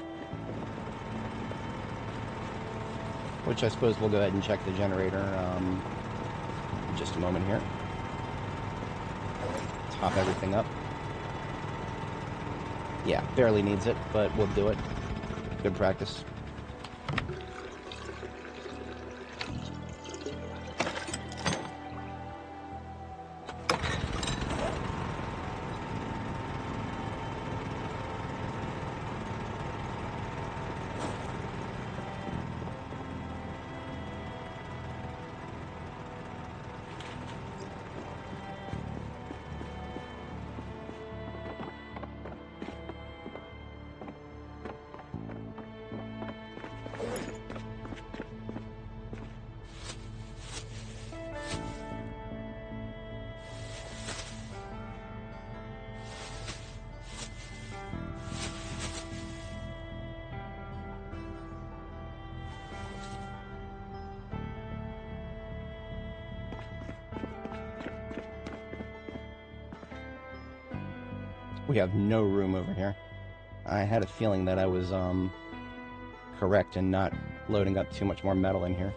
Which I suppose we'll go ahead and check the generator in just a moment here. Top everything up. Yeah, barely needs it, but we'll do it. Good practice. We have no room over here. I had a feeling that I was correct in not loading up too much more metal in here.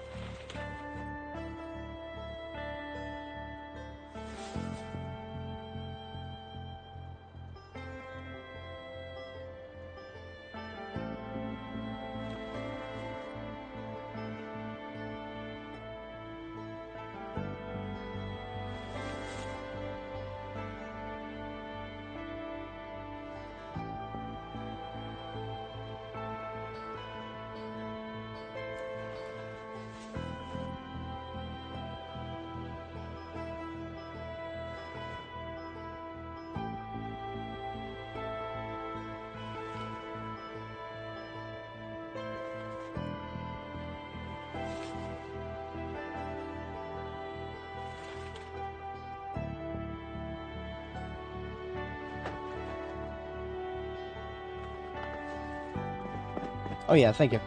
Oh yeah, thank you.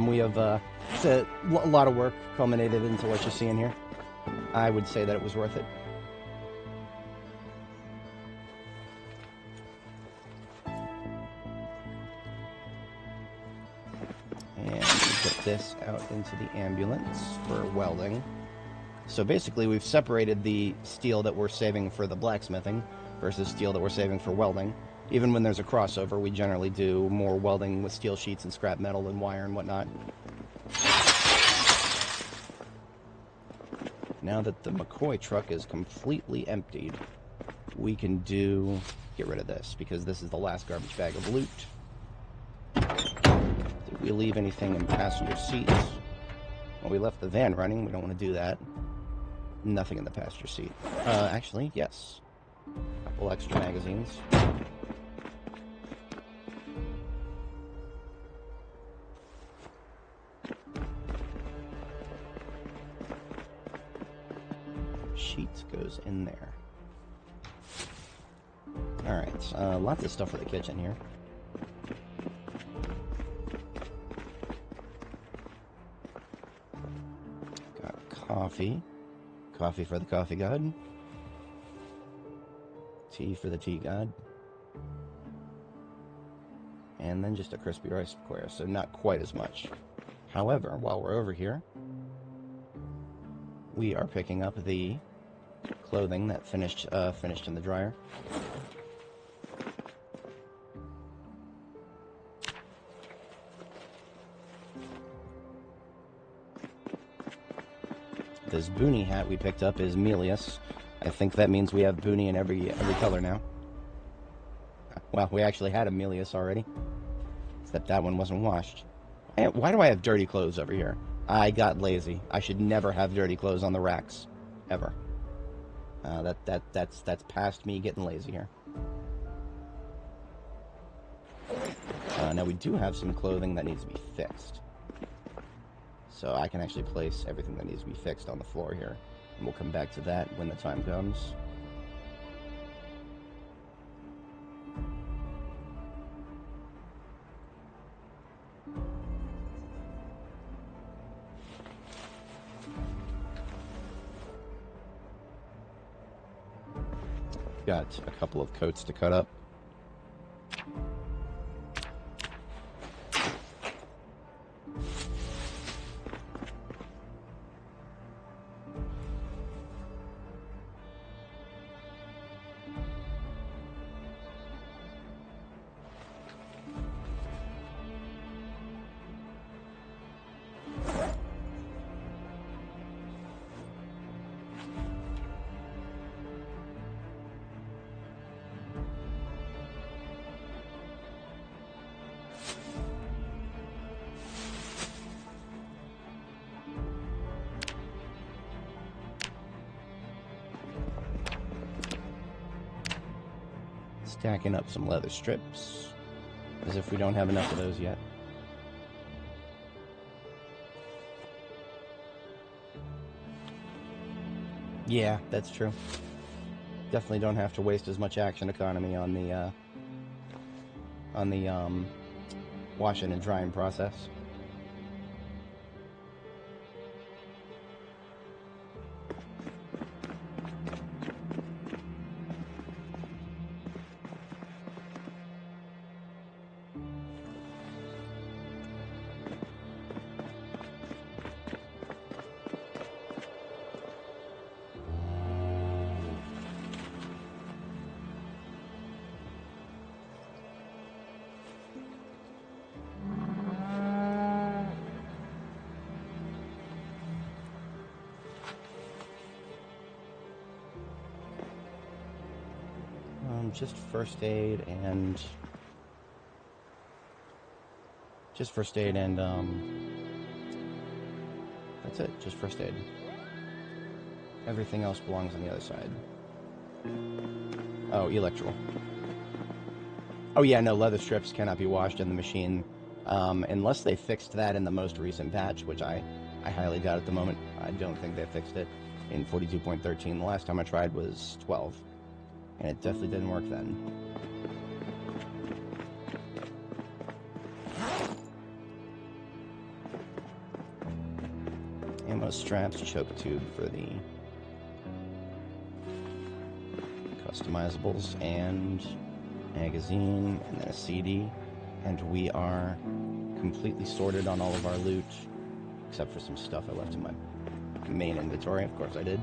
We have it's a lot of work culminated into what you're seeing here. I would say that it was worth it. And we put this out into the ambulance for welding. So basically we've separated the steel that we're saving for the blacksmithing versus steel that we're saving for welding. Even when there's a crossover, we generally do more welding with steel sheets and scrap metal and wire and whatnot. Now that the McCoy truck is completely emptied, we can get rid of this, because this is the last garbage bag of loot. Did we leave anything in passenger seats? Well, we left the van running. We don't want to do that. Nothing in the passenger seat. Actually, yes. A couple extra magazines. Sheets goes in there. Alright, lots of stuff for the kitchen here. Got coffee. Coffee for the coffee god. Tea for the tea god. And then just a crispy rice square, so not quite as much. However, while we're over here, we are picking up the clothing that finished in the dryer. This Boonie hat we picked up is Melius. I think that means we have Boonie in every color now. Well, we actually had a Melius already, except that one wasn't washed. Why do I have dirty clothes over here? I got lazy. I should never have dirty clothes on the racks, ever. That's past me getting lazy here. Now we do have some clothing that needs to be fixed. So I can actually place everything that needs to be fixed on the floor here. And we'll come back to that when the time comes. Got a couple of coats to cut up. Stacking up some leather strips, as if we don't have enough of those yet. Yeah, that's true. Definitely don't have to waste as much action economy on the washing and drying process. Just first aid and that's it, just first aid. Everything else belongs on the other side. Oh, electrical. Oh yeah, no, leather strips cannot be washed in the machine unless they fixed that in the most recent patch, which I highly doubt at the moment. I don't think they fixed it in 42.13. The last time I tried was 12. And it definitely didn't work then. ammo straps, choke tube for the customizables, and magazine, and then a CD. And we are completely sorted on all of our loot, except for some stuff I left in my main inventory. Of course I did.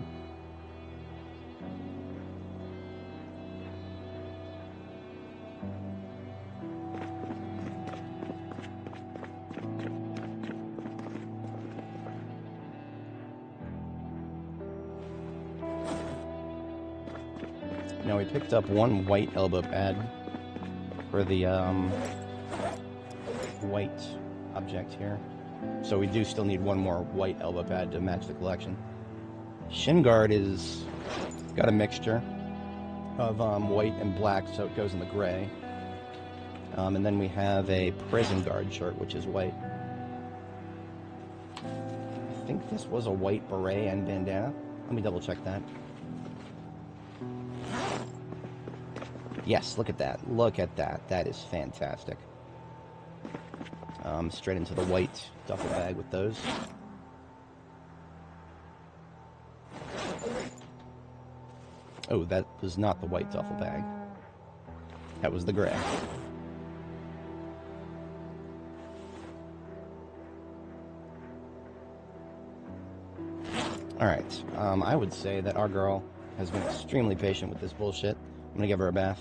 Now we picked up one white elbow pad for the white object here. So we do still need one more white elbow pad to match the collection. Shin guard is got a mixture of white and black, so it goes in the gray. And then we have a prison guard shirt, which is white. I think this was a white beret and bandana. Let me double check that. Yes, look at that. Look at that. That is fantastic. Straight into the white duffel bag with those. Oh, that was not the white duffel bag. That was the gray. Alright, I would say that our girl has been extremely patient with this bullshit. I'm gonna give her a bath.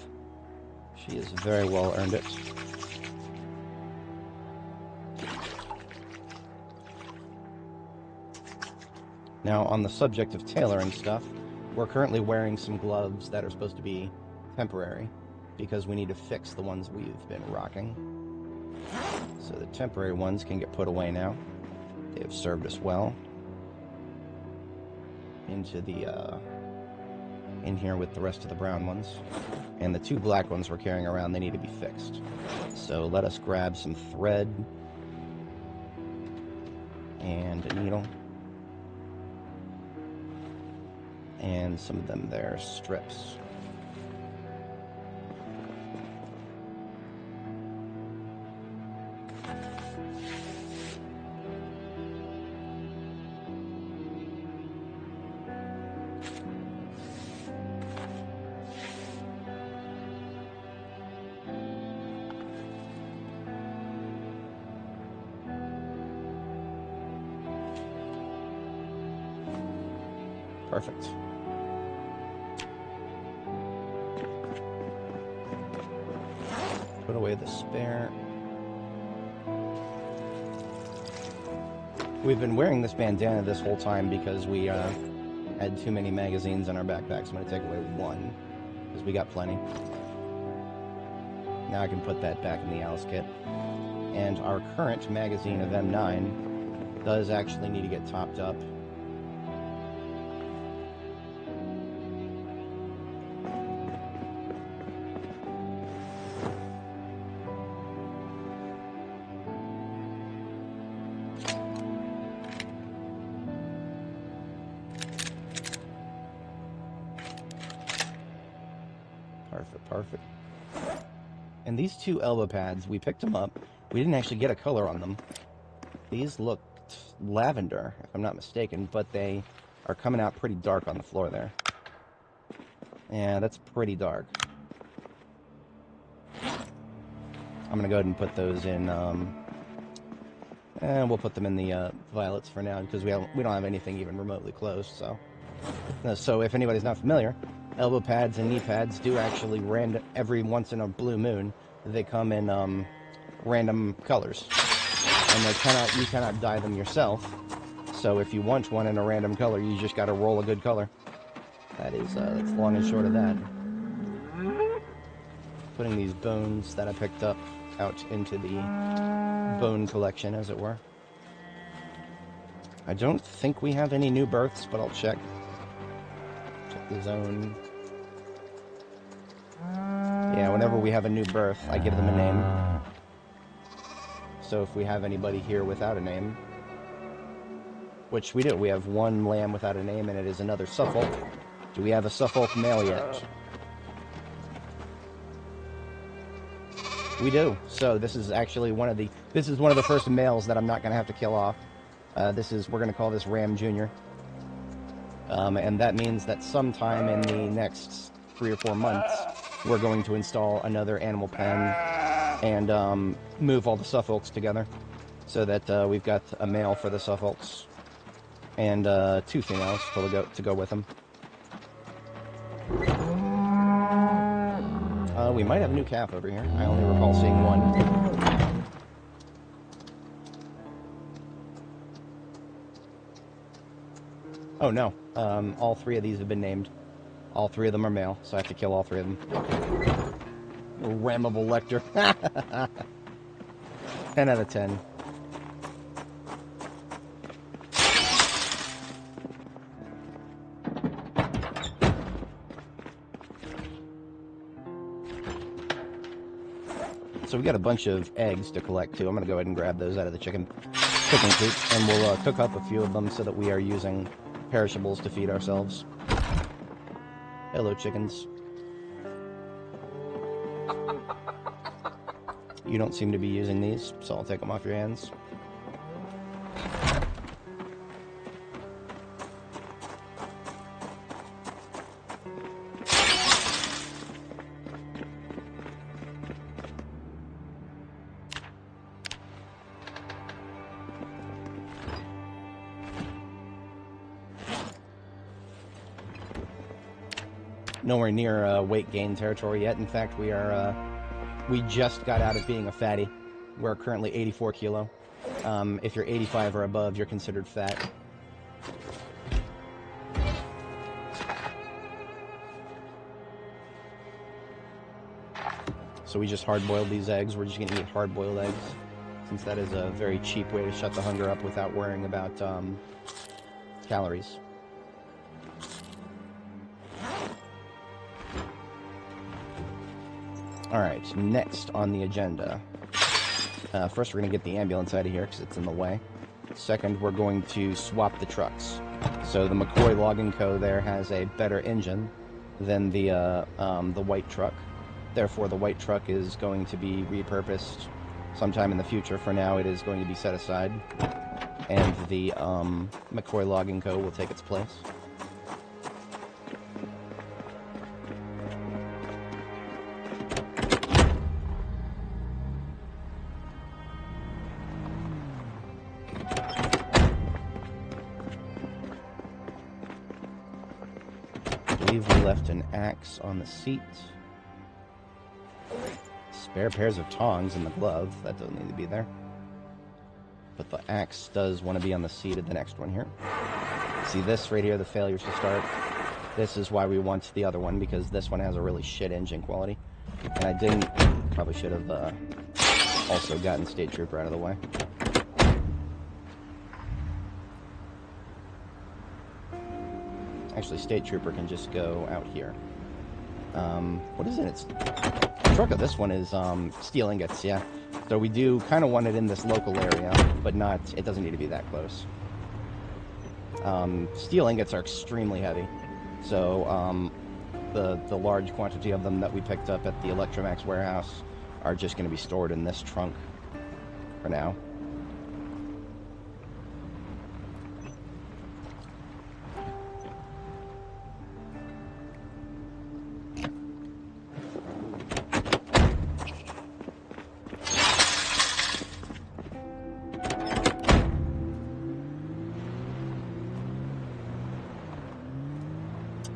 She has very well earned it. Now, on the subject of tailoring stuff, we're currently wearing some gloves that are supposed to be temporary, because we need to fix the ones we've been rocking. So the temporary ones can get put away now. They have served us well. Into the, in here with the rest of the brown ones. And the two black ones we're carrying around, they need to be fixed. So let us grab some thread and a needle. And some of them there strips. Perfect. Put away the spare. We've been wearing this bandana this whole time because we had too many magazines in our backpacks. I'm going to take away one because we got plenty. Now I can put that back in the Alice kit. And our current magazine of M9 does actually need to get topped up. Perfect. And these two elbow pads, we picked them up. We didn't actually get a color on them. These looked lavender, if I'm not mistaken, but they are coming out pretty dark on the floor there. Yeah, that's pretty dark. I'm gonna go ahead and put those in, and we'll put them in the violets for now, because we don't have anything even remotely close, so. So if anybody's not familiar, elbow pads and knee pads do actually every once in a blue moon, they come in random colors, and you cannot dye them yourself. So if you want one in a random color, you just got to roll a good color. That's long and short of that. Putting these bones that I picked up out into the bone collection, as it were. I don't think we have any new births, but I'll check. Check the zone. Yeah, whenever we have a new birth, I give them a name. So if we have anybody here without a name, which we do, we have one lamb without a name, and it is another Suffolk. Do we have a Suffolk male yet? We do. So this is actually one of the first males that I'm not going to have to kill off. We're going to call this Ram Jr. And that means that sometime in the next 3 or 4 months, we're going to install another animal pen and move all the Suffolks together so that we've got a male for the Suffolks and 2 females to go with them. We might have a new calf over here. I only recall seeing one. Oh no, all 3 of these have been named. All 3 of them are male, so I have to kill all 3 of them. Rammable Lecter. 10 out of 10. So we got a bunch of eggs to collect too. I'm going to go ahead and grab those out of the chicken coop, and we'll cook up a few of them so that we are using perishables to feed ourselves. Hello, chickens. You don't seem to be using these, so I'll take them off your hands. Nowhere near weight gain territory yet. In fact, we just got out of being a fatty. We're currently 84 kilo. If you're 85 or above, you're considered fat. So we just hard-boiled these eggs. We're just going to eat hard-boiled eggs, since that is a very cheap way to shut the hunger up without worrying about calories. Alright, next on the agenda. First, we're going to get the ambulance out of here because it's in the way. Second, we're going to swap the trucks. So the McCoy Logging Co. there has a better engine than the white truck. Therefore, the white truck is going to be repurposed sometime in the future. For now, it is going to be set aside. And the McCoy Logging Co. will take its place. We left an axe on the seat. Spare pairs of tongs in the glove. That doesn't need to be there. But the axe does want to be on the seat of the next one here. See this right here, the failures to start? This is why we want the other one, because this one has a really shit engine quality. And I didn't. Probably should have also gotten State Trooper out of the way. Actually, State Trooper can just go out here. What is it? The truck of this one is steel ingots, yeah. So we do kind of want it in this local area, but not. It doesn't need to be that close. Steel ingots are extremely heavy, so the large quantity of them that we picked up at the Electromax warehouse are just going to be stored in this trunk for now.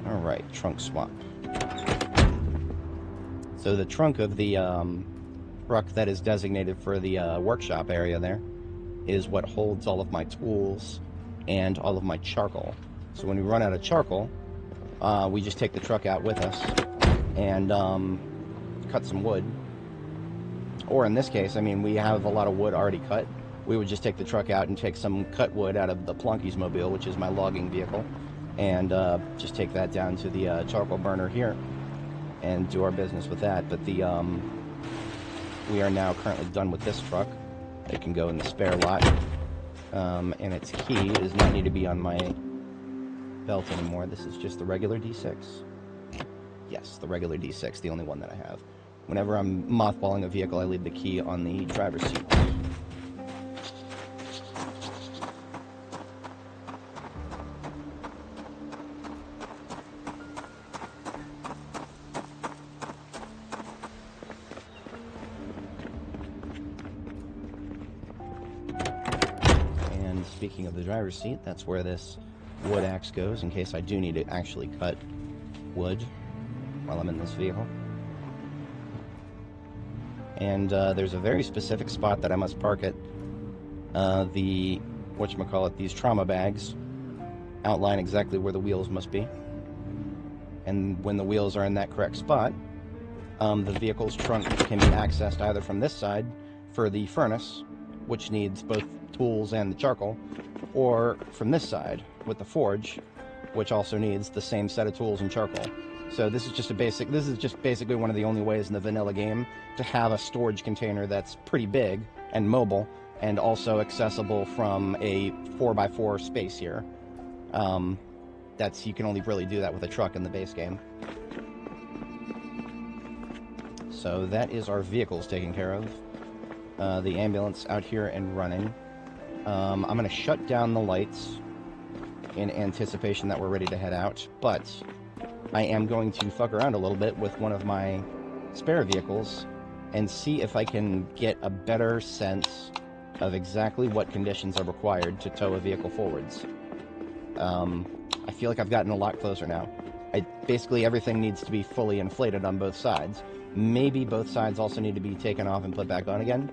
Alright, trunk swap. So the trunk of the truck that is designated for the workshop area there is what holds all of my tools and all of my charcoal. So when we run out of charcoal, we just take the truck out with us and cut some wood. Or in this case, I mean, we have a lot of wood already cut. We would just take the truck out and take some cut wood out of the Plunkies Mobile, which is my logging vehicle, and just take that down to the charcoal burner here and do our business with that. But we are now currently done with this truck. It can go in the spare lot, and its key does not need to be on my belt anymore. This is just the regular D6. Yes, the regular D6, the only one that I have. Whenever I'm mothballing a vehicle, I leave the key on the driver's seat. And speaking of the driver's seat, that's where this wood axe goes in case I do need to actually cut wood while I'm in this vehicle. And there's a very specific spot that I must park it. These trauma bags outline exactly where the wheels must be. And when the wheels are in that correct spot, the vehicle's trunk can be accessed either from this side for the furnace, which needs both tools and the charcoal, or from this side with the forge, which also needs the same set of tools and charcoal. So this is just basically one of the only ways in the vanilla game to have a storage container that's pretty big and mobile and also accessible from a 4x4 space here. You can only really do that with a truck in the base game. So that is our vehicles taken care of. The ambulance out here and running. I'm going to shut down the lights in anticipation that we're ready to head out, but I am going to fuck around a little bit with one of my spare vehicles and see if I can get a better sense of exactly what conditions are required to tow a vehicle forwards. I feel like I've gotten a lot closer now. Basically everything needs to be fully inflated on both sides. Maybe both sides also need to be taken off and put back on again,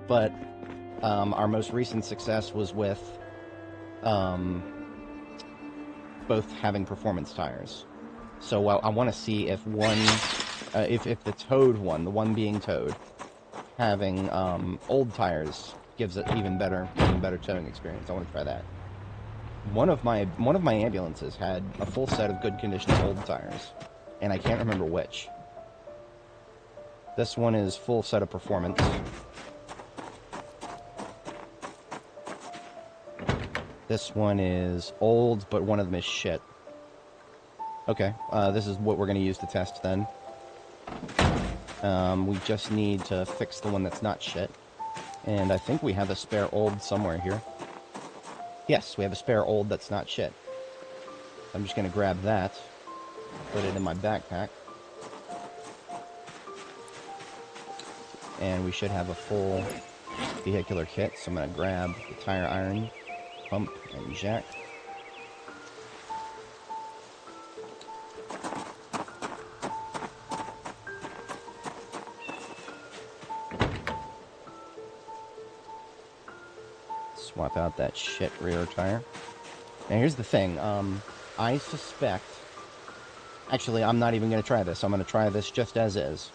but our most recent success was with both having performance tires. So I want to see if if the towed one, the one being towed, having old tires gives it even better towing experience. I want to try that. One of my ambulances had a full set of good condition old tires, and I can't remember which. This one is full set of performance. This one is old, but one of them is shit. Okay, this is what we're going to use to test then. We just need to fix the one that's not shit. And I think we have a spare old somewhere here. Yes, we have a spare old that's not shit. I'm just going to grab that, put it in my backpack. And we should have a full vehicular kit, so I'm going to grab the tire iron, pump, and jack. Swap out that shit rear tire. Now here's the thing, I suspect... Actually, I'm not even going to try this. I'm going to try this just as is.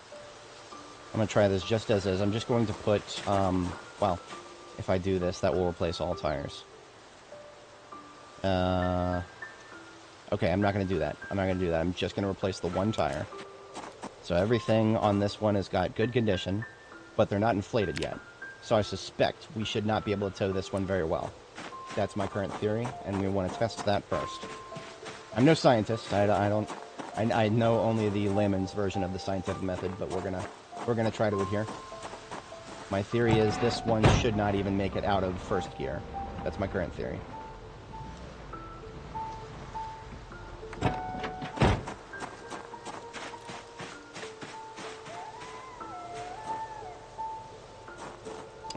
I'm just going to put, well, if I do this, that will replace all tires. Okay, I'm not going to do that. I'm just going to replace the one tire. So everything on this one has got good condition, but they're not inflated yet. So I suspect we should not be able to tow this one very well. That's my current theory, and we want to test that first. I'm no scientist. I know only the layman's version of the scientific method, but we're gonna try to adhere. My theory is this one should not even make it out of first gear. That's my current theory.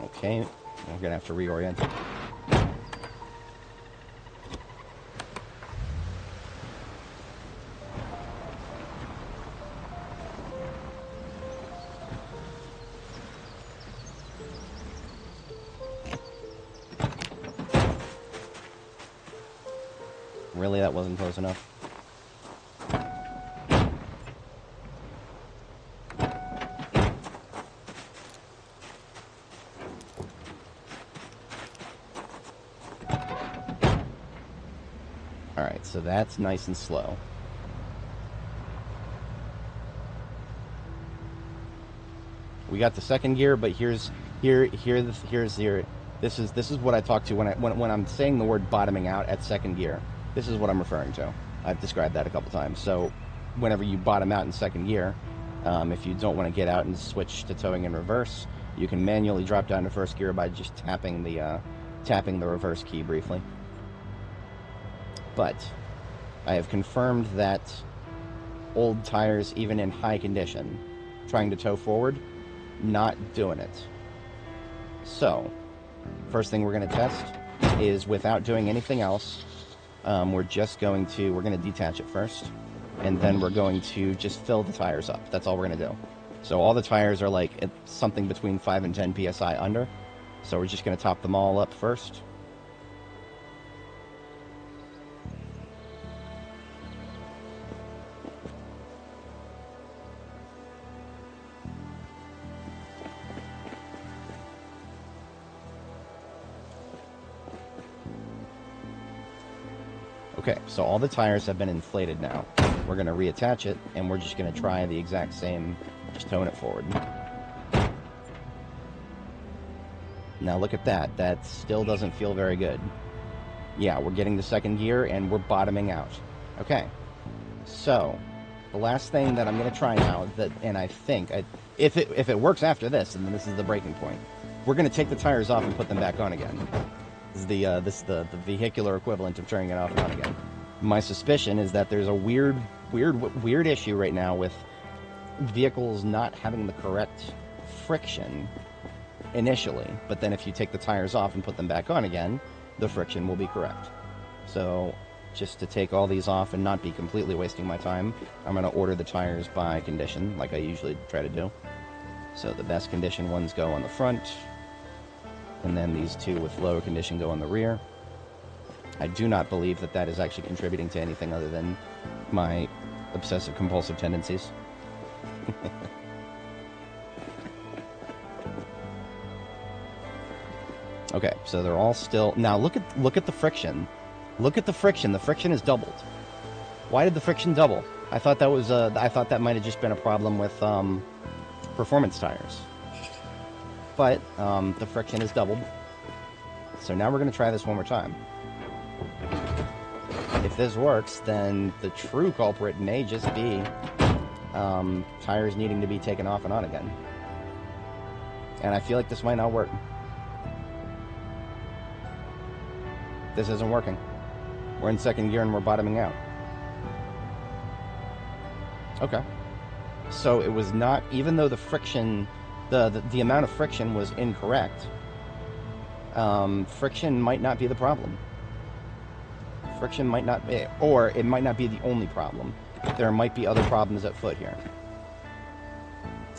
Okay, we're gonna have to reorient it. Really, that wasn't close enough. Alright, so that's nice and slow. We got the second gear, but this is what I talk to when I'm saying the word bottoming out at second gear. This is what I'm referring to. I've described that a couple times. So whenever you bottom out in second gear, if you don't want to get out and switch to towing in reverse, you can manually drop down to first gear by just tapping the reverse key briefly. But I have confirmed that old tires, even in high condition, trying to tow forward, not doing it. So, first thing we're going to test is, without doing anything else, we're going to detach it first, and then we're going to just fill the tires up. That's all we're going to do. So all the tires are like something between 5 and 10 psi under. So we're just going to top them all up first. Okay, so all the tires have been inflated now. We're going to reattach it, and we're just going to try the exact same, just towing it forward. Now look at that. That still doesn't feel very good. Yeah, we're getting the second gear, and we're bottoming out. Okay, so the last thing that I'm going to try now, and I think, if it works after this, and then this is the breaking point, we're going to take the tires off and put them back on again. This is the vehicular equivalent of turning it off and on again. My suspicion is that there's a weird issue right now with vehicles not having the correct friction initially, but then if you take the tires off and put them back on again, the friction will be correct. So just to take all these off and not be completely wasting my time, I'm going to order the tires by condition, like I usually try to do. So the best condition ones go on the front, and then these two with lower condition go on the rear. I do not believe that that is actually contributing to anything other than my obsessive-compulsive tendencies. Okay, so they're all still... Now, look at the friction. Look at the friction. The friction is doubled. Why did the friction double? I thought that was... I thought that might have just been a problem with performance tires. But the friction is doubled. So now we're going to try this one more time. If this works, then the true culprit may just be tires needing to be taken off and on again. And I feel like this might not work. This isn't working. We're in second gear and we're bottoming out. Okay. So it was not... Even though the friction... The amount of friction was incorrect, friction might not be the problem. Friction might not be, or it might not be the only problem. There might be other problems at foot here.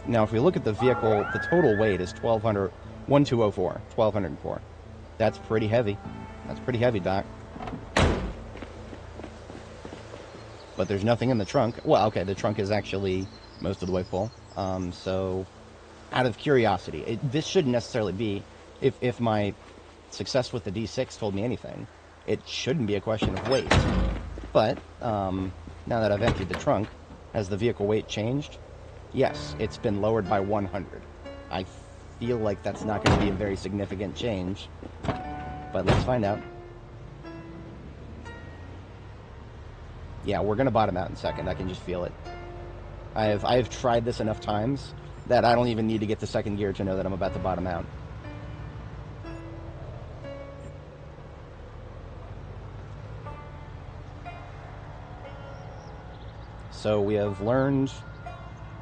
Now, if we look at the vehicle, the total weight is 1204. That's pretty heavy. That's pretty heavy, Doc. But there's nothing in the trunk. Well, okay, the trunk is actually most of the way full. So... Out of curiosity, this shouldn't necessarily be, if my success with the D6 told me anything, it shouldn't be a question of weight. But, now that I've emptied the trunk, has the vehicle weight changed? Yes, it's been lowered by 100. I feel like that's not going to be a very significant change, but let's find out. Yeah, we're going to bottom out in a second, I can just feel it. I've tried this enough times that I don't even need to get to second gear to know that I'm about to bottom out. So we have learned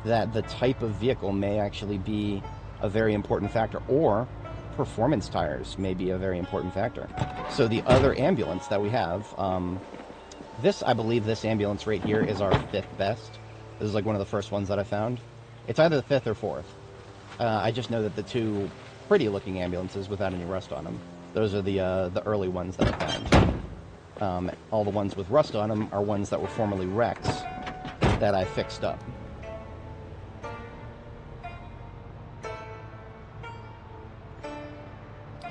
that the type of vehicle may actually be a very important factor, or performance tires may be a very important factor. So the other ambulance that we have, I believe this ambulance right here is our 5th best. This is like one of the first ones that I found. It's either the 5th or 4th. I just know that the two pretty-looking ambulances without any rust on them, those are the early ones that I found. All the ones with rust on them are ones that were formerly wrecks that I fixed up.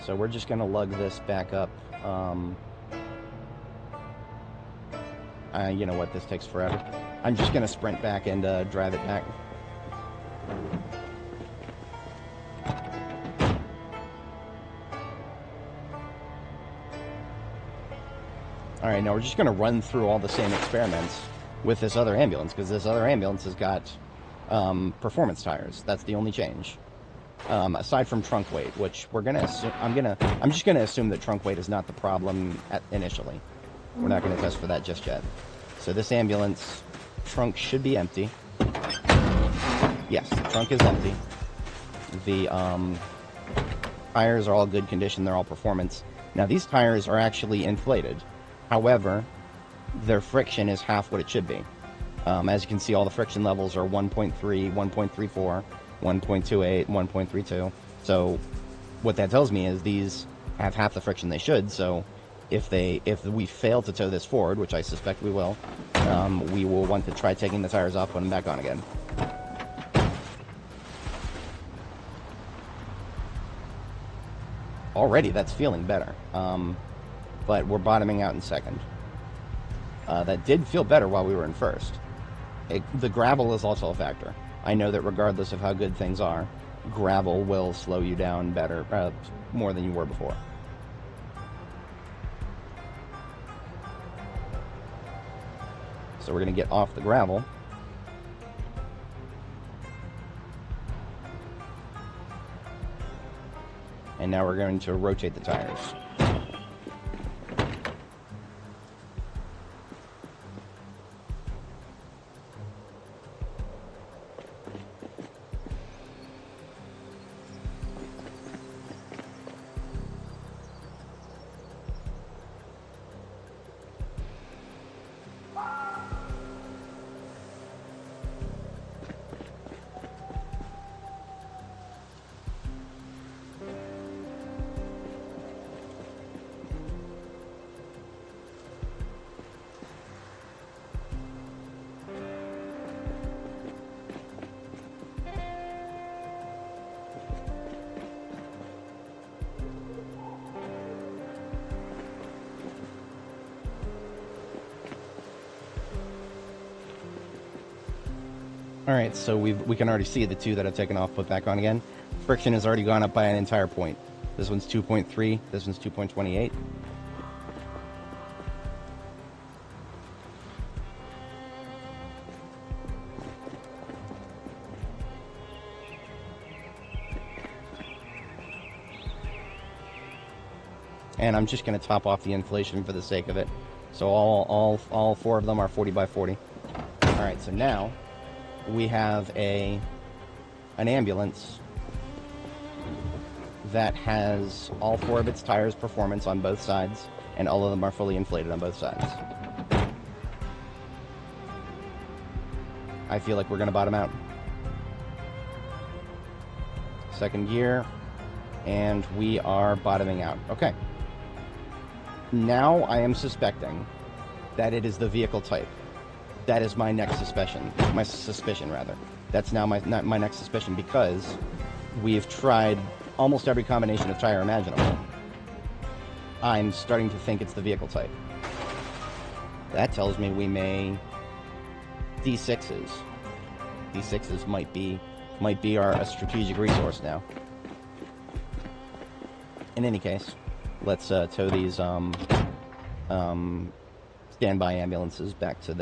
So we're just going to lug this back up. You know what? This takes forever. I'm just going to sprint back and drive it back. Alright, now we're just going to run through all the same experiments with this other ambulance, because this other ambulance has got performance tires. That's the only change. Aside from trunk weight, which we're going to assume... I'm just going to assume that trunk weight is not the problem initially. We're not going to test for that just yet. So this ambulance, trunk should be empty. Yes, the trunk is empty. The tires are all good condition. They're all performance. Now, these tires are actually inflated. However, their friction is half what it should be. As you can see, all the friction levels are 1.3, 1.34, 1.28, 1.32. So what that tells me is these have half the friction they should. So if we fail to tow this forward, which I suspect we will want to try taking the tires off, put them back on again. Already, that's feeling better. But we're bottoming out in second. That did feel better while we were in first. The gravel is also a factor. I know that regardless of how good things are, gravel will slow you down better, more than you were before. So we're going to get off the gravel. And now we're going to rotate the tires. Alright, so we can already see the two that I've taken off, put back on again. Friction has already gone up by an entire point. This one's 2.3, this one's 2.28. And I'm just going to top off the inflation for the sake of it. So all four of them are 40 by 40. Alright, so now we have an ambulance that has all four of its tires performance on both sides, and all of them are fully inflated on both sides. I feel like we're going to bottom out. Second gear, and we are bottoming out. Okay. Now I am suspecting that it is the vehicle type. That is my next suspicion. My suspicion, rather. That's now my next suspicion, because we've tried almost every combination of tire imaginable. I'm starting to think it's the vehicle type. That tells me we may... D6s. D6s might be a strategic resource now. In any case, let's tow these standby ambulances back to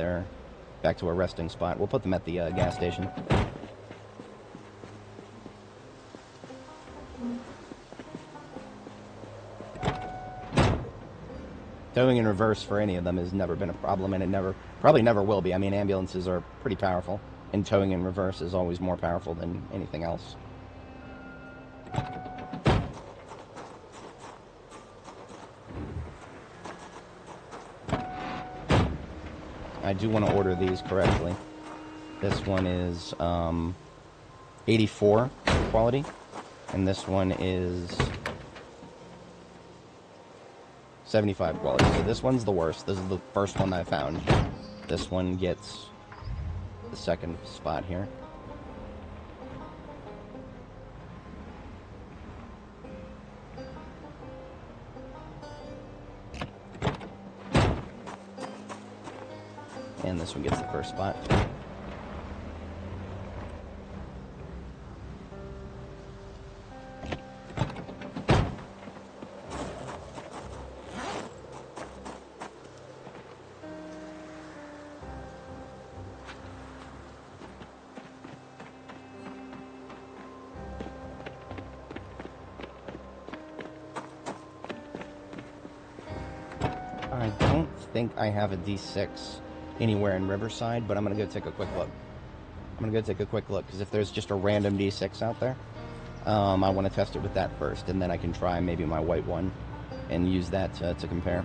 a resting spot. We'll put them at the gas station. Towing in reverse for any of them has never been a problem, and it probably never will be. I mean, ambulances are pretty powerful, and towing in reverse is always more powerful than anything else. I do want to order these correctly. This one is 84 quality, and this one is 75 quality. So this one's the worst. This is the first one I found. This one gets the second spot here. And this one gets the first spot. I don't think I have a D6 anywhere in Riverside, but I'm going to go take a quick look. Because if there's just a random D6 out there, I want to test it with that first, and then I can try maybe my white one and use that to compare.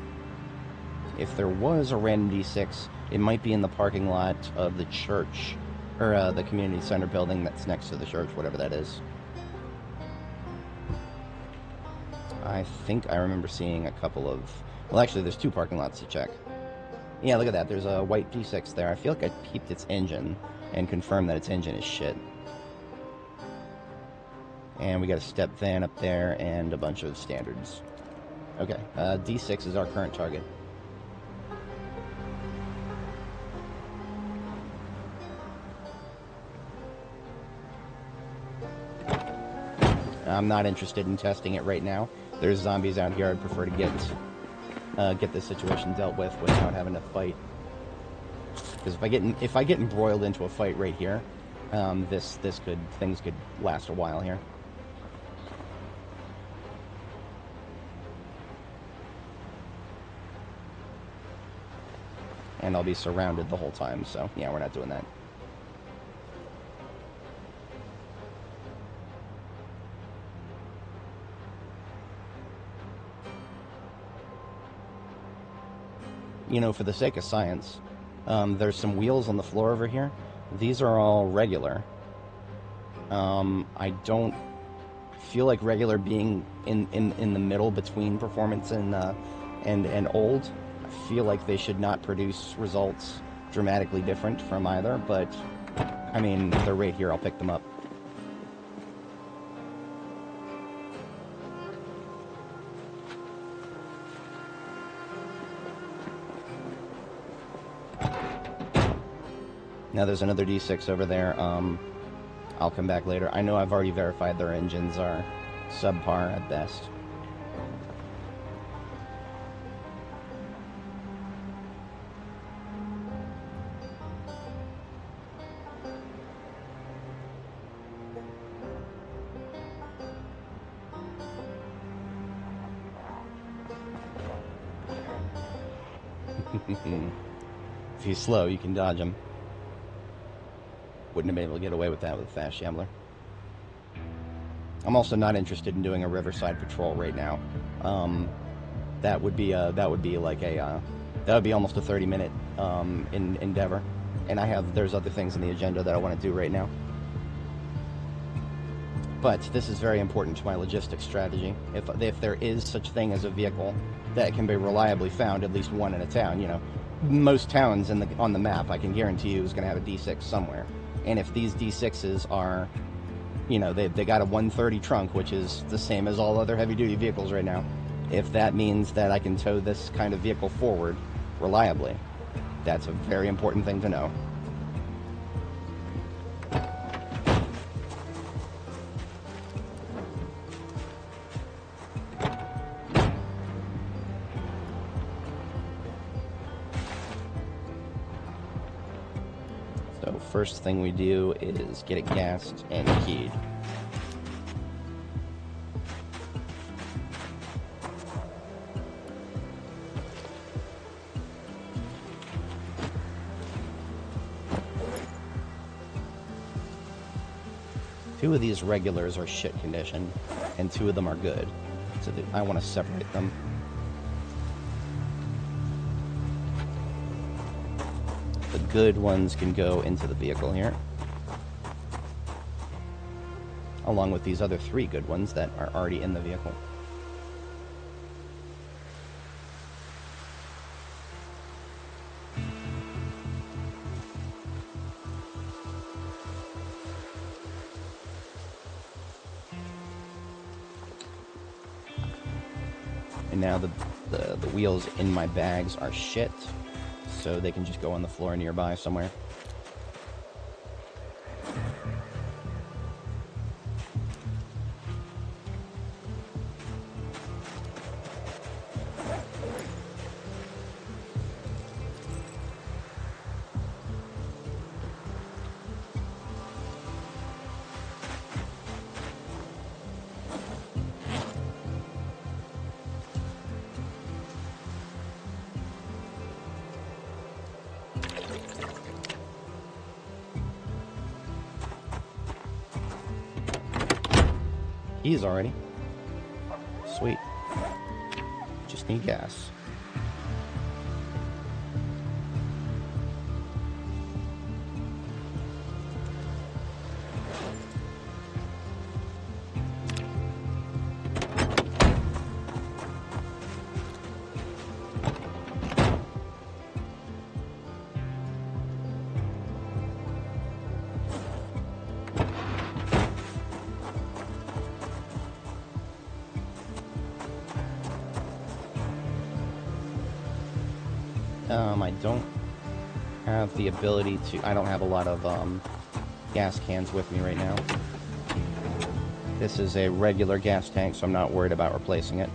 If there was a random D6, it might be in the parking lot of the church, or the community center building that's next to the church, whatever that is. I think I remember seeing a couple of... Well, actually, there's 2 parking lots to check. Yeah, look at that. There's a white D6 there. I feel like I peeped its engine and confirmed that its engine is shit. And we got a step van up there and a bunch of standards. Okay, D6 is our current target. I'm not interested in testing it right now. There's zombies out here. I'd prefer to get this situation dealt with without having to fight. Because if I get embroiled into a fight right here, things could last a while here. And I'll be surrounded the whole time, so yeah, we're not doing that. You know, for the sake of science, there's some wheels on the floor over here. These are all regular. I don't feel like regular being in the middle between performance and old. I feel like they should not produce results dramatically different from either, but I mean, they're right here. I'll pick them up. Now there's another D6 over there. I'll come back later. I know I've already verified their engines are subpar at best. If he's slow, you can dodge him. Wouldn't have been able to get away with that with a fast shambler. I'm also not interested in doing a riverside patrol right now. That would be almost a 30-minute endeavor, and there's other things in the agenda that I want to do right now. But this is very important to my logistics strategy. If there is such thing as a vehicle that can be reliably found, at least one in a town, you know, most towns on the map, I can guarantee you, is going to have a D6 somewhere. And if these D6s are, you know, they got a 130 trunk, which is the same as all other heavy-duty vehicles right now, if that means that I can tow this kind of vehicle forward reliably, that's a very important thing to know. First thing we do is get it gassed and keyed. Two of these regulars are shit condition, and 2 of them are good. So I want to separate them. The good ones can go into the vehicle here, along with these other 3 good ones that are already in the vehicle. And now the wheels in my bags are shit, so they can just go on the floor nearby somewhere. He's already. Sweet. Just need gas. I don't have the ability to... I don't have a lot of gas cans with me right now. This is a regular gas tank, so I'm not worried about replacing it.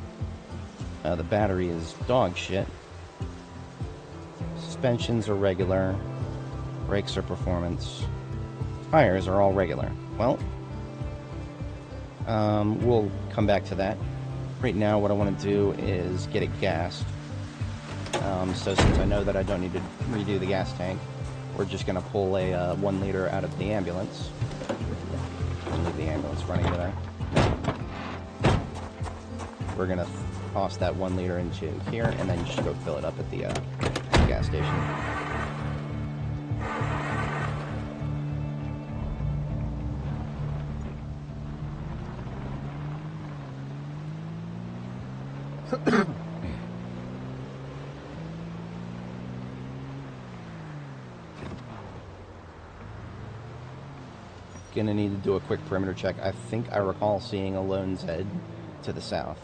The battery is dog shit. Suspensions are regular. Brakes are performance. Tires are all regular. Well, we'll come back to that. Right now, what I want to do is get it gassed. So since I know that I don't need to redo the gas tank, we're just going to pull a 1 liter out of the ambulance. And leave the ambulance running there. We're going to toss that 1 liter into here, and then just go fill it up at the gas station. Gonna need to do a quick perimeter check. I think I recall seeing a lone Zed to the south.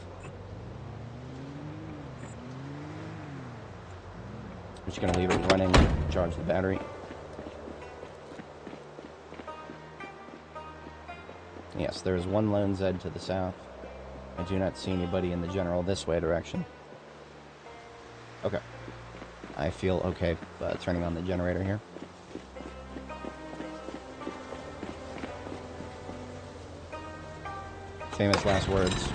I'm just gonna leave it running, charge the battery. Yes, there is one lone Zed to the south. I do not see anybody in the general this way direction. Okay. I feel okay turning on the generator here. Famous last words.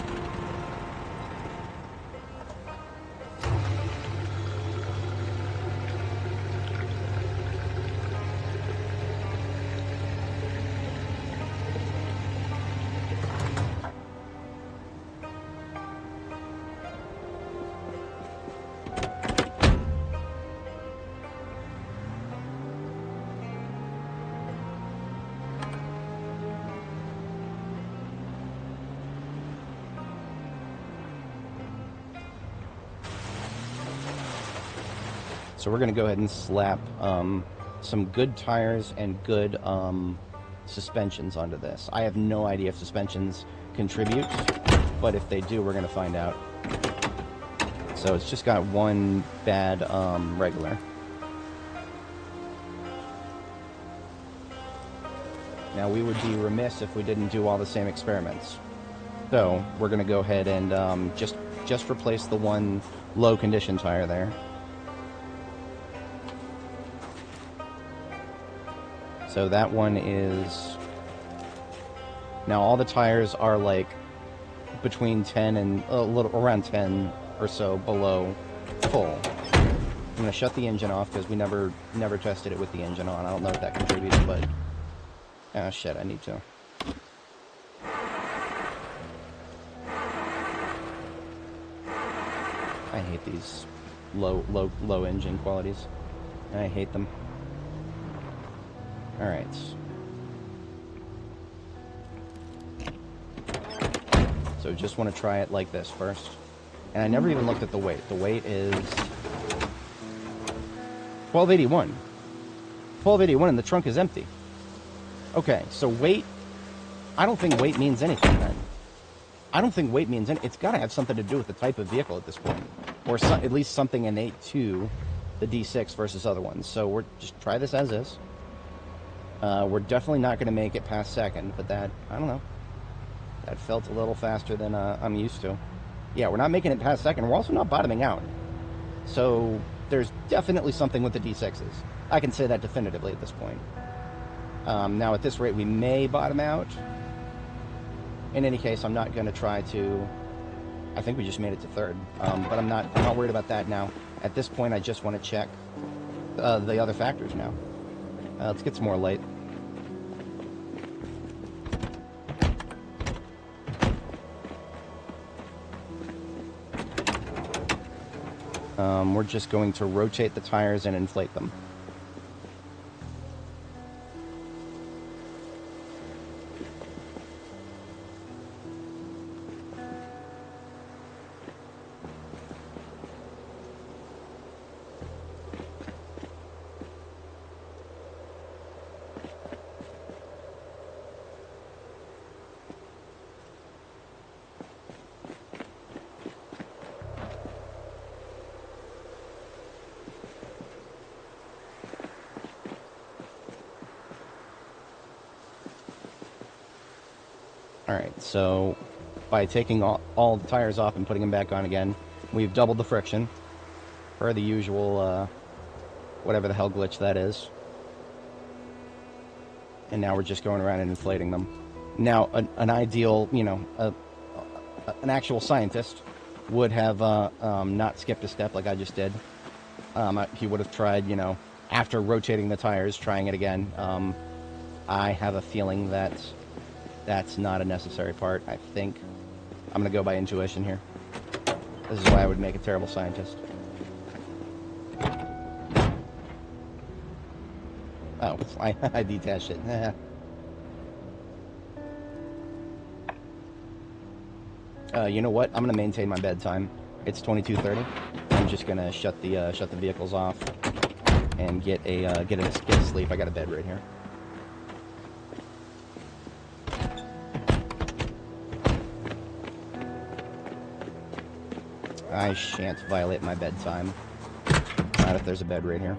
So we're going to go ahead and slap some good tires and good suspensions onto this. I have no idea if suspensions contribute, but if they do, we're going to find out. So it's just got one bad regular. Now we would be remiss if we didn't do all the same experiments. So we're going to go ahead and just replace the one low condition tire there. So that one is... Now all the tires are like between 10 and a little around 10 or so below full. I'm gonna shut the engine off because we never tested it with the engine on. I don't know if that contributes, but ah shit, I need to. I hate these low engine qualities. I hate them. Alright. So just want to try it like this first. And I never even looked at the weight. The weight is 1281. 1281 and the trunk is empty. Okay, so weight... I don't think weight means anything then. I don't think weight means anything. It's got to have something to do with the type of vehicle at this point. Or at least something innate to the D6 versus other ones. So we're just try this as is. We're definitely not going to make it past second, but that, I don't know. That felt a little faster than I'm used to. Yeah, we're not making it past second. We're also not bottoming out. So there's definitely something with the D6s. I can say that definitively at this point. Now at this rate, we may bottom out. In any case, I'm not going to try to... I think we just made it to third. But I'm not worried about that now. At this point, I just want to check the other factors now. Let's get some more light. We're just going to rotate the tires and inflate them. Alright, so by taking all the tires off and putting them back on again, we've doubled the friction for the usual, whatever the hell glitch that is. And now we're just going around and inflating them. Now, an ideal, you know, an actual scientist would have not skipped a step like I just did. He would have tried, you know, after rotating the tires, trying it again. I have a feeling that that's not a necessary part. I think I'm going to go by intuition here. This is why I would make a terrible scientist. Oh, I detached it. You know what? I'm going to maintain my bedtime. It's 22:30. I'm just going to shut the vehicles off and get a sleep. I got a bed right here. I shan't violate my bedtime. Not if there's a bed right here.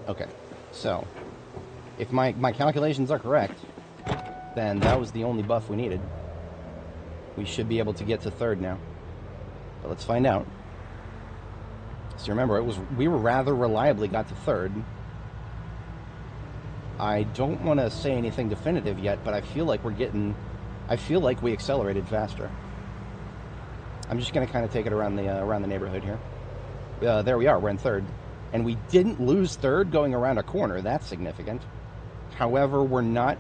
Okay, so if my calculations are correct, then that was the only buff we needed. We should be able to get to third now. But let's find out. So remember, we were rather reliably got to third. I don't want to say anything definitive yet, but I feel like we accelerated faster. I'm just going to kind of take it around the neighborhood here. There we are. We're in third. And we didn't lose third going around a corner. That's significant. However, we're not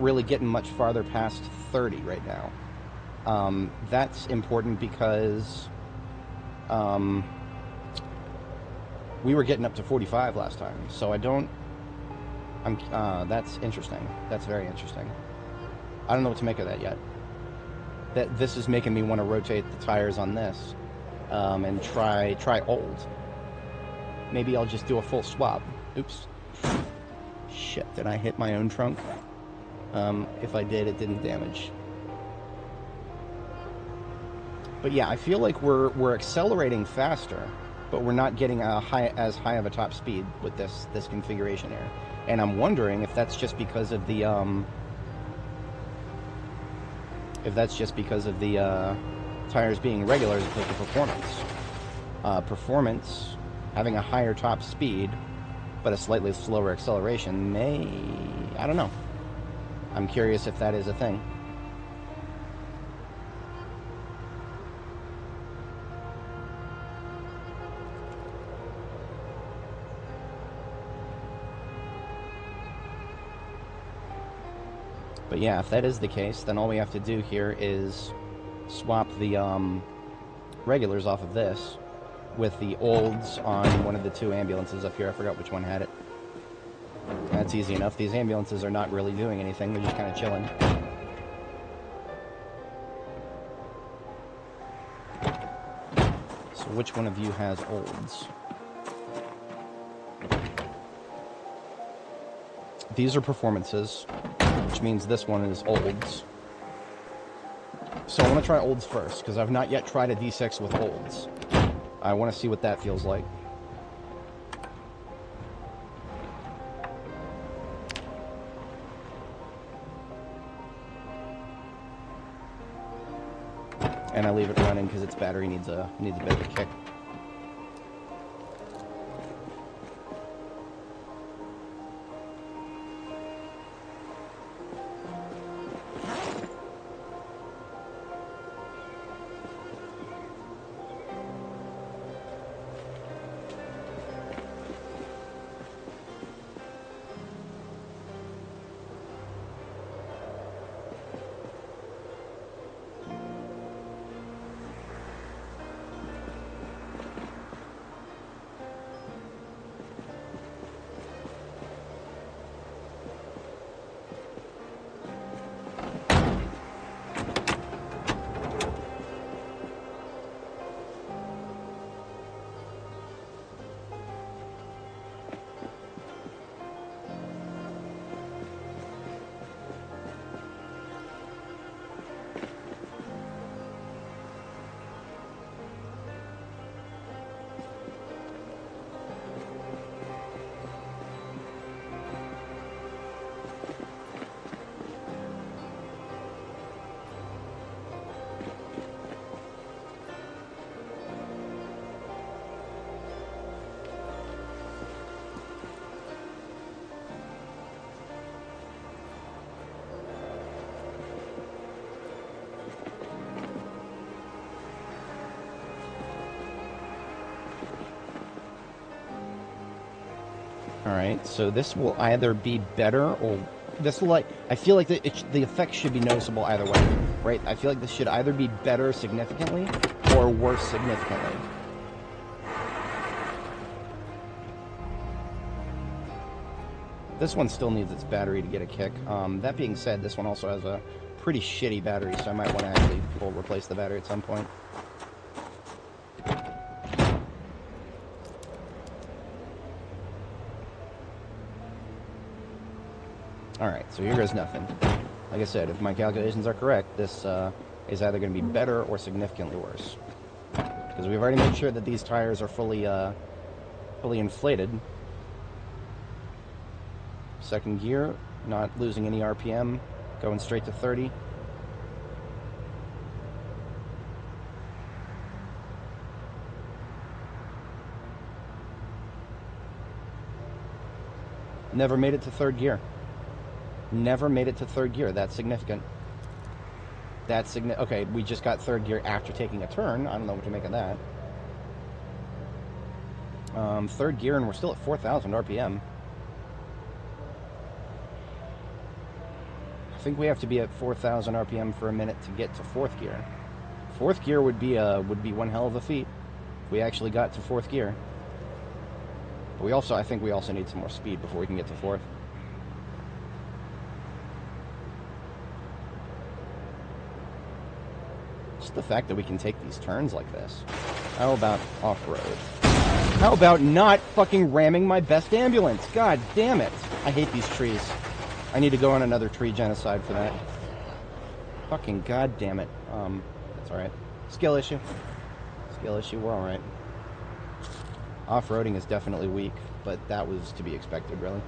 really getting much farther past 30 right now. That's important because we were getting up to 45 last time. So that's interesting. That's very interesting. I don't know what to make of that yet. This is making me want to rotate the tires on this. And try old. Maybe I'll just do a full swap. Oops. Shit, did I hit my own trunk? If I did, it didn't damage. But yeah, I feel like we're accelerating faster, but we're not getting as high of a top speed with this configuration here. And I'm wondering if that's just because of the tires being regular as opposed to performance. Performance, having a higher top speed, but a slightly slower acceleration I don't know. I'm curious if that is a thing. But yeah, if that is the case, then all we have to do here is swap the regulars off of this with the olds on one of the two ambulances up here. I forgot which one had it. That's easy enough. These ambulances are not really doing anything. They're just kind of chilling. So which one of you has olds? These are performances, which means this one is olds. So I want to try olds first, because I've not yet tried a D6 with olds. I want to see what that feels like. and I leave it running because its battery needs a bit of a kick. Alright, so this will either be better or... This will, like... I feel like the effect should be noticeable either way, right? I feel like this should either be better significantly or worse significantly. This one still needs its battery to get a kick. That being said, this one also has a pretty shitty battery, so I might want to actually replace the battery at some point. Alright, so here goes nothing. Like I said, if my calculations are correct, this is either going to be better or significantly worse. Because we've already made sure that these tires are fully inflated. Second gear, not losing any RPM, going straight to 30. Never made it to third gear. Never made it to third gear. That's significant. That's significant. Okay, we just got third gear after taking a turn. I don't know what to make of that. Third gear, and we're still at 4,000 RPM. I think we have to be at 4,000 RPM for a minute to get to fourth gear. Fourth gear would be one hell of a feat if we actually got to fourth gear. But I think we also need some more speed before we can get to fourth. Just the fact that we can take these turns like this. How about off-road? How about not fucking ramming my best ambulance? God damn it. I hate these trees. I need to go on another tree genocide for that. Fucking god damn it. That's alright. Skill issue. Skill issue, we're alright. Off-roading is definitely weak, but that was to be expected, really.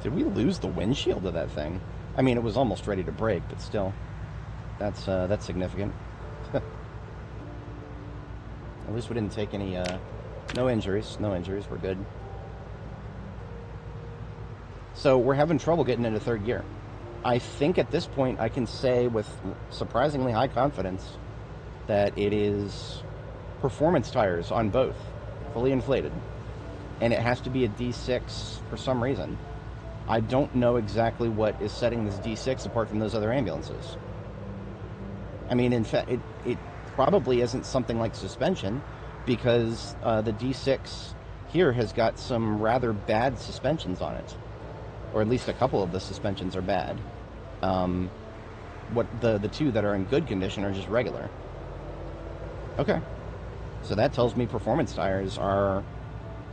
Did we lose the windshield of that thing? I mean, it was almost ready to break, but still. That's significant. At least we didn't take any, no injuries. No injuries, we're good. So, we're having trouble getting into third gear. I think at this point I can say with surprisingly high confidence that it is performance tires on both, fully inflated. And it has to be a D6 for some reason. I don't know exactly what is setting this D6 apart from those other ambulances. I mean, in fact, it probably isn't something like suspension, because the D6 here has got some rather bad suspensions on it. Or at least a couple of the suspensions are bad. The two that are in good condition are just regular. Okay. So that tells me performance tires are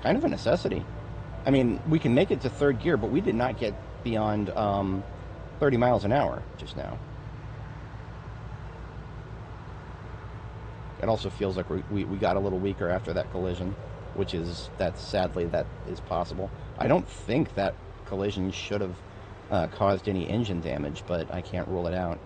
kind of a necessity. I mean, we can make it to third gear, but we did not get beyond 30 miles an hour just now. It also feels like we got a little weaker after that collision, which is, sadly, that is possible. I don't think that collision should have caused any engine damage, but I can't rule it out.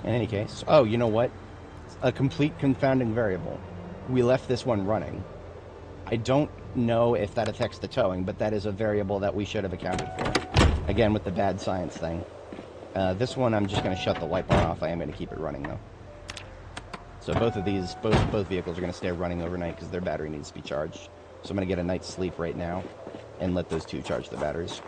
In any case, oh, you know what? A complete confounding variable. We left this one running. I don't know if that affects the towing, but that is a variable that we should have accounted for. Again, with the bad science thing. This one, I'm just going to shut the light bar off. I am going to keep it running, though. So both of these, both vehicles are going to stay running overnight because their battery needs to be charged. So I'm going to get a night's sleep right now and let those two charge the batteries.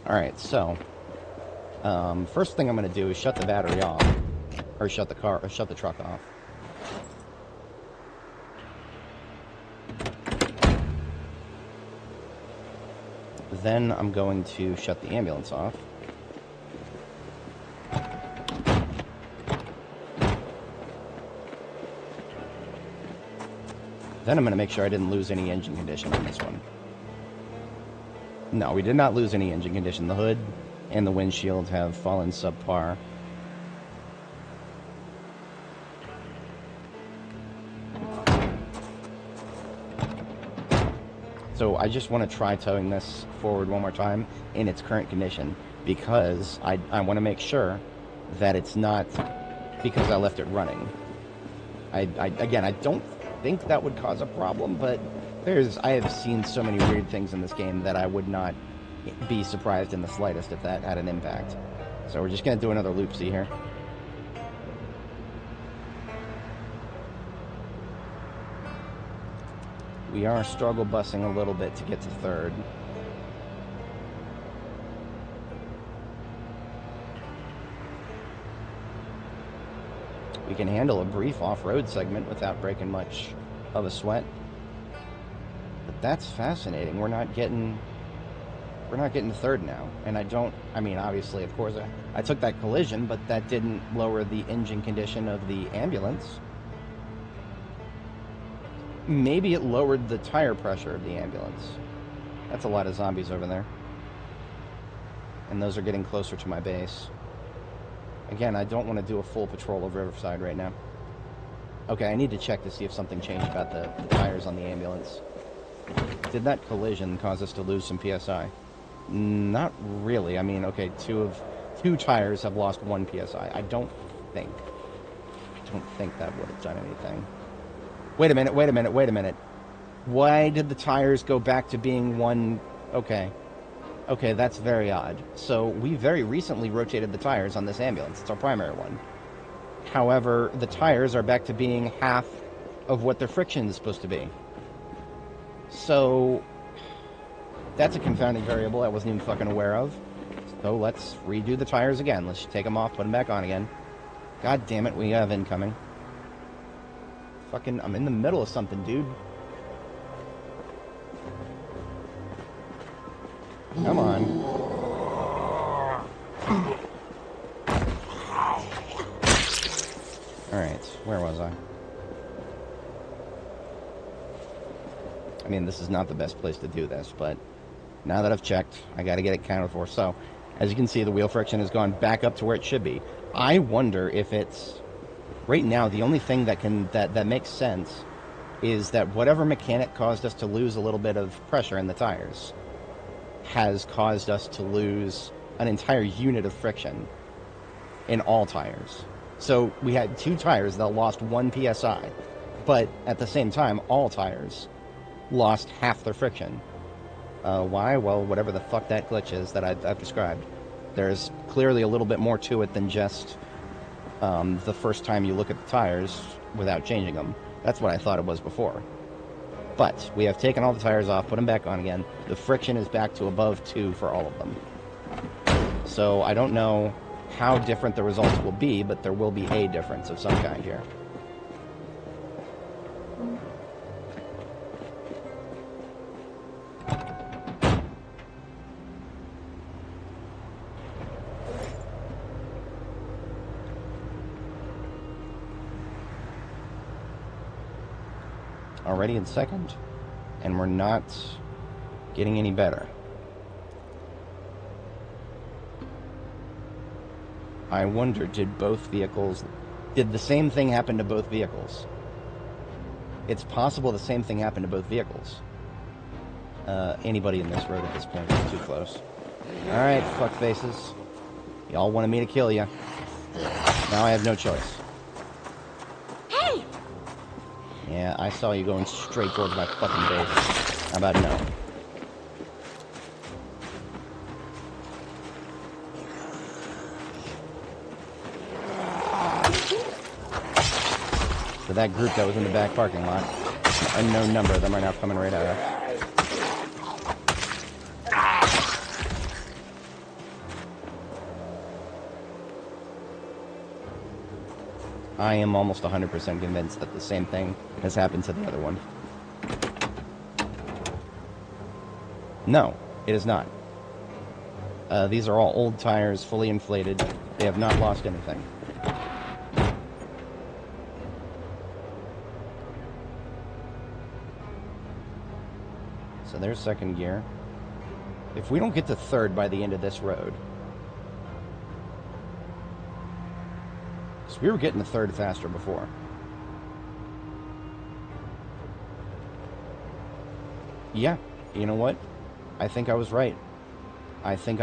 Alright, so, first thing I'm going to do is shut the battery off, or shut the truck off. Then I'm going to shut the ambulance off. Then I'm going to make sure I didn't lose any engine condition on this one. No, we did not lose any engine condition. The hood and the windshield have fallen subpar. So I just want to try towing this forward one more time in its current condition because I want to make sure that it's not because I left it running. Again, I don't think that would cause a problem, but I have seen so many weird things in this game that I would not be surprised in the slightest if that had an impact. So we're just going to do another loop-see here. We are struggle busing a little bit to get to third. We can handle a brief off-road segment without breaking much of a sweat. But that's fascinating. We're not getting third now. And I mean, obviously, of course, I took that collision, but that didn't lower the engine condition of the ambulance. Maybe it lowered the tire pressure of the ambulance. That's a lot of zombies over there. And those are getting closer to my base. Again, I don't want to do a full patrol of Riverside right now. Okay, I need to check to see if something changed about the tires on the ambulance. Did that collision cause us to lose some PSI? Not really. I mean, okay, two tires have lost 1 PSI. I don't think that would have done anything. Wait a minute. Why did the tires go back to being 1? Okay, that's very odd. So we very recently rotated the tires on this ambulance. It's our primary one. However, the tires are back to being half of what their friction is supposed to be. So that's a confounding variable I wasn't even fucking aware of. So let's redo the tires again. Let's take them off, put them back on again. God damn it, we have incoming. Fucking, I'm in the middle of something, dude. Come on. Alright, where was I? I mean, this is not the best place to do this, but now that I've checked, I gotta get it counted for. So, as you can see, the wheel friction has gone back up to where it should be. I wonder if it's... Right now, the only thing that makes sense is that whatever mechanic caused us to lose a little bit of pressure in the tires has caused us to lose an entire unit of friction in all tires. So we had 2 tires that lost 1 PSI, but at the same time, all tires lost half their friction. Why? Well, whatever the fuck that glitch is that I've described. There's clearly a little bit more to it than just the first time you look at the tires without changing them. That's what I thought it was before. But we have taken all the tires off, put them back on again. The friction is back to above 2 for all of them. So I don't know how different the results will be, but there will be a difference of some kind here. Already in second, and we're not getting any better. I wonder, did the same thing happen to both vehicles? It's possible the same thing happened to both vehicles. Anybody in this road at this point is too close. Alright, fuckfaces. Y'all wanted me to kill you. Now I have no choice. Hey! Yeah, I saw you going straight towards my fucking base. How about no? So that group that was in the back parking lot, a unknown number of them are now coming right at us. I am almost 100% convinced that the same thing has happened to the other one. No, it is not. These are all old tires, fully inflated. They have not lost anything. So there's second gear. If we don't get to third by the end of this road... So we were getting to third faster before. Yeah, you know what? I think I was right. I think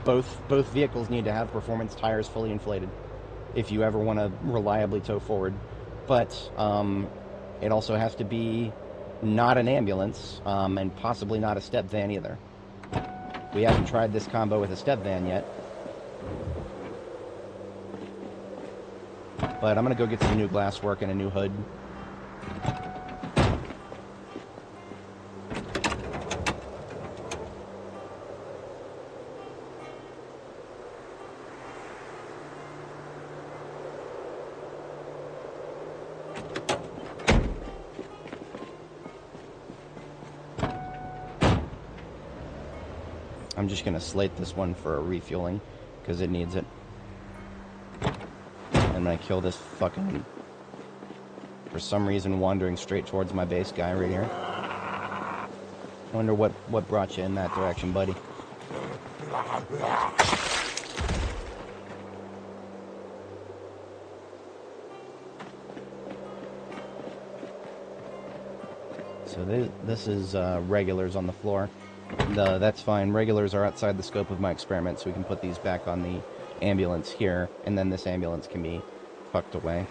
both vehicles need to have performance tires fully inflated if you ever want to reliably tow forward. But it also has to be not an ambulance, and possibly not a step van either. We haven't tried this combo with a step van yet. But I'm going to go get some new glass work and a new hood. I'm just going to slate this one for a refueling, because it needs it. And I kill this fucking, for some reason, wandering straight towards my base guy right here. I wonder what brought you in that direction, buddy. So this is regulars on the floor. That's fine. Regulars are outside the scope of my experiment, so we can put these back on the ambulance here, and then this ambulance can be tucked away.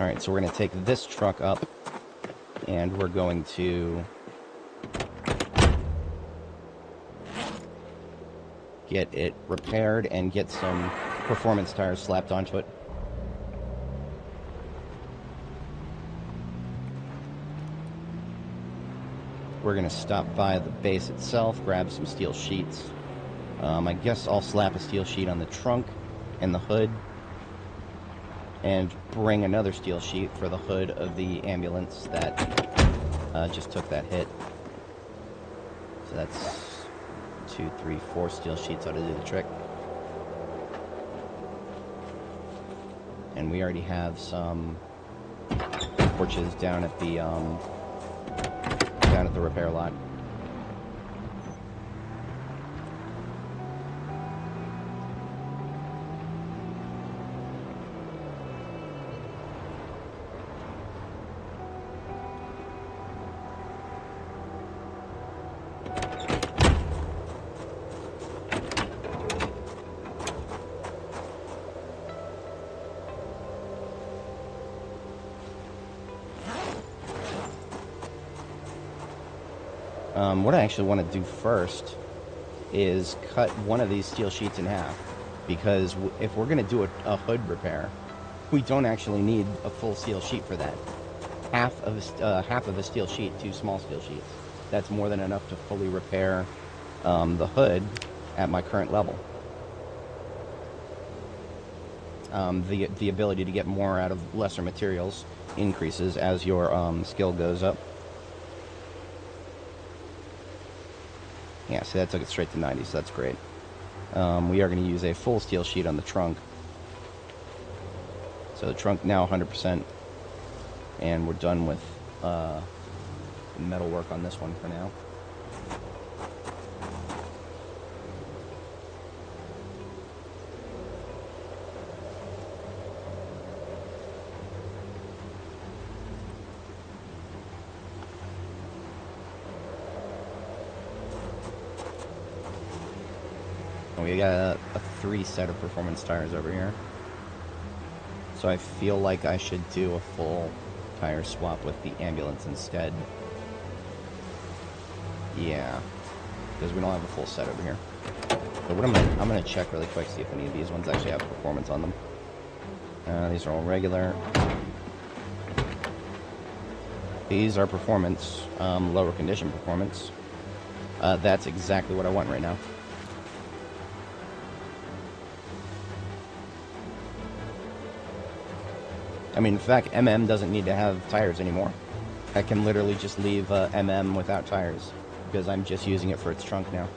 Alright, so we're going to take this truck up, and we're going to get it repaired and get some performance tires slapped onto it. We're going to stop by the base itself, grab some steel sheets. I guess I'll slap a steel sheet on the trunk and the hood, and bring another steel sheet for the hood of the ambulance that just took that hit. So that's 2, 3, 4 steel sheets ought to do the trick. And we already have some torches down at the repair lot. What I actually want to do first is cut one of these steel sheets in half, because if we're going to do a hood repair, we don't actually need a full steel sheet for that. Half of a steel sheet, 2 small steel sheets. That's more than enough to fully repair the hood at my current level. The ability to get more out of lesser materials increases as your skill goes up. Yeah, so that took it straight to 90, so that's great. We are going to use a full steel sheet on the trunk. So the trunk now 100%, and we're done with metal work on this one for now. We got a 3 set of performance tires over here. So I feel like I should do a full tire swap with the ambulance instead. Yeah, because we don't have a full set over here. So what I'm gonna check really quick, see if any of these ones actually have performance on them. These are all regular. These are performance, lower condition performance. That's exactly what I want right now. I mean, in fact, MM doesn't need to have tires anymore. I can literally just leave MM without tires, because I'm just using it for its trunk now.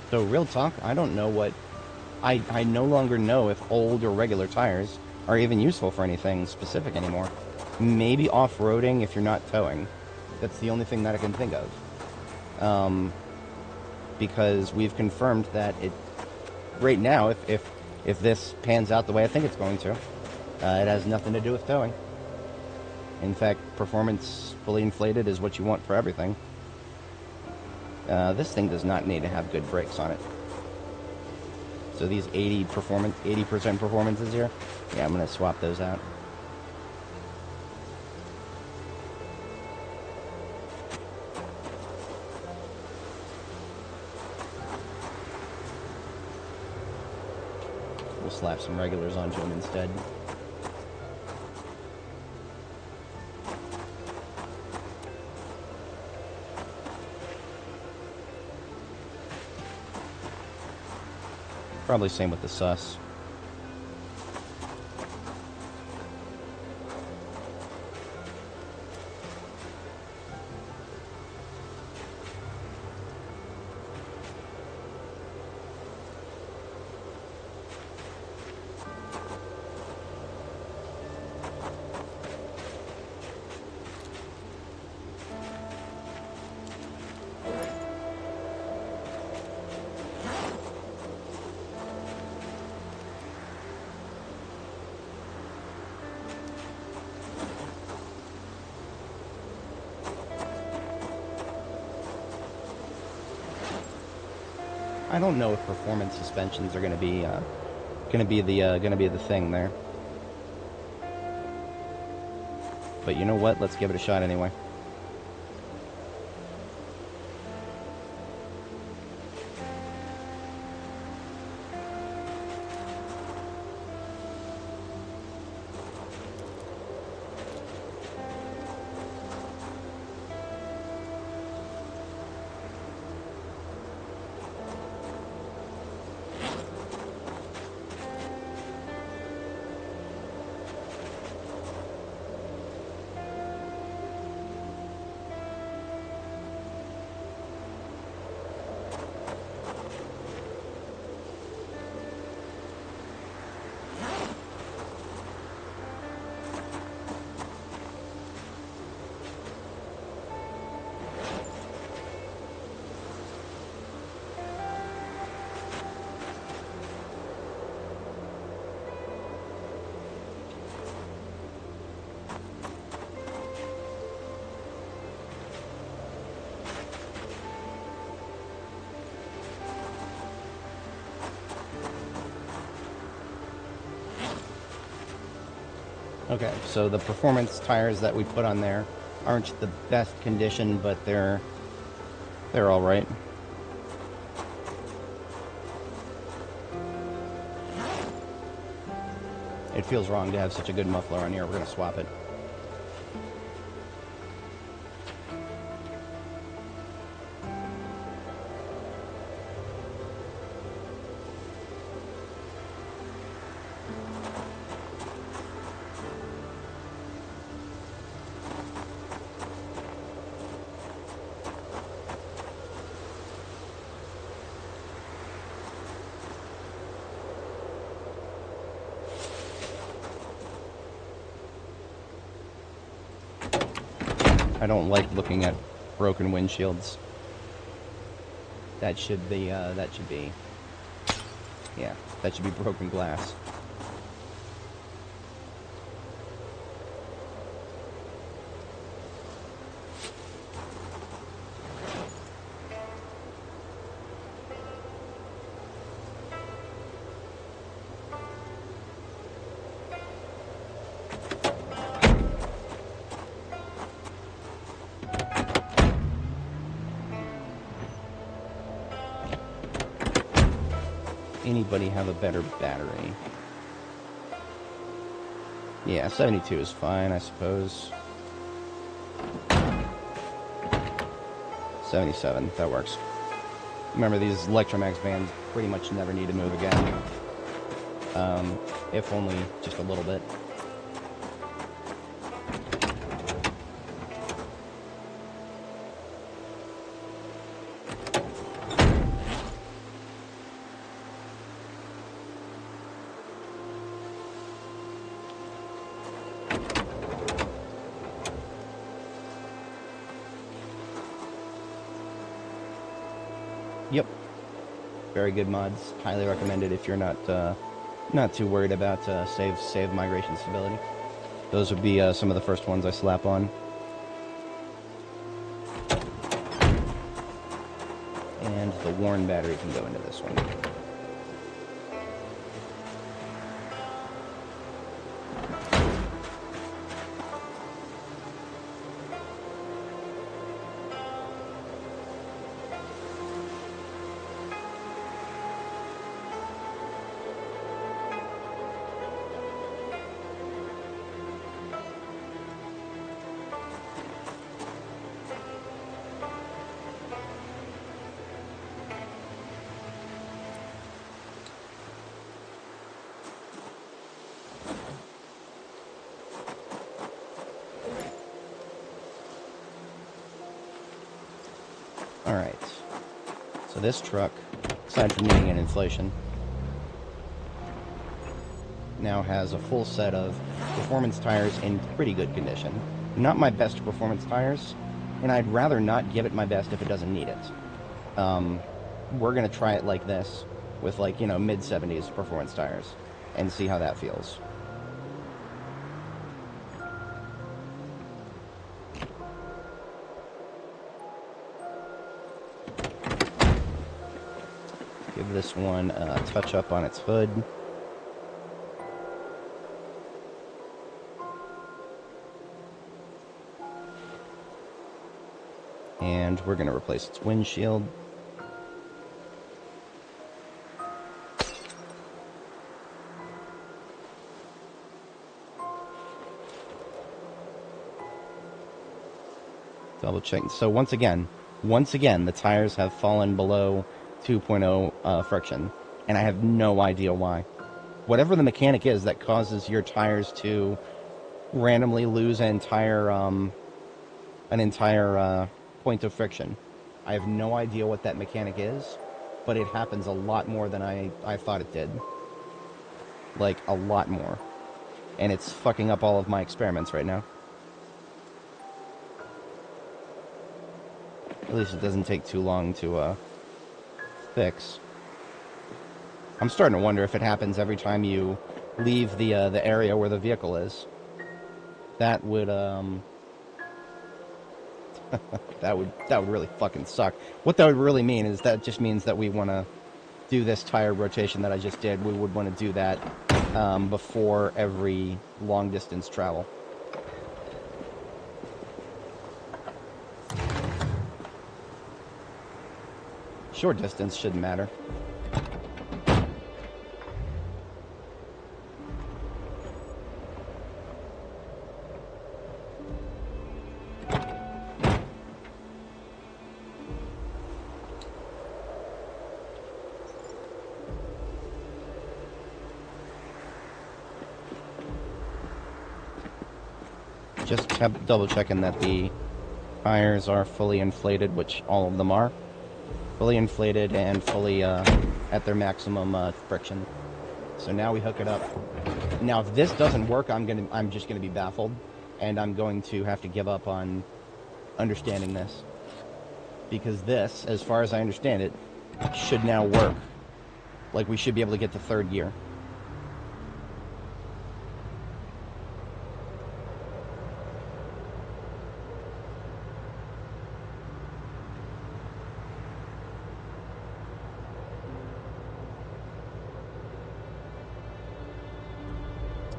So real talk, I don't know what... I no longer know if old or regular tires are even useful for anything specific anymore. Maybe off-roading if you're not towing. That's the only thing that I can think of. Because we've confirmed that it... Right now, if this pans out the way I think it's going to, it has nothing to do with towing. In fact, performance fully inflated is what you want for everything. This thing does not need to have good brakes on it. So these 80% performances here, yeah, I'm going to swap those out. We'll slap some regulars onto them instead. Probably same with the sus. I don't know if performance suspensions are going to be the thing there. But you know what? Let's give it a shot anyway. Okay, so the performance tires that we put on there aren't the best condition, but they're all right. It feels wrong to have such a good muffler on here. We're gonna swap it. I don't like looking at broken windshields. That should be, yeah, that should be broken glass. Anybody have a better battery? Yeah, 72 is fine, I suppose. 77, that works. Remember, these Electromax bands pretty much never need to move again. If only just a little bit. Yep. Very good mods. Highly recommended if you're not too worried about save migration stability. Those would be some of the first ones I slap on. And the worn battery can go into this one. Alright, so this truck, aside from needing an inflation, now has a full set of performance tires in pretty good condition. Not my best performance tires, and I'd rather not give it my best if it doesn't need it. We're going to try it like this, with like, you know, mid-70s performance tires, and see how that feels. Give this one a touch up on its hood. And we're going to replace its windshield. Double check. So once again, the tires have fallen below 2.0 friction, and I have no idea why. Whatever the mechanic is that causes your tires to randomly lose an entire point of friction, I have no idea what that mechanic is, but it happens a lot more than I thought it did. Like, a lot more. And it's fucking up all of my experiments right now. At least it doesn't take too long to fix. I'm starting to wonder if it happens every time you leave the area where the vehicle is. That would that would really fucking suck. What that would really mean is that just means that we want to do this tire rotation that I just did. We would want to do that before every long-distance travel. Short distance shouldn't matter. Just double checking that the tires are fully inflated, which all of them are. Fully inflated and fully at their maximum friction. So now we hook it up. Now if this doesn't work, I'm just gonna be baffled, and I'm going to have to give up on understanding this. Because this, as far as I understand it, should now work. Like, we should be able to get to third gear.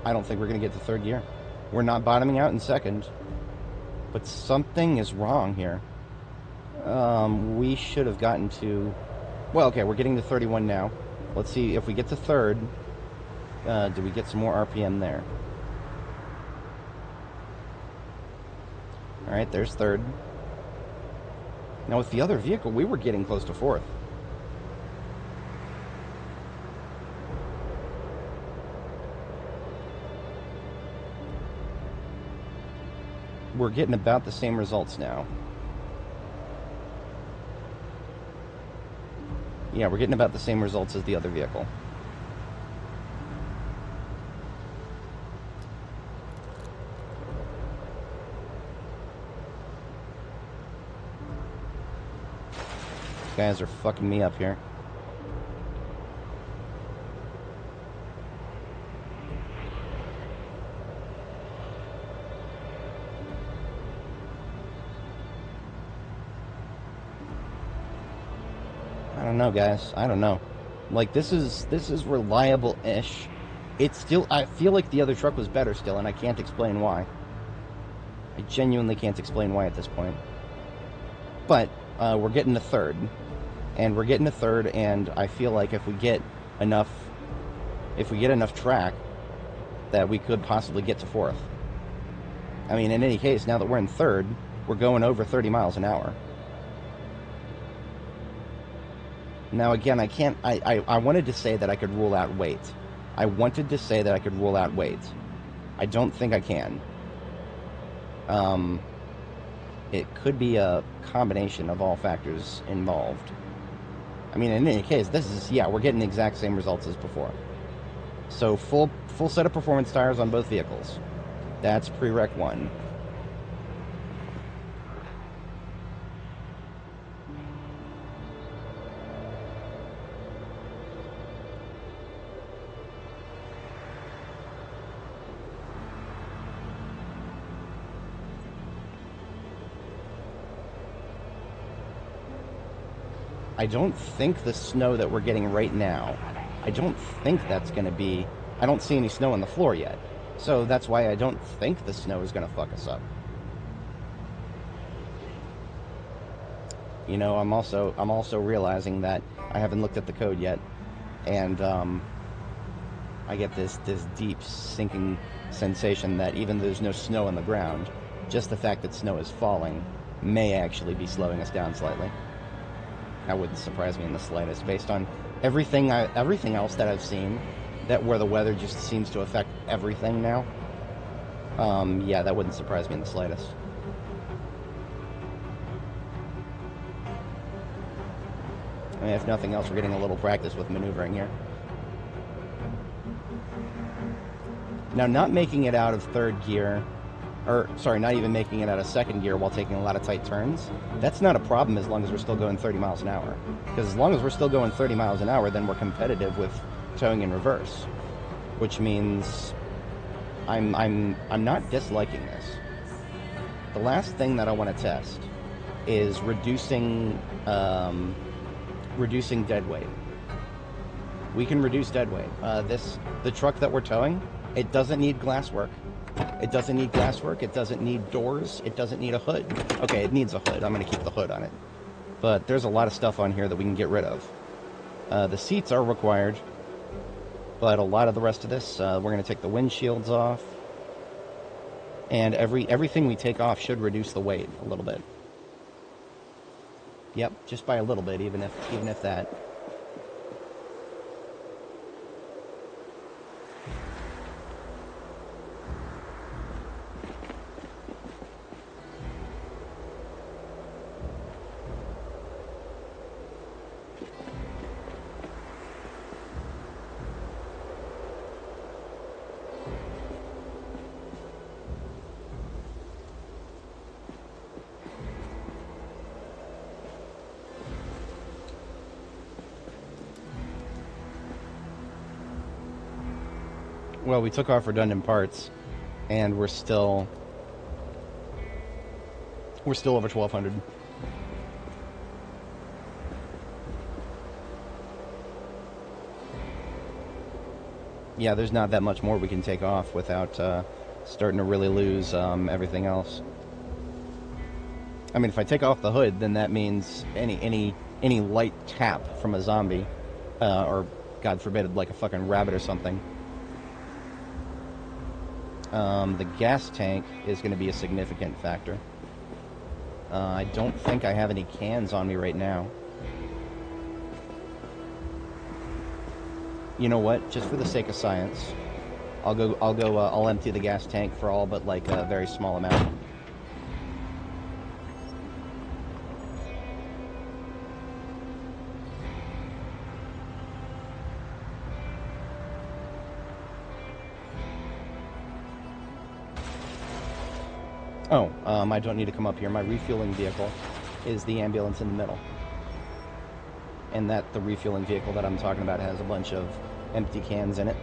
I don't think we're going to get to third gear. We're not bottoming out in second. But something is wrong here. We should have gotten to... Well, okay, we're getting to 31 now. Let's see, if we get to third, do we get some more RPM there? Alright, there's third. Now with the other vehicle, we were getting close to fourth. We're getting about the same results now. Yeah, we're getting about the same results as the other vehicle. These guys are fucking me up here. I don't know, guys. I don't know. Like, this is reliable-ish. It's still... I feel like the other truck was better still, and I can't explain why. I genuinely can't explain why at this point. But, we're getting to third. And we're getting to third, and I feel like if we get enough track, that we could possibly get to fourth. I mean, in any case, now that we're in third, we're going over 30 miles an hour. Now, again, I can't... I wanted to say that I could rule out weight. I wanted to say that I could rule out weight. I don't think I can. It could be a combination of all factors involved. I mean, in any case, this is... Yeah, we're getting the exact same results as before. So, full set of performance tires on both vehicles. That's prereq 1. I don't think the snow that we're getting right now, I don't think that's going to be... I don't see any snow on the floor yet. So that's why I don't think the snow is going to fuck us up. You know, I'm also realizing that I haven't looked at the code yet, and I get this deep sinking sensation that even though there's no snow on the ground, just the fact that snow is falling may actually be slowing us down slightly. That wouldn't surprise me in the slightest, based on everything else that I've seen, that where the weather just seems to affect everything now. Yeah, that wouldn't surprise me in the slightest. I mean, if nothing else, we're getting a little practice with maneuvering here. Now, not making it out of third gear, or, sorry, not even making it out of second gear while taking a lot of tight turns, that's not a problem as long as we're still going 30 miles an hour. Because as long as we're still going 30 miles an hour, then we're competitive with towing in reverse. Which means I'm not disliking this. The last thing that I want to test is reducing dead weight. We can reduce dead weight. The truck that we're towing, it doesn't need glasswork. It doesn't need glasswork. It doesn't need doors. It doesn't need a hood. Okay, it needs a hood. I'm going to keep the hood on it. But there's a lot of stuff on here that we can get rid of. The seats are required. But a lot of the rest of this, we're going to take the windshields off. And everything we take off should reduce the weight a little bit. Yep, just by a little bit, even if that. Well, we took off redundant parts, and we're still over 1,200. Yeah, there's not that much more we can take off without starting to really lose everything else. I mean, if I take off the hood, then that means any light tap from a zombie, or God forbid, like a fucking rabbit or something. The gas tank is going to be a significant factor. I don't think I have any cans on me right now. You know what? Just for the sake of science, I'll empty the gas tank for all but like a very small amount. Oh, I don't need to come up here. My refueling vehicle is the ambulance in the middle. And the refueling vehicle that I'm talking about has a bunch of empty cans in it.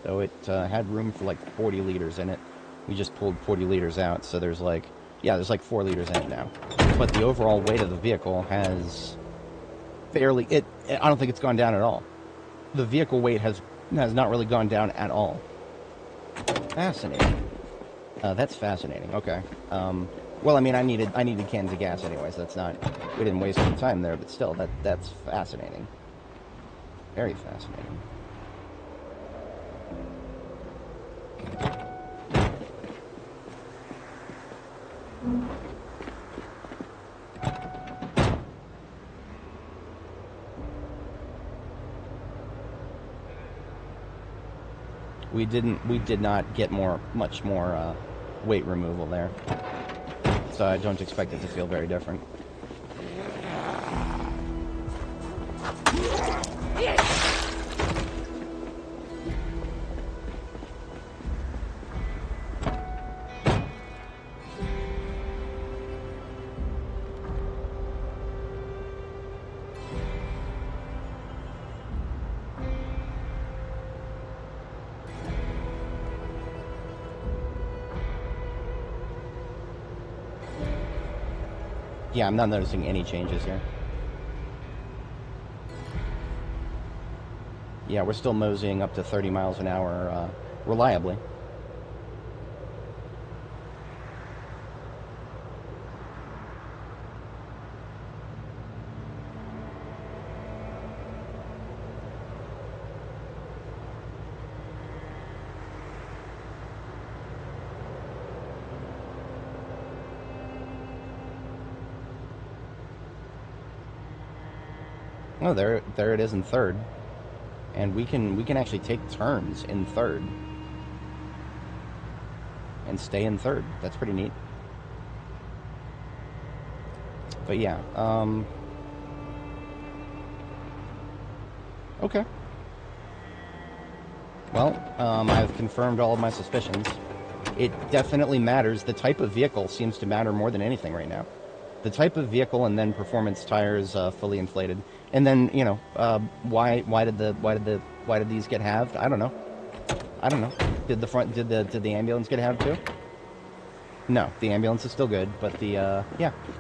So it had room for like 40 liters in it. We just pulled 40 liters out, so there's like, yeah, there's like 4 liters in it now. But the overall weight of the vehicle has fairly, I don't think it's gone down at all. The vehicle weight has not really gone down at all. Fascinating. That's fascinating. Okay. Well, I mean, I needed cans of gas anyways. That's not, we didn't waste any time there, but still, that's fascinating. Very fascinating. We did not get much more weight removal there, so I don't expect it to feel very different. Yeah, I'm not noticing any changes here. Yeah, we're still moseying up to 30 miles an hour reliably. Oh, there it is in third, and we can actually take turns in third. and stay in third. That's pretty neat. But yeah, okay. Well, I've confirmed all of my suspicions. It definitely matters. The type of vehicle seems to matter more than anything right now. The type of vehicle, and then performance tires fully inflated, and then why did these get halved? I don't know. Did the ambulance get halved too? No, the ambulance is still good, but the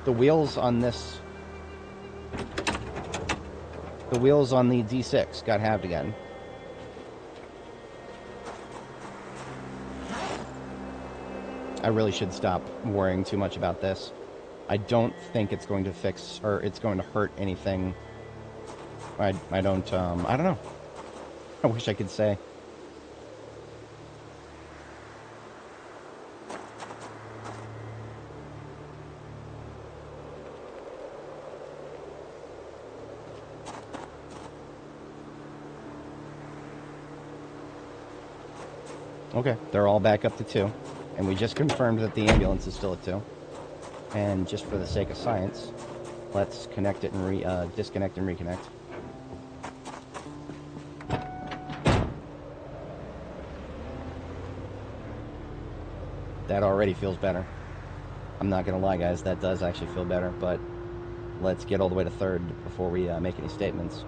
wheels on this, the wheels on the D6 got halved again. I really should stop worrying too much about this. I don't think it's going to fix, or it's going to hurt anything. I don't know. I wish I could say. Okay, they're all back up to 2. And we just confirmed that the ambulance is still at 2. And just for the sake of science, let's connect it and disconnect and reconnect. That already feels better. I'm not gonna lie, guys, that does actually feel better, but let's get all the way to 3rd before we make any statements.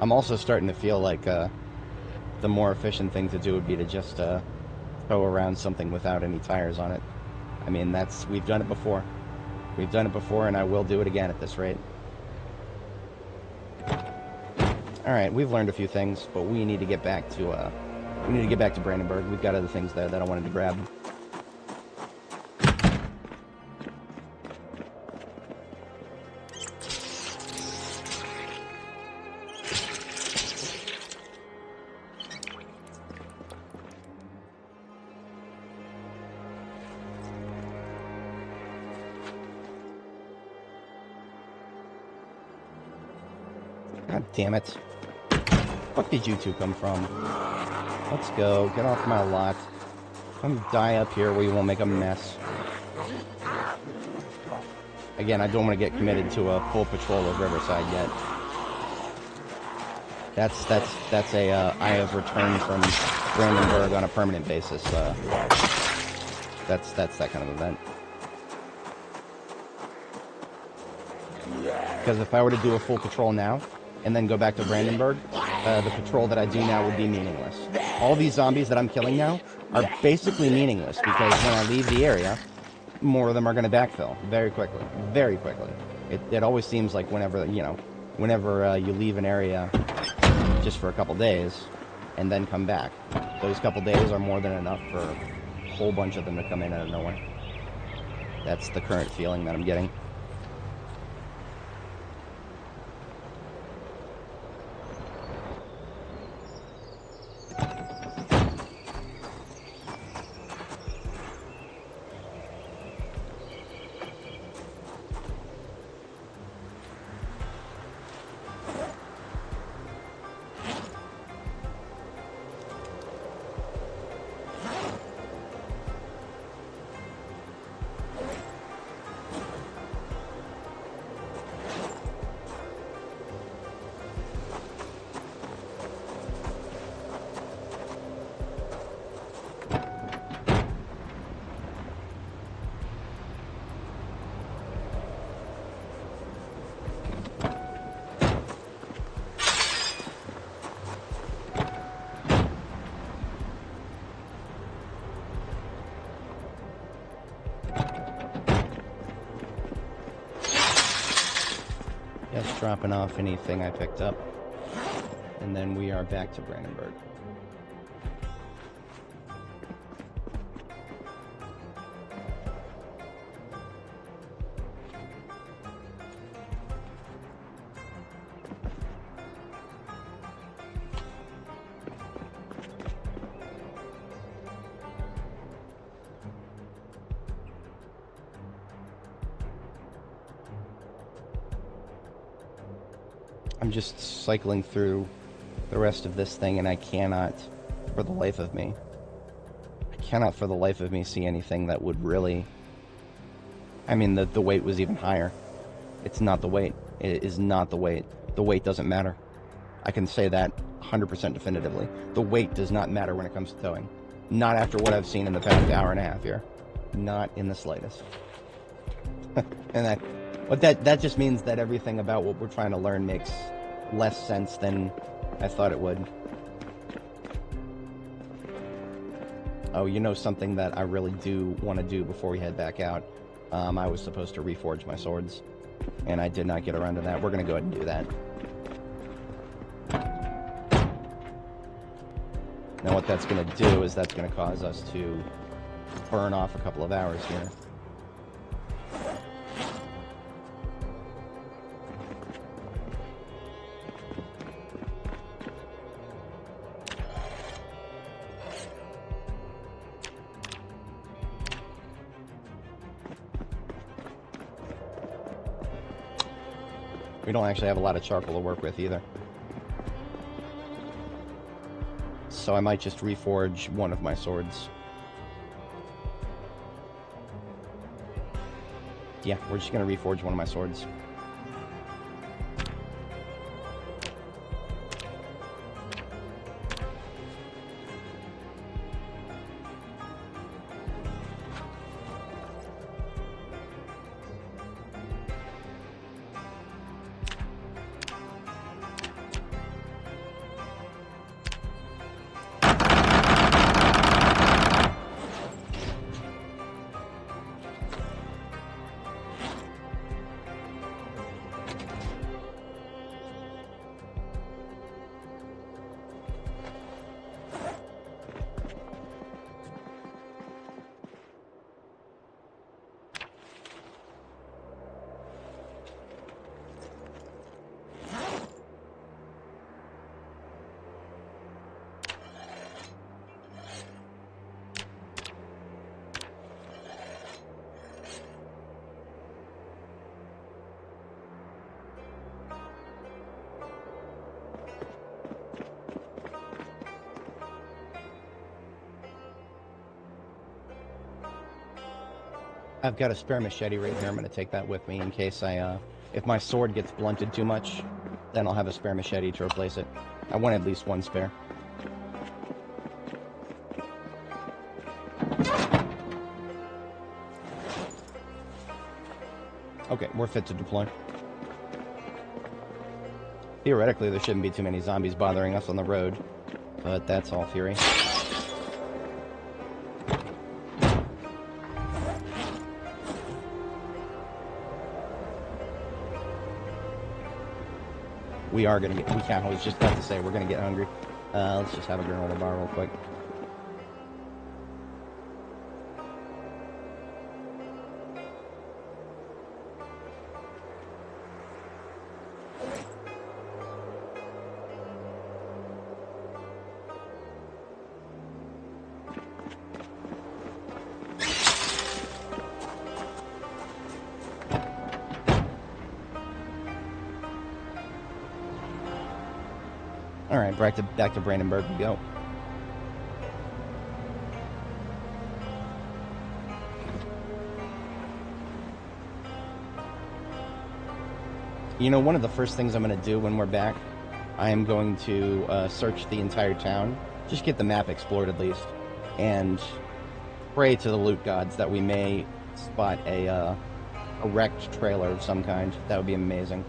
I'm also starting to feel like the more efficient thing to do would be to just throw around something without any tires on it. I mean, we've done it before. We've done it before, and I will do it again at this rate. All right, we've learned a few things, but we need to get back to Brandenburg. We've got other things there that I wanted to grab. God damn it. Where the fuck did you two come from? Let's go. Get off my lot. Come die up here where you won't make a mess. Again, I don't want to get committed to a full patrol of Riverside yet. That's a I have returned from Brandenburg on a permanent basis. That's that kind of event. Because if I were to do a full patrol now, and then go back to Brandenburg, the patrol that I do now would be meaningless. All these zombies that I'm killing now are basically meaningless, because when I leave the area, more of them are going to backfill very quickly. Very quickly. It always seems like whenever you leave an area just for a couple days, and then come back, those couple days are more than enough for a whole bunch of them to come in out of nowhere. That's the current feeling that I'm getting. Dropping off anything I picked up, and then we are back to Brandenburg. I'm just cycling through the rest of this thing, and I cannot, for the life of me, see anything that would really... I mean, the weight was even higher. It's not the weight. It is not the weight. The weight doesn't matter. I can say that 100% definitively. The weight does not matter when it comes to towing. Not after what I've seen in the past hour and a half here. Not in the slightest. And that just means that everything about what we're trying to learn makes less sense than I thought it would. Oh, you know something that I really do want to do before we head back out? I was supposed to reforge my swords, and I did not get around to that. We're going to go ahead and do that. Now what that's going to do is that's going to cause us to burn off a couple of hours here. We don't actually have a lot of charcoal to work with either. So I might just reforge one of my swords. Yeah, we're just going to reforge one of my swords. I've got a spare machete right here. I'm going to take that with me in case if my sword gets blunted too much, then I'll have a spare machete to replace it. I want at least one spare. Okay, we're fit to deploy. Theoretically, there shouldn't be too many zombies bothering us on the road, but that's all theory. We are going to get... I was just about to say, we're going to get hungry. Let's just have a granola bar real quick. Alright, back to Brandenburg we go. You know, one of the first things I'm going to do when we're back, I am going to search the entire town. Just get the map explored at least. And pray to the loot gods that we may spot a wrecked trailer of some kind. That would be amazing.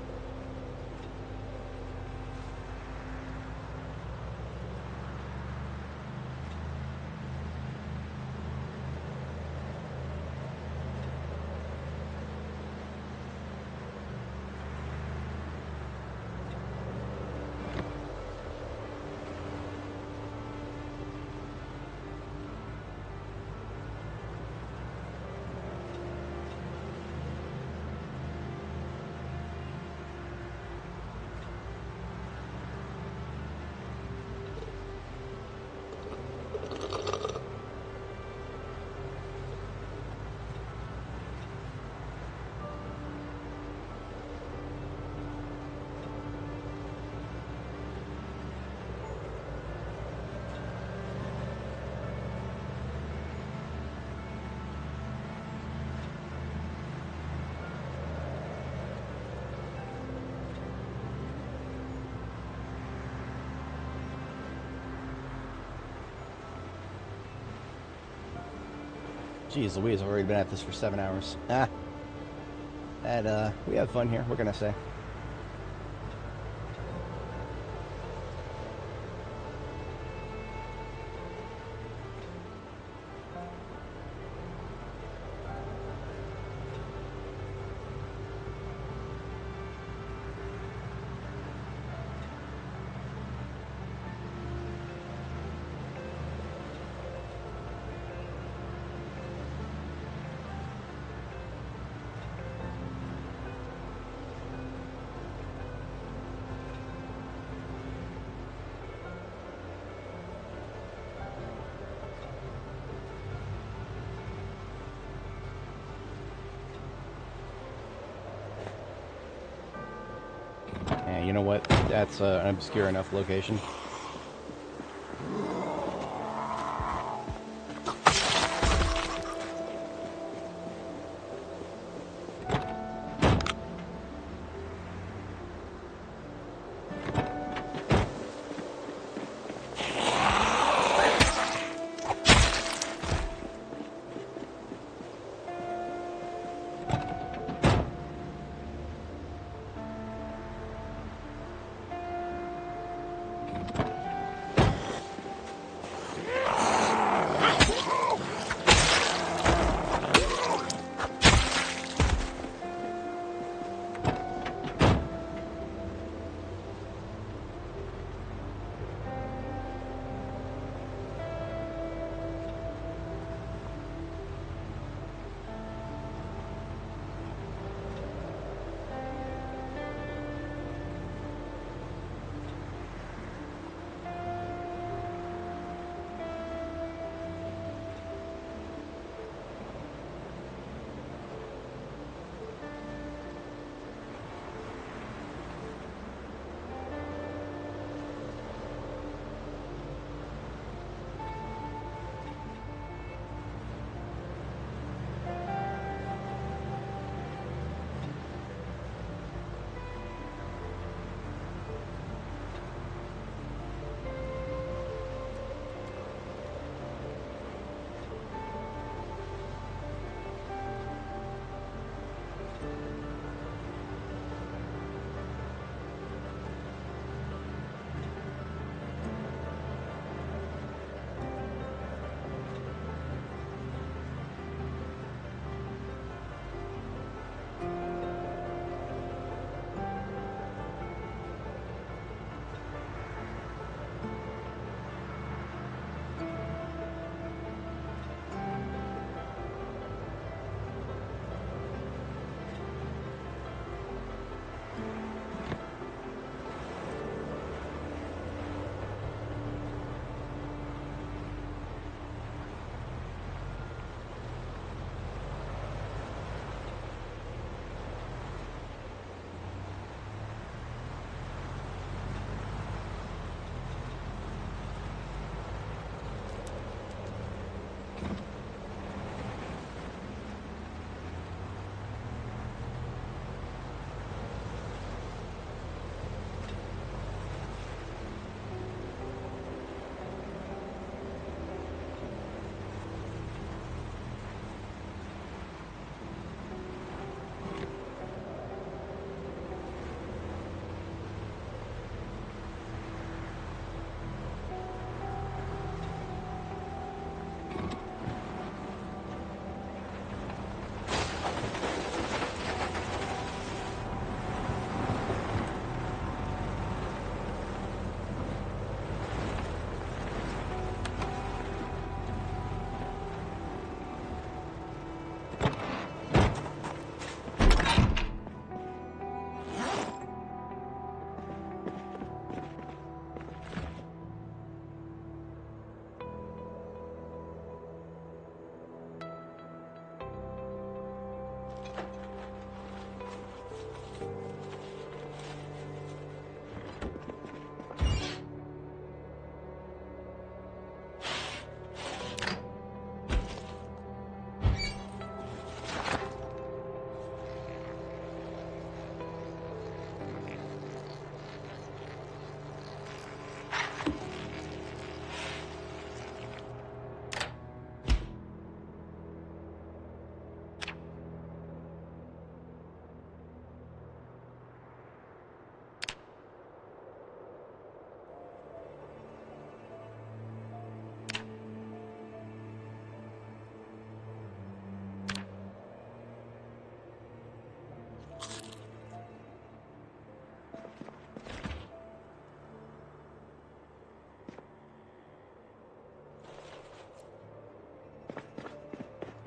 Jeez Louise, I've already been at this for 7 hours. We have fun here, what can I say? Yeah, you know what? That's an obscure enough location.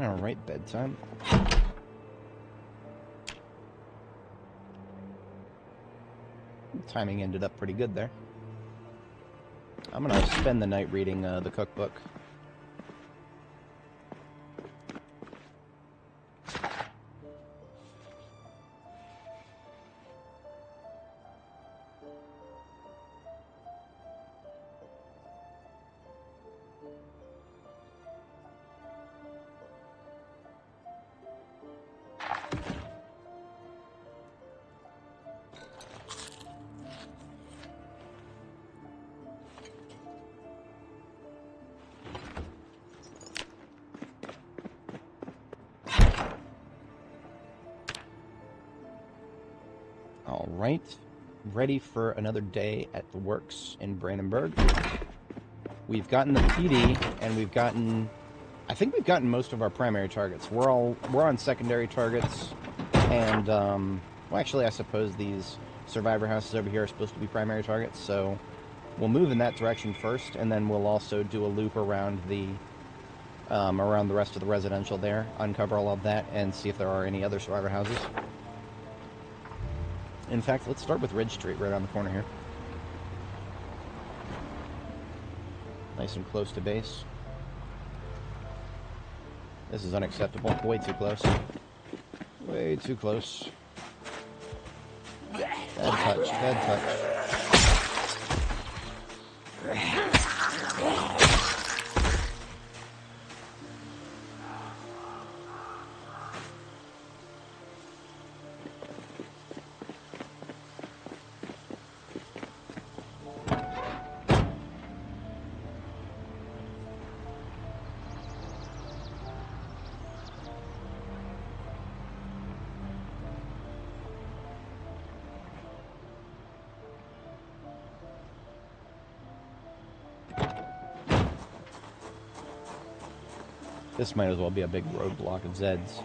Alright, bedtime. Timing ended up pretty good there. I'm gonna spend the night reading the cookbook. Alright, ready for another day at the works in Brandenburg. We've gotten the PD, and we've gotten... I think we've gotten most of our primary targets. We're on secondary targets, and, well, actually, I suppose these survivor houses over here are supposed to be primary targets, so we'll move in that direction first, and then we'll also do a loop around the rest of the residential there, uncover all of that, and see if there are any other survivor houses. In fact, let's start with Ridge Street, right on the corner here. Nice and close to base. This is unacceptable. Way too close. Way too close. Bad touch, bad touch. This might as well be a big roadblock of Zeds.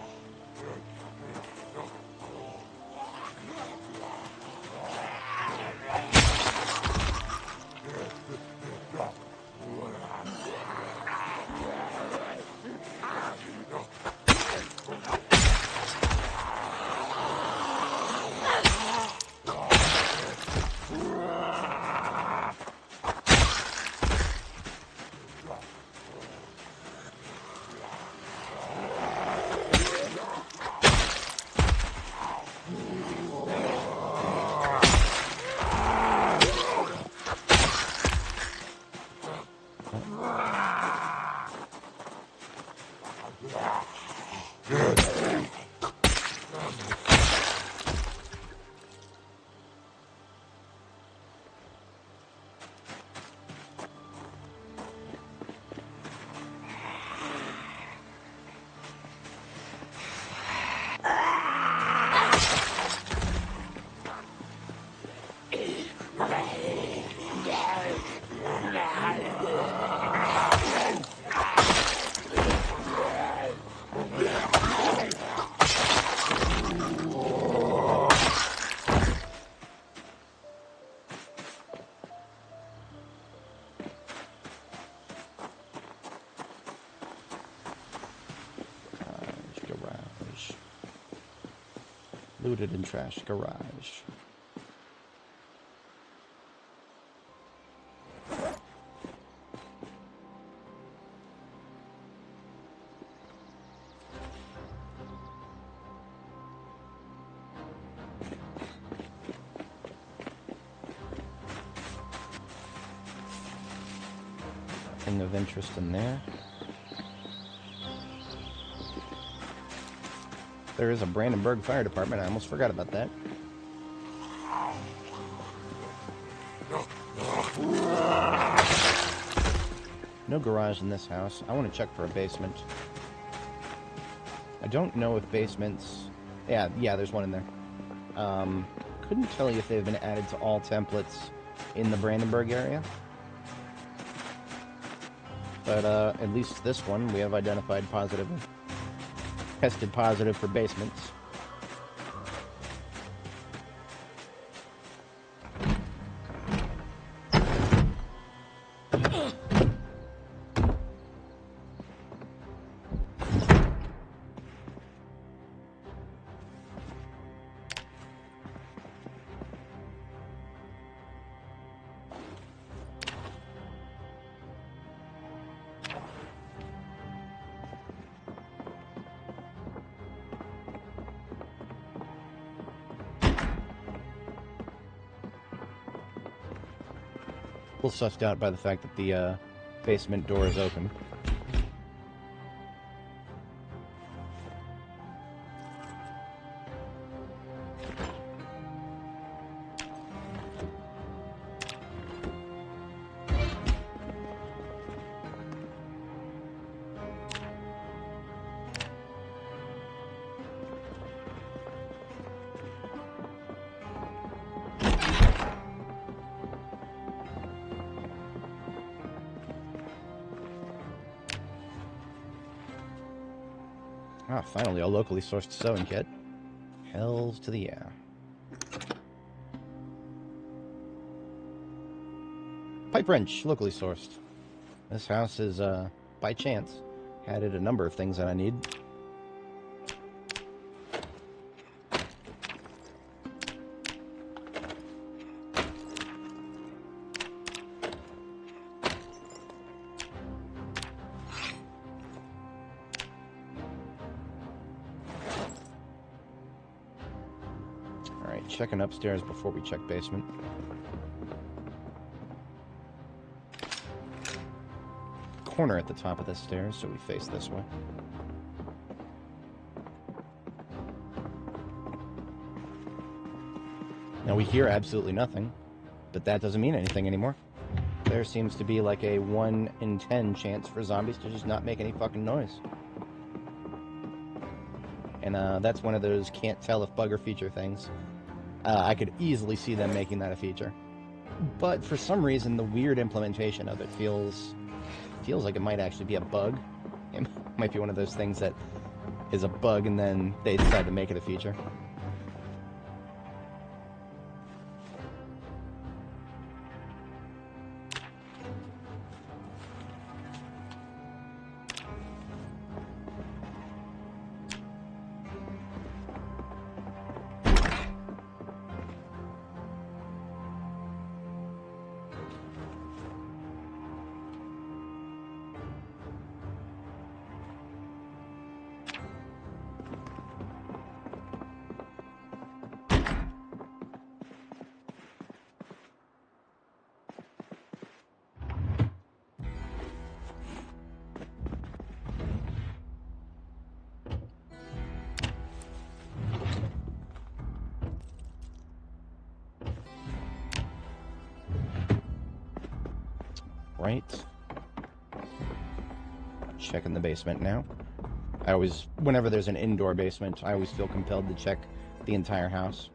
Looted and trashed garage. Nothing of interest in there. There is a Brandenburg Fire Department. I almost forgot about that. No garage in this house. I want to check for a basement. I don't know if basements... Yeah, there's one in there. Couldn't tell you if they've been added to all templates in the Brandenburg area. But at least this one we have identified positive. Tested positive for basements. little sussed out by the fact that the basement door is open. Ah, finally, a locally sourced sewing kit. Hells to the yeah. Pipe wrench, locally sourced. This house is, by chance, added a number of things that I need. Checking upstairs before we check basement. Corner at the top of the stairs, so we face this way. Now we hear absolutely nothing, but that doesn't mean anything anymore. There seems to be like a 1 in 10 chance for zombies to just not make any fucking noise. And that's one of those can't tell if bug or feature things. I could easily see them making that a feature. But for some reason, the weird implementation of it feels like it might actually be a bug. It might be one of those things that is a bug and then they decide to make it a feature. Right. Checking the basement now. I always, whenever there's an indoor basement, I always feel compelled to check the entire house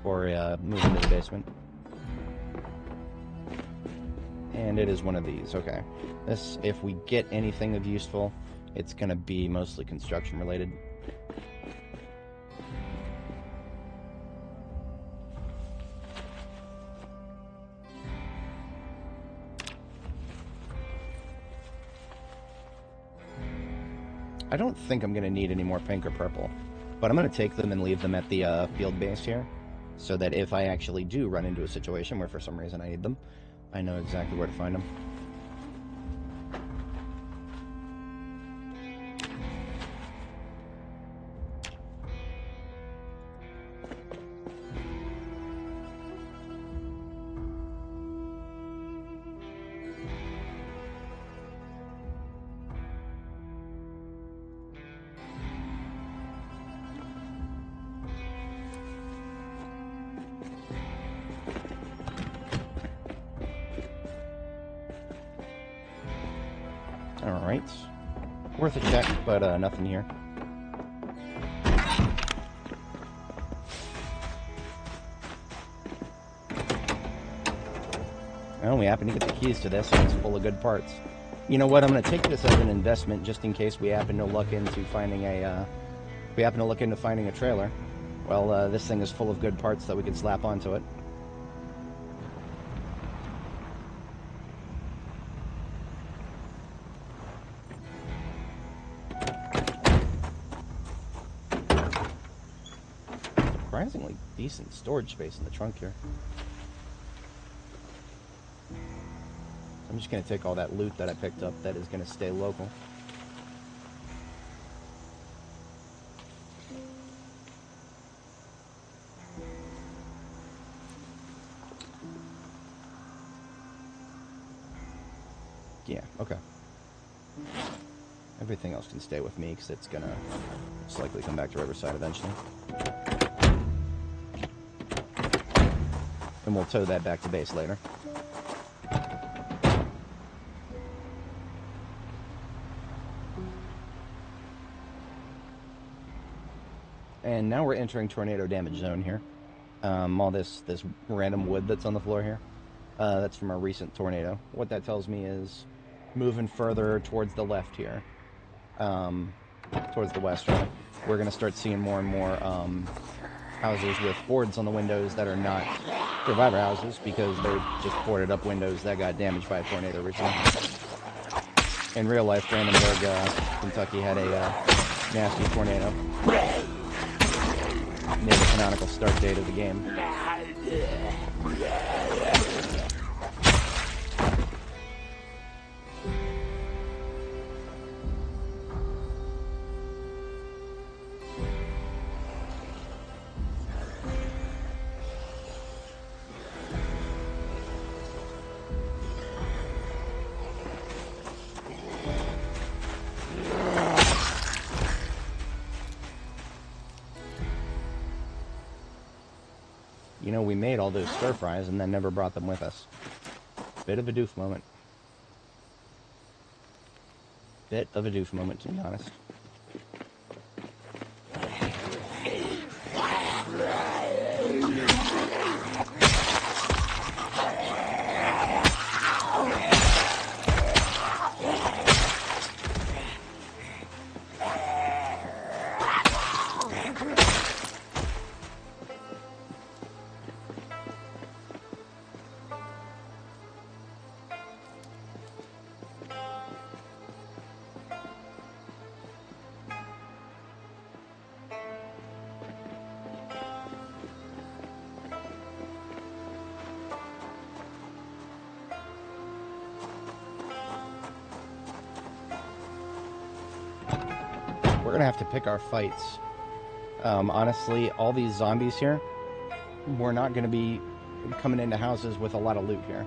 or move into the basement. And it is one of these. Okay. This, if we get anything of useful, it's going to be mostly construction related. I don't think I'm going to need any more pink or purple, but I'm going to take them and leave them at the field base here, so that if I actually do run into a situation where for some reason I need them, I know exactly where to find them. Alright. Worth a check, but nothing here. Well, we happen to get the keys to this, and it's full of good parts. You know what? I'm going to take this as an investment just in case we happen to look into finding a, finding a trailer. Well, this thing is full of good parts that we can slap onto it. Surprisingly decent storage space in the trunk here. I'm just going to take all that loot that I picked up that is going to stay local. Yeah, okay. Everything else can stay with me, because it's gonna most likely come back to Riverside eventually. And we'll tow that back to base later. And now we're entering tornado damage zone here. All this random wood that's on the floor here, that's from a recent tornado. What that tells me is moving further towards the left here, towards the west, rather, we're going to start seeing more and more houses with boards on the windows that are not survivor houses, because they're just boarded up windows that got damaged by a tornado recently. In real life, Brandenburg, Kentucky had a nasty tornado near the canonical start date of the game. You know, we made all those stir fries and then never brought them with us. Bit of a doof moment. Bit of a doof moment, to be honest. We're gonna have to pick our fights. Honestly, all these zombies here, we're not gonna be coming into houses with a lot of loot here.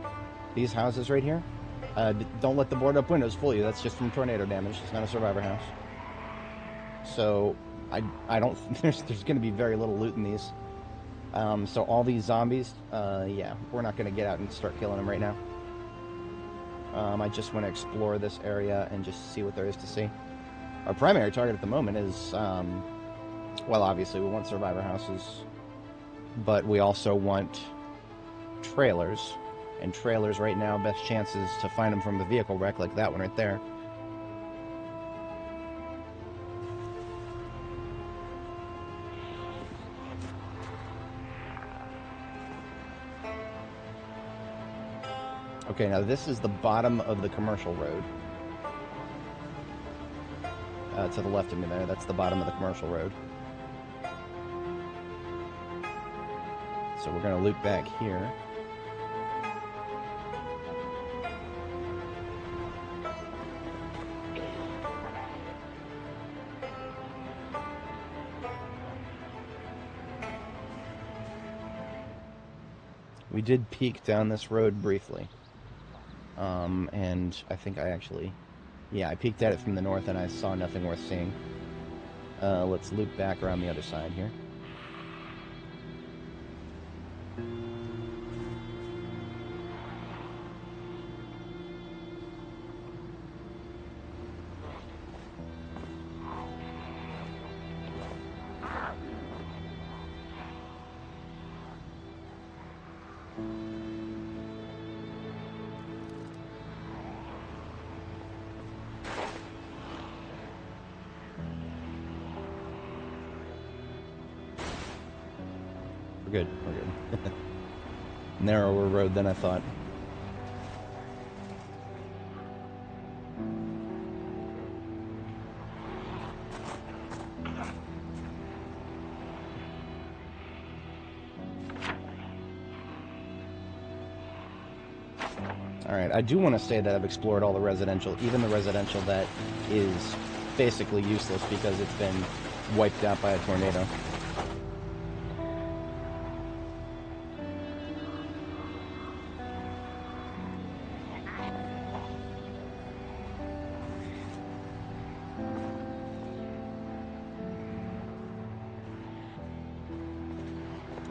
These houses right here, don't let the board up windows fool you. That's just from tornado damage. It's not a survivor house. So I don't. There's gonna be very little loot in these. So all these zombies, yeah, we're not gonna get out and start killing them right now. I just want to explore this area and just see what there is to see. Our primary target at the moment is, well, obviously we want survivor houses, but we also want trailers. And trailers right now, best chances to find them from a vehicle wreck like that one right there. Okay, now this is the bottom of the commercial road. To the left of me there, that's the bottom of the commercial road. So we're going to loop back here. We did peek down this road briefly. And I think I actually... Yeah, I peeked at it from the north and I saw nothing worth seeing. Let's loop back around the other side here. We're good, we're good. Narrower road than I thought. Alright, I do want to say that I've explored all the residential, even the residential that is basically useless because it's been wiped out by a tornado.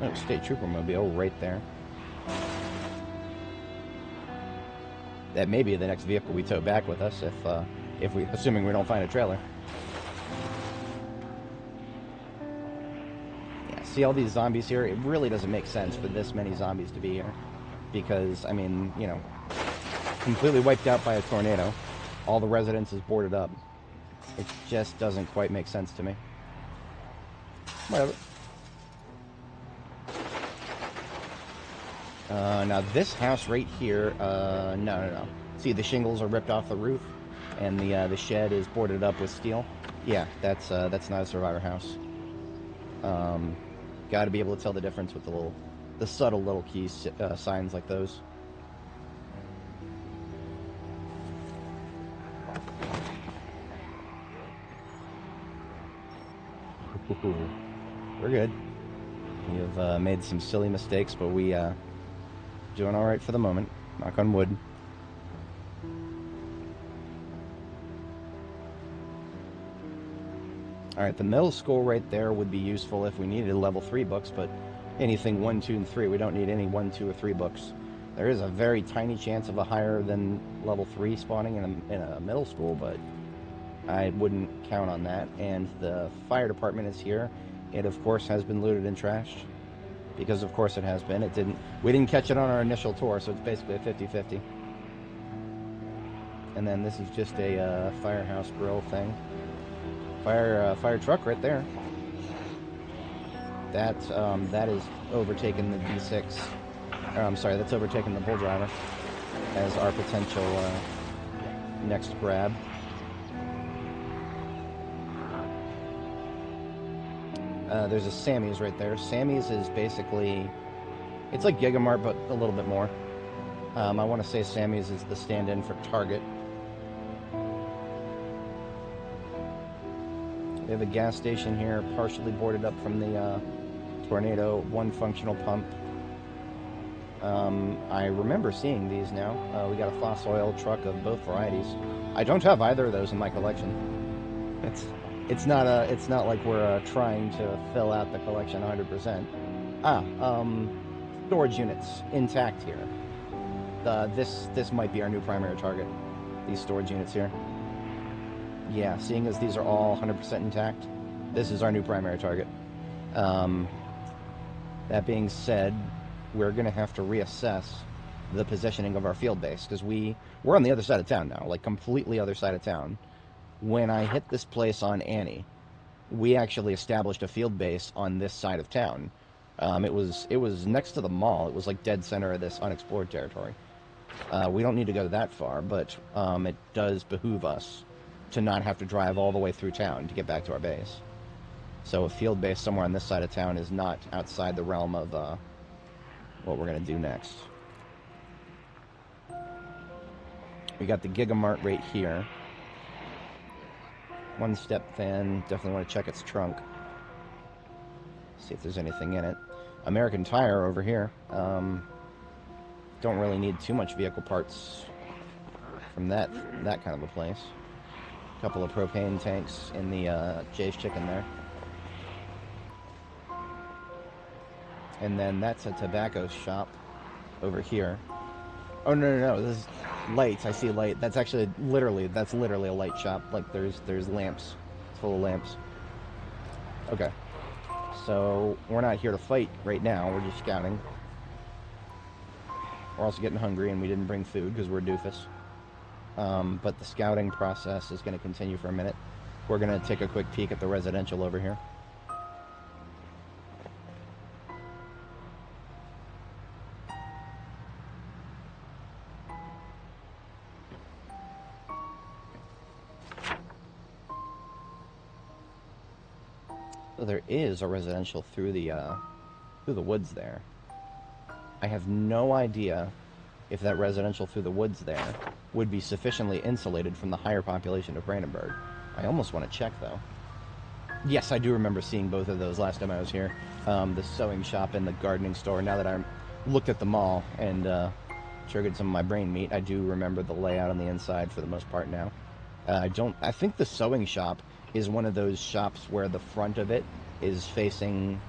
Oh, State Trooper Mobile right there. That may be the next vehicle we tow back with us if we, assuming we don't find a trailer. Yeah, see all these zombies here? It really doesn't make sense for this many zombies to be here. Because, I mean, you know, completely wiped out by a tornado. All the residences boarded up. It just doesn't quite make sense to me. Whatever. Now this house right here, no. See, the shingles are ripped off the roof, and the shed is boarded up with steel. Yeah, that's not a survivor house. Got to be able to tell the difference with the subtle little key signs like those. We're good. We've made some silly mistakes, but we doing all right for the moment. Knock on wood. All right, the middle school right there would be useful if we needed level 3 books, but anything 1, 2, and 3, we don't need any 1, 2, or 3 books. There is a very tiny chance of a higher than level 3 spawning in a middle school, but I wouldn't count on that. And the fire department is here. It, of course, has been looted and trashed. Because, of course, it has been. We didn't catch it on our initial tour, so it's basically a 50-50. And then this is just a firehouse grill thing. Fire truck right there. That is overtaking the D6. Or, I'm sorry, that's overtaking the bull driver as our potential next grab. There's a Sammy's right there. Sammy's is basically, it's like Gigamart, but a little bit more. I want to say Sammy's is the stand-in for Target. We have a gas station here, partially boarded up from the tornado. One functional pump. I remember seeing these now. We got a fossil oil truck of both varieties. I don't have either of those in my collection. It's not like we're trying to fill out the collection 100%. Storage units intact here. This might be our new primary target. These storage units here. Yeah, seeing as these are all 100% intact, this is our new primary target. That being said, we're going to have to reassess the positioning of our field base, because we're on the other side of town now, like completely other side of town. When I hit this place on Annie, we actually established a field base on this side of town. It was next to the mall. It was like dead center of this unexplored territory. We don't need to go that far, but it does behoove us to not have to drive all the way through town to get back to our base. So a field base somewhere on this side of town is not outside the realm of what we're going to do next. We got the Gigamart right here. One step fan. Definitely want to check its trunk. See if there's anything in it. American Tire over here. Don't really need too much vehicle parts from that kind of a place. A couple of propane tanks in the Jay's Chicken there. And then that's a tobacco shop over here. Oh, no, this is lights. I see light. That's actually literally a light shop. Like there's lamps. It's full of lamps. Okay. So we're not here to fight right now. We're just scouting. We're also getting hungry, and we didn't bring food because we're doofus. But the scouting process is going to continue for a minute. We're going to take a quick peek at the residential over here. So there is a residential through the woods there. I have no idea if that residential through the woods there would be sufficiently insulated from the higher population of Brandenburg. I almost want to check, though. Yes, I do remember seeing both of those last time I was here. The sewing shop and the gardening store. Now that I looked at the mall and triggered some of my brain meat, I do remember the layout on the inside for the most part now. I think the sewing shop is one of those shops where the front of it is facing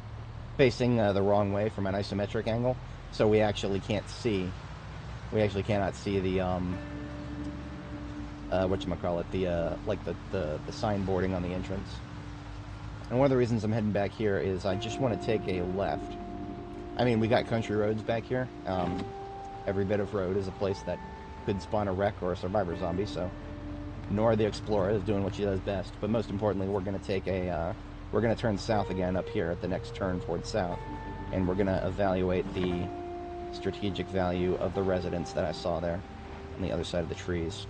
facing the wrong way from an isometric angle, so we actually can't see. We actually cannot see the whatchamacallit, the signboarding on the entrance. And one of the reasons I'm heading back here is I just want to take a left. I mean, we got country roads back here. Every bit of road is a place that could spawn a wreck or a survivor zombie, so Nora the Explora is doing what she does best. But most importantly, we're going to take a, we're going to turn south again up here at the next turn towards south, and we're going to evaluate the strategic value of the residence that I saw there on the other side of the trees.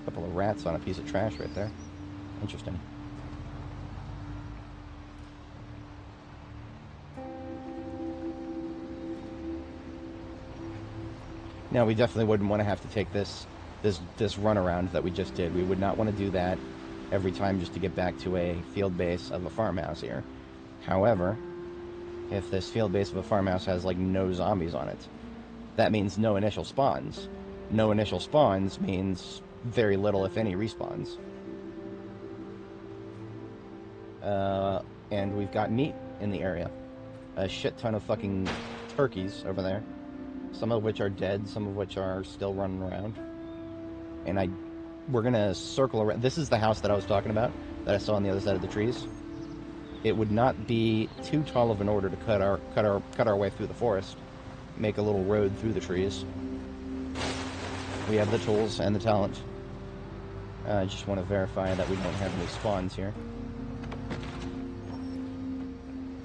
Couple of rats on a piece of trash right there. Interesting. Now, we definitely wouldn't want to have to take this runaround that we just did. We would not want to do that every time just to get back to a field base of a farmhouse here. However, if this field base of a farmhouse has, like, no zombies on it, that means no initial spawns. No initial spawns means very little, if any, respawns. And we've got meat in the area. A shit ton of fucking turkeys over there. Some of which are dead, some of which are still running around. And we're gonna circle around. This is the house that I was talking about, that I saw on the other side of the trees. It would not be too tall of an order to cut our way through the forest, make a little road through the trees. We have the tools and the talent. I just want to verify that we don't have any spawns here.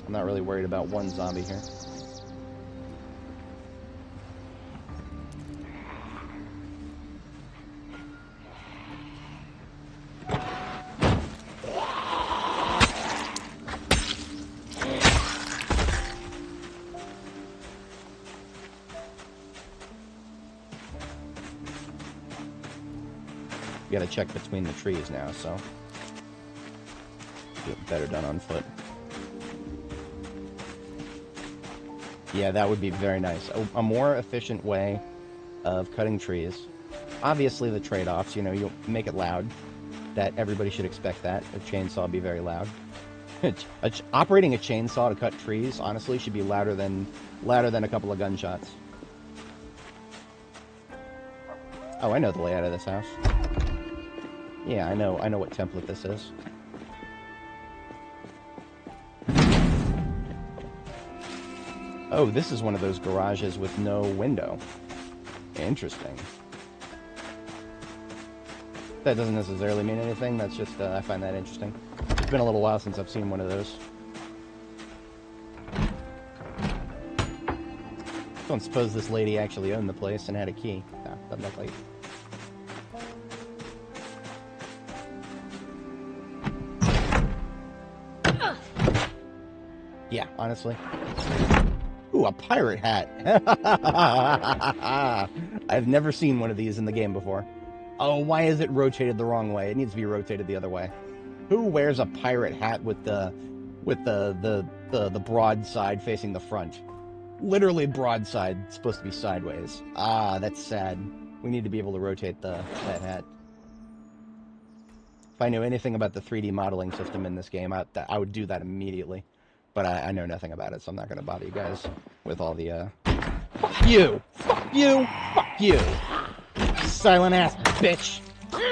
I'm not really worried about one zombie here. We gotta check between the trees now, so get better done on foot. Yeah, that would be very nice. A more efficient way of cutting trees. Obviously, the trade-offs, you know, you make it loud. That everybody should expect that. A chainsaw would be very loud. Operating a chainsaw to cut trees, honestly, should be louder than a couple of gunshots. Oh, I know the layout of this house. Yeah, I know what template this is. Oh, this is one of those garages with no window. Interesting. That doesn't necessarily mean anything, that's just, I find that interesting. It's been a little while since I've seen one of those. Don't suppose this lady actually owned the place and had a key. No, doesn't look like it. Yeah, honestly. Ooh, a pirate hat. I've never seen one of these in the game before. Oh, why is it rotated the wrong way? It needs to be rotated the other way. Who wears a pirate hat with the broad side facing the front? Literally broadside, it's supposed to be sideways. Ah, that's sad. We need to be able to rotate that hat. If I knew anything about the 3D modeling system in this game, I would do that immediately. But I know nothing about it, so I'm not going to bother you guys with all the, Fuck you! Fuck you! Fuck you! Silent ass bitch!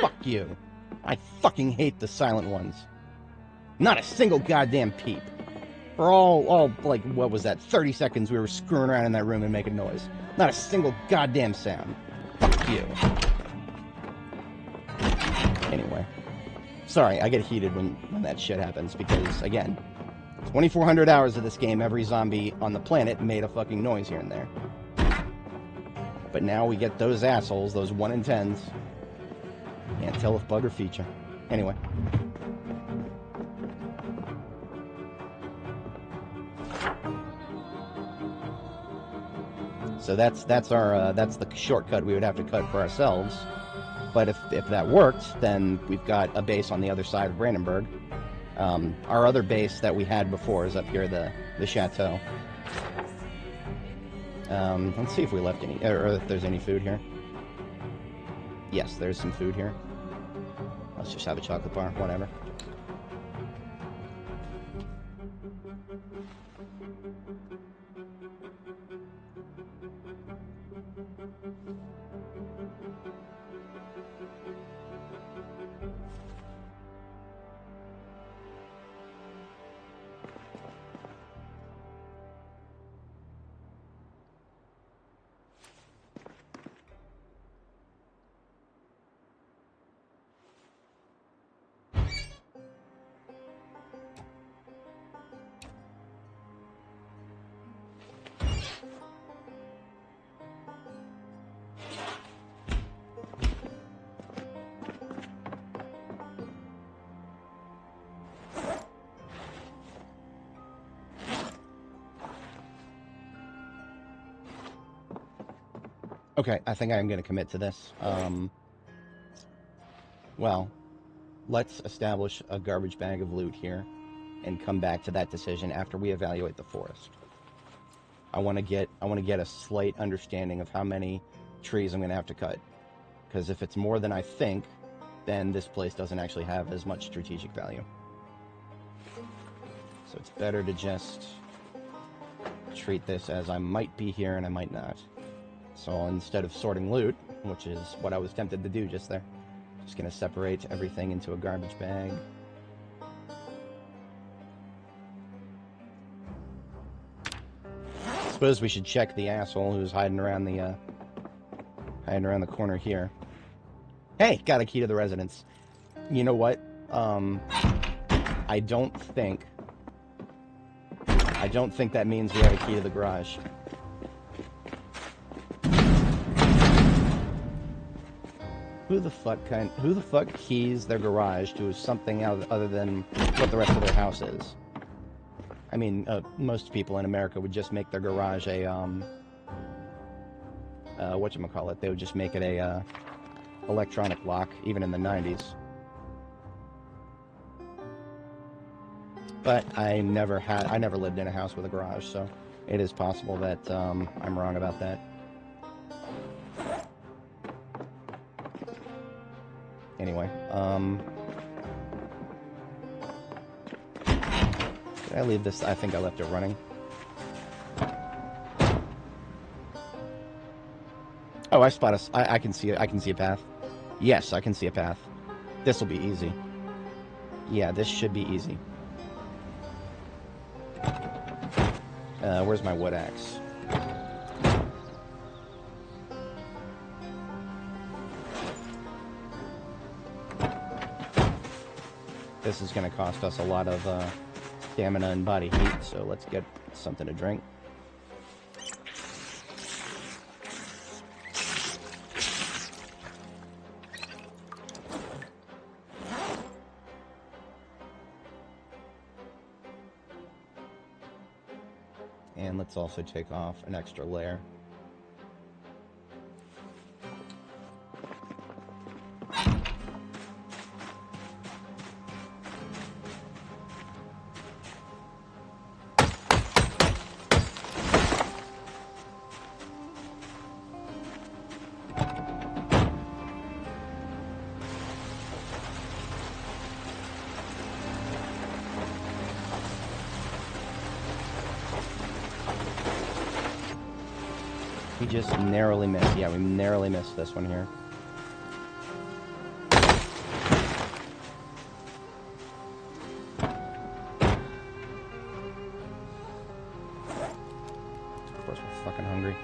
Fuck you! I fucking hate the silent ones. Not a single goddamn peep. For all, like, what was that, 30 seconds we were screwing around in that room and making noise. Not a single goddamn sound. Fuck you. Anyway. Sorry, I get heated when that shit happens, because, again, 2,400 hours of this game, every zombie on the planet made a fucking noise here and there. But now we get those assholes, those 1 in 10s. Can't tell if bug or feature. Anyway. So that's the shortcut we would have to cut for ourselves. But if that worked, then we've got a base on the other side of Brandenburg. Our other base that we had before is up here, the chateau. Let's see if we left any, or if there's any food here. Yes, there's some food here. Let's just have a chocolate bar, whatever. Okay, I think I'm going to commit to this. Well, let's establish a garbage bag of loot here and come back to that decision after we evaluate the forest. I want to get a slight understanding of how many trees I'm going to have to cut. Because if it's more than I think, then this place doesn't actually have as much strategic value. So it's better to just treat this as I might be here and I might not. So instead of sorting loot, which is what I was tempted to do just there, just going to separate everything into a garbage bag. I suppose we should check the asshole who's hiding around the corner here. Hey, got a key to the residence. You know what? I don't think that means we have a key to the garage. Who the fuck keys their garage to something other than what the rest of their house is? I mean, most people in America would just make their garage a, whatchamacallit, they would just make it a, electronic lock, even in the 90s. But I never lived in a house with a garage, so it is possible that, I'm wrong about that. Anyway, did I leave this? I think I left it running. Oh, I spot us. I can see it. I can see a path. Yes, I can see a path. This will be easy. Yeah, this should be easy. Where's my wood axe? This is going to cost us a lot of stamina and body heat, so let's get something to drink. And let's also take off an extra layer. We just narrowly missed. Yeah, we narrowly missed this one here. Of course, we're fucking hungry.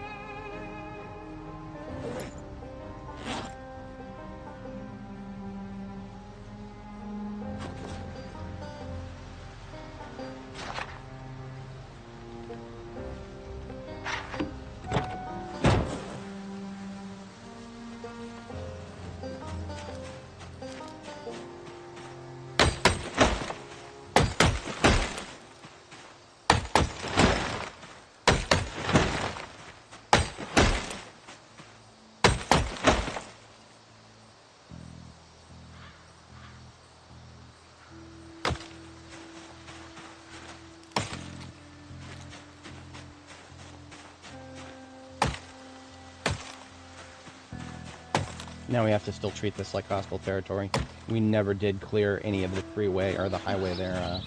Now we have to still treat this like hostile territory. We never did clear any of the freeway, or the highway there,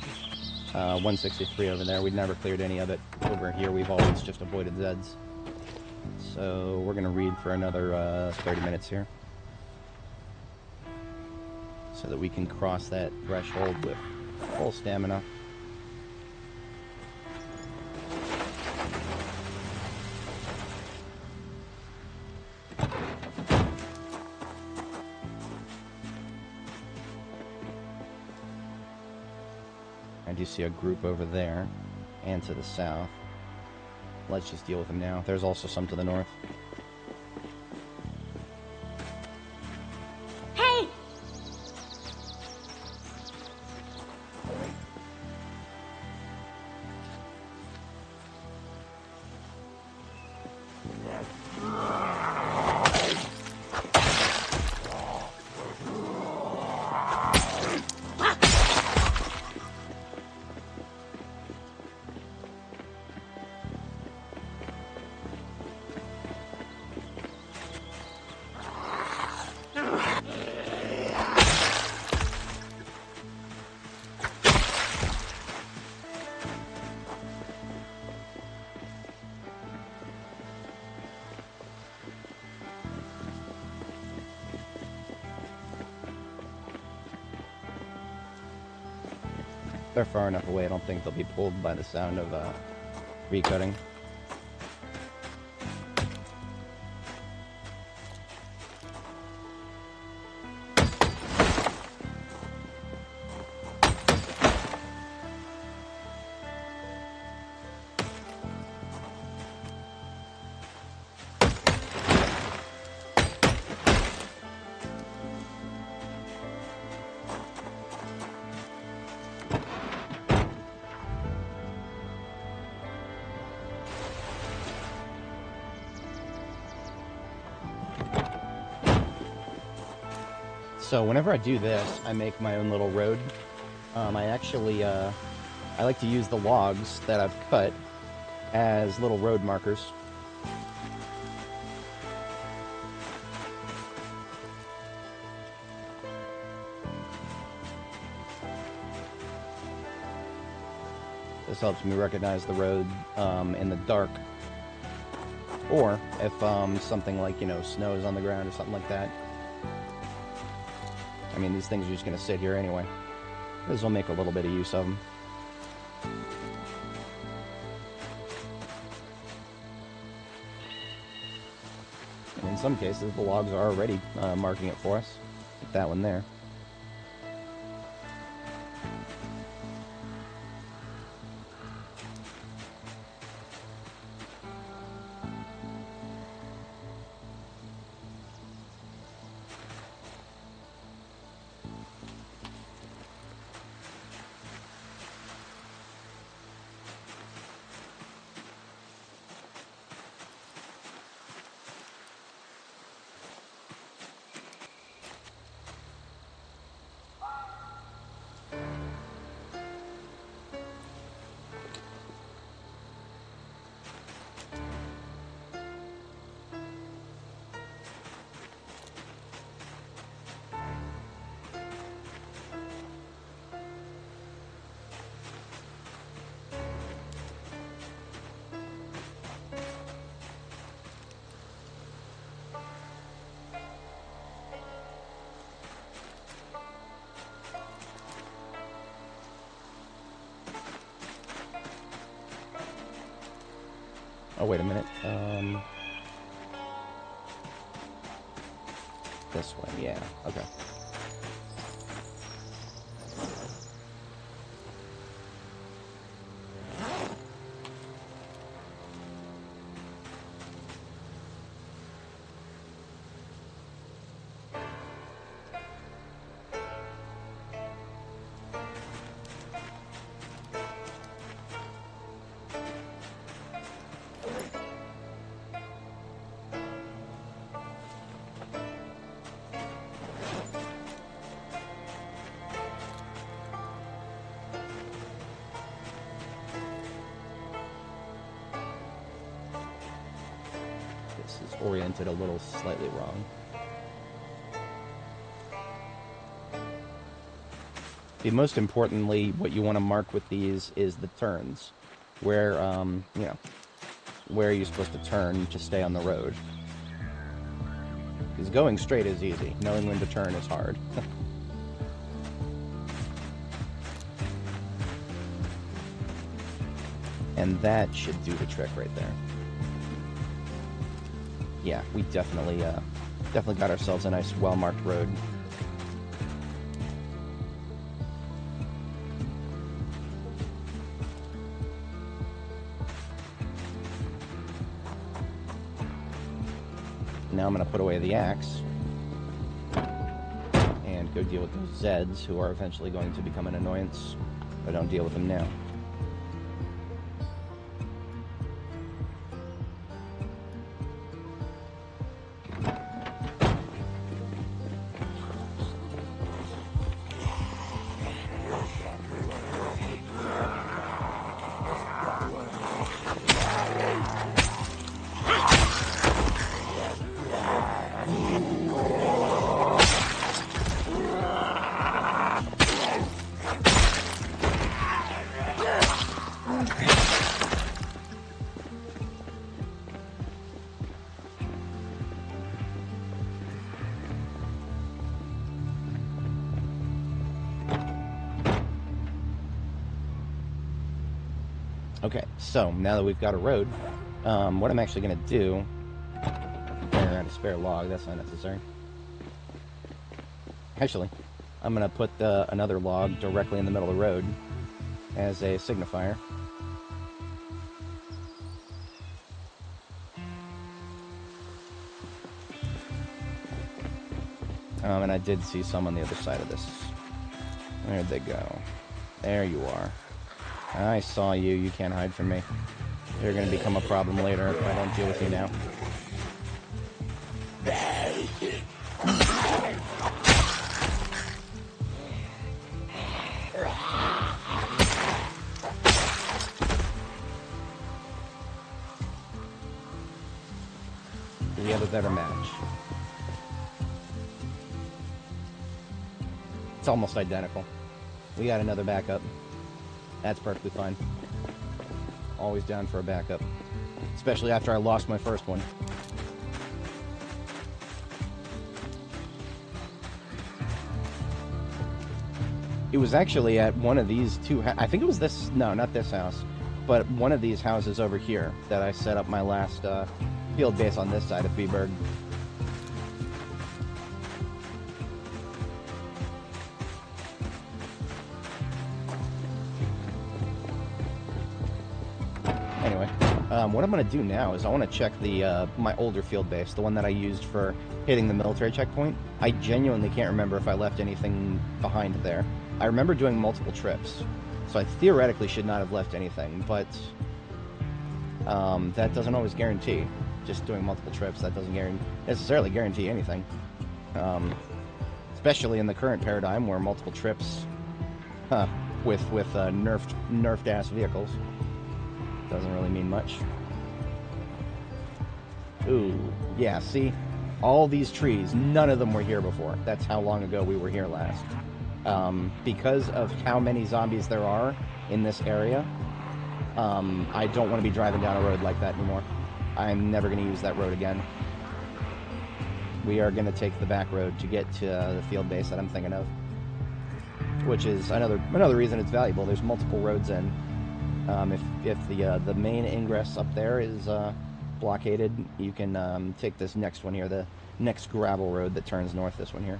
163 over there. We'd never cleared any of it. Over here, we've always just avoided Zeds. So we're going to read for another 30 minutes here. So that we can cross that threshold with full stamina. I do see a group over there, and to the south. Let's just deal with them now. There's also some to the north. Hey! They're far enough away, I don't think they'll be pulled by the sound of recutting. So whenever I do this, I make my own little road. I actually, I like to use the logs that I've cut as little road markers. This helps me recognize the road in the dark. Or if something like, you know, snow is on the ground or something like that. I mean, these things are just going to sit here anyway. This will make a little bit of use of them. And in some cases, the logs are already marking it for us. Like that one there. Oh, wait a minute. This one, yeah. Okay. This is oriented a little slightly wrong. See, most importantly, what you want to mark with these is the turns, where, you know, where you're supposed to turn to stay on the road. Because going straight is easy. Knowing when to turn is hard. And that should do the trick right there. Yeah, we definitely got ourselves a nice, well-marked road. Now I'm going to put away the axe and go deal with those Zeds, who are eventually going to become an annoyance, but don't deal with them now. Okay, so now that we've got a road, what I'm actually going to do... Fire out a spare log, that's not necessary. Actually, I'm going to put another log directly in the middle of the road as a signifier. And I did see some on the other side of this. Where'd they go? There you are. I saw you. You can't hide from me. You're going to become a problem later if I don't deal with you now. We have a better match. It's almost identical. We got another backup. That's perfectly fine. Always down for a backup. Especially after I lost my first one. It was actually at one of these two... I think it was this... No, not this house. But one of these houses over here that I set up my last field base on this side of Feeburg. What I'm going to do now is I want to check the my older field base, the one that I used for hitting the military checkpoint. I genuinely can't remember if I left anything behind there. I remember doing multiple trips, so I theoretically should not have left anything, but that doesn't always guarantee. Just doing multiple trips, that doesn't necessarily guarantee anything. Especially in the current paradigm where multiple trips with nerfed ass vehicles doesn't really mean much. Ooh, yeah, see? All these trees, none of them were here before. That's how long ago we were here last. Because of how many zombies there are in this area, I don't want to be driving down a road like that anymore. I'm never going to use that road again. We are going to take the back road to get to the field base that I'm thinking of. Which is another reason it's valuable. There's multiple roads in. If the main ingress up there is blockaded, you can take this next one here, the next gravel road that turns north, this one here.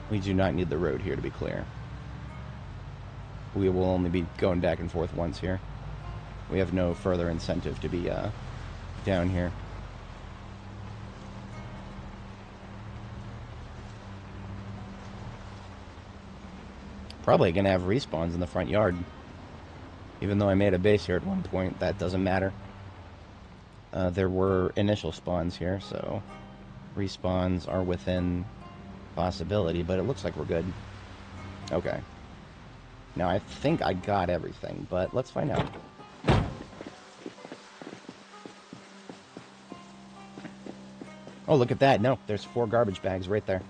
We do not need the road here, to be clear. We will only be going back and forth once here. We have no further incentive to be down here. Probably gonna have respawns in the front yard. Even though I made a base here at one point, that doesn't matter. There were initial spawns here, so respawns are within possibility, but it looks like we're good. Okay. Now, I think I got everything, but let's find out. Oh, look at that. No, there's 4 garbage bags right there.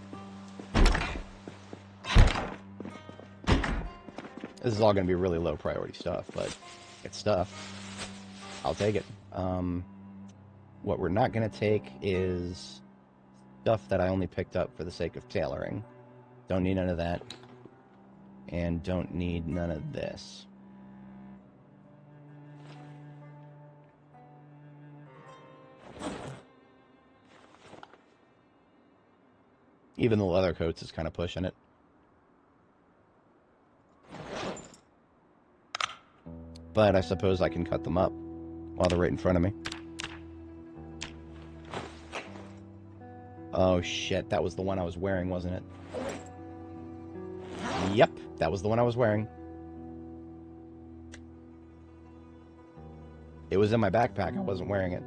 This is all going to be really low priority stuff, but it's stuff. I'll take it. What we're not going to take is stuff that I only picked up for the sake of tailoring. Don't need none of that. And don't need none of this. Even the leather coats is kind of pushing it. But I suppose I can cut them up while they're right in front of me. Oh shit, that was the one I was wearing, wasn't it? Yep, that was the one I was wearing. It was in my backpack, I wasn't wearing it.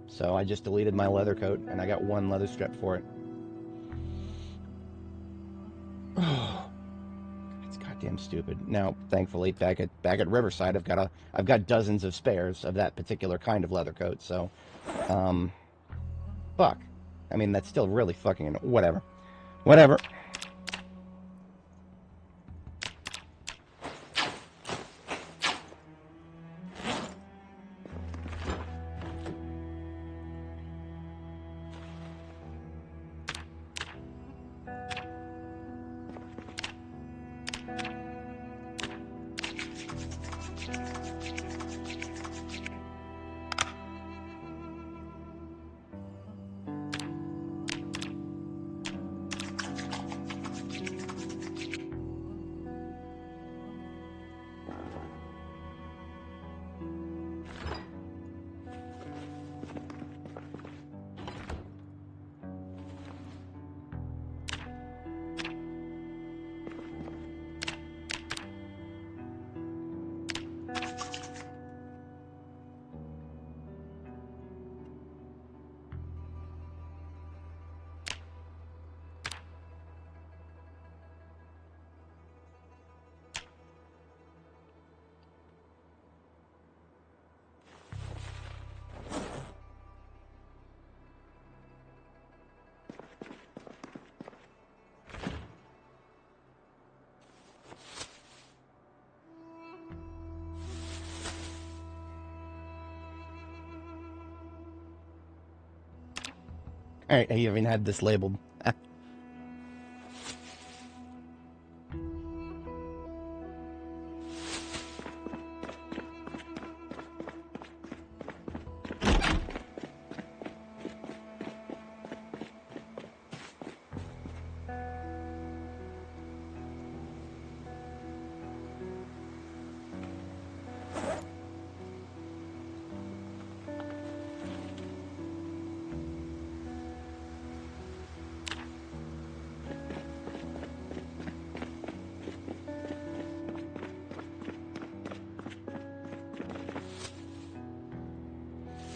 So I just deleted my leather coat, and I got 1 leather strip for it. It's goddamn stupid. Now, thankfully, back at Riverside, I've got dozens of spares of that particular kind of leather coat. So, fuck. I mean, that's still really fucking whatever. Whatever. Alright, I even had this labeled.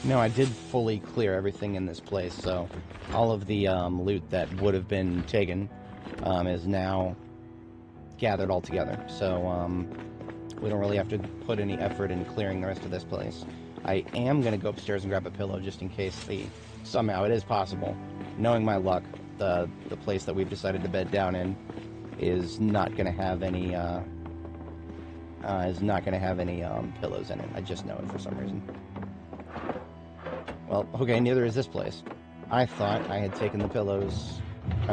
No, I did fully clear everything in this place, so all of the loot that would have been taken is now gathered all together. So we don't really have to put any effort in clearing the rest of this place. I am going to go upstairs and grab a pillow just in case somehow it is possible. Knowing my luck, the place that we've decided to bed down in is not going to have any pillows in it. I just know it for some reason. Well, okay, neither is this place. I thought I had taken the pillows.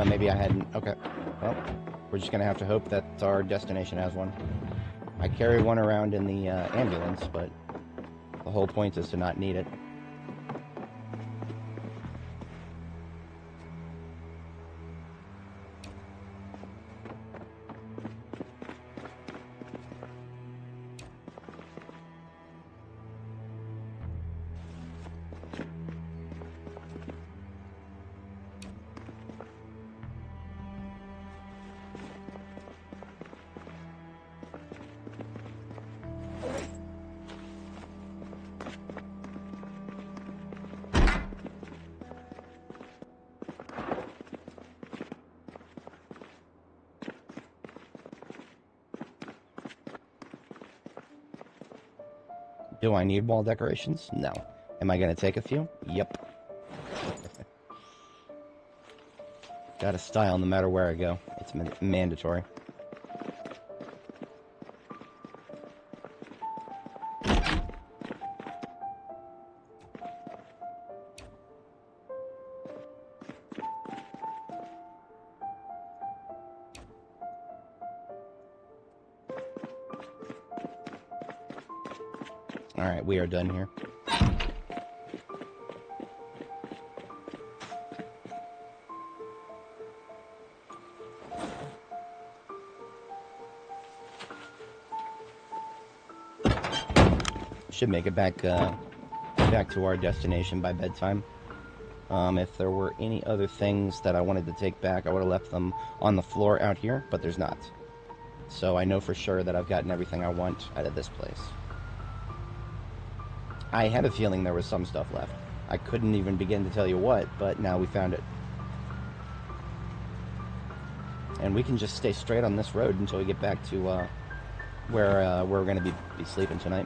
Maybe I hadn't. Okay. Well, we're just going to have to hope that our destination has one. I carry one around in the ambulance, but the whole point is to not need it. Do I need wall decorations? No. Am I going to take a few? Yep. Got a style no matter where I go. It's mandatory. Alright, we are done here. Should make it back back to our destination by bedtime. If there were any other things that I wanted to take back, I would have left them on the floor out here, but there's not. So I know for sure that I've gotten everything I want out of this place. I had a feeling there was some stuff left. I couldn't even begin to tell you what, but now we found it. And we can just stay straight on this road until we get back to where we're going to be sleeping tonight.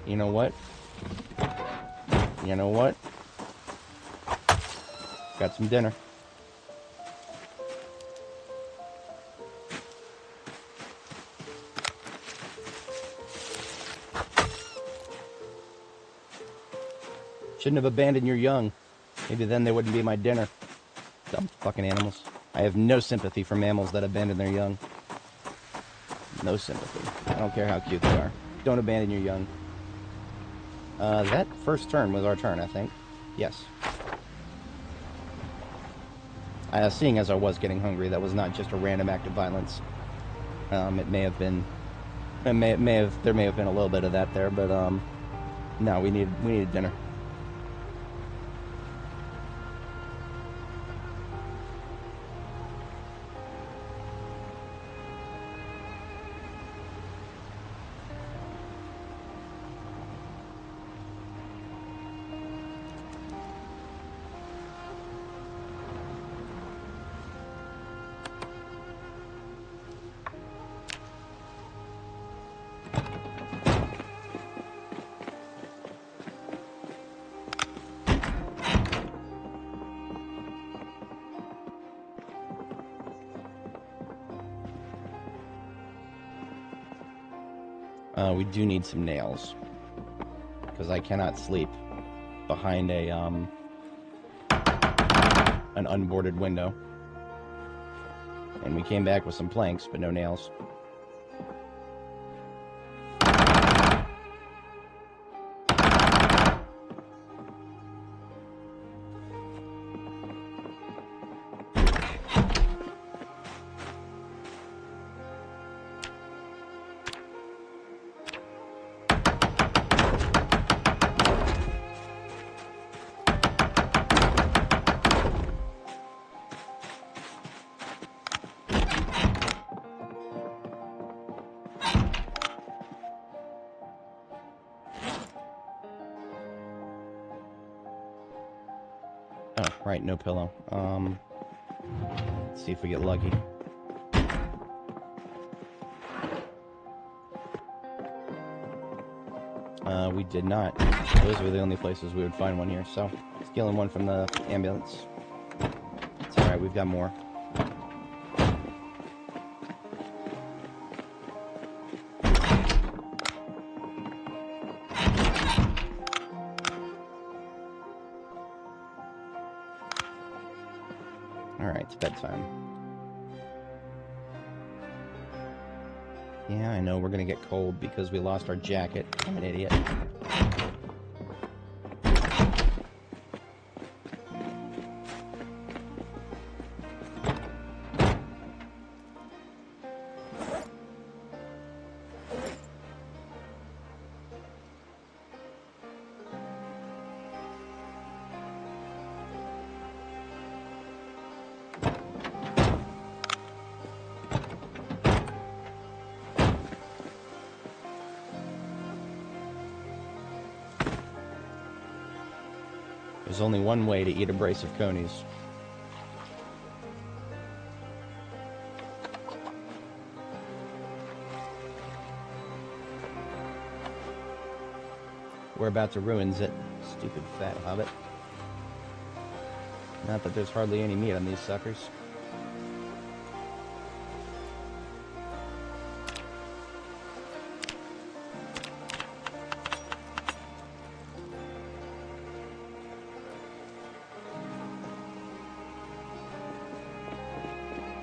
You know what? You know what? Got some dinner. Shouldn't have abandoned your young. Maybe then they wouldn't be my dinner. Dumb fucking animals. I have no sympathy for mammals that abandon their young. No sympathy. I don't care how cute they are. Don't abandon your young. That first turn was our turn, I think. Yes. Seeing as I was getting hungry, that was not just a random act of violence. It may have been... there may have been a little bit of that there, but, no, we needed dinner. We do need some nails, because I cannot sleep behind a, an unboarded window. And we came back with some planks, but no nails. Oh, right, no pillow. Let's see if we get lucky. We did not. Those were the only places we would find one here, so stealing one from the ambulance. It's alright, we've got more. Alright, it's bedtime. Yeah, I know we're gonna get cold because we lost our jacket. I'm an idiot. There's only one way to eat a brace of conies. We're about to ruins it. Stupid fat hobbit. Not that there's hardly any meat on these suckers.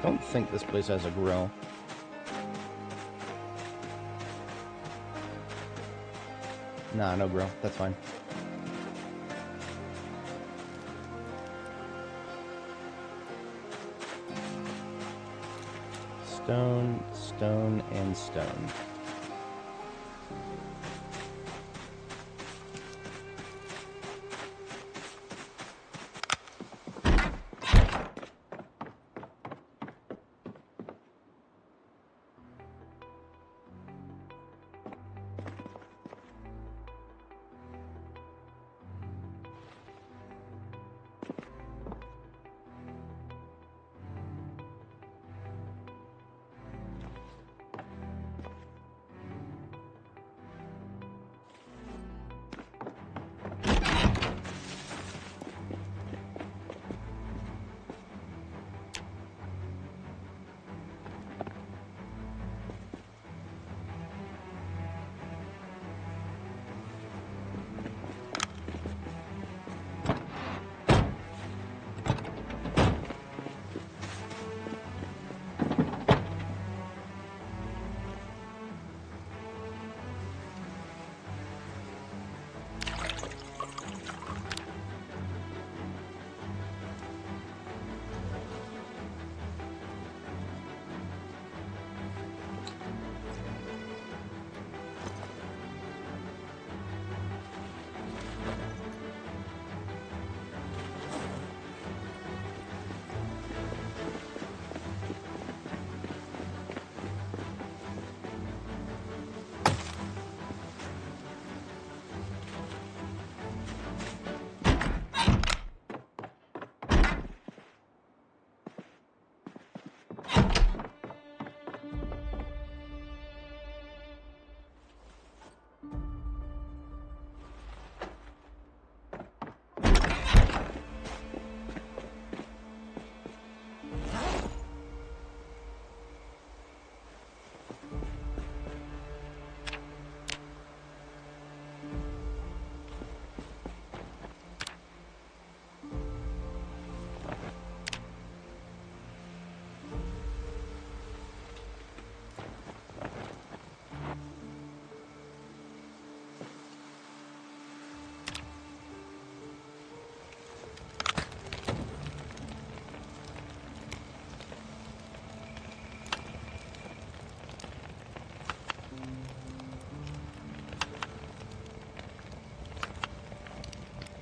I don't think this place has a grill. Nah, no grill. That's fine. Stone, stone, and stone.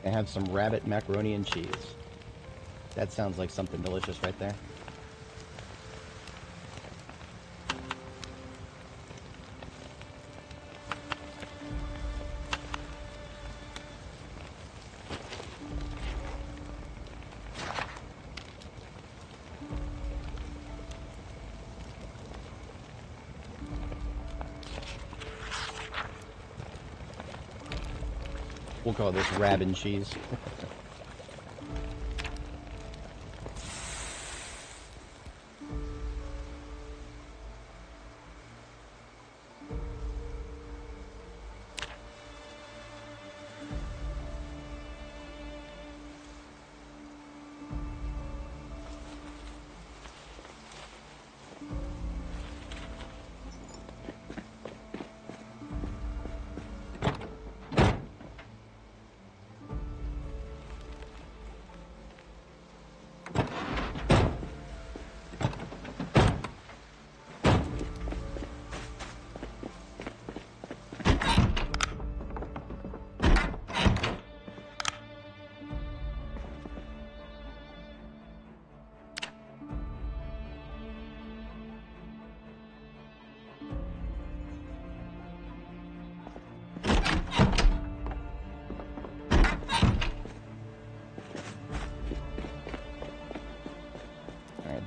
I have some rabbit macaroni and cheese. That sounds like something delicious right there. We'll call this rabbit cheese.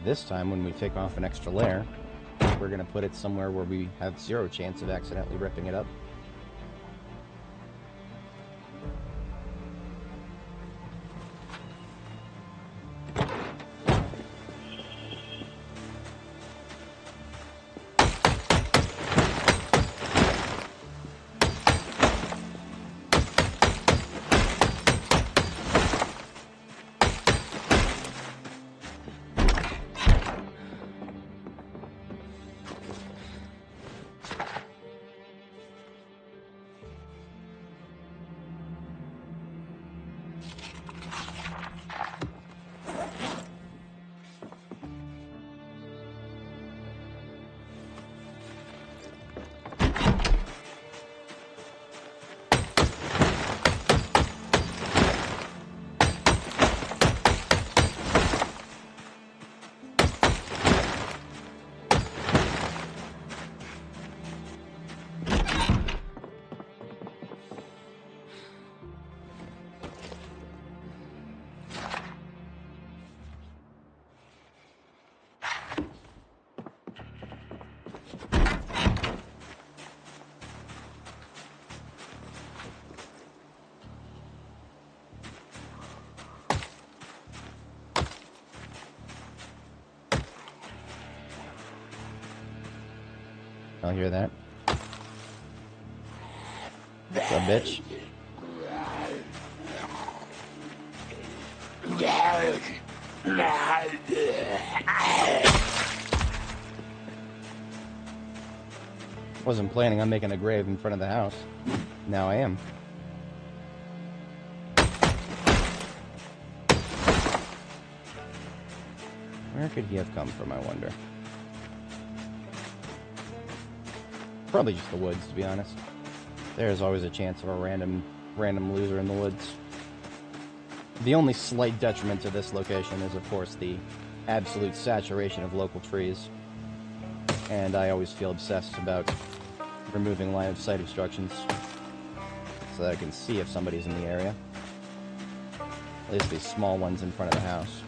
This time, when we take off an extra layer, we're going to put it somewhere where we have zero chance of accidentally ripping it up. I'll hear that. What's up, bitch? Wasn't planning on making a grave in front of the house. Now I am. Where could he have come from, I wonder? Probably just the woods, to be honest. There's always a chance of a random loser in the woods. The only slight detriment to this location is, of course, the absolute saturation of local trees. And I always feel obsessed about removing line of sight obstructions so that I can see if somebody's in the area. At least these small ones in front of the house.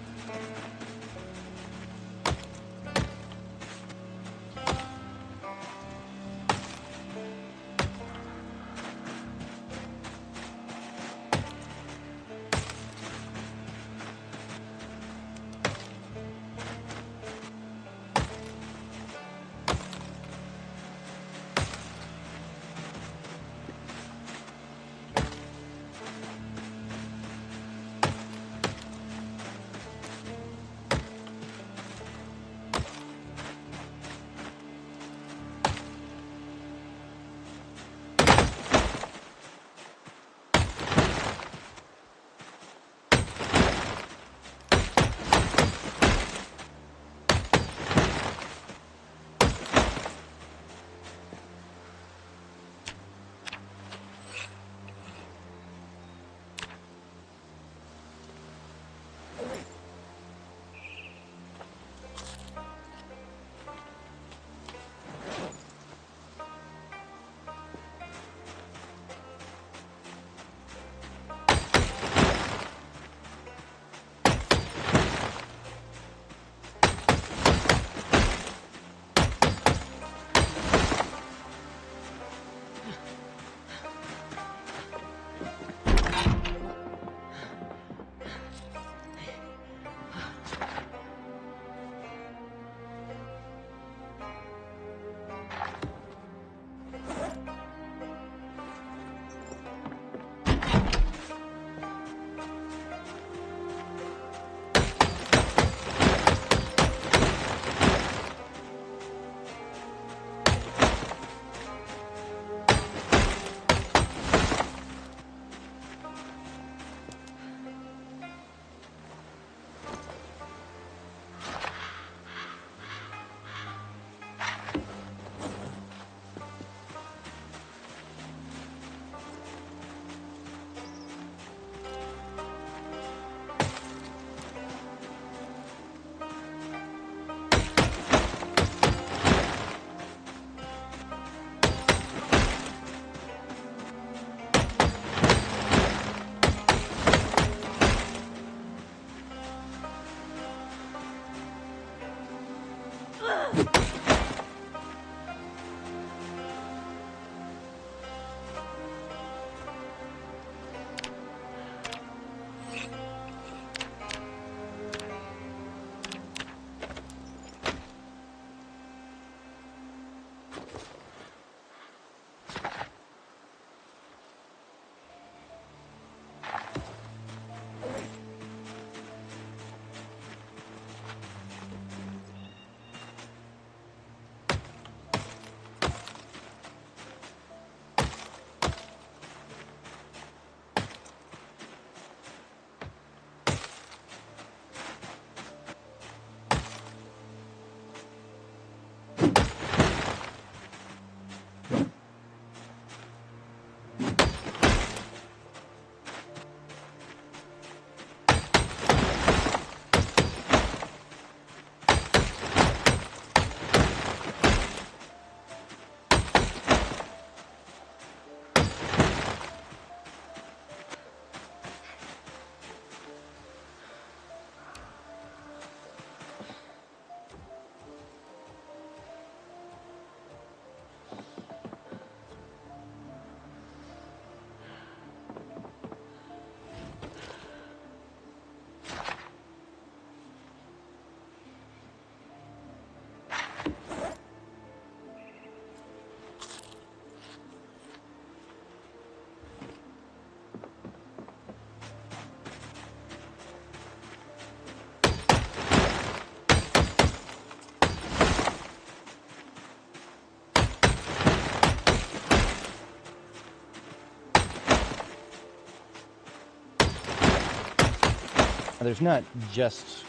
There's not just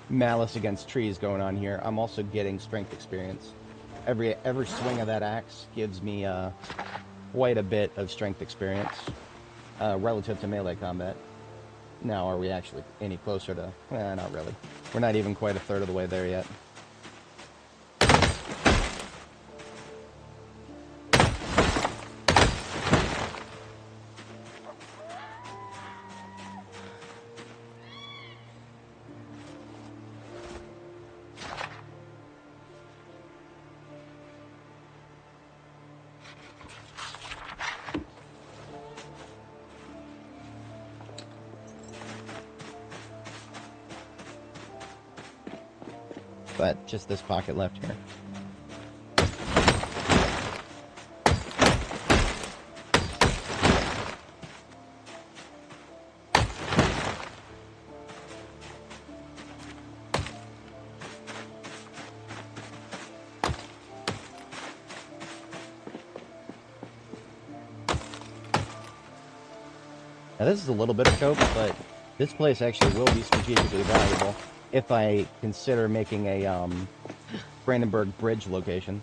malice against trees going on here. I'm also getting strength experience. Every swing of that axe gives me quite a bit of strength experience relative to melee combat. Now, are we actually any closer to... not really. We're not even quite a third of the way there yet. But just this pocket left here. Now this is a little bit of cope, but this place actually will be strategically valuable if I consider making a Brandenburg Bridge location,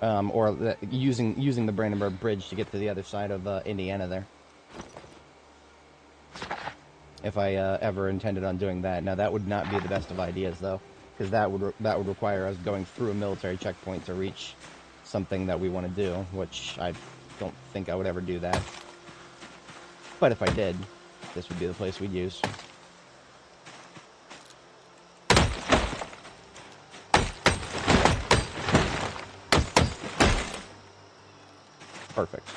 or using the Brandenburg Bridge to get to the other side of Indiana there. If I ever intended on doing that. Now that would not be the best of ideas though, because that would require us going through a military checkpoint to reach something that we want to do, which I don't think I would ever do that. But if I did, this would be the place we'd use. Perfect.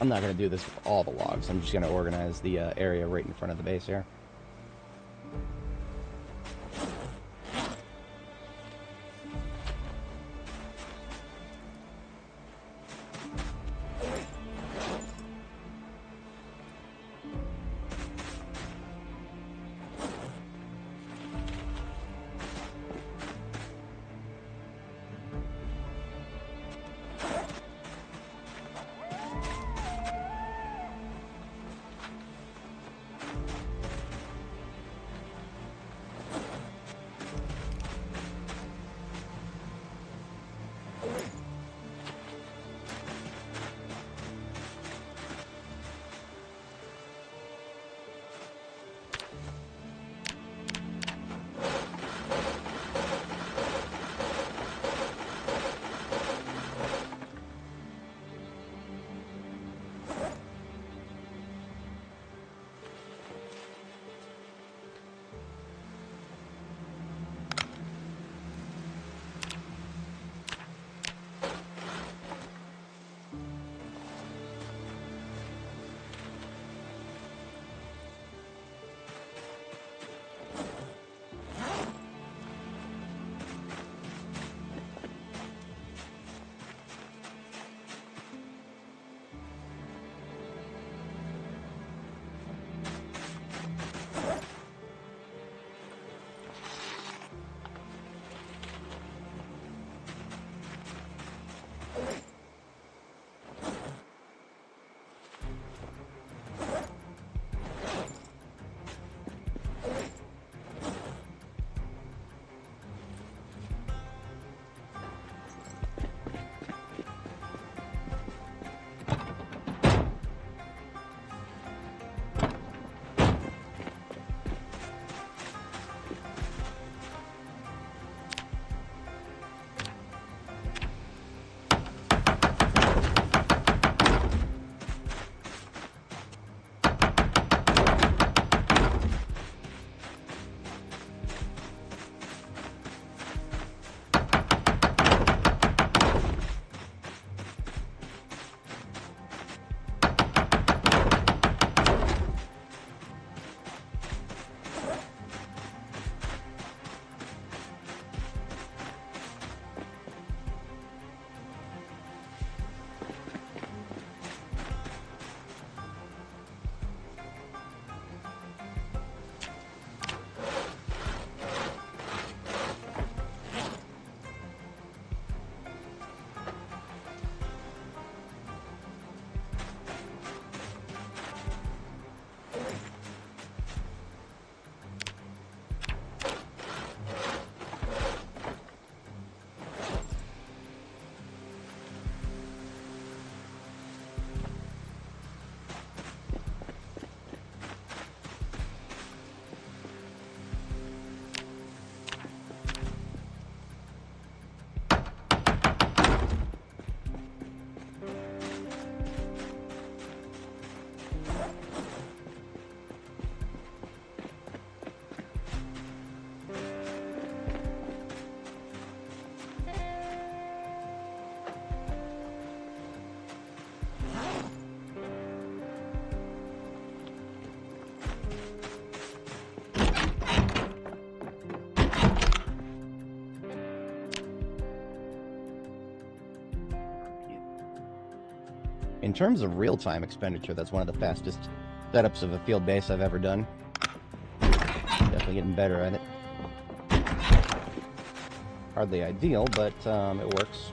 I'm not going to do this with all the logs. I'm just going to organize the area right in front of the base here. In terms of real-time expenditure, that's one of the fastest setups of a field base I've ever done. Definitely getting better at it. Hardly ideal, but it works.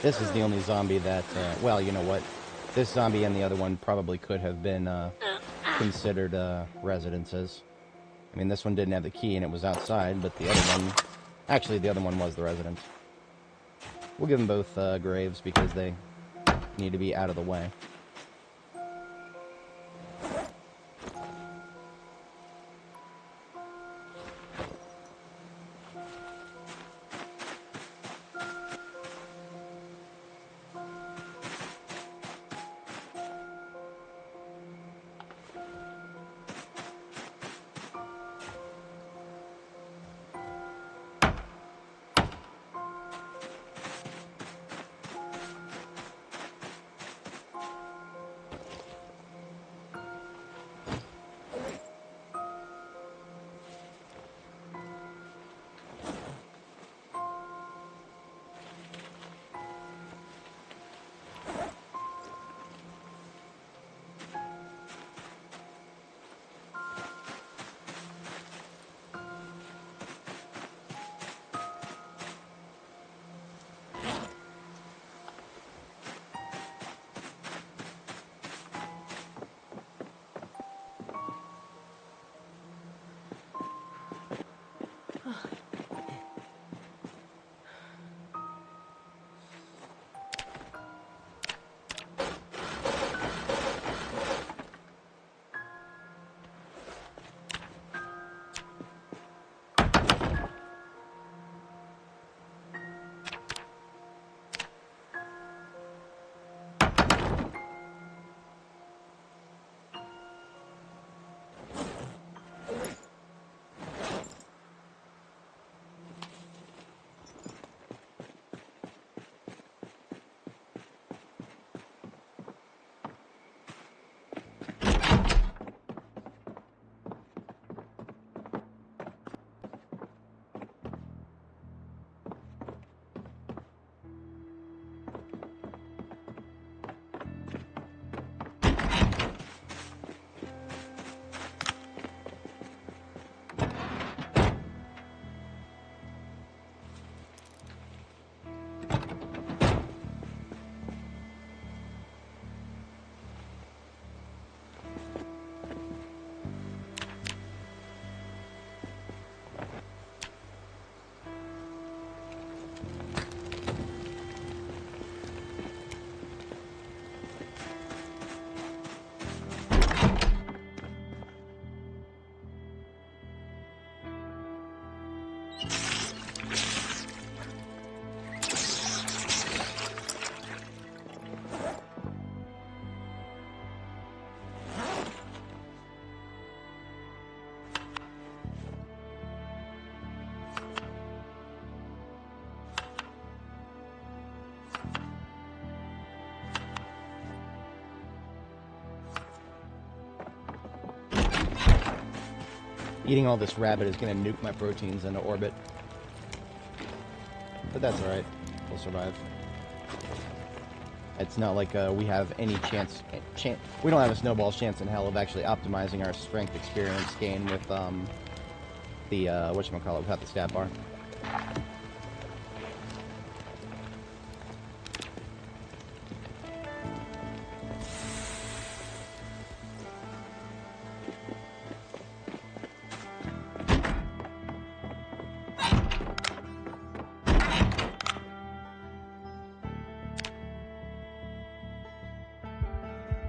This is the only zombie that, well, you know what? This zombie and the other one probably could have been considered residences. I mean, this one didn't have the key and it was outside, but the other one... Actually, the other one was the residence. We'll give them both graves because they need to be out of the way. Eating all this rabbit is going to nuke my proteins into orbit. But that's alright. We'll survive. It's not like we have any chance... We don't have a snowball's chance in hell of actually optimizing our strength experience gain with the, whatchamacallit, without the stat bar.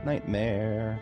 Nightmare.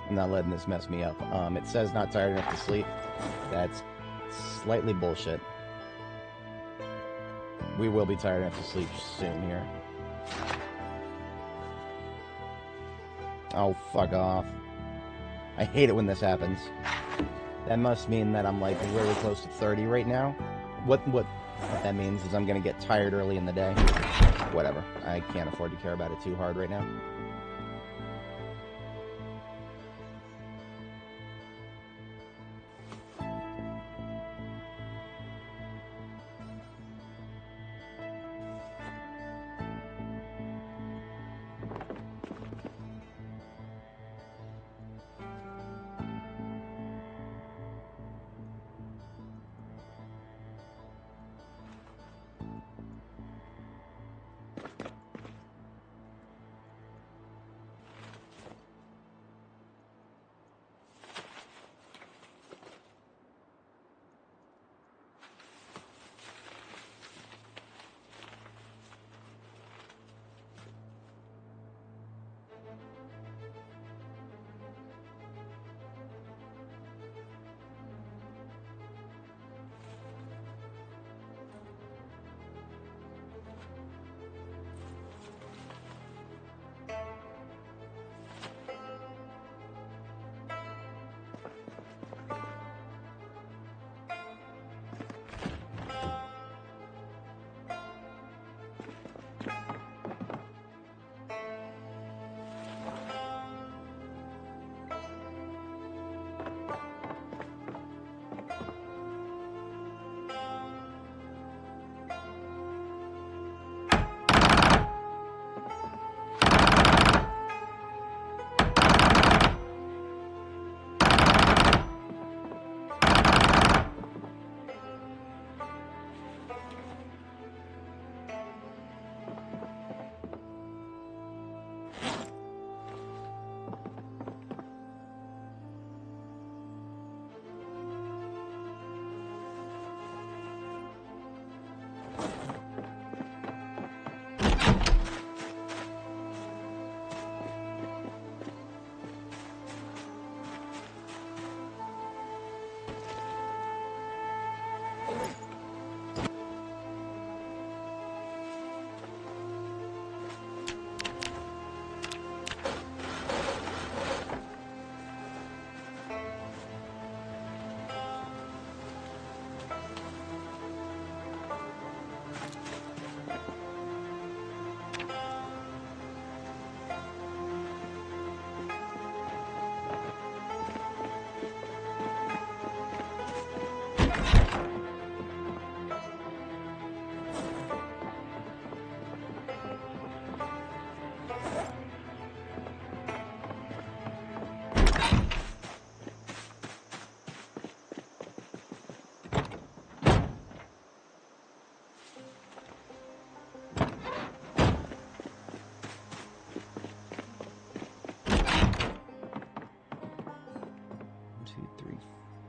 I'm not letting this mess me up. It says not tired enough to sleep. That's slightly bullshit. We will be tired enough to sleep soon here. Oh, fuck off. I hate it when this happens. That must mean that I'm, like, really close to 30 right now. What that means is I'm gonna get tired early in the day. Whatever. I can't afford to care about it too hard right now.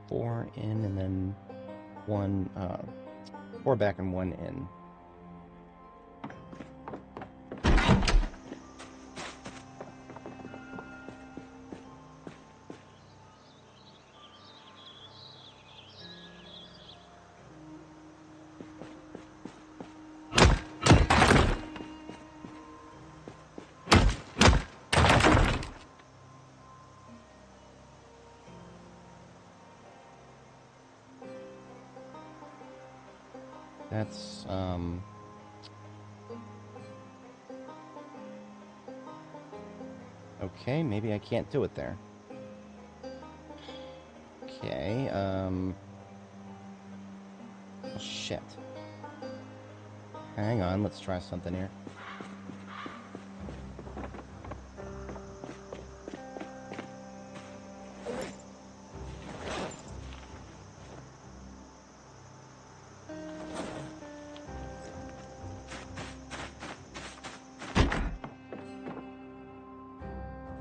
Four in and then one, 4 back and 1 in. That's, okay, maybe I can't do it there. Okay, oh, shit. Hang on, let's try something here.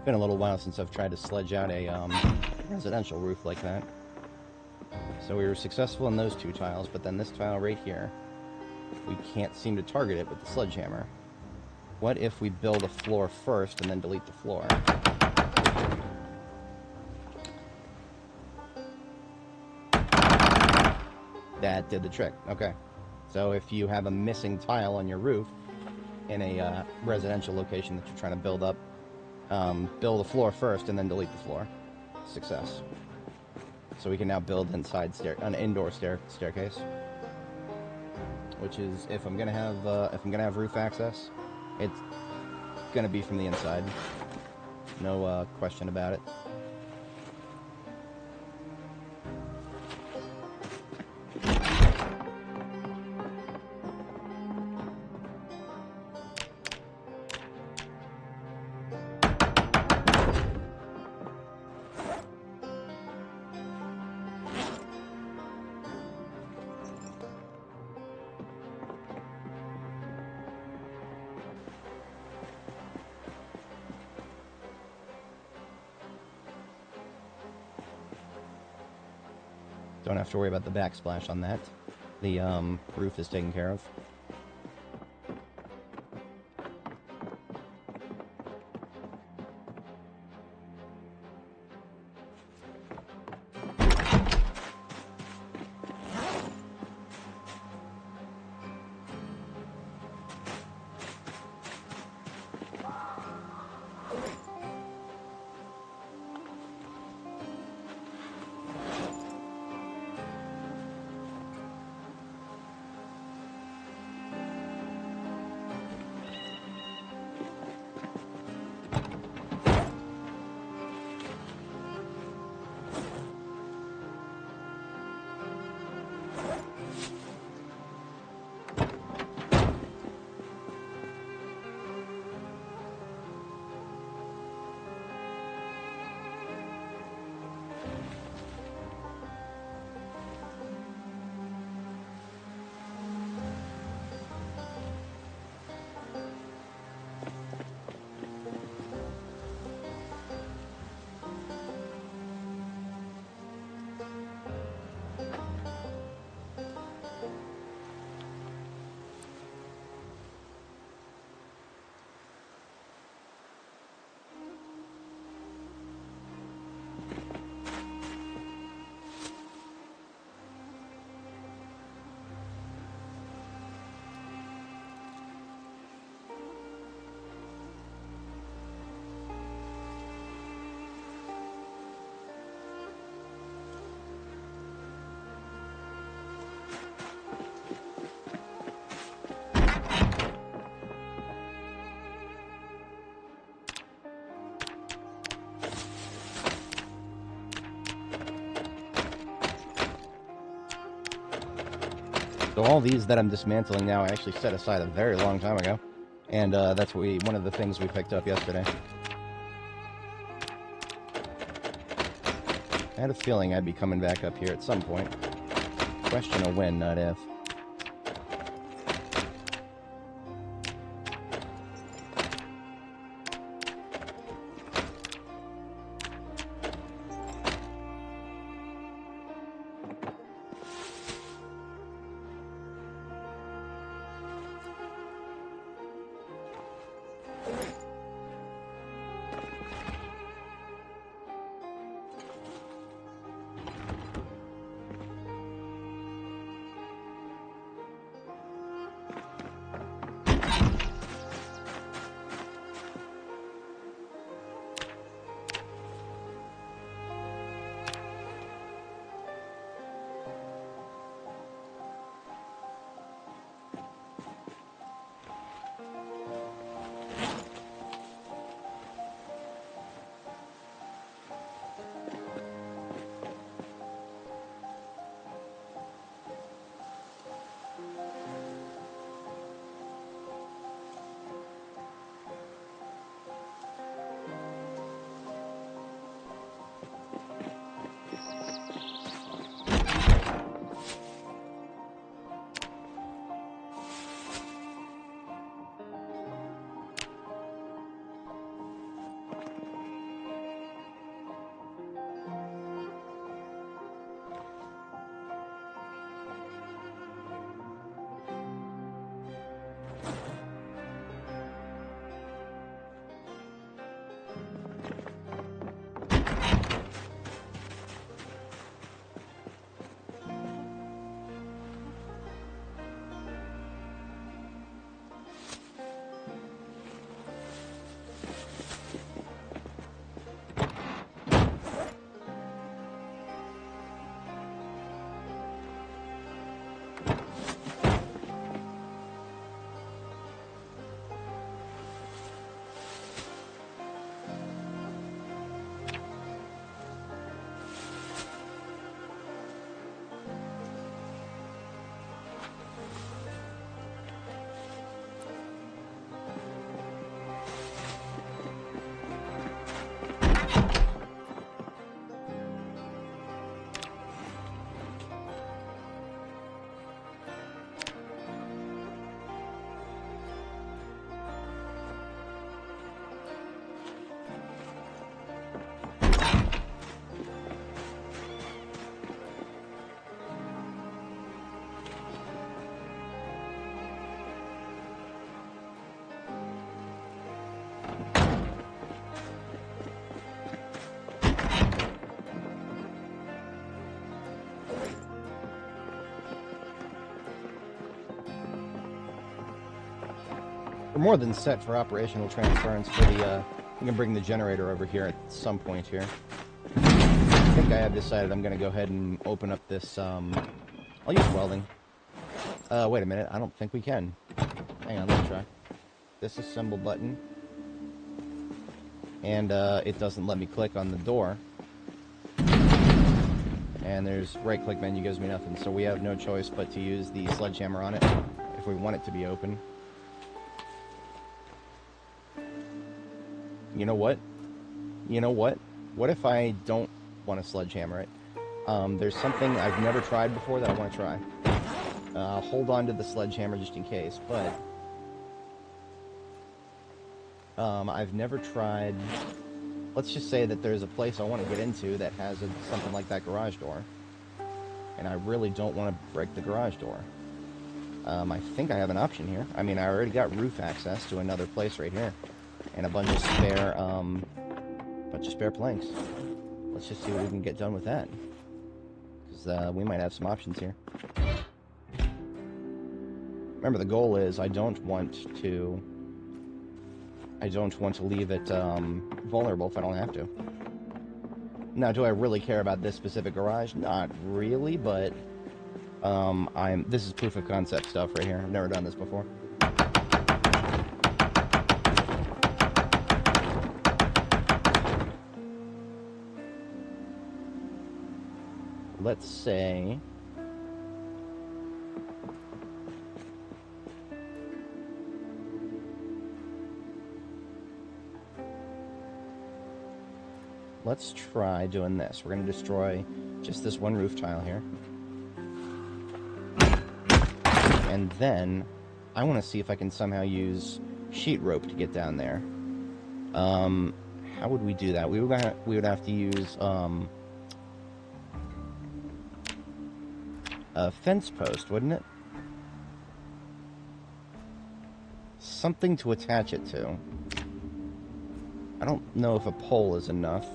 Been a little while since I've tried to sledge out a residential roof like that. So we were successful in those 2 tiles, but then this tile right here, we can't seem to target it with the sledgehammer. What if we build a floor first and then delete the floor? That did the trick. Okay. So if you have a missing tile on your roof in a residential location that you're trying to build up, build a floor first and then delete the floor. Success. So we can now build an indoor staircase, which is if I'm gonna have roof access, it's gonna be from the inside. No question about it. Don't have to worry about the backsplash on that. The roof is taken care of. So all these that I'm dismantling now, I actually set aside a very long time ago. And that's one of the things we picked up yesterday. I had a feeling I'd be coming back up here at some point. Question of when, not if. We're more than set for operational transference for the, we can bring the generator over here at some point here. I think I have decided I'm going to go ahead and open up this, I'll use welding. Wait a minute, I don't think we can. Hang on, let me try. Disassemble button. And, it doesn't let me click on the door. And there's right-click menu gives me nothing, so we have no choice but to use the sledgehammer on it if we want it to be open. You know what? You know what? What if I don't want to sledgehammer it? There's something I've never tried before that I want to try. I'll hold on to the sledgehammer just in case, but I've never tried. Let's just say that there's a place I want to get into that has something like that garage door, and I really don't want to break the garage door. I think I have an option here. I mean, I already got roof access to another place right here, and a bunch of spare planks. Let's just see what we can get done with that, because we might have some options here. Remember, the goal is I don't want to leave it vulnerable if I don't have to. Now, do I really care about this specific garage? Not really, but this is proof of concept stuff right here. I've never done this before. Let's say let's try doing this. We're going to destroy just this one roof tile here. And then I want to see if I can somehow use sheet rope to get down there. How would we do that? We would have to use a fence post, wouldn't it? Something to attach it to. I don't know if a pole is enough.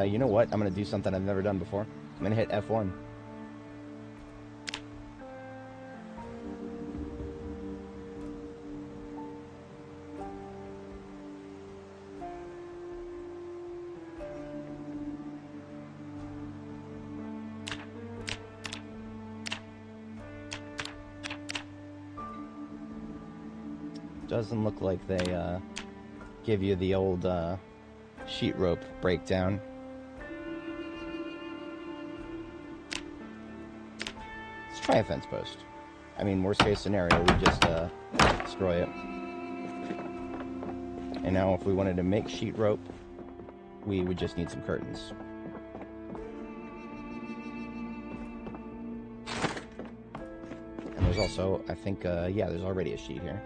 You know what? I'm going to do something I've never done before. I'm going to hit F1. Doesn't look like they give you the old sheet rope breakdown. Let's try a fence post. I mean, worst case scenario, we just destroy it. And now if we wanted to make sheet rope, we would just need some curtains. And there's also, I think, yeah, there's already a sheet here.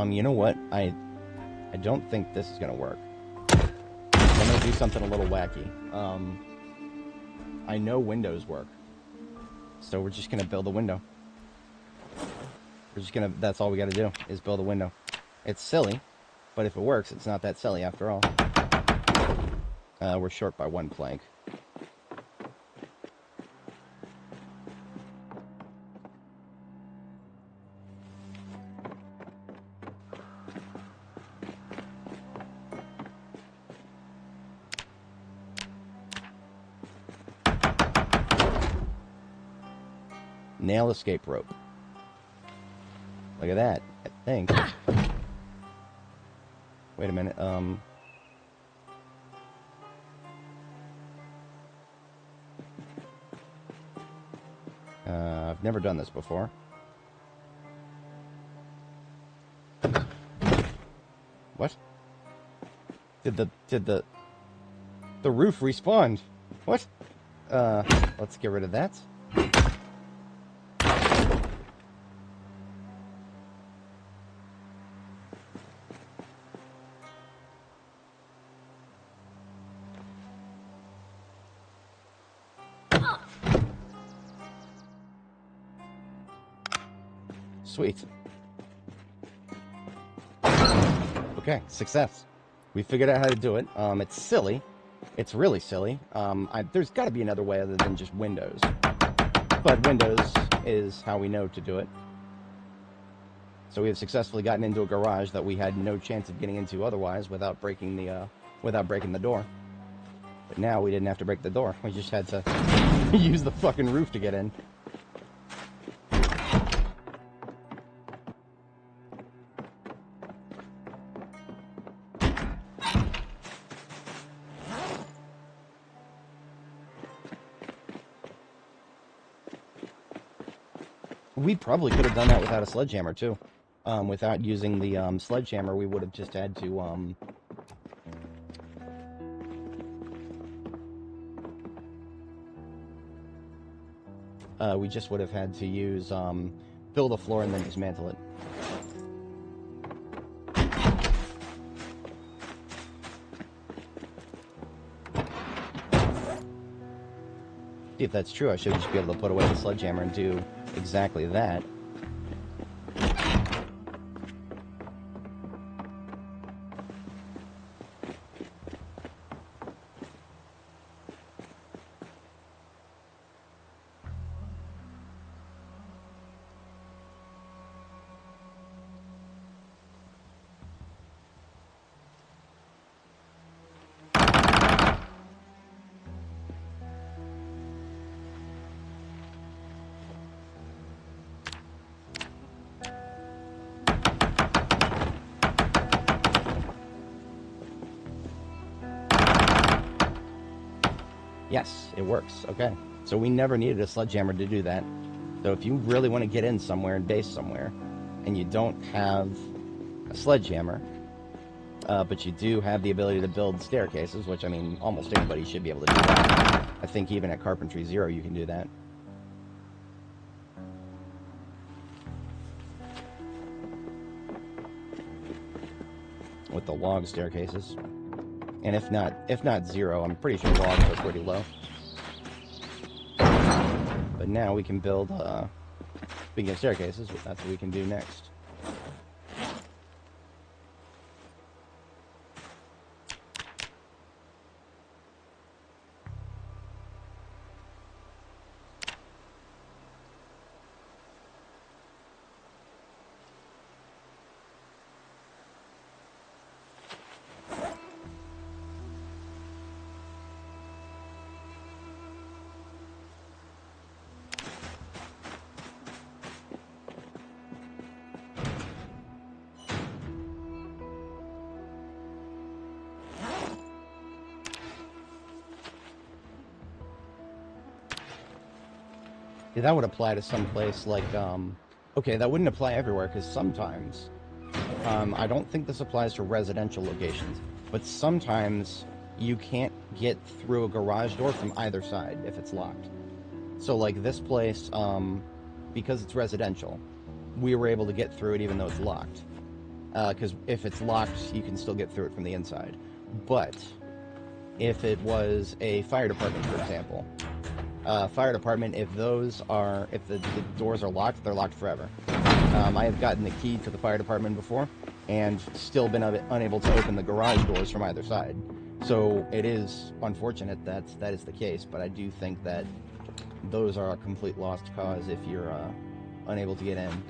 You know what? I don't think this is gonna work. I'm gonna do something a little wacky. I know windows work, so we're just gonna build a window. We're just gonna, that's all we gotta do, is build a window. It's silly, but if it works, it's not that silly after all. We're short by one plank. Nail escape rope. Look at that, I think. Wait a minute, I've never done this before. What? Did the roof respawn? What? Let's get rid of that. Sweet. Okay, success. We figured out how to do it. It's silly. It's really silly. There's got to be another way other than just Windows. But Windows is how we know to do it. So we have successfully gotten into a garage that we had no chance of getting into otherwise without breaking the door. But now we didn't have to break the door. We just had to use the fucking roof to get in. We probably could have done that without a sledgehammer, too. Without using the sledgehammer, we would have just had to... we just would have had to use, build a floor and then dismantle it. See, if that's true, I should just be able to put away the sledgehammer and do exactly that. Yes, it works. Okay. So we never needed a sledgehammer to do that. So if you really want to get in somewhere and base somewhere, and you don't have a sledgehammer, but you do have the ability to build staircases, which, I mean, almost anybody should be able to do that. I think even at Carpentry Zero you can do that. With the log staircases. And if not zero, I'm pretty sure logs are pretty low. But now we can build, speaking of staircases, that's what we can do next. Yeah, that would apply to some place like, okay, that wouldn't apply everywhere, because sometimes, I don't think this applies to residential locations, but sometimes you can't get through a garage door from either side if it's locked. So, like, this place, because it's residential, we were able to get through it even though it's locked. Because if it's locked, you can still get through it from the inside. But if it was a fire department, for example, fire department, if the doors are locked, they're locked forever. I have gotten the key to the fire department before, and still been unable to open the garage doors from either side. So it is unfortunate that is the case, but I do think that those are a complete lost cause if you're unable to get in.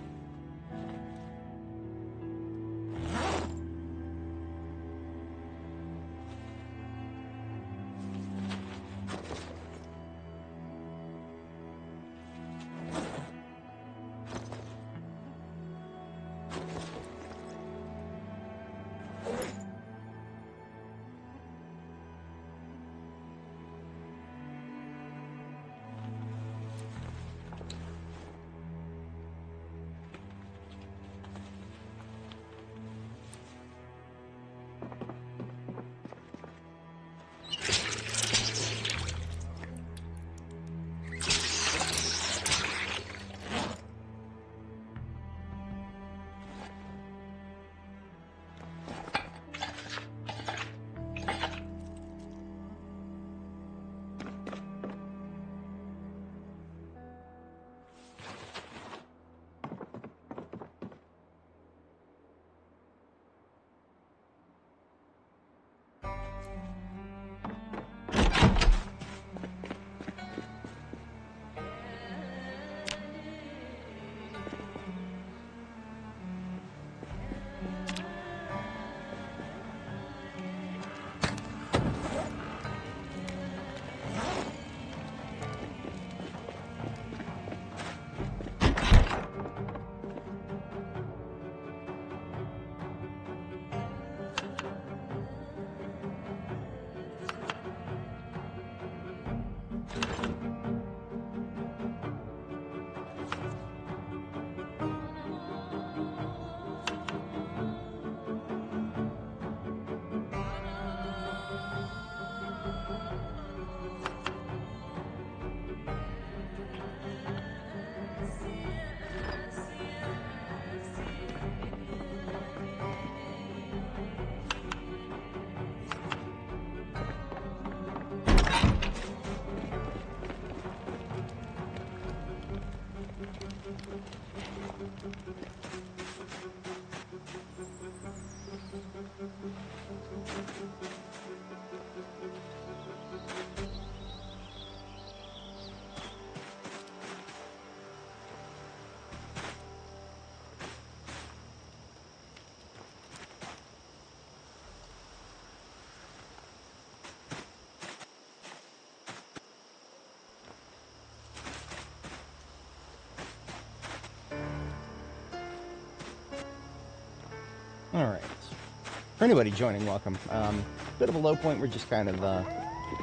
Alright. For anybody joining, welcome. Bit of a low point, we're just kind of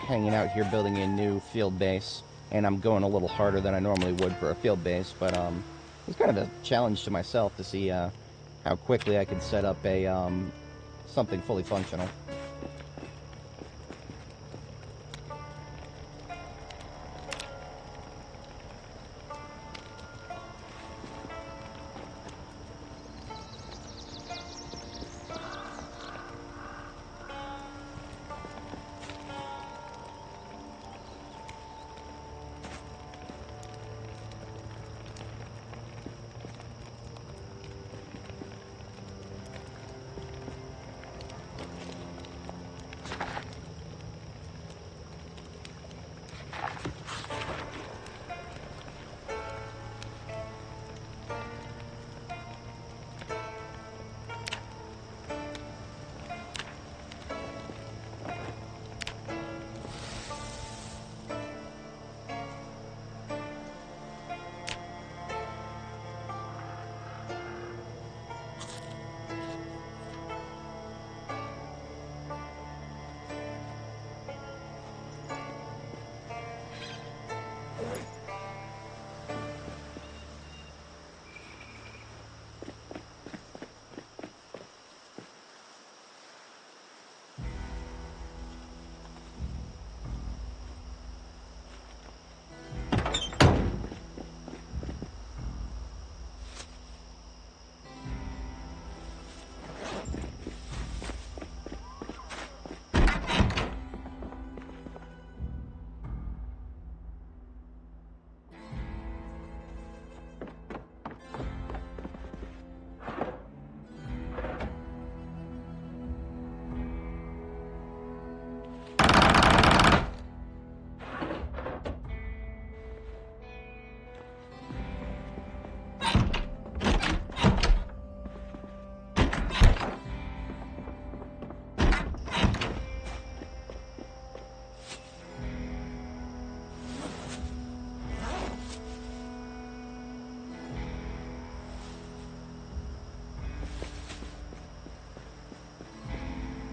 hanging out here building a new field base, and I'm going a little harder than I normally would for a field base, but it's kind of a challenge to myself to see how quickly I can set up a something fully functional.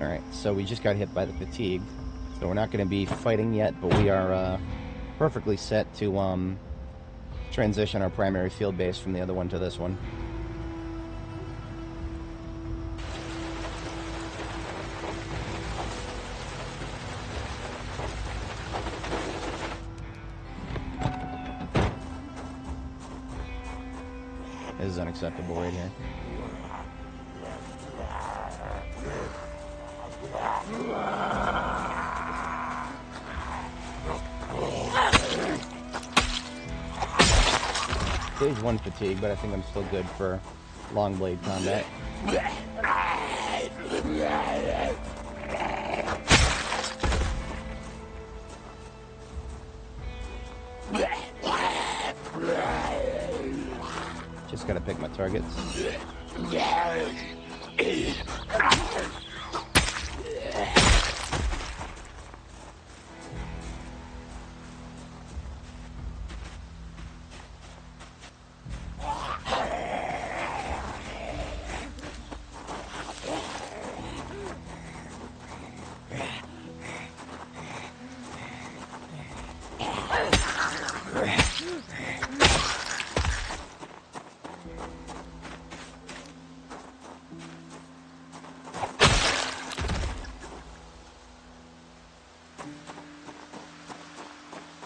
Alright, so we just got hit by the fatigue, so we're not going to be fighting yet, but we are perfectly set to transition our primary field base from the other one to this one. This is unacceptable right here. Stage 1 fatigue, but I think I'm still good for long blade combat. Just gotta pick my targets.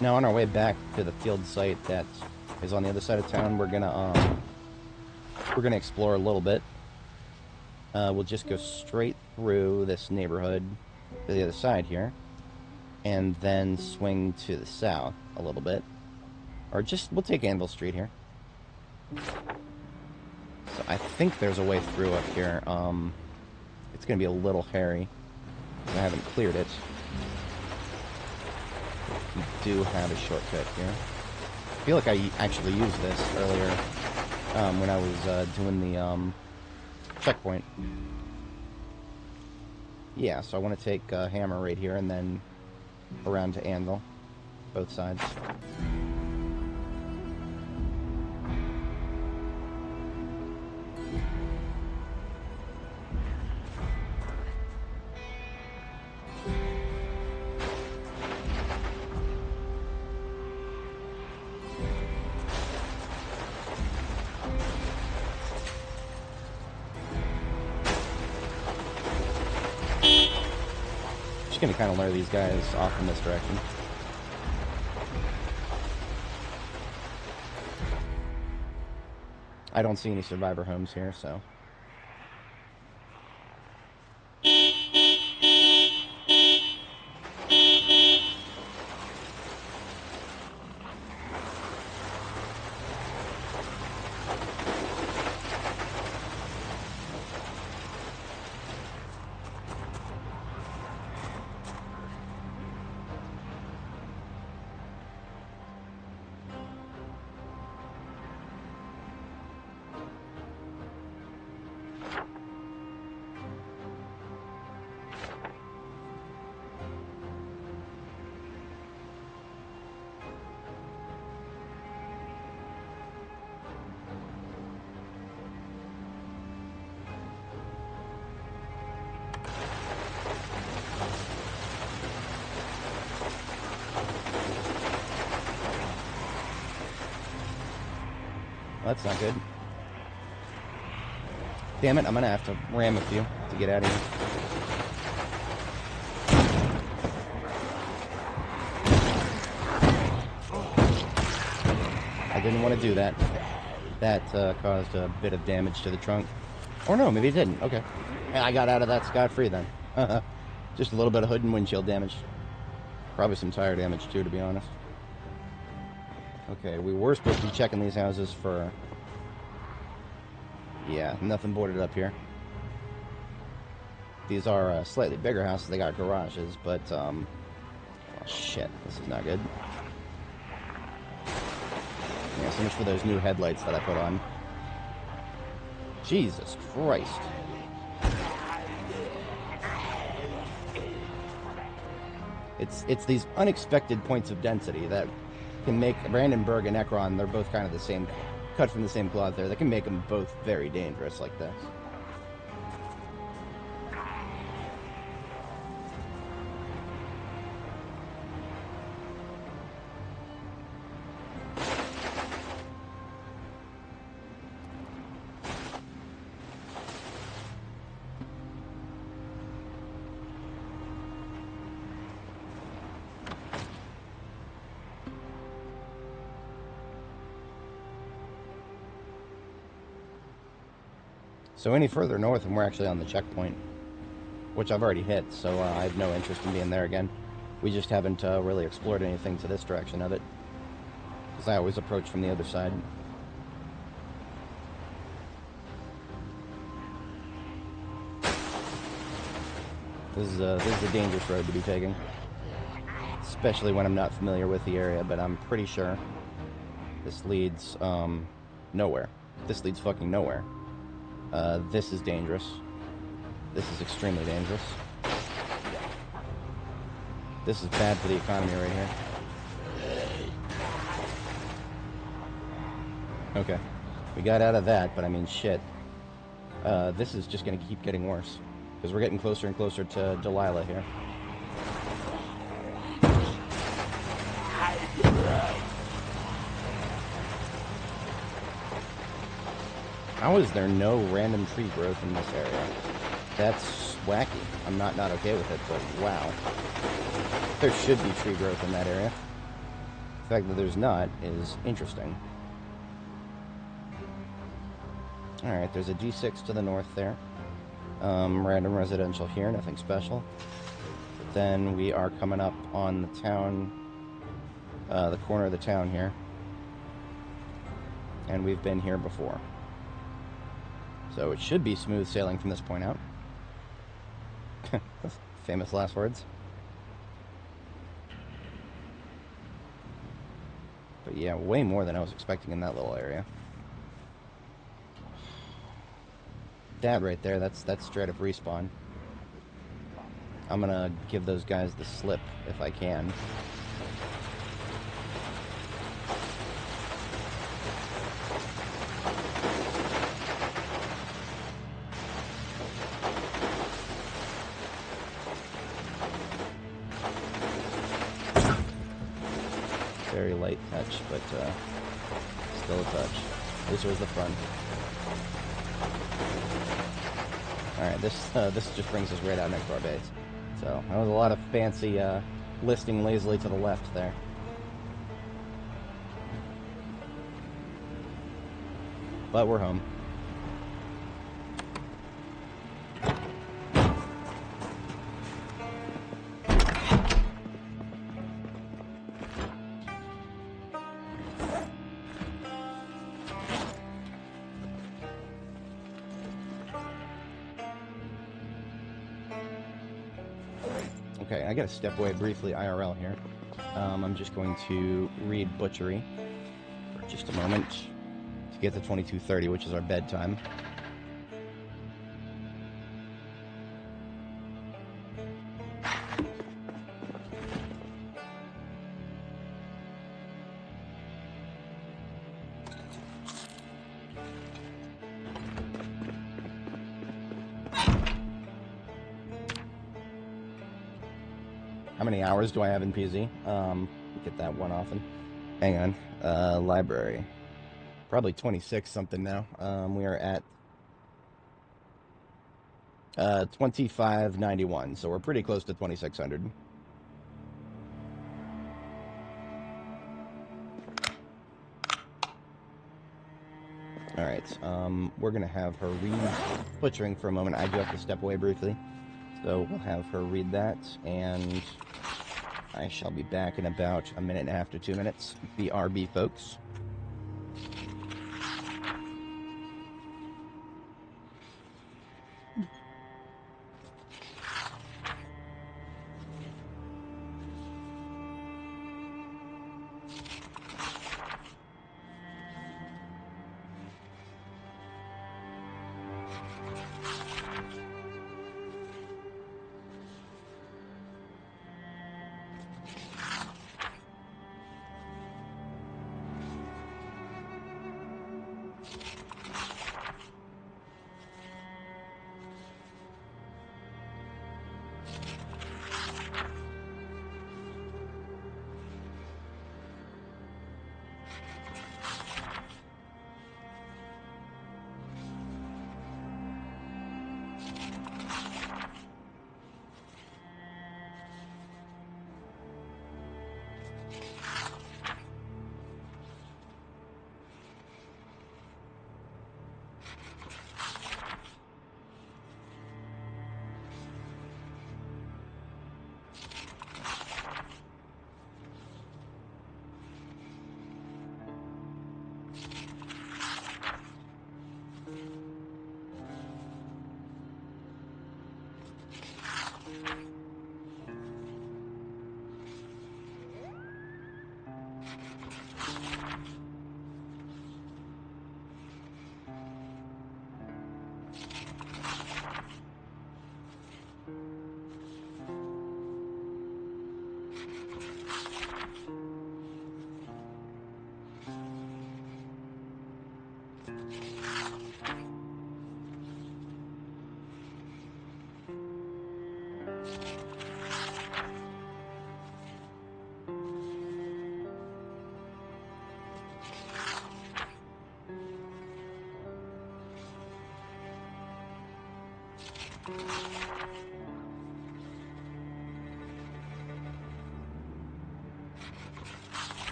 Now on our way back to the field site that is on the other side of town, we're gonna explore a little bit. We'll just go straight through this neighborhood to the other side here, and then swing to the south a little bit, or just we'll take Anvil Street here. So I think there's a way through up here. It's gonna be a little hairy. I haven't cleared it. We do have a shortcut here. I feel like I actually used this earlier when I was doing the checkpoint. Yeah, so I want to take Hammer right here and then around to Anvil, both sides. just gonna kind of lure these guys off in this direction. I don't see any survivor homes here, so... That's not good. Damn it, I'm gonna have to ram a few to get out of here. I didn't want to do that. That caused a bit of damage to the trunk. Or no, maybe it didn't. Okay. I got out of that scot-free then. Just a little bit of hood and windshield damage. Probably some tire damage too, to be honest. Okay, we were supposed to be checking these houses for... Yeah, nothing boarded up here. These are slightly bigger houses. They got garages, but, oh, shit. This is not good. Yeah, so much for those new headlights that I put on. Jesus Christ. It's these unexpected points of density that can make Brandenburg and Ekron, they're both kind of the same, cut from the same cloth there, that can make them both very dangerous like this. So any further north, and we're actually on the checkpoint, which I've already hit, so I have no interest in being there again. We just haven't really explored anything to this direction of it, because I always approach from the other side. This is a dangerous road to be taking, especially when I'm not familiar with the area, but I'm pretty sure this leads nowhere. This leads fucking nowhere. This is dangerous. This is extremely dangerous. This is bad for the economy right here. Okay. We got out of that, but I mean, shit. This is just gonna keep getting worse. Because we're getting closer and closer to Delilah here. How is there no random tree growth in this area? That's wacky. I'm not okay with it, but wow. There should be tree growth in that area. The fact that there's not is interesting. Alright, there's a G6 to the north there. Random residential here, nothing special. Then we are coming up on the town, the corner of the town here. And we've been here before. So it should be smooth sailing from this point out. Famous last words. But yeah, way more than I was expecting in that little area. That right there, that's straight up respawn. I'm gonna give those guys the slip if I can. Very light touch, but still a touch. This was the front. Alright, this just brings us right out next to our base. So, that was a lot of fancy listing lazily to the left there. But we're home. Okay, I gotta step away briefly IRL here. I'm just going to read Butchery for just a moment to get to 22:30, which is our bedtime. How many hours do I have in PZ? Get that one often. Hang on. Library. Probably 26 something now. We are at 2591, so we're pretty close to 2600. Alright, we're gonna have her read Butchering for a moment. I do have to step away briefly. So we'll have her read that, and I shall be back in about a minute and a half to 2 minutes. BRB, folks.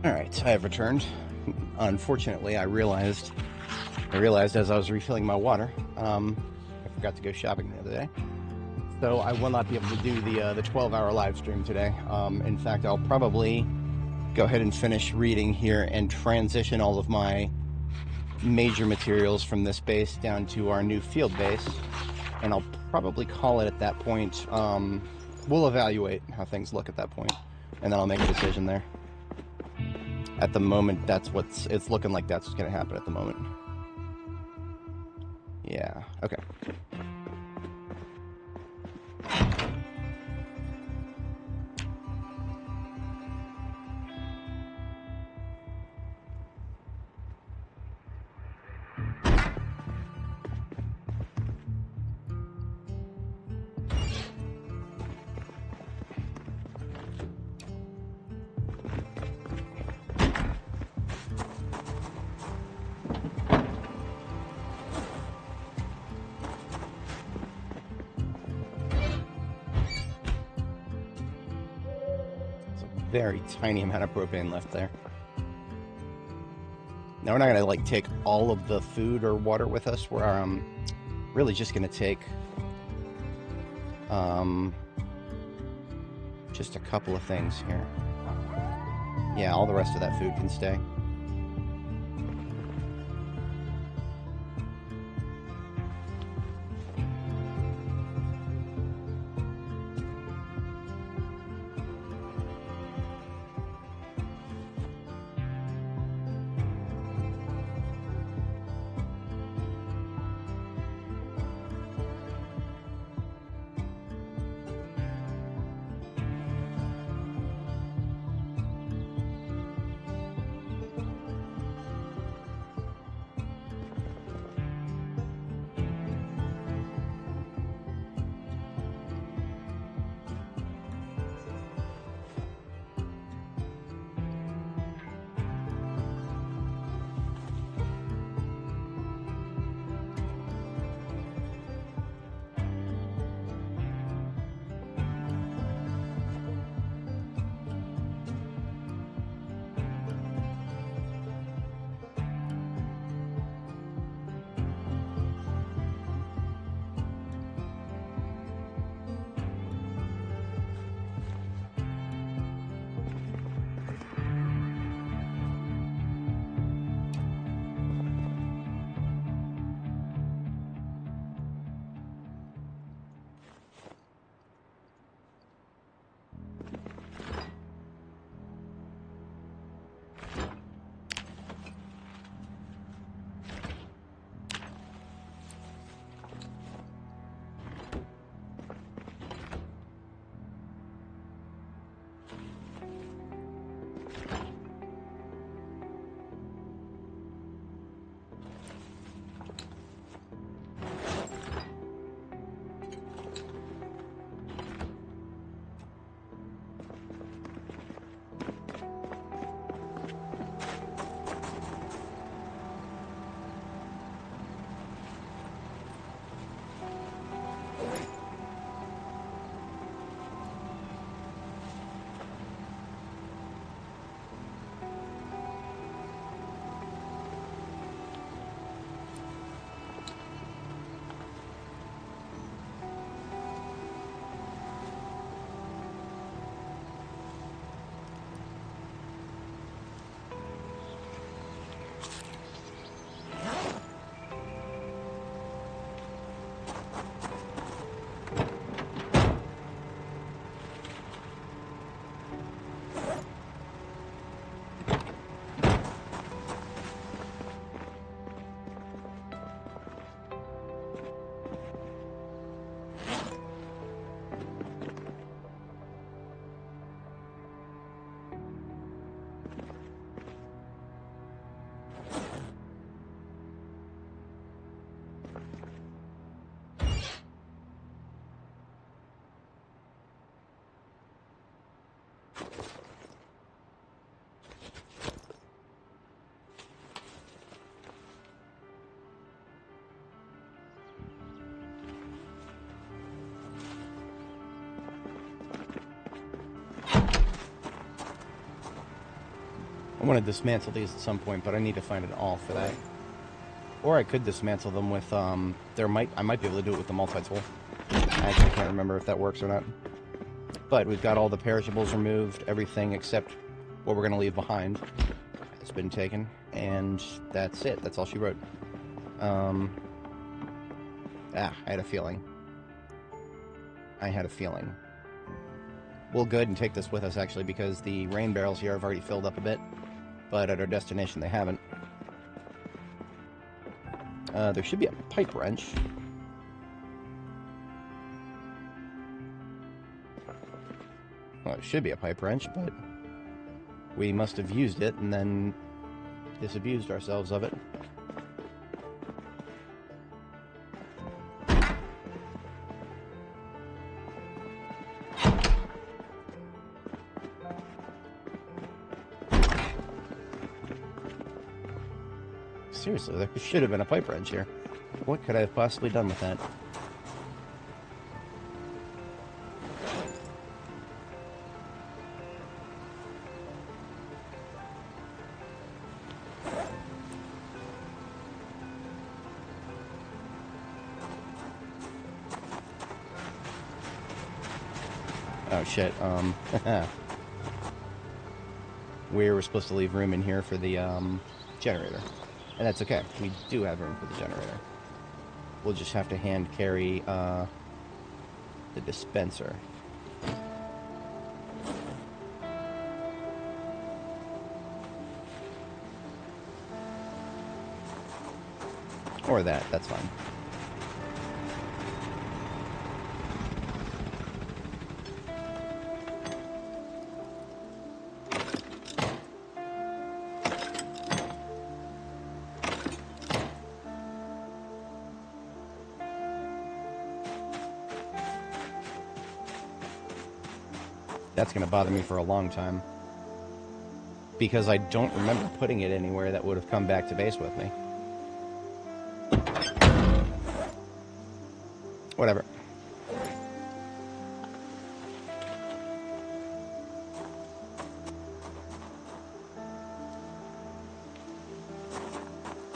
Alright, I have returned. Unfortunately, I realized as I was refilling my water, I forgot to go shopping the other day. So I will not be able to do the 12-hour live stream today. In fact, I'll probably go ahead and finish reading here and transition all of my major materials from this base down to our new field base. And I'll probably call it at that point. We'll evaluate how things look at that point, and then I'll make a decision there. At the moment, it's looking like that's what's going to happen at the moment. Yeah, okay. Very tiny amount of propane left there. Now we're not gonna like take all of the food or water with us. We're really just gonna take just a couple of things here. Yeah, all the rest of that food can stay. I want to dismantle these at some point, but I need to find an all for that. Or I could dismantle them with, I might be able to do it with the multi-tool. I actually can't remember if that works or not. But we've got all the perishables removed, everything except what we're going to leave behind has been taken, and that's it. That's all she wrote. I had a feeling. We'll go ahead and take this with us, actually, because the rain barrels here have already filled up a bit, but at our destination they haven't. There should be a pipe wrench. Well, it should be a pipe wrench, but we must have used it and then disabused ourselves of it. Seriously, there should have been a pipe wrench here. What could I have possibly done with that? Oh shit, we were supposed to leave room in here for the, generator. And that's okay, we do have room for the generator. We'll just have to hand carry, the dispenser. Or that's fine. That's going to bother me for a long time. Because I don't remember putting it anywhere that would have come back to base with me. Whatever.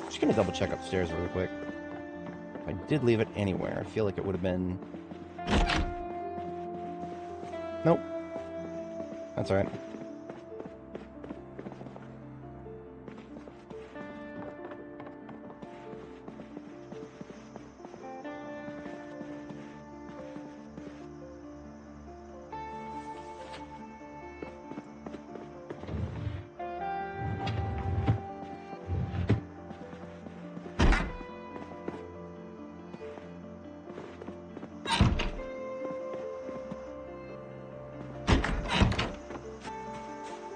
Just going to double check upstairs really quick. If I did leave it anywhere, I feel like it would have been... Nope. That's alright.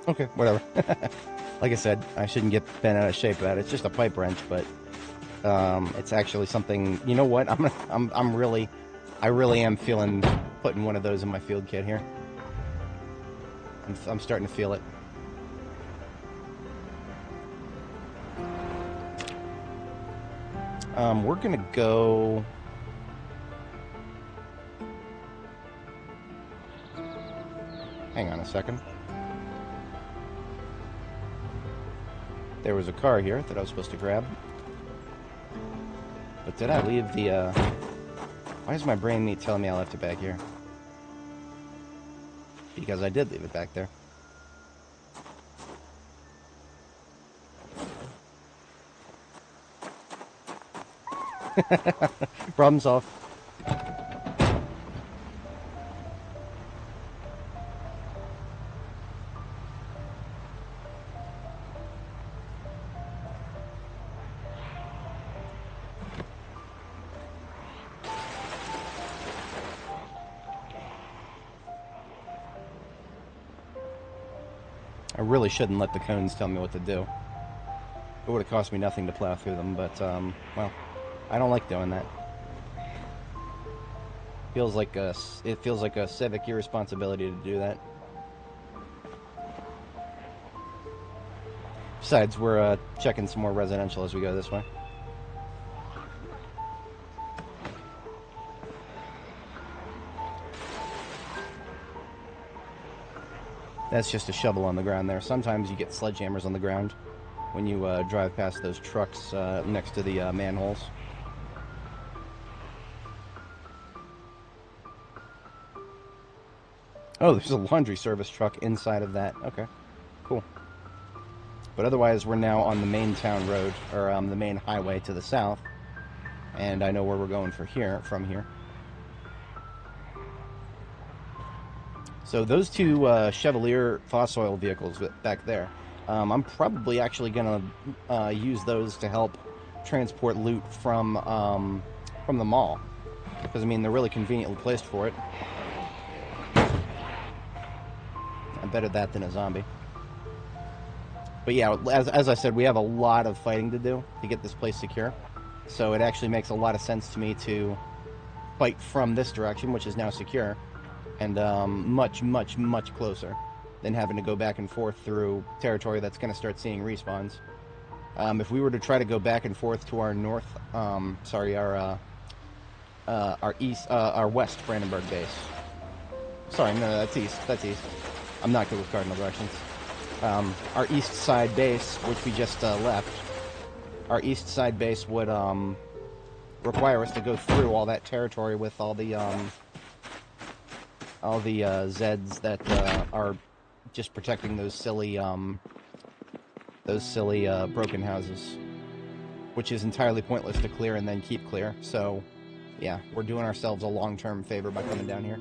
Okay, whatever. Like I said, I shouldn't get bent out of shape about it. It's just a pipe wrench, but it's actually something. You know what? I really am feeling putting one of those in my field kit here. I'm starting to feel it. We're gonna go. Hang on a second. There was a car here that I was supposed to grab. But did I leave the, Why is my brain telling me I left it back here? Because I did leave it back there. Problem solved. I really shouldn't let the cones tell me what to do. It would have cost me nothing to plow through them, but, well, I don't like doing that. It feels like a civic irresponsibility to do that. Besides, we're, checking some more residential as we go this way. That's just a shovel on the ground there. Sometimes you get sledgehammers on the ground when you drive past those trucks next to the manholes. Oh, there's a laundry service truck inside of that. Okay, cool. But otherwise, we're now on the main town road, or the main highway to the south. And I know where we're going from here. So those two Chevalier fossil vehicles back there, I'm probably actually going to use those to help transport loot from the mall. Because, I mean, they're really conveniently placed for it. Better that than a zombie. But yeah, as I said, we have a lot of fighting to do to get this place secure. So it actually makes a lot of sense to me to fight from this direction, which is now secure, and much, much, much closer than having to go back and forth through territory that's going to start seeing respawns. If we were to try to go back and forth to our north, our west Brandenburg base. Sorry, no, that's east. That's east. I'm not good with cardinal directions. Our east side base, which we just left, our east side base would require us to go through all that territory with all the Zeds that are just protecting those silly broken houses, which is entirely pointless to clear and then keep clear. So, yeah, we're doing ourselves a long-term favor by coming down here.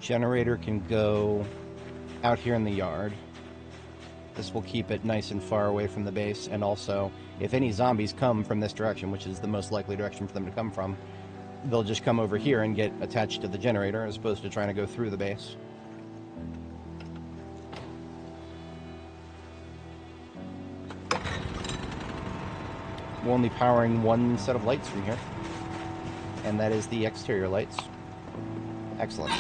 Generator can go out here in the yard. This will keep it nice and far away from the base, and also, if any zombies come from this direction, which is the most likely direction for them to come from, they'll just come over here and get attached to the generator as opposed to trying to go through the base. We're only powering one set of lights from here, and that is the exterior lights. Excellent.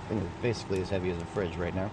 I think it's basically as heavy as a fridge right now.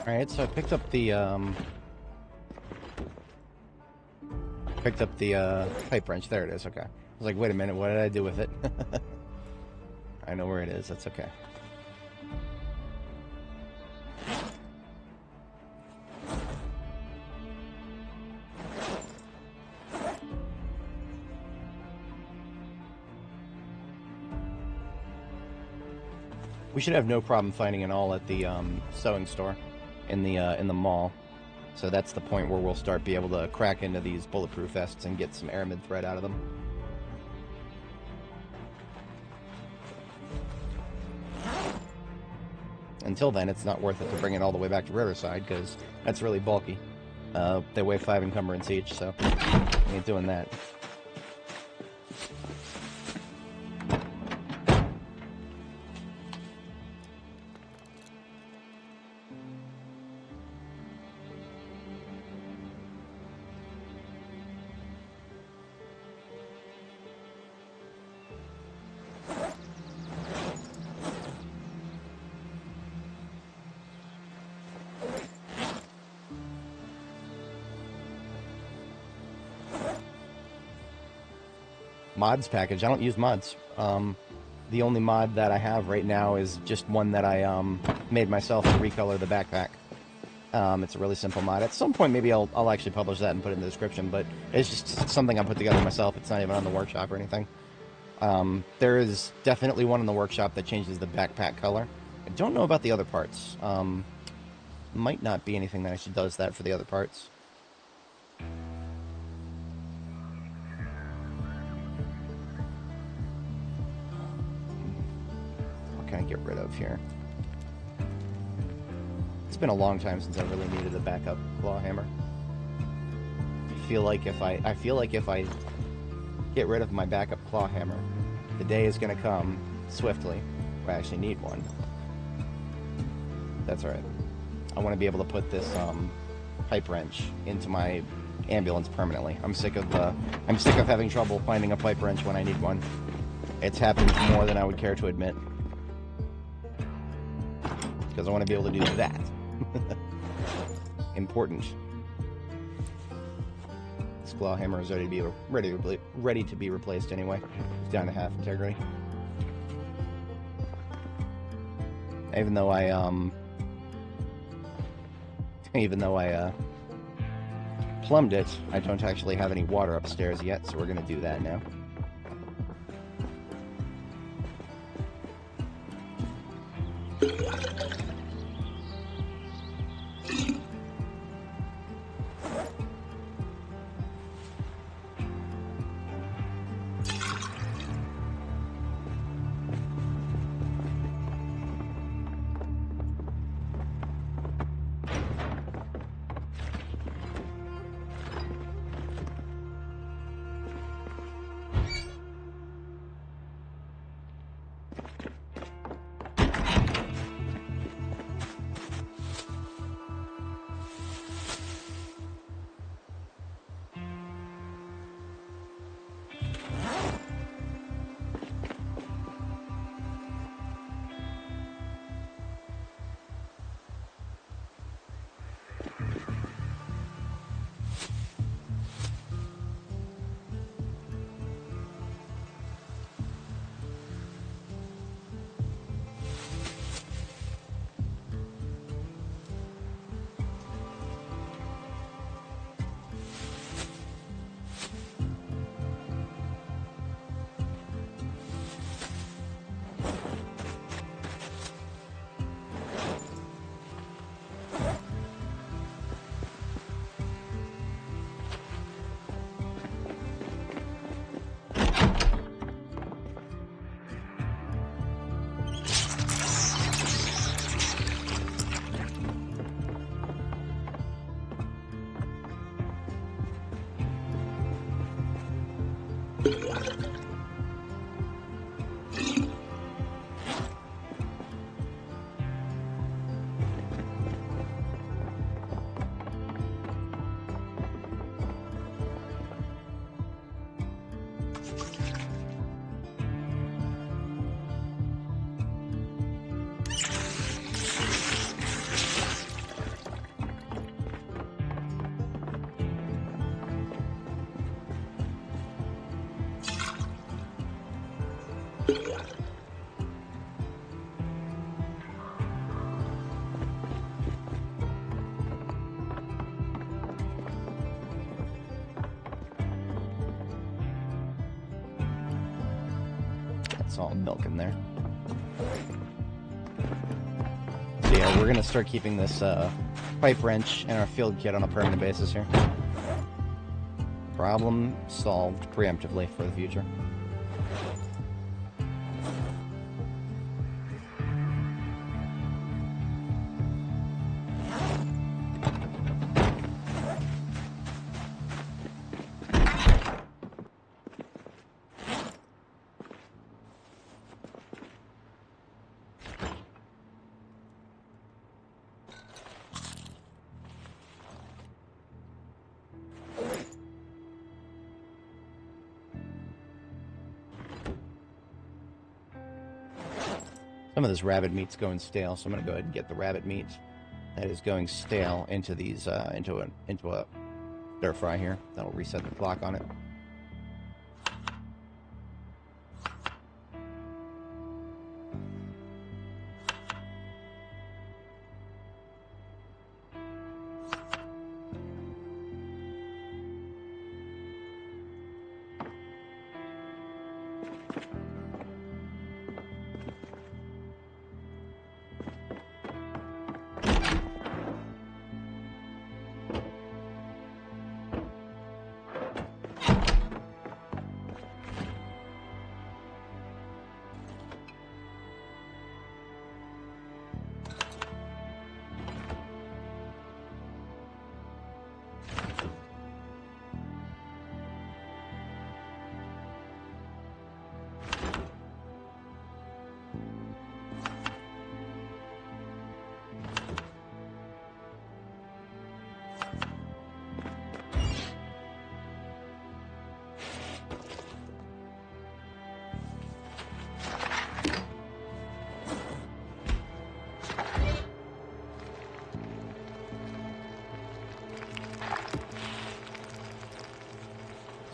Alright, so I picked up the pipe wrench. There it is, okay. I was like, wait a minute, what did I do with it? I know where it is, that's okay. We should have no problem finding it all at the sewing store in the mall. So that's the point where we'll start be able to crack into these bulletproof vests and get some aramid thread out of them. Until then, it's not worth it to bring it all the way back to Riverside, because that's really bulky. They weigh 5 encumbrance each, so we ain't doing that. Mods package. I don't use mods. The only mod that I have right now is just one that I made myself to recolor the backpack. It's a really simple mod. At some point, maybe I'll actually publish that and put it in the description, but it's just something I put together myself. It's not even on the workshop or anything. There is definitely one in the workshop that changes the backpack color. I don't know about the other parts. Might not be anything that actually does that for the other parts. Can I get rid of here? It's been a long time since I really needed a backup claw hammer. I feel like if I get rid of my backup claw hammer, the day is going to come swiftly where I actually need one. That's alright. I want to be able to put this pipe wrench into my ambulance permanently. I'm sick of having trouble finding a pipe wrench when I need one. It's happened more than I would care to admit. Because I want to be able to do that. Important. This claw hammer is ready to be replaced anyway. It's down to half integrity. Even though I plumbed it, I don't actually have any water upstairs yet, so we're gonna do that now. salt and milk in there. So yeah, we're gonna start keeping this pipe wrench and our field kit on a permanent basis here. Problem solved preemptively for the future. Some of this rabbit meat's going stale, so I'm gonna go ahead and get the rabbit meat that is going stale into these into a stir fry here. That'll reset the clock on it.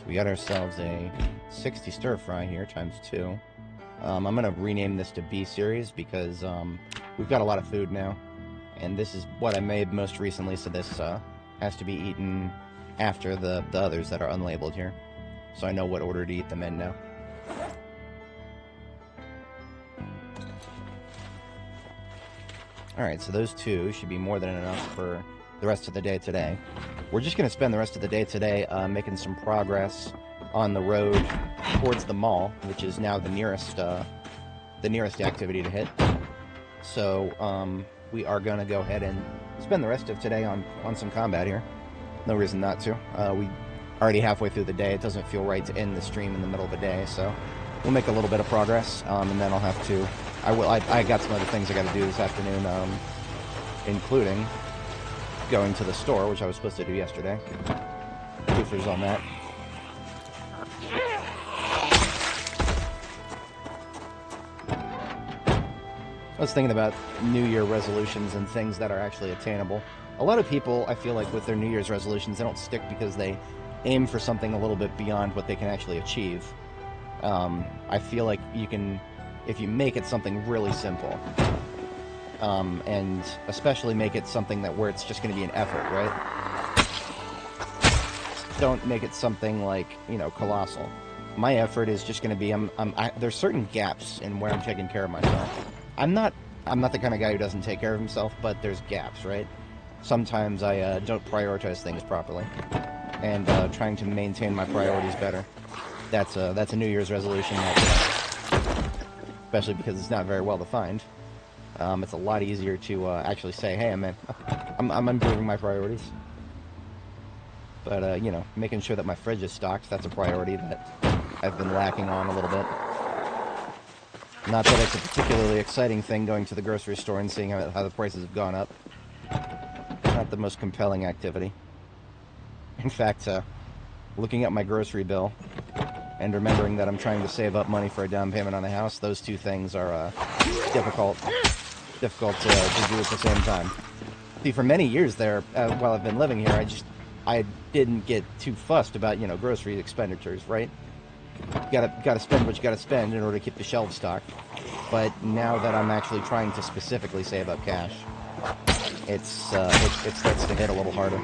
We got ourselves a 60 stir fry here, times 2. I'm going to rename this to B series because we've got a lot of food now. And this is what I made most recently, so this has to be eaten after the others that are unlabeled here. So I know what order to eat them in now. Alright, so those 2 should be more than enough for the rest of the day today. We're just going to spend the rest of the day today making some progress on the road towards the mall, which is now the nearest activity to hit. So we are going to go ahead and spend the rest of today on some combat here. No reason not to. We already halfway through the day. It doesn't feel right to end the stream in the middle of the day, so we'll make a little bit of progress, and then I'll have to. I got some other things I got to do this afternoon, including going to the store, which I was supposed to do yesterday. Goofers on that. I was thinking about New Year resolutions and things that are actually attainable. A lot of people, I feel like, with their New Year's resolutions, they don't stick because they aim for something a little bit beyond what they can actually achieve. I feel like you can, if you make it something really simple, and especially make it something where it's just going to be an effort, right? Don't make it something like, colossal. My effort is just going to be, there's certain gaps in where I'm taking care of myself. I'm not the kind of guy who doesn't take care of himself, but there's gaps, right? Sometimes I don't prioritize things properly, and trying to maintain my priorities better. That's a New Year's resolution, especially because it's not very well defined. It's a lot easier to actually say, hey, I'm improving my priorities. But, making sure that my fridge is stocked, that's a priority that I've been lacking on a little bit. Not that it's a particularly exciting thing going to the grocery store and seeing how the prices have gone up. Not the most compelling activity. In fact, looking at my grocery bill and remembering that I'm trying to save up money for a down payment on a house, those two things are difficult to do at the same time. See, for many years there, while I've been living here, I didn't get too fussed about, grocery expenditures, right? Gotta spend what you gotta spend in order to keep the shelves stocked. But now that I'm actually trying to specifically save up cash, it starts to hit a little harder.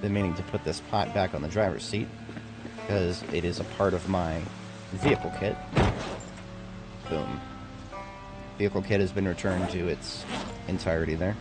been meaning to put this pot back on the driver's seat, because it is a part of my vehicle kit. Boom. Vehicle kit has been returned to its entirety there.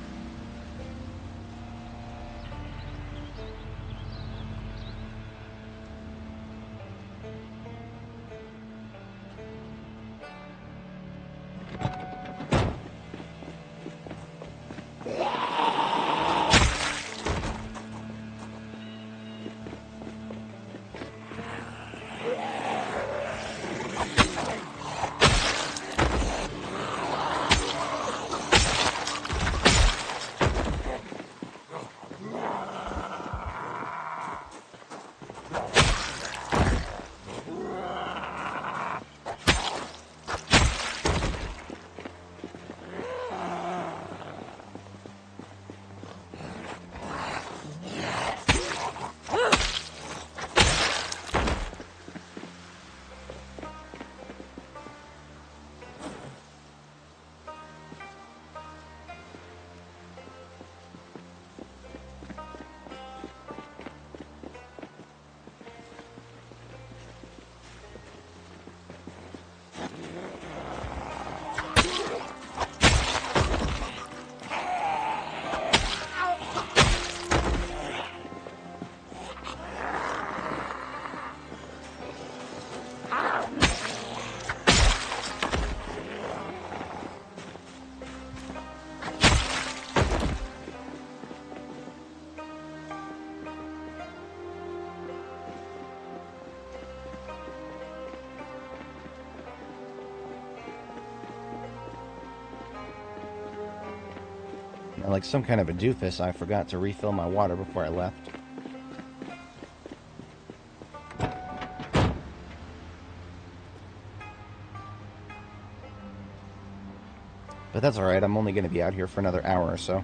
Like some kind of a doofus, I forgot to refill my water before I left. But that's alright, I'm only going to be out here for another hour or so.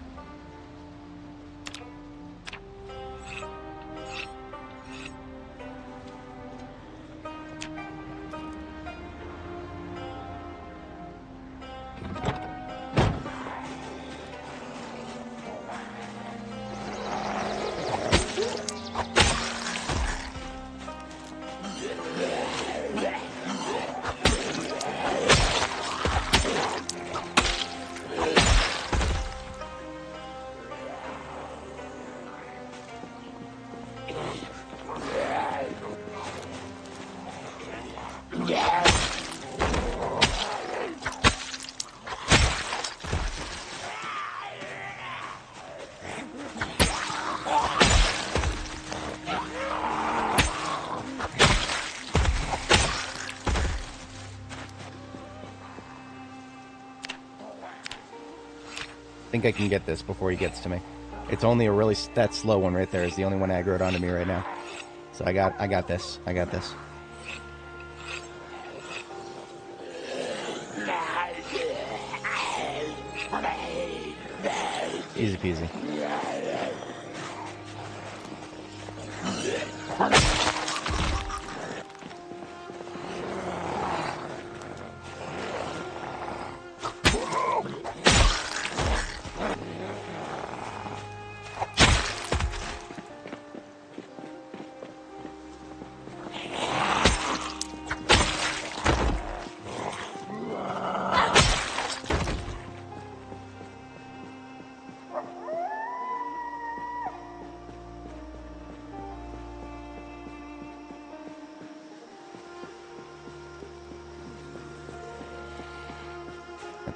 I think I can get this before he gets to me. It's only a really that slow one right there is the only one aggroed onto me right now. So I got this. I got this. Easy peasy.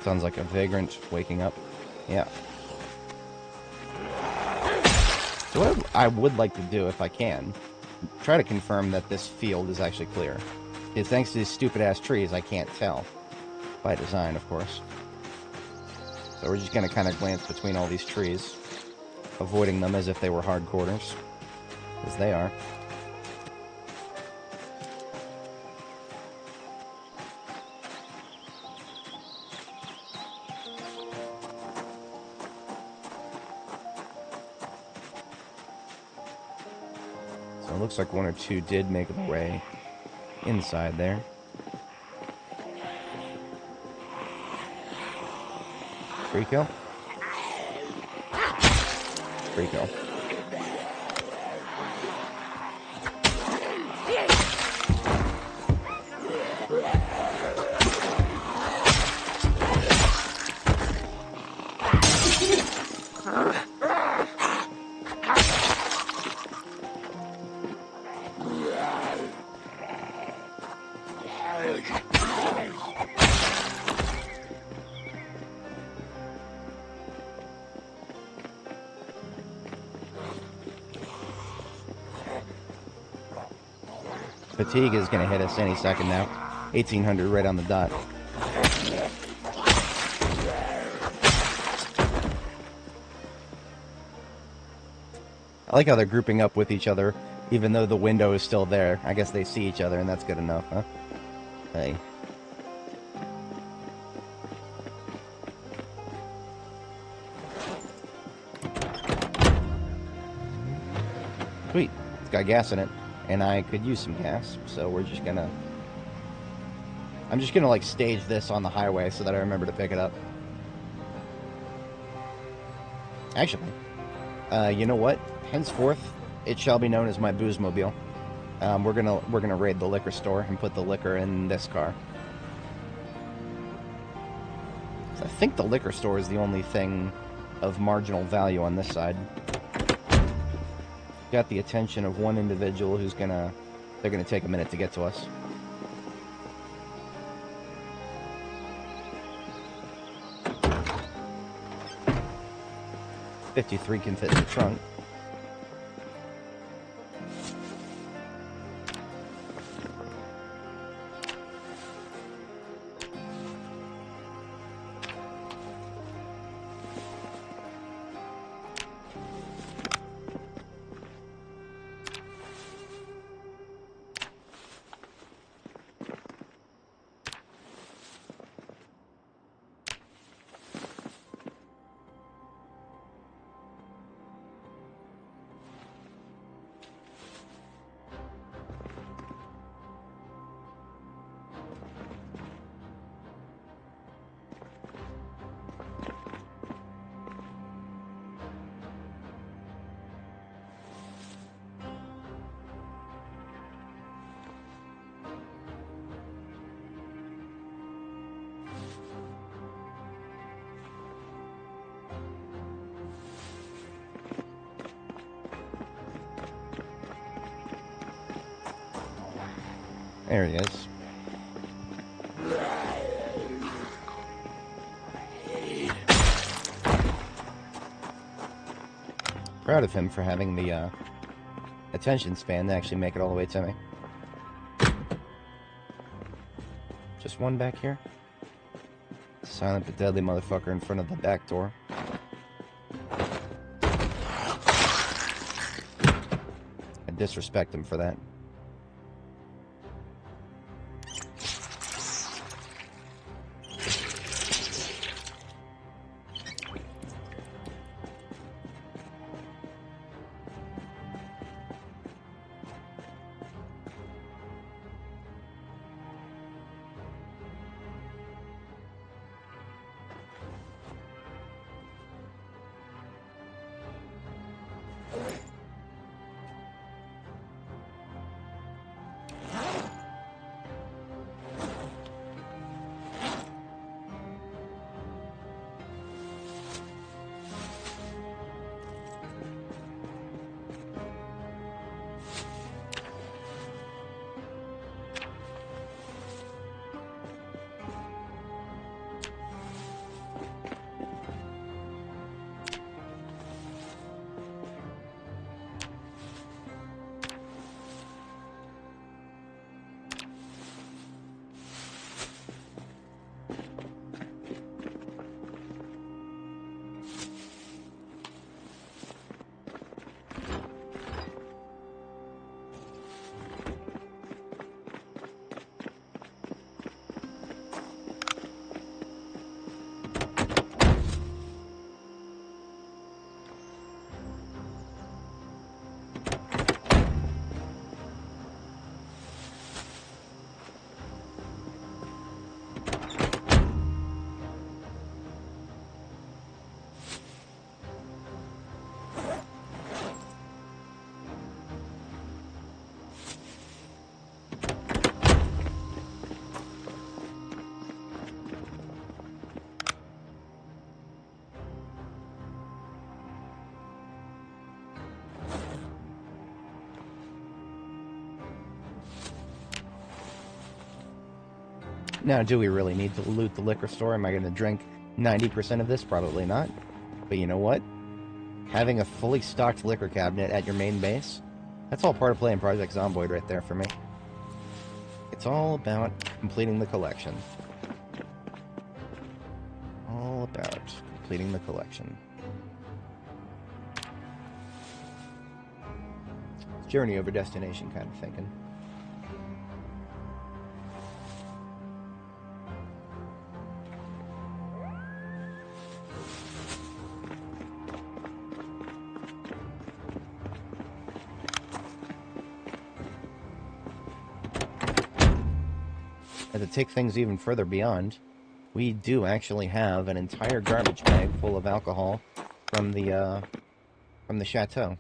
Sounds like a vagrant waking up. Yeah. So what I would like to do, if I can, try to confirm that this field is actually clear. Because thanks to these stupid-ass trees, I can't tell. By design, of course. So we're just going to kind of glance between all these trees, avoiding them as if they were hard quarters. Because they are. So it looks like one or two did make their way inside there. Free kill? Free kill. Fatigue is going to hit us any second now. 1800 right on the dot. I like how they're grouping up with each other, even though the window is still there. I guess they see each other, and that's good enough, huh? Hey. Sweet. It's got gas in it. And I could use some gas, so we're just gonna... I'm just gonna, like, stage this on the highway so that I remember to pick it up. Actually, you know what? Henceforth, it shall be known as my booze-mobile. We're gonna raid the liquor store and put the liquor in this car. So I think the liquor store is the only thing of marginal value on this side. Got the attention of one individual who's they're gonna take a minute to get to us. .53 can fit in the trunk. There he is. Proud of him for having the attention span to actually make it all the way to me. Just one back here. Silent but deadly motherfucker in front of the back door. I disrespect him for that. Now, do we really need to loot the liquor store? Am I going to drink 90% of this? Probably not. But you know what? Having a fully stocked liquor cabinet at your main base, that's all part of playing Project Zomboid right there for me. It's all about completing the collection. All about completing the collection. Journey over destination kind of thinking. And to take things even further beyond, we do actually have an entire garbage bag full of alcohol from the chateau.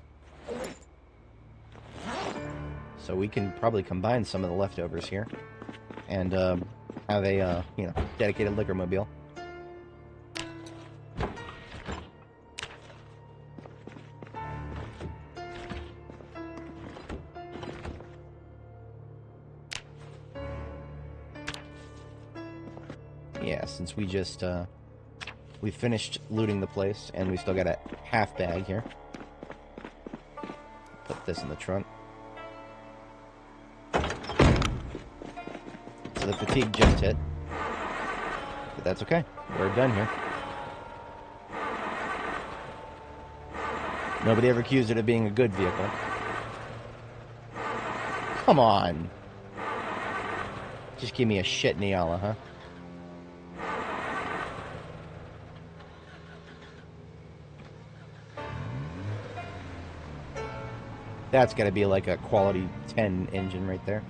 So we can probably combine some of the leftovers here and have a dedicated liquor mobile. Yeah, since we just, we finished looting the place, and we still got a half bag here. Put this in the trunk. So the fatigue just hit. But that's okay. We're done here. Nobody ever accused it of being a good vehicle. Come on. Just give me a shit Niala, huh? That's gotta be like a quality 10 engine right there.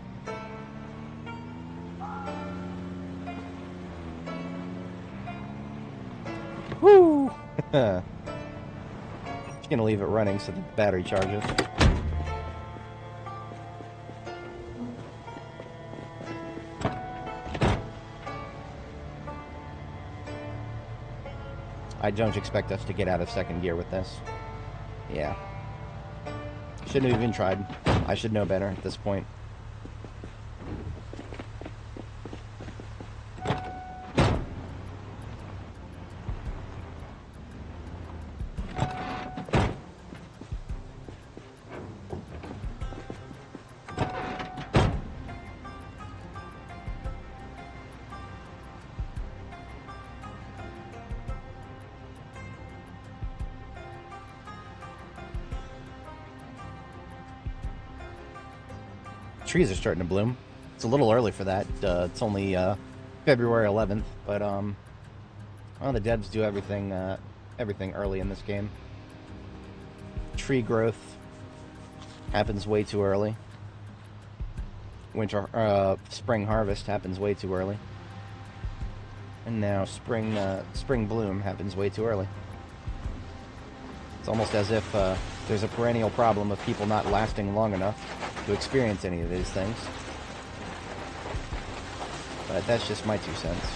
Woo! Just gonna leave it running so the battery charges. I don't expect us to get out of second gear with this. Yeah. Shouldn't have even tried. I should know better at this point. Trees are starting to bloom. It's a little early for that. It's only February 11th, but well, the devs do everything early in this game. Tree growth happens way too early. Spring harvest happens way too early, and now spring bloom happens way too early. It's almost as if there's a perennial problem of people not lasting long enough to experience any of these things. But that's just my 2 cents.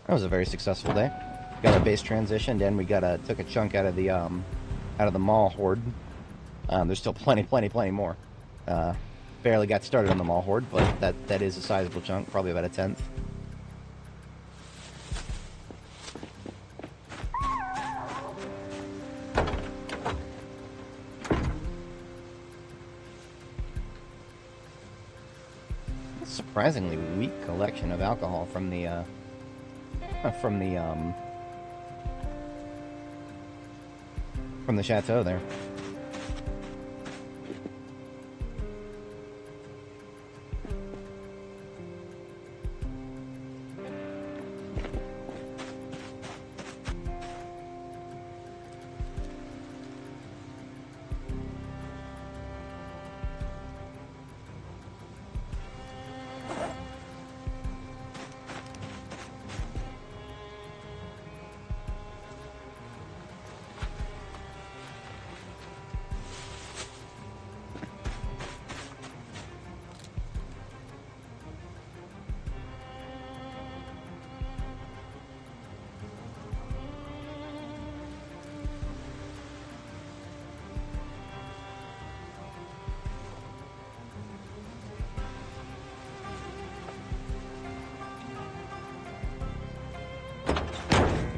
That was a very successful day. Got our base transitioned, and we took a chunk out of the mall horde. There's still plenty more. Barely got started on the mall horde, but that is a sizable chunk, probably about a 10th. A surprisingly weak collection of alcohol from the chateau there.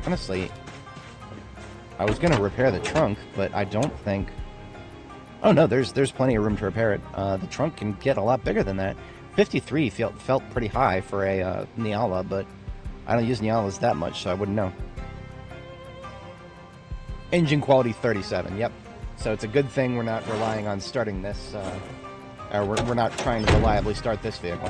Honestly, I was gonna repair the trunk, but I don't think... Oh no, there's plenty of room to repair it. The trunk can get a lot bigger than that. 53 felt pretty high for a Nyala, but I don't use Nyalas that much, so I wouldn't know. Engine quality 37, yep. So it's a good thing we're not relying on starting this, or we're not trying to reliably start this vehicle.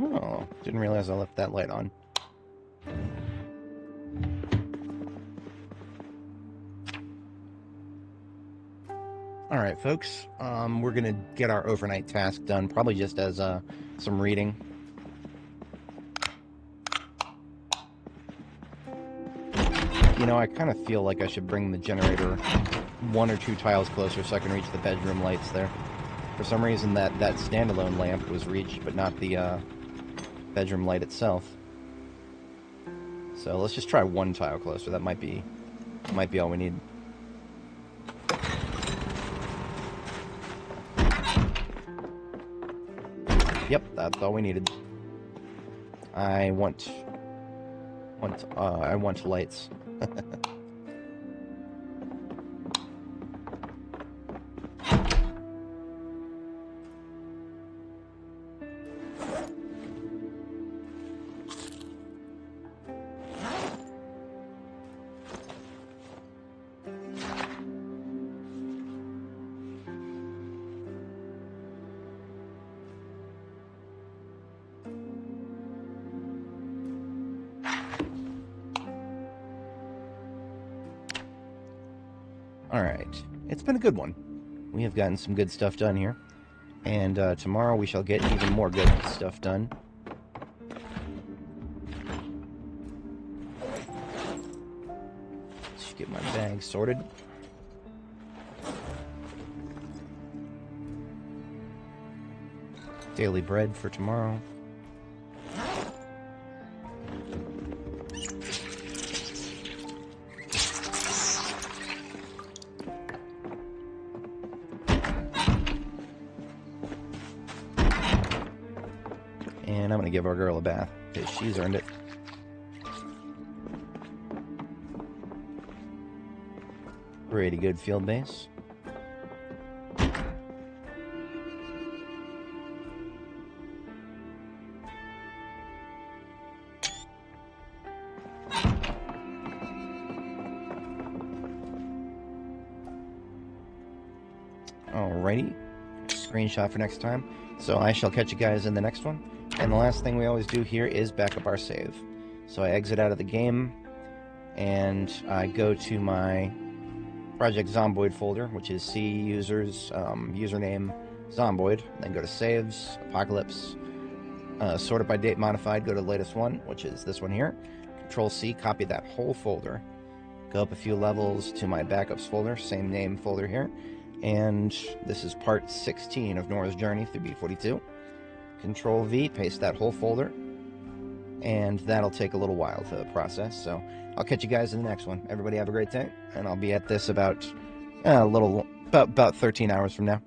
Oh, didn't realize I left that light on. Alright, folks. We're gonna get our overnight task done, probably just as some reading. You know, I kind of feel like I should bring the generator 1 or 2 tiles closer so I can reach the bedroom lights there. For some reason, that standalone lamp was reached, but not the bedroom light itself. So let's just try 1 tile closer. That might be all we need. Yep, that's all we needed. I want lights. Alright, it's been a good one. We have gotten some good stuff done here. And tomorrow we shall get even more good stuff done. Let's get my bag sorted. Daily bread for tomorrow. And I'm going to give our girl a bath, because she's earned it. Pretty good field base. Alrighty. Screenshot for next time. So I shall catch you guys in the next one. And the last thing we always do here is back up our save. So I exit out of the game, and I go to my Project Zomboid folder, which is C users, username Zomboid. Then go to Saves, Apocalypse, sort it by date modified, go to the latest one, which is this one here. Control-C, copy that whole folder. Go up a few levels to my Backups folder, same name folder here. And this is part 16 of Nora's journey through B42. Control-V, paste that whole folder, and that'll take a little while to process, so I'll catch you guys in the next one. Everybody have a great day, and I'll be at this about 13 hours from now.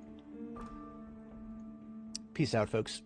Peace out, folks.